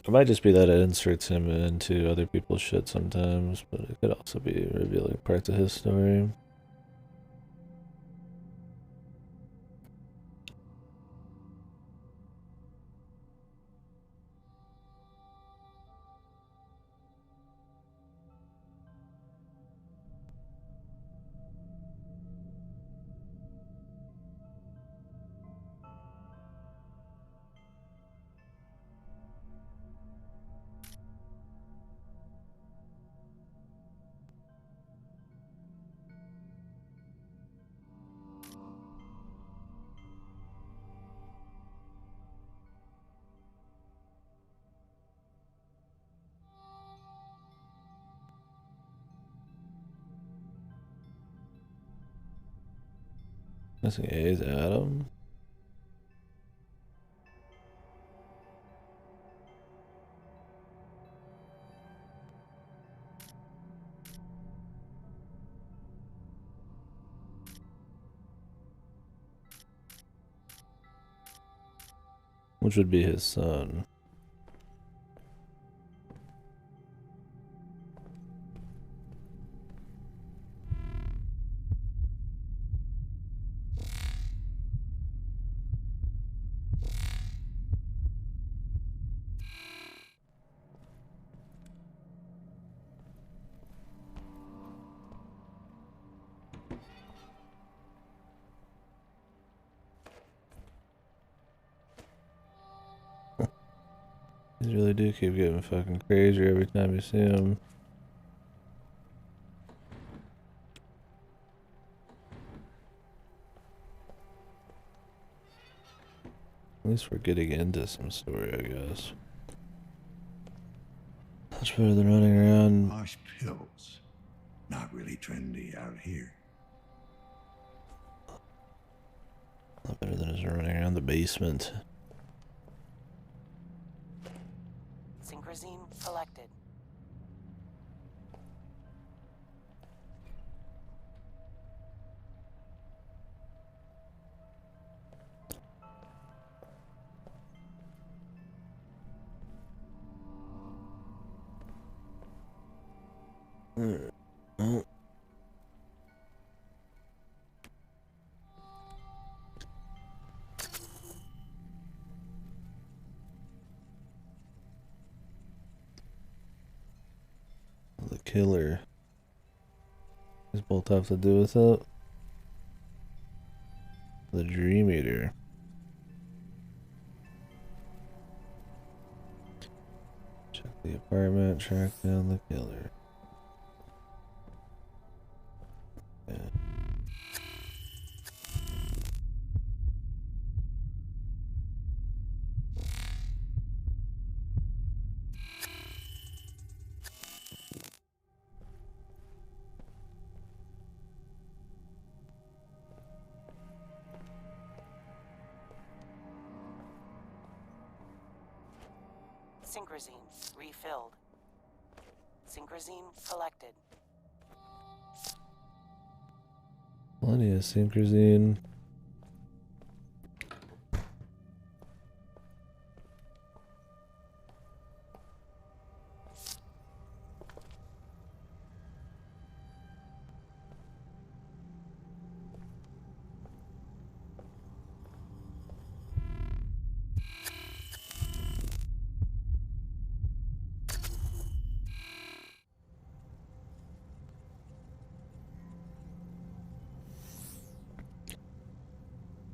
Speaker 1: It might just be that it inserts him into other people's shit sometimes, but it could also be revealing parts of his story. Missing A's Adam. Which would be his son. These really do keep getting fucking crazier every time you see them. At least we're getting into some story, I guess. Much better than running around.
Speaker 3: Posh pills. Not really trendy out here.
Speaker 1: A lot better than just running around the basement.
Speaker 5: Synchrosine collected.
Speaker 1: Oh. The killer. Does both have to do with it? The Dream Eater. Check the apartment, track down the killer. Yeah.
Speaker 5: Synchrosine refilled. Synchrosine collected.
Speaker 1: Plenty of synchrosine.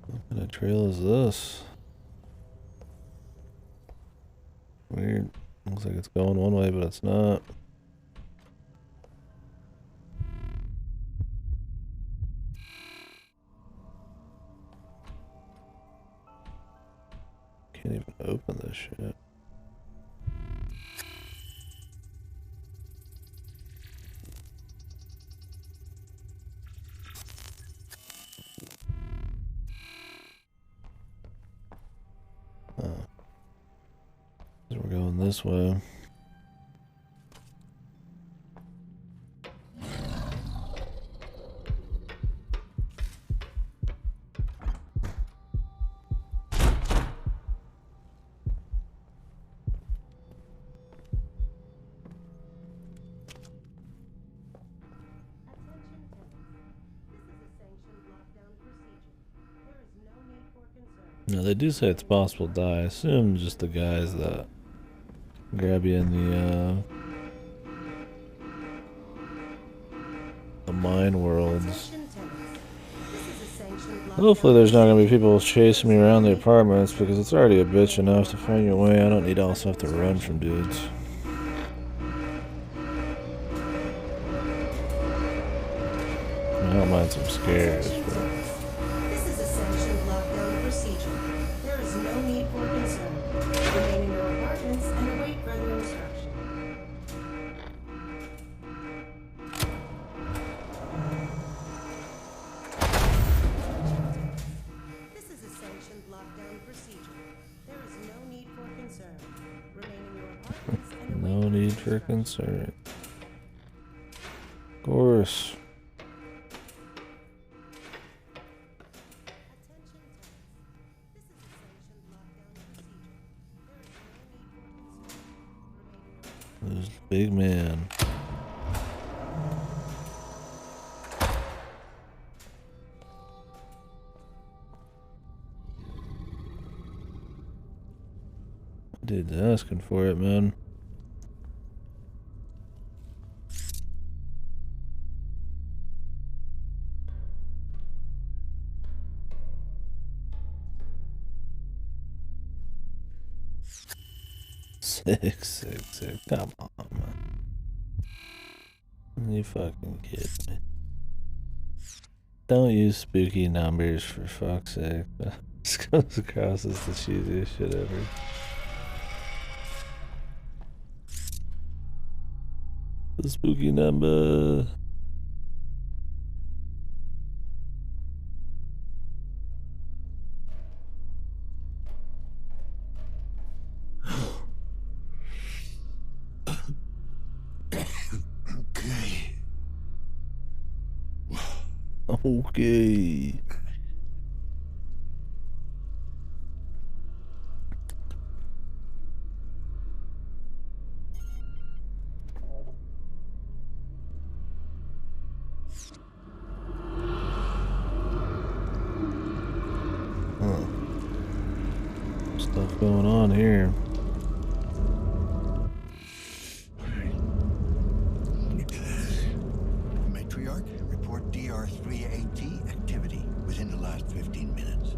Speaker 1: What kind of trail is this? Weird. Looks like it's going one way, but it's not. Can't even open this shit. we're going this way. Now they do say it's possible to die. I assume just the guys that grab you in the mine worlds. Hopefully there's not going to be people chasing me around the apartments because it's already a bitch enough to find your way. I don't need to also have to run from dudes. I don't mind some scares, but...
Speaker 7: This is a sanctioned lockdown procedure. There is no need for concern. Remain in your apartments and await further instruction. This is a sanctioned lockdown procedure. There is no need for concern. Remain in your apartments and await
Speaker 1: No need for concern. Of course. There's the big man. Dude's asking for it, man. Six. Come on, man. You fucking kidding me. Don't use spooky numbers for fuck's sake. This comes across as the cheesiest shit ever. The spooky number. Okay. Stuff going on here.
Speaker 3: Matriarch, report DR3AT activity within the last 15 minutes.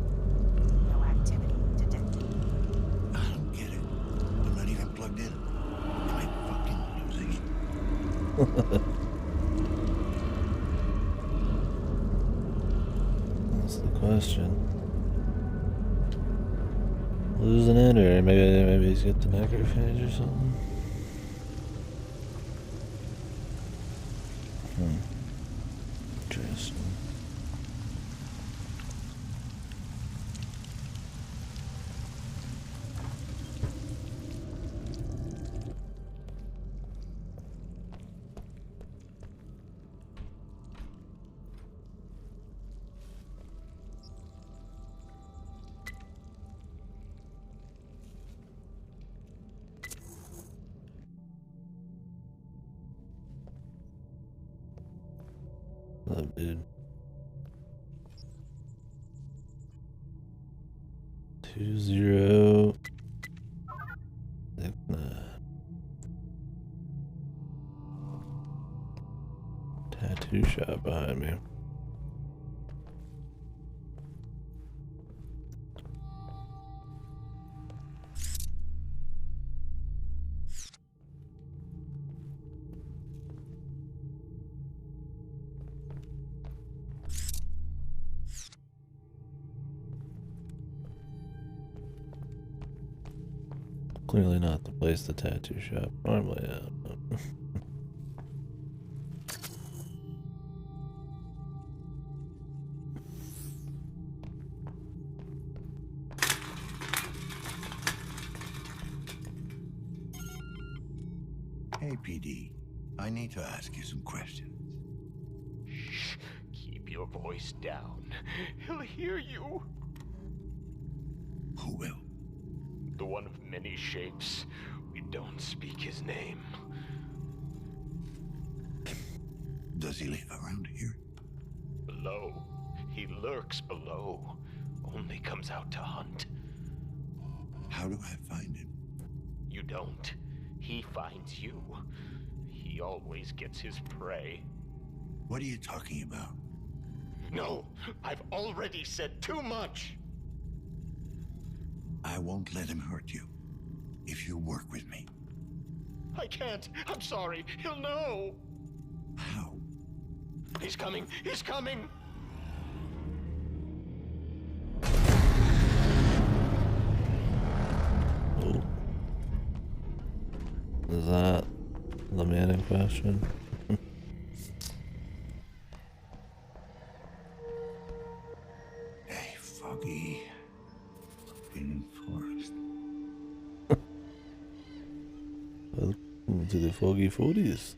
Speaker 5: No activity detected.
Speaker 3: I don't get it. I'm not even plugged in. Am I fucking losing it?
Speaker 1: That's the question. Losing it, or maybe he's got the necrophage or something. Interesting. Oh, dude. 20. Tattoo shop behind me. Clearly not the place the tattoo shop normally at.
Speaker 3: Hey, PD. I need to ask you some questions.
Speaker 17: Shh. Keep your voice down. He'll hear you.
Speaker 3: Who will?
Speaker 17: The one of many shapes. We don't speak his name.
Speaker 3: Does he live around here?
Speaker 17: Below. He lurks below. Only comes out to hunt.
Speaker 3: How do I find him?
Speaker 17: You don't. He finds you. He always gets his prey.
Speaker 3: What are you talking about?
Speaker 17: No, I've already said too much.
Speaker 3: I won't let him hurt you. If you work with me.
Speaker 17: I can't. I'm sorry. He'll know.
Speaker 3: How?
Speaker 17: He's coming. He's coming.
Speaker 1: Oh. Is that the man in question?
Speaker 3: Hey, Foggy. In forest.
Speaker 1: Welcome to the Foggy Forest.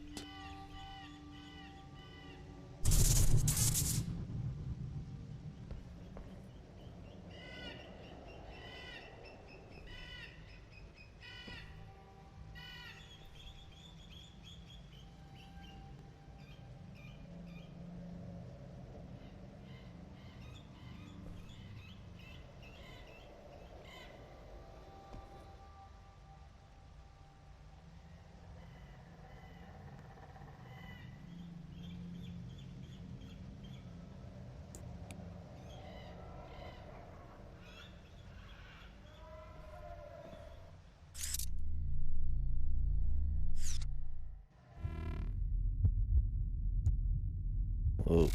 Speaker 1: Oh,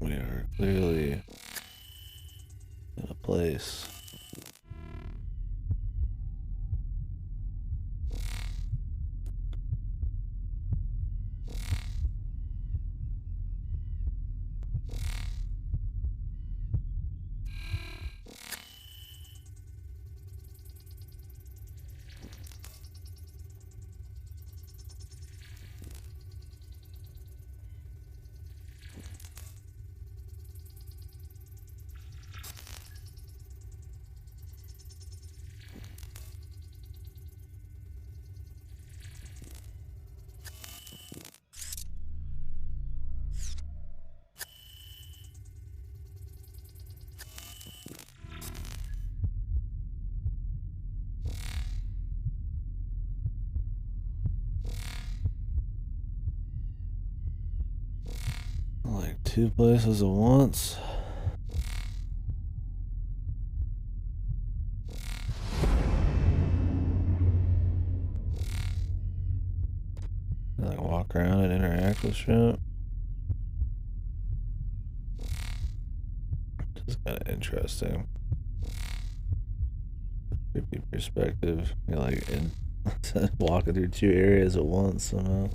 Speaker 1: we are clearly in a place. Like two places at once. Like walk around and interact with shit. Just kind of interesting. Creepy perspective. You're like in walking through two areas at once somehow.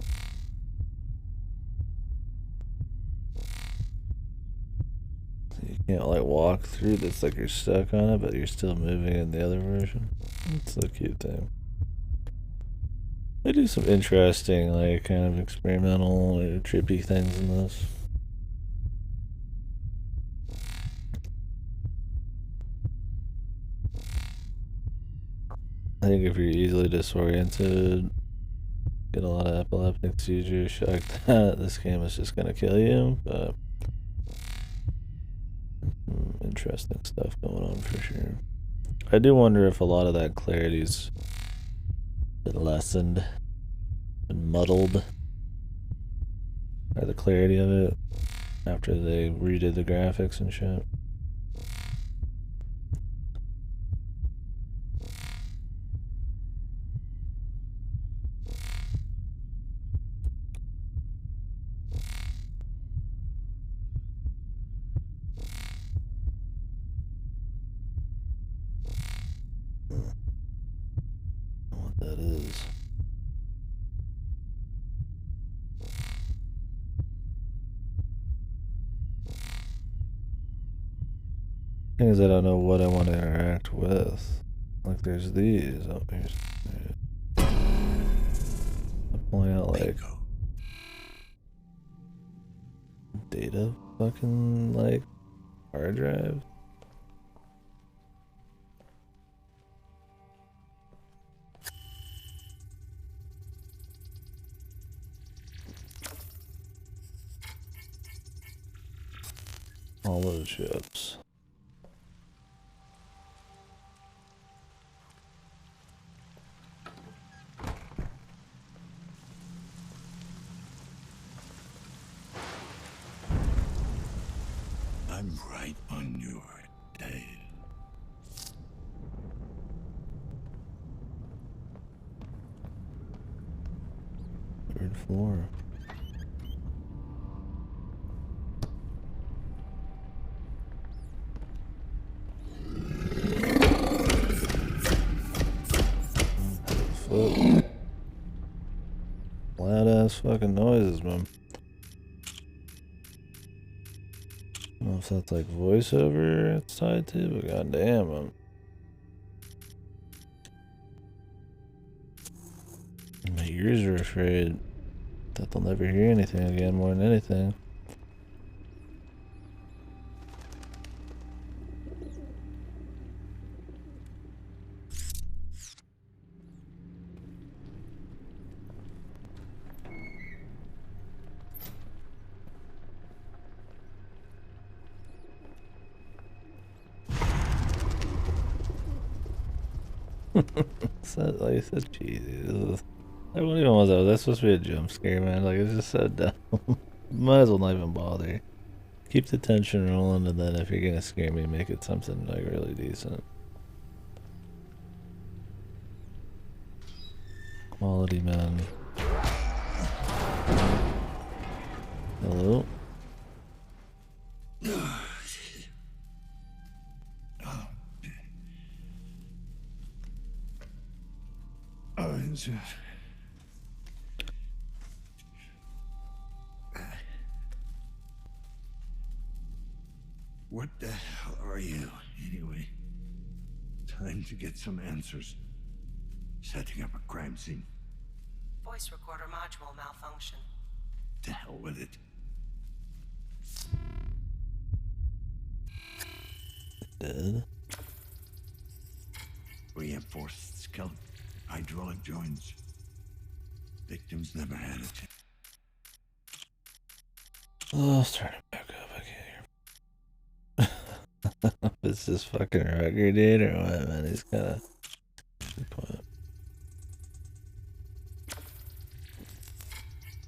Speaker 1: You can't like walk through this like you're stuck on it, but you're still moving in the other version. It's a cute thing. They do some interesting, like, kind of experimental or trippy things in this. I think if you're easily disoriented, get a lot of epileptic seizures, shock that, this game is just gonna kill you, but interesting stuff going on for sure. I do wonder if a lot of that clarity's been lessened, been muddled by the clarity of it after they redid the graphics and shit. What that is. Thing is, I don't know what I want to interact with. Like, there's these. Oh, here's. pulling out like data fucking like hard drive. All those ships.
Speaker 14: I'm right on your tail.
Speaker 1: Third floor. Foot. Loud ass fucking noises, man. I don't know if that's like voiceover it's tied to, but goddamn, my ears are afraid that they'll never hear anything again more than anything. So, like I said, cheesy. Like, what even was that? Was that supposed to be a jump scare, man? Like, it's just so dumb. Might as well not even bother. Keep the tension rolling, and then if you're gonna scare me, make it something like really decent. Quality, man. Hello?
Speaker 14: What the hell are you, anyway? Time to get some answers. Setting up a crime scene.
Speaker 5: Voice recorder module malfunction.
Speaker 14: To hell with it.
Speaker 1: Dead?
Speaker 14: Reinforced skeleton. Hydraulic joints. Victims never had a chance.
Speaker 1: Oh, let's turn it back up. I can't hear. It's just fucking record, dude, or what, man? He's gotta.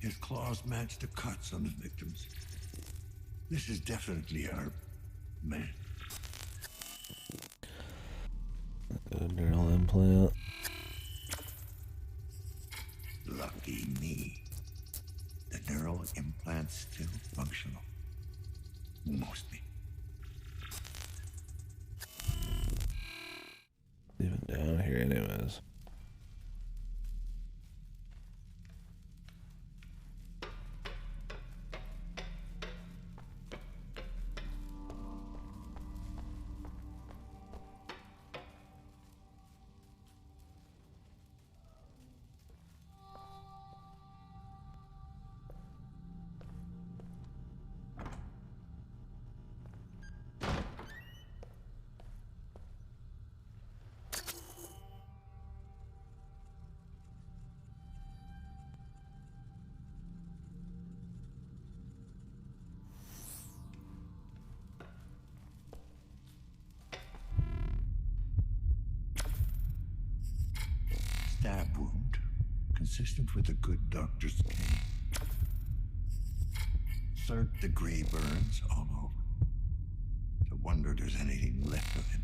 Speaker 14: His claws match the cuts on the victims. This is definitely our man.
Speaker 1: A neural implant.
Speaker 14: Lucky me. The neural implant's still functional. Mostly.
Speaker 1: Even down here, anyways.
Speaker 14: Stab wound, consistent with a good doctor's cane. Third degree burns all over. No wonder there's anything left of him.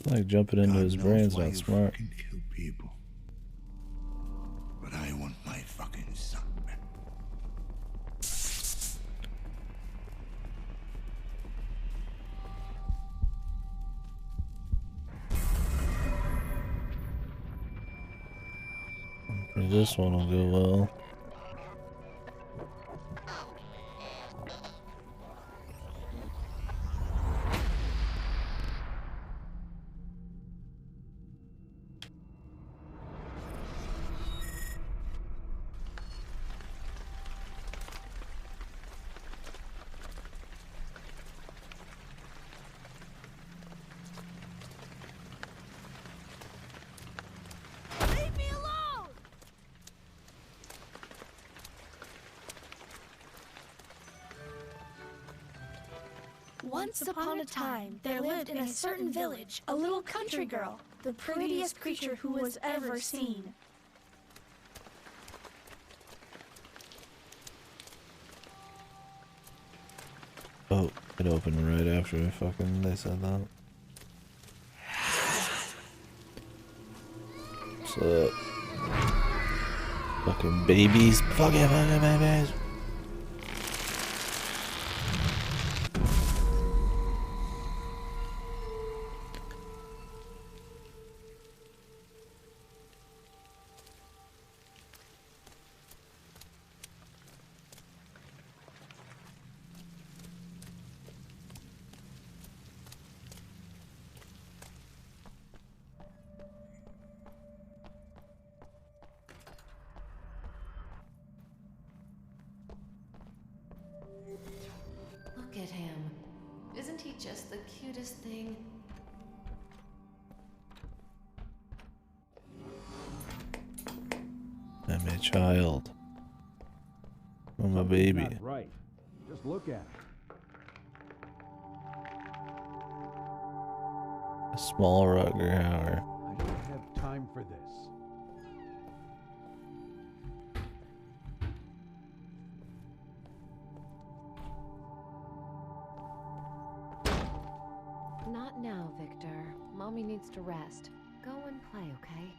Speaker 1: Like jumping into his brain's not smart.
Speaker 14: Can kill people. But I want my fucking son back.
Speaker 1: This one will go well.
Speaker 21: Once upon a time, there lived in a certain village a little country girl, the prettiest creature who was ever seen.
Speaker 1: Oh, it opened right after they said that. What's up? Fucking babies. Fucking babies.
Speaker 15: Look at him. Isn't he just the cutest thing?
Speaker 1: I'm a child. I'm a baby.
Speaker 19: Not right. Just look at it.
Speaker 1: A small Rutger Hauer.
Speaker 19: I don't have time for this.
Speaker 15: Not now, Victor. Mommy needs to rest. Go and play, okay?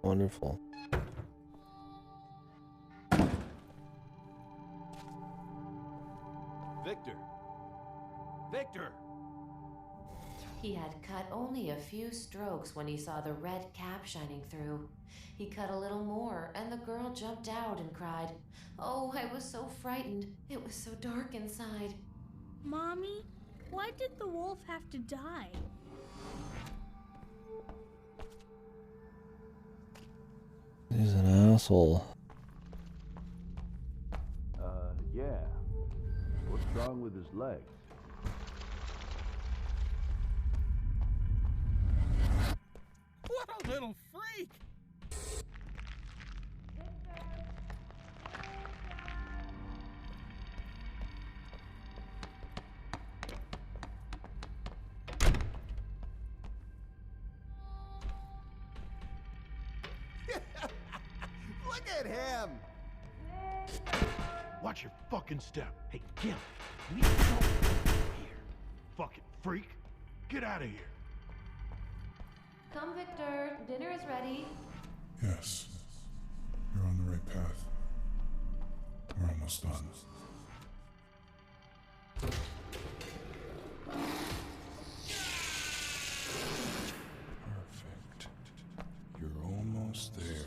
Speaker 1: Wonderful.
Speaker 19: Victor! Victor!
Speaker 15: He had cut only a few strokes when he saw the red cap shining through. He cut a little more, and the girl jumped out and cried, "Oh, I was so frightened. It was so dark inside."
Speaker 21: Mommy, why did the wolf have to die?
Speaker 1: He's an asshole.
Speaker 19: Yeah. What's wrong with his legs?
Speaker 23: What a little freak!
Speaker 3: Look at him!
Speaker 16: Watch your fucking step. Hey, Gil, we don't here. Fucking freak. Get out of here.
Speaker 15: Come, Victor. Dinner is ready.
Speaker 14: Yes. You're on the right path. We're almost done. Perfect. You're almost there.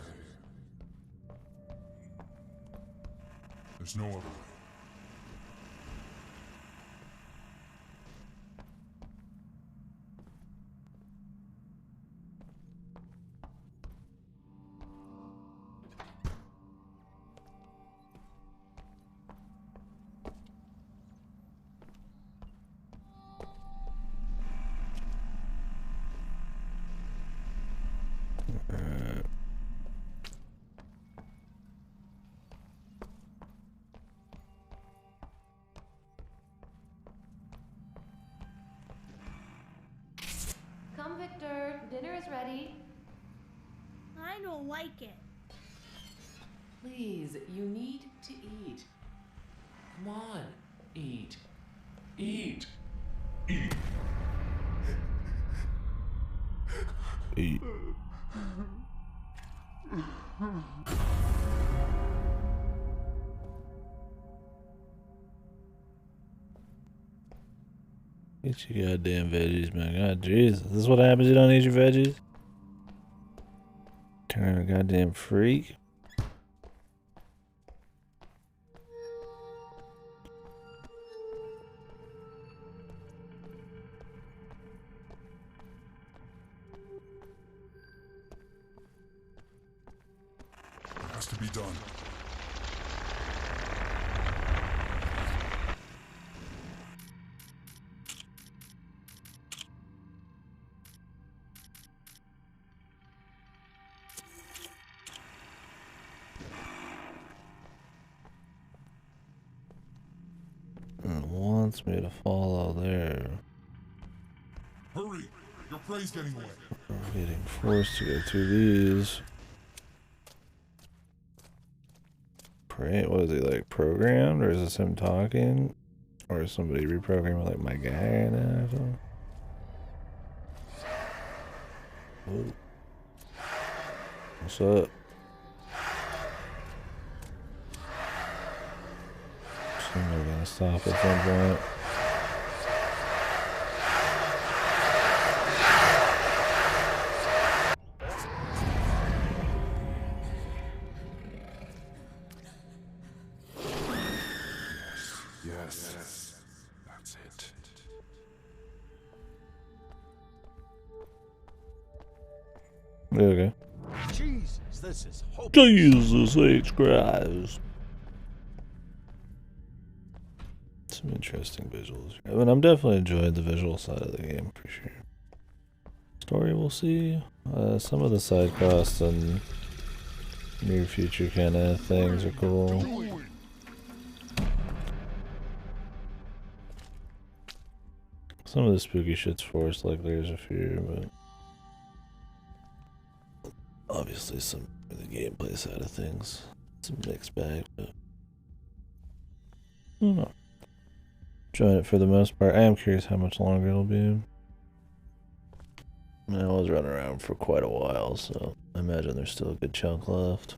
Speaker 14: There's no other way.
Speaker 15: Come, Victor. Dinner is ready.
Speaker 21: I don't like it.
Speaker 24: Please, you need to eat. Come on, eat. Eat.
Speaker 14: Eat.
Speaker 1: Eat. Get your goddamn veggies, man. God, Jesus. This is what happens you don't eat your veggies? Turn a goddamn freak.
Speaker 14: has to be done.
Speaker 1: It wants me to follow there.
Speaker 14: Hurry! Your prey's getting away.
Speaker 1: I'm getting forced to go through these. Pray, what is he, like, programmed? Or is this him talking? Or is somebody reprogramming, like, my guy right now or something? Whoa. What's up? Somebody gonna stop at some point.
Speaker 14: Yes. That's it.
Speaker 1: Okay.
Speaker 9: Jesus, this is hopeless.
Speaker 1: Jesus H. Christ. Some interesting visuals. I mean, I'm definitely enjoying the visual side of the game for sure. Story, we'll see. Some of the side quests and near future kind of things are cool. Some of the spooky shit's forced, like Layers of Fear, but obviously some of the gameplay side of things. It's a mixed bag, but I don't know. Enjoying it for the most part. I am curious how much longer it'll be. I mean, I was running around for quite a while, so I imagine there's still a good chunk left.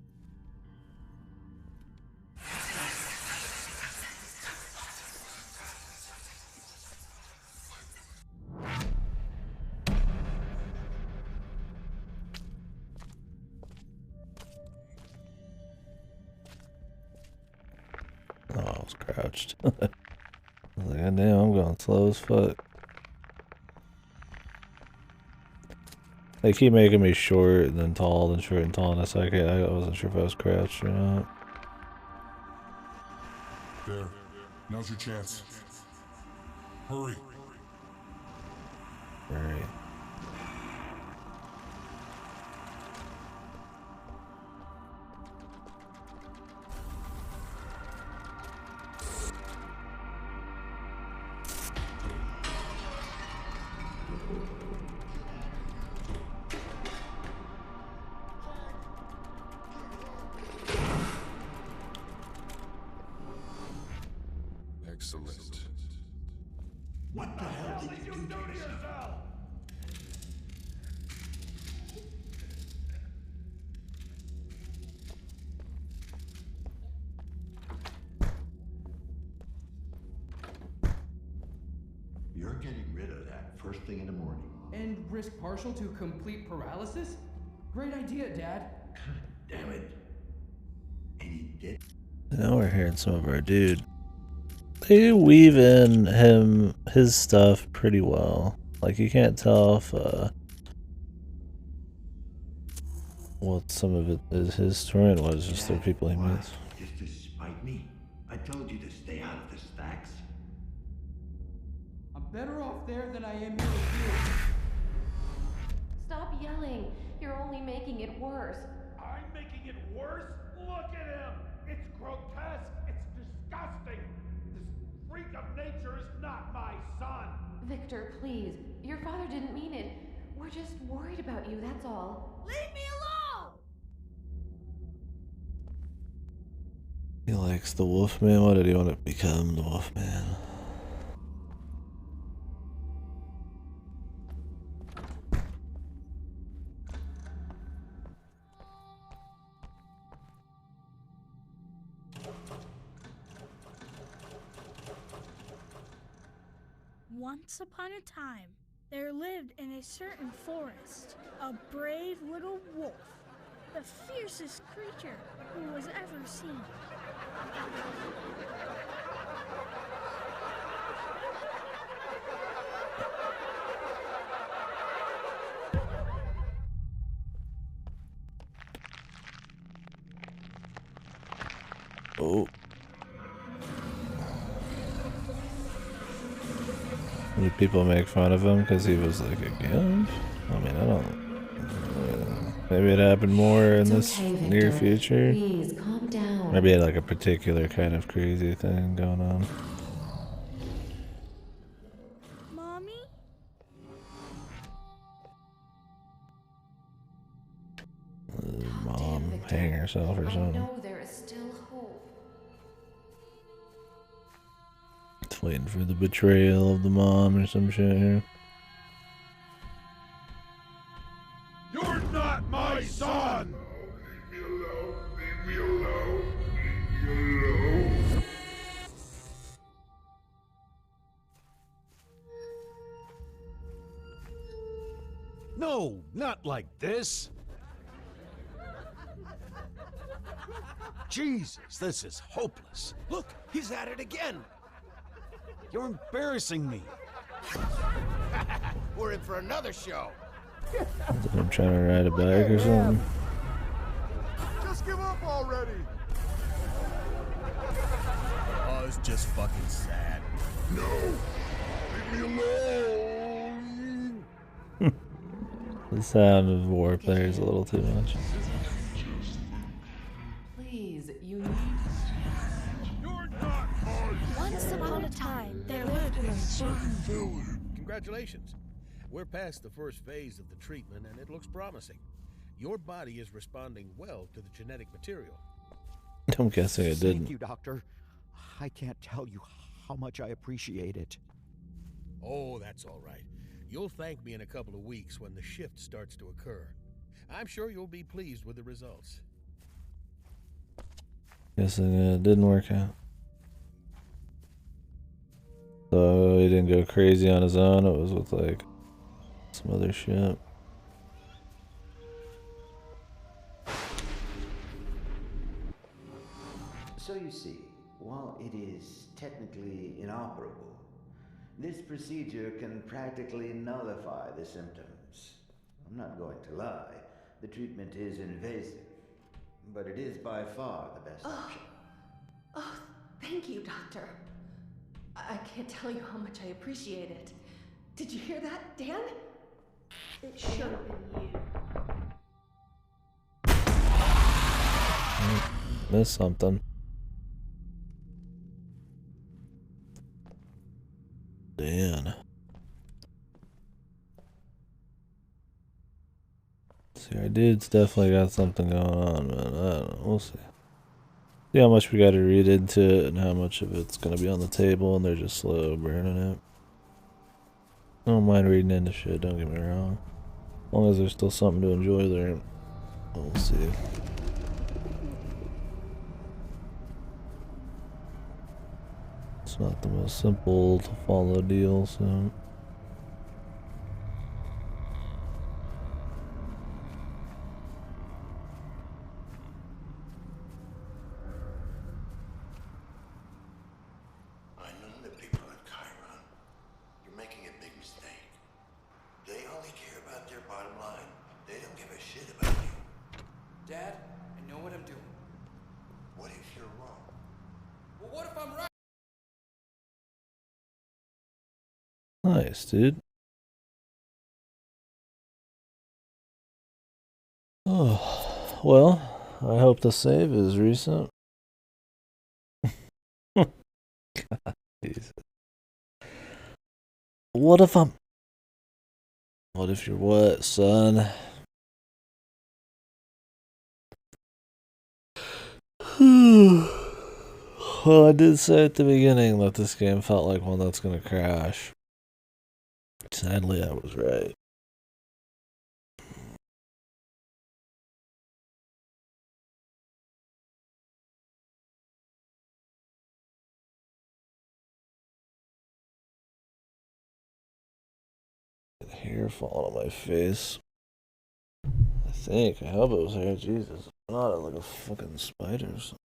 Speaker 1: Oh, I was crouched. I was like, God damn, I'm going slow as fuck. They keep making me short and then tall, then short and tall, and it's like, I wasn't sure if I was crouched or not.
Speaker 14: There. Now's your chance. Hurry.
Speaker 1: Right.
Speaker 14: Excellent.
Speaker 3: What the hell did you do to yourself? You're getting rid of that first thing in the morning.
Speaker 11: And risk partial to complete paralysis? Great idea, Dad.
Speaker 3: Damn it. And he did.
Speaker 1: Now we're hearing some of our dude. They weave in his stuff pretty well. Like, you can't tell if what some of it is his story and what is just the people he meets.
Speaker 3: Just to spite me? I told you to stay out of the stacks.
Speaker 11: I'm better off there than I am here with you.
Speaker 15: Stop yelling. You're only making it worse.
Speaker 9: I'm making it worse? Look at him! It's grotesque! It's disgusting! This freak of nature is not my son!
Speaker 15: Victor, please. Your father didn't mean it. We're just worried about you, that's all.
Speaker 21: Leave me alone!
Speaker 1: He likes the Wolfman. What did he want to become? The Wolfman.
Speaker 21: Once upon a time, there lived in a certain forest a brave little wolf, the fiercest creature who was ever seen.
Speaker 1: Oh. Do people make fun of him because he was like a gimp? I mean, I don't. Maybe it happened more in this
Speaker 15: okay,
Speaker 1: near
Speaker 15: Victor.
Speaker 1: future.
Speaker 15: Please, calm down.
Speaker 1: Maybe he had like a particular kind of crazy thing going on.
Speaker 21: Mommy?
Speaker 1: Mom hang herself or
Speaker 15: I
Speaker 1: something.
Speaker 15: know there is still hope.
Speaker 1: It's waiting for the betrayal of the mom or some shit here.
Speaker 9: You're not my son!
Speaker 14: Leave me alone. Leave me alone. Leave me alone.
Speaker 10: No, not like this. Jesus, this is hopeless. Look, he's at it again. You're embarrassing me.
Speaker 12: We're in for another show.
Speaker 1: I'm trying to ride a bike or something.
Speaker 14: Just give up already.
Speaker 10: Oh, it's just fucking sad.
Speaker 14: No. Leave me alone.
Speaker 1: The sound of warplay is a little too much.
Speaker 15: Please, you need.
Speaker 9: You're not my
Speaker 21: Once upon a time, there lived in a certain
Speaker 14: village.
Speaker 22: Congratulations. We're past the first phase of the treatment, and it looks promising. Your body is responding well to the genetic material.
Speaker 1: I'm guessing it didn't.
Speaker 18: Thank you, Doctor. I can't tell you how much I appreciate it.
Speaker 22: Oh, that's all right. You'll thank me in a couple of weeks when the shift starts to occur. I'm sure you'll be pleased with the results.
Speaker 1: Guessing it didn't work out. So he didn't go crazy on his own. It was with like some other shit.
Speaker 20: So you see, while it is technically inoperable, this procedure can practically nullify the symptoms. I'm not going to lie, the treatment is invasive, but it is by far the best option.
Speaker 25: Oh, thank you, Doctor. I can't tell you how much I appreciate it. Did you hear that, Dan? It should have been you.
Speaker 1: Missed something. Dan. See, our dude's definitely got something going on, man. I don't know. We'll see. See how much we got to read into it and how much of it's going to be on the table, and they're just slow burning it. I don't mind reading into shit, don't get me wrong. As long as there's still something to enjoy there. We'll see. It's not the most simple to follow deal, so...
Speaker 3: I know the people at Chiron. You're making a big mistake. They only care about their bottom line. They don't give a shit about you.
Speaker 11: Dad, I know what I'm doing.
Speaker 3: What if you're wrong?
Speaker 11: Well, what if I'm right?
Speaker 1: Nice, dude. Oh, well, I hope the save is recent. God, Jesus. What if I'm... What if you're what, son? Well, I did say at the beginning that this game felt like one that's gonna crash. Sadly, I was right. Hair falling on my face. I hope it was hair. Jesus. If not, I look like a fucking spider or something.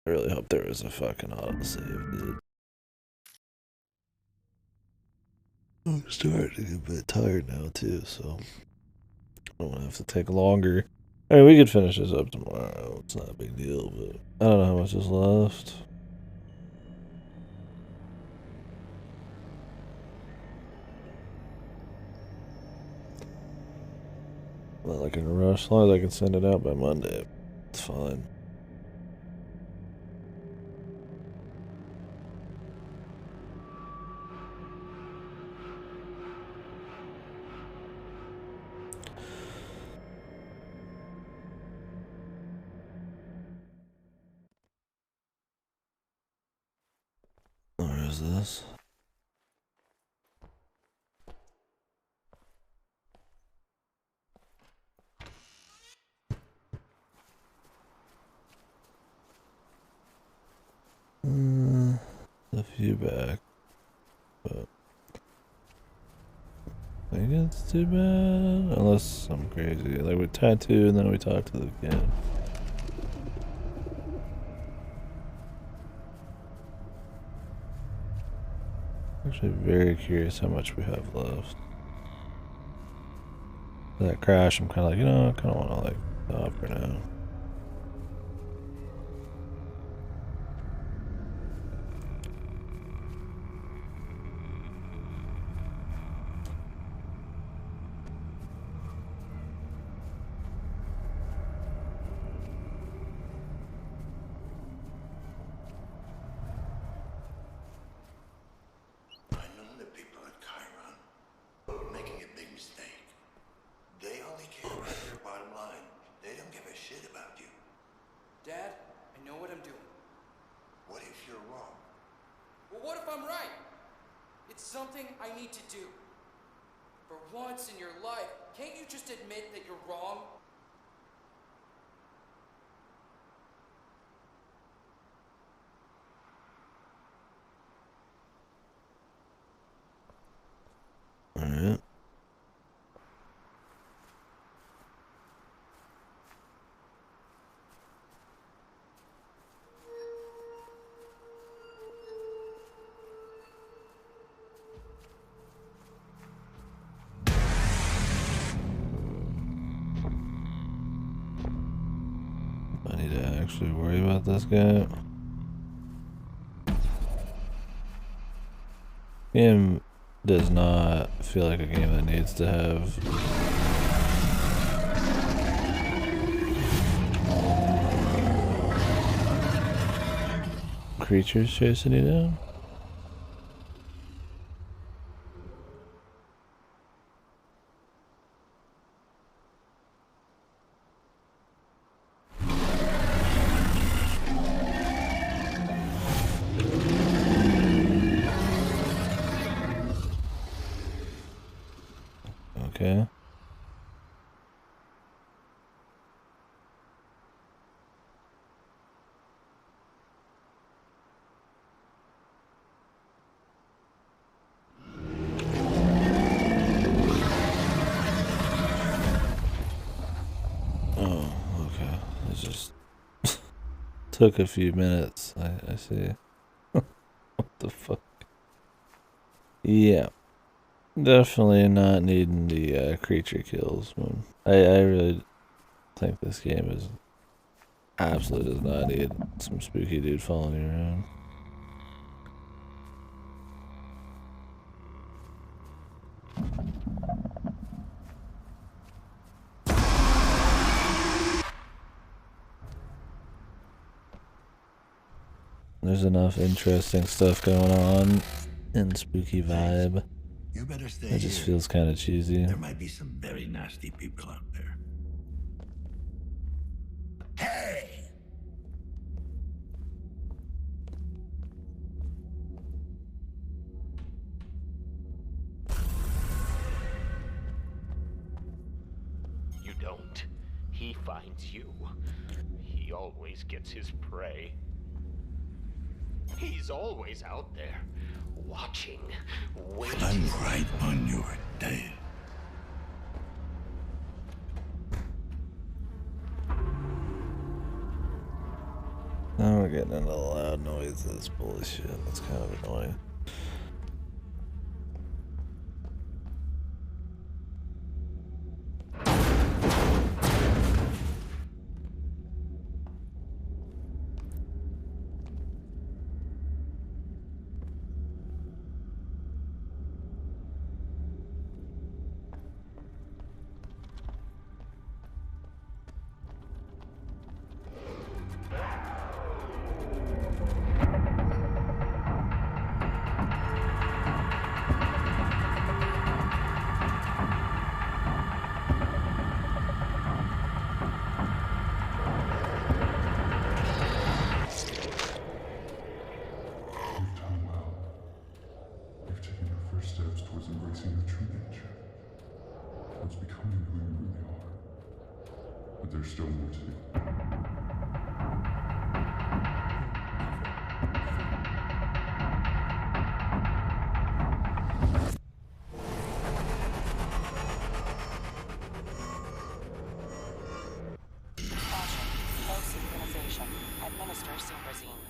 Speaker 1: I really hope there was a fucking autosave, dude. I'm starting to get a bit tired now too, so I don't have to take longer. I mean, we could finish this up tomorrow. It's not a big deal, but I don't know how much is left. Not like in a rush. As long as I can send it out by Monday, it's fine. Where is this? A few back, but I think it's too bad. Unless I'm crazy. Like we tattoo and then we talk to the kid. Actually, very curious how much we have left. That crash, I'm kind of like, you know, I kind of want to like stop for now.
Speaker 3: I know the people at Chiron are making a big mistake. They only care about their bottom line. They don't give a shit about you.
Speaker 11: Dad, I know what I'm doing.
Speaker 3: What if you're wrong?
Speaker 11: Well, what if I'm right? It's something I need to do. For once in your life, can't you just admit that you're wrong?
Speaker 1: Alright. I need to actually worry about this guy. Game does not feel like a game that needs to have creatures chasing you down. Okay. Oh, okay. It just took a few minutes. I see. What the fuck? Yeah. Definitely not needing the creature kills. I really think this game is absolutely does not need some spooky dude following you around. There's enough interesting stuff going on in spooky vibe.
Speaker 3: You better stay
Speaker 1: It just
Speaker 3: here.
Speaker 1: feels kind of cheesy.
Speaker 3: There might be some very nasty people out there. Hey!
Speaker 17: You don't. He finds you. He always gets his prey. He's always out there, watching, waiting.
Speaker 3: I'm right on your tail.
Speaker 1: Now we're getting into loud noises. Bullshit. That's kind of annoying.
Speaker 2: expressing your true nature. It's becoming who you really are. But there's still more to do.
Speaker 5: Caution. No synchronization. Administer Synchrozine.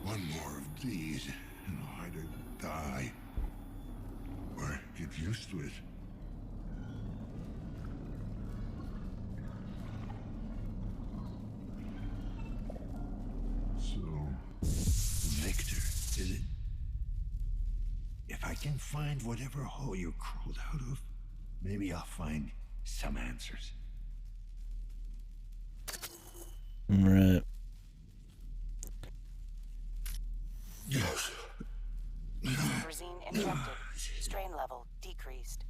Speaker 14: One more of these, and I'll either die or get used to it. So, Victor, is it? If I can find whatever hole you crawled out of, maybe I'll find some answers.
Speaker 1: Right.
Speaker 14: Yes.
Speaker 5: Synchrozine injected. Strain level decreased.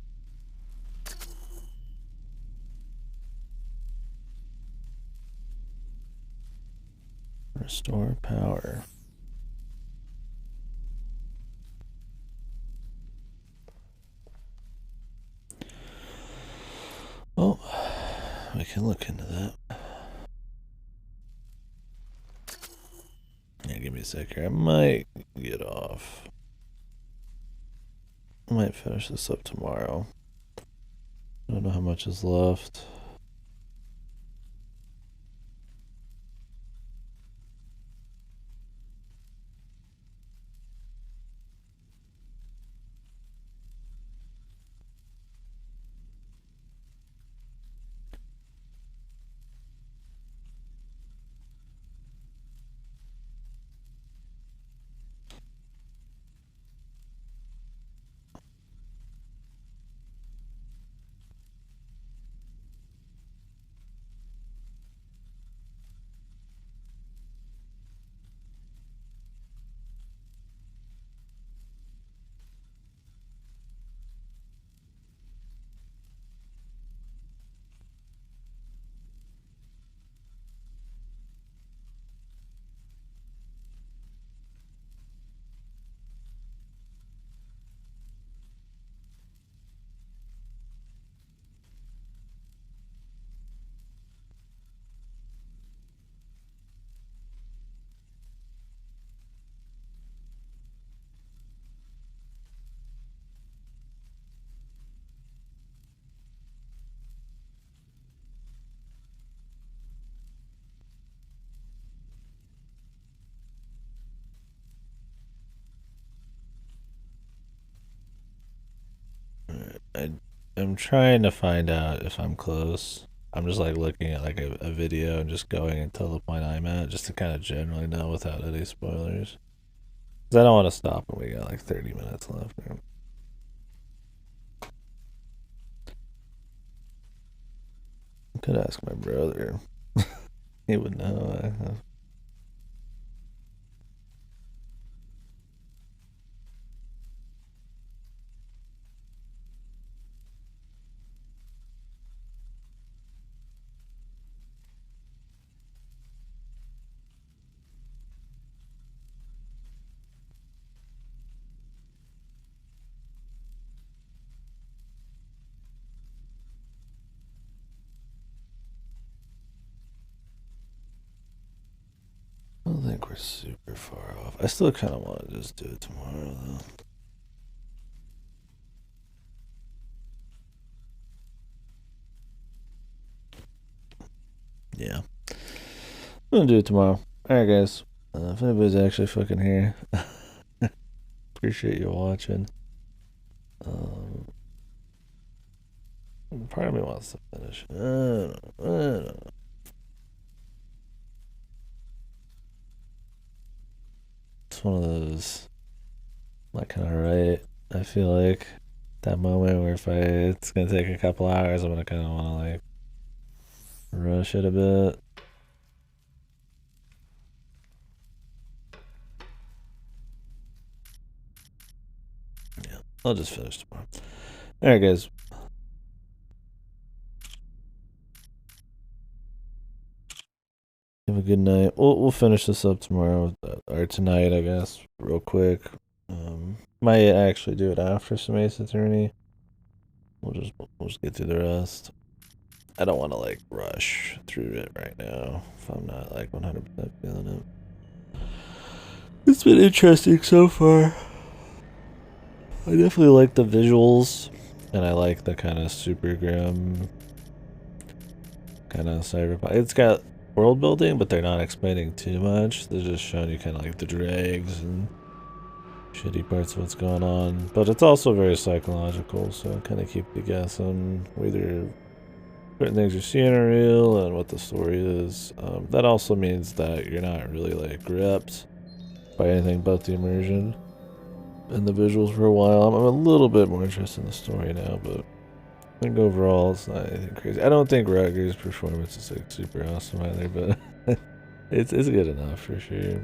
Speaker 1: Restore power. Oh, we can look into that. Yeah, give me a sec here. I might get off. I might finish this up tomorrow. I don't know how much is left. I'm trying to find out if I'm close. I'm just like looking at like a video and just going until the point I'm at, just to kind of generally know without any spoilers. Because I don't want to stop and we got like 30 minutes left. I could ask my brother. He would know. I don't think we're super far off. I still kind of want to just do it tomorrow, though. Yeah. I'm gonna do it tomorrow. Alright, guys. If anybody's actually fucking here, appreciate you watching. Part of me wants to finish. I don't know. It's one of those, like, kind of right. I feel like that moment where if it's gonna take a couple hours, I'm gonna kind of want to like rush it a bit. Yeah, I'll just finish tomorrow. Alright, guys. Have a good night. We'll finish this up tomorrow or tonight, I guess, real quick. Might actually do it after some Ace Attorney. We'll just get through the rest. I don't want to like rush through it right now if I'm not like 100% feeling it. It's been interesting so far. I definitely like the visuals, and I like the kind of super grim, kind of cyberpunk. It's got world building, but they're not explaining too much. They're just showing you kind of like the dregs and shitty parts of what's going on. But it's also very psychological, so it kind of keep you guessing whether certain things you're seeing are real and what the story is. That also means that you're not really like gripped by anything but the immersion and the visuals for a while. I'm a little bit more interested in the story now, but I think overall it's not anything crazy. I don't think Rutger's performance is like super awesome either, but it's good enough for sure.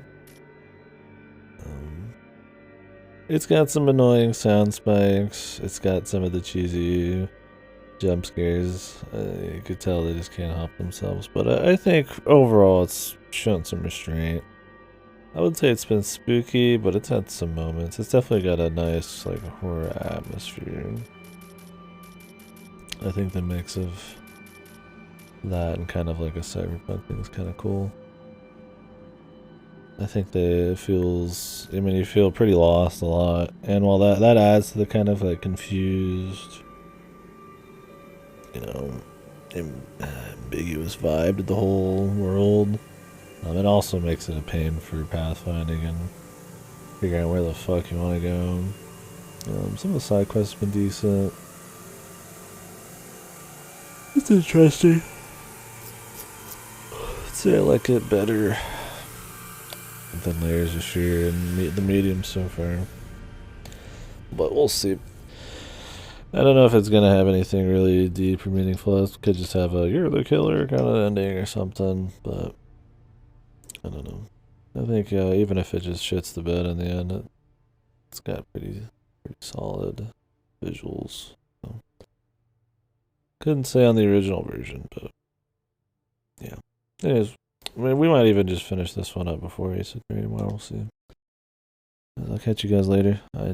Speaker 1: It's got some annoying sound spikes. It's got some of the cheesy jump scares. You could tell they just can't help themselves. But I think overall it's shown some restraint. I would say it's been spooky, but it's had some moments. It's definitely got a nice like horror atmosphere. I think the mix of that and kind of like a cyberpunk thing is kind of cool. I think it feels, I mean, you feel pretty lost a lot. And while that adds to the kind of like confused, you know, ambiguous vibe to the whole world, it also makes it a pain for pathfinding and figuring out where the fuck you want to go. Some of the side quests have been decent. It's interesting. I'd say I like it better than Layers of Fear and the medium so far. But we'll see. I don't know if it's gonna have anything really deep or meaningful. It could just have a "you're the killer" kind of ending or something, but I don't know. I think even if it just shits the bed in the end, it's got pretty solid visuals. So. Couldn't say on the original version, but yeah. Anyways, I mean, we might even just finish this one up before Ace Attorney tomorrow. We'll see. I'll catch you guys later.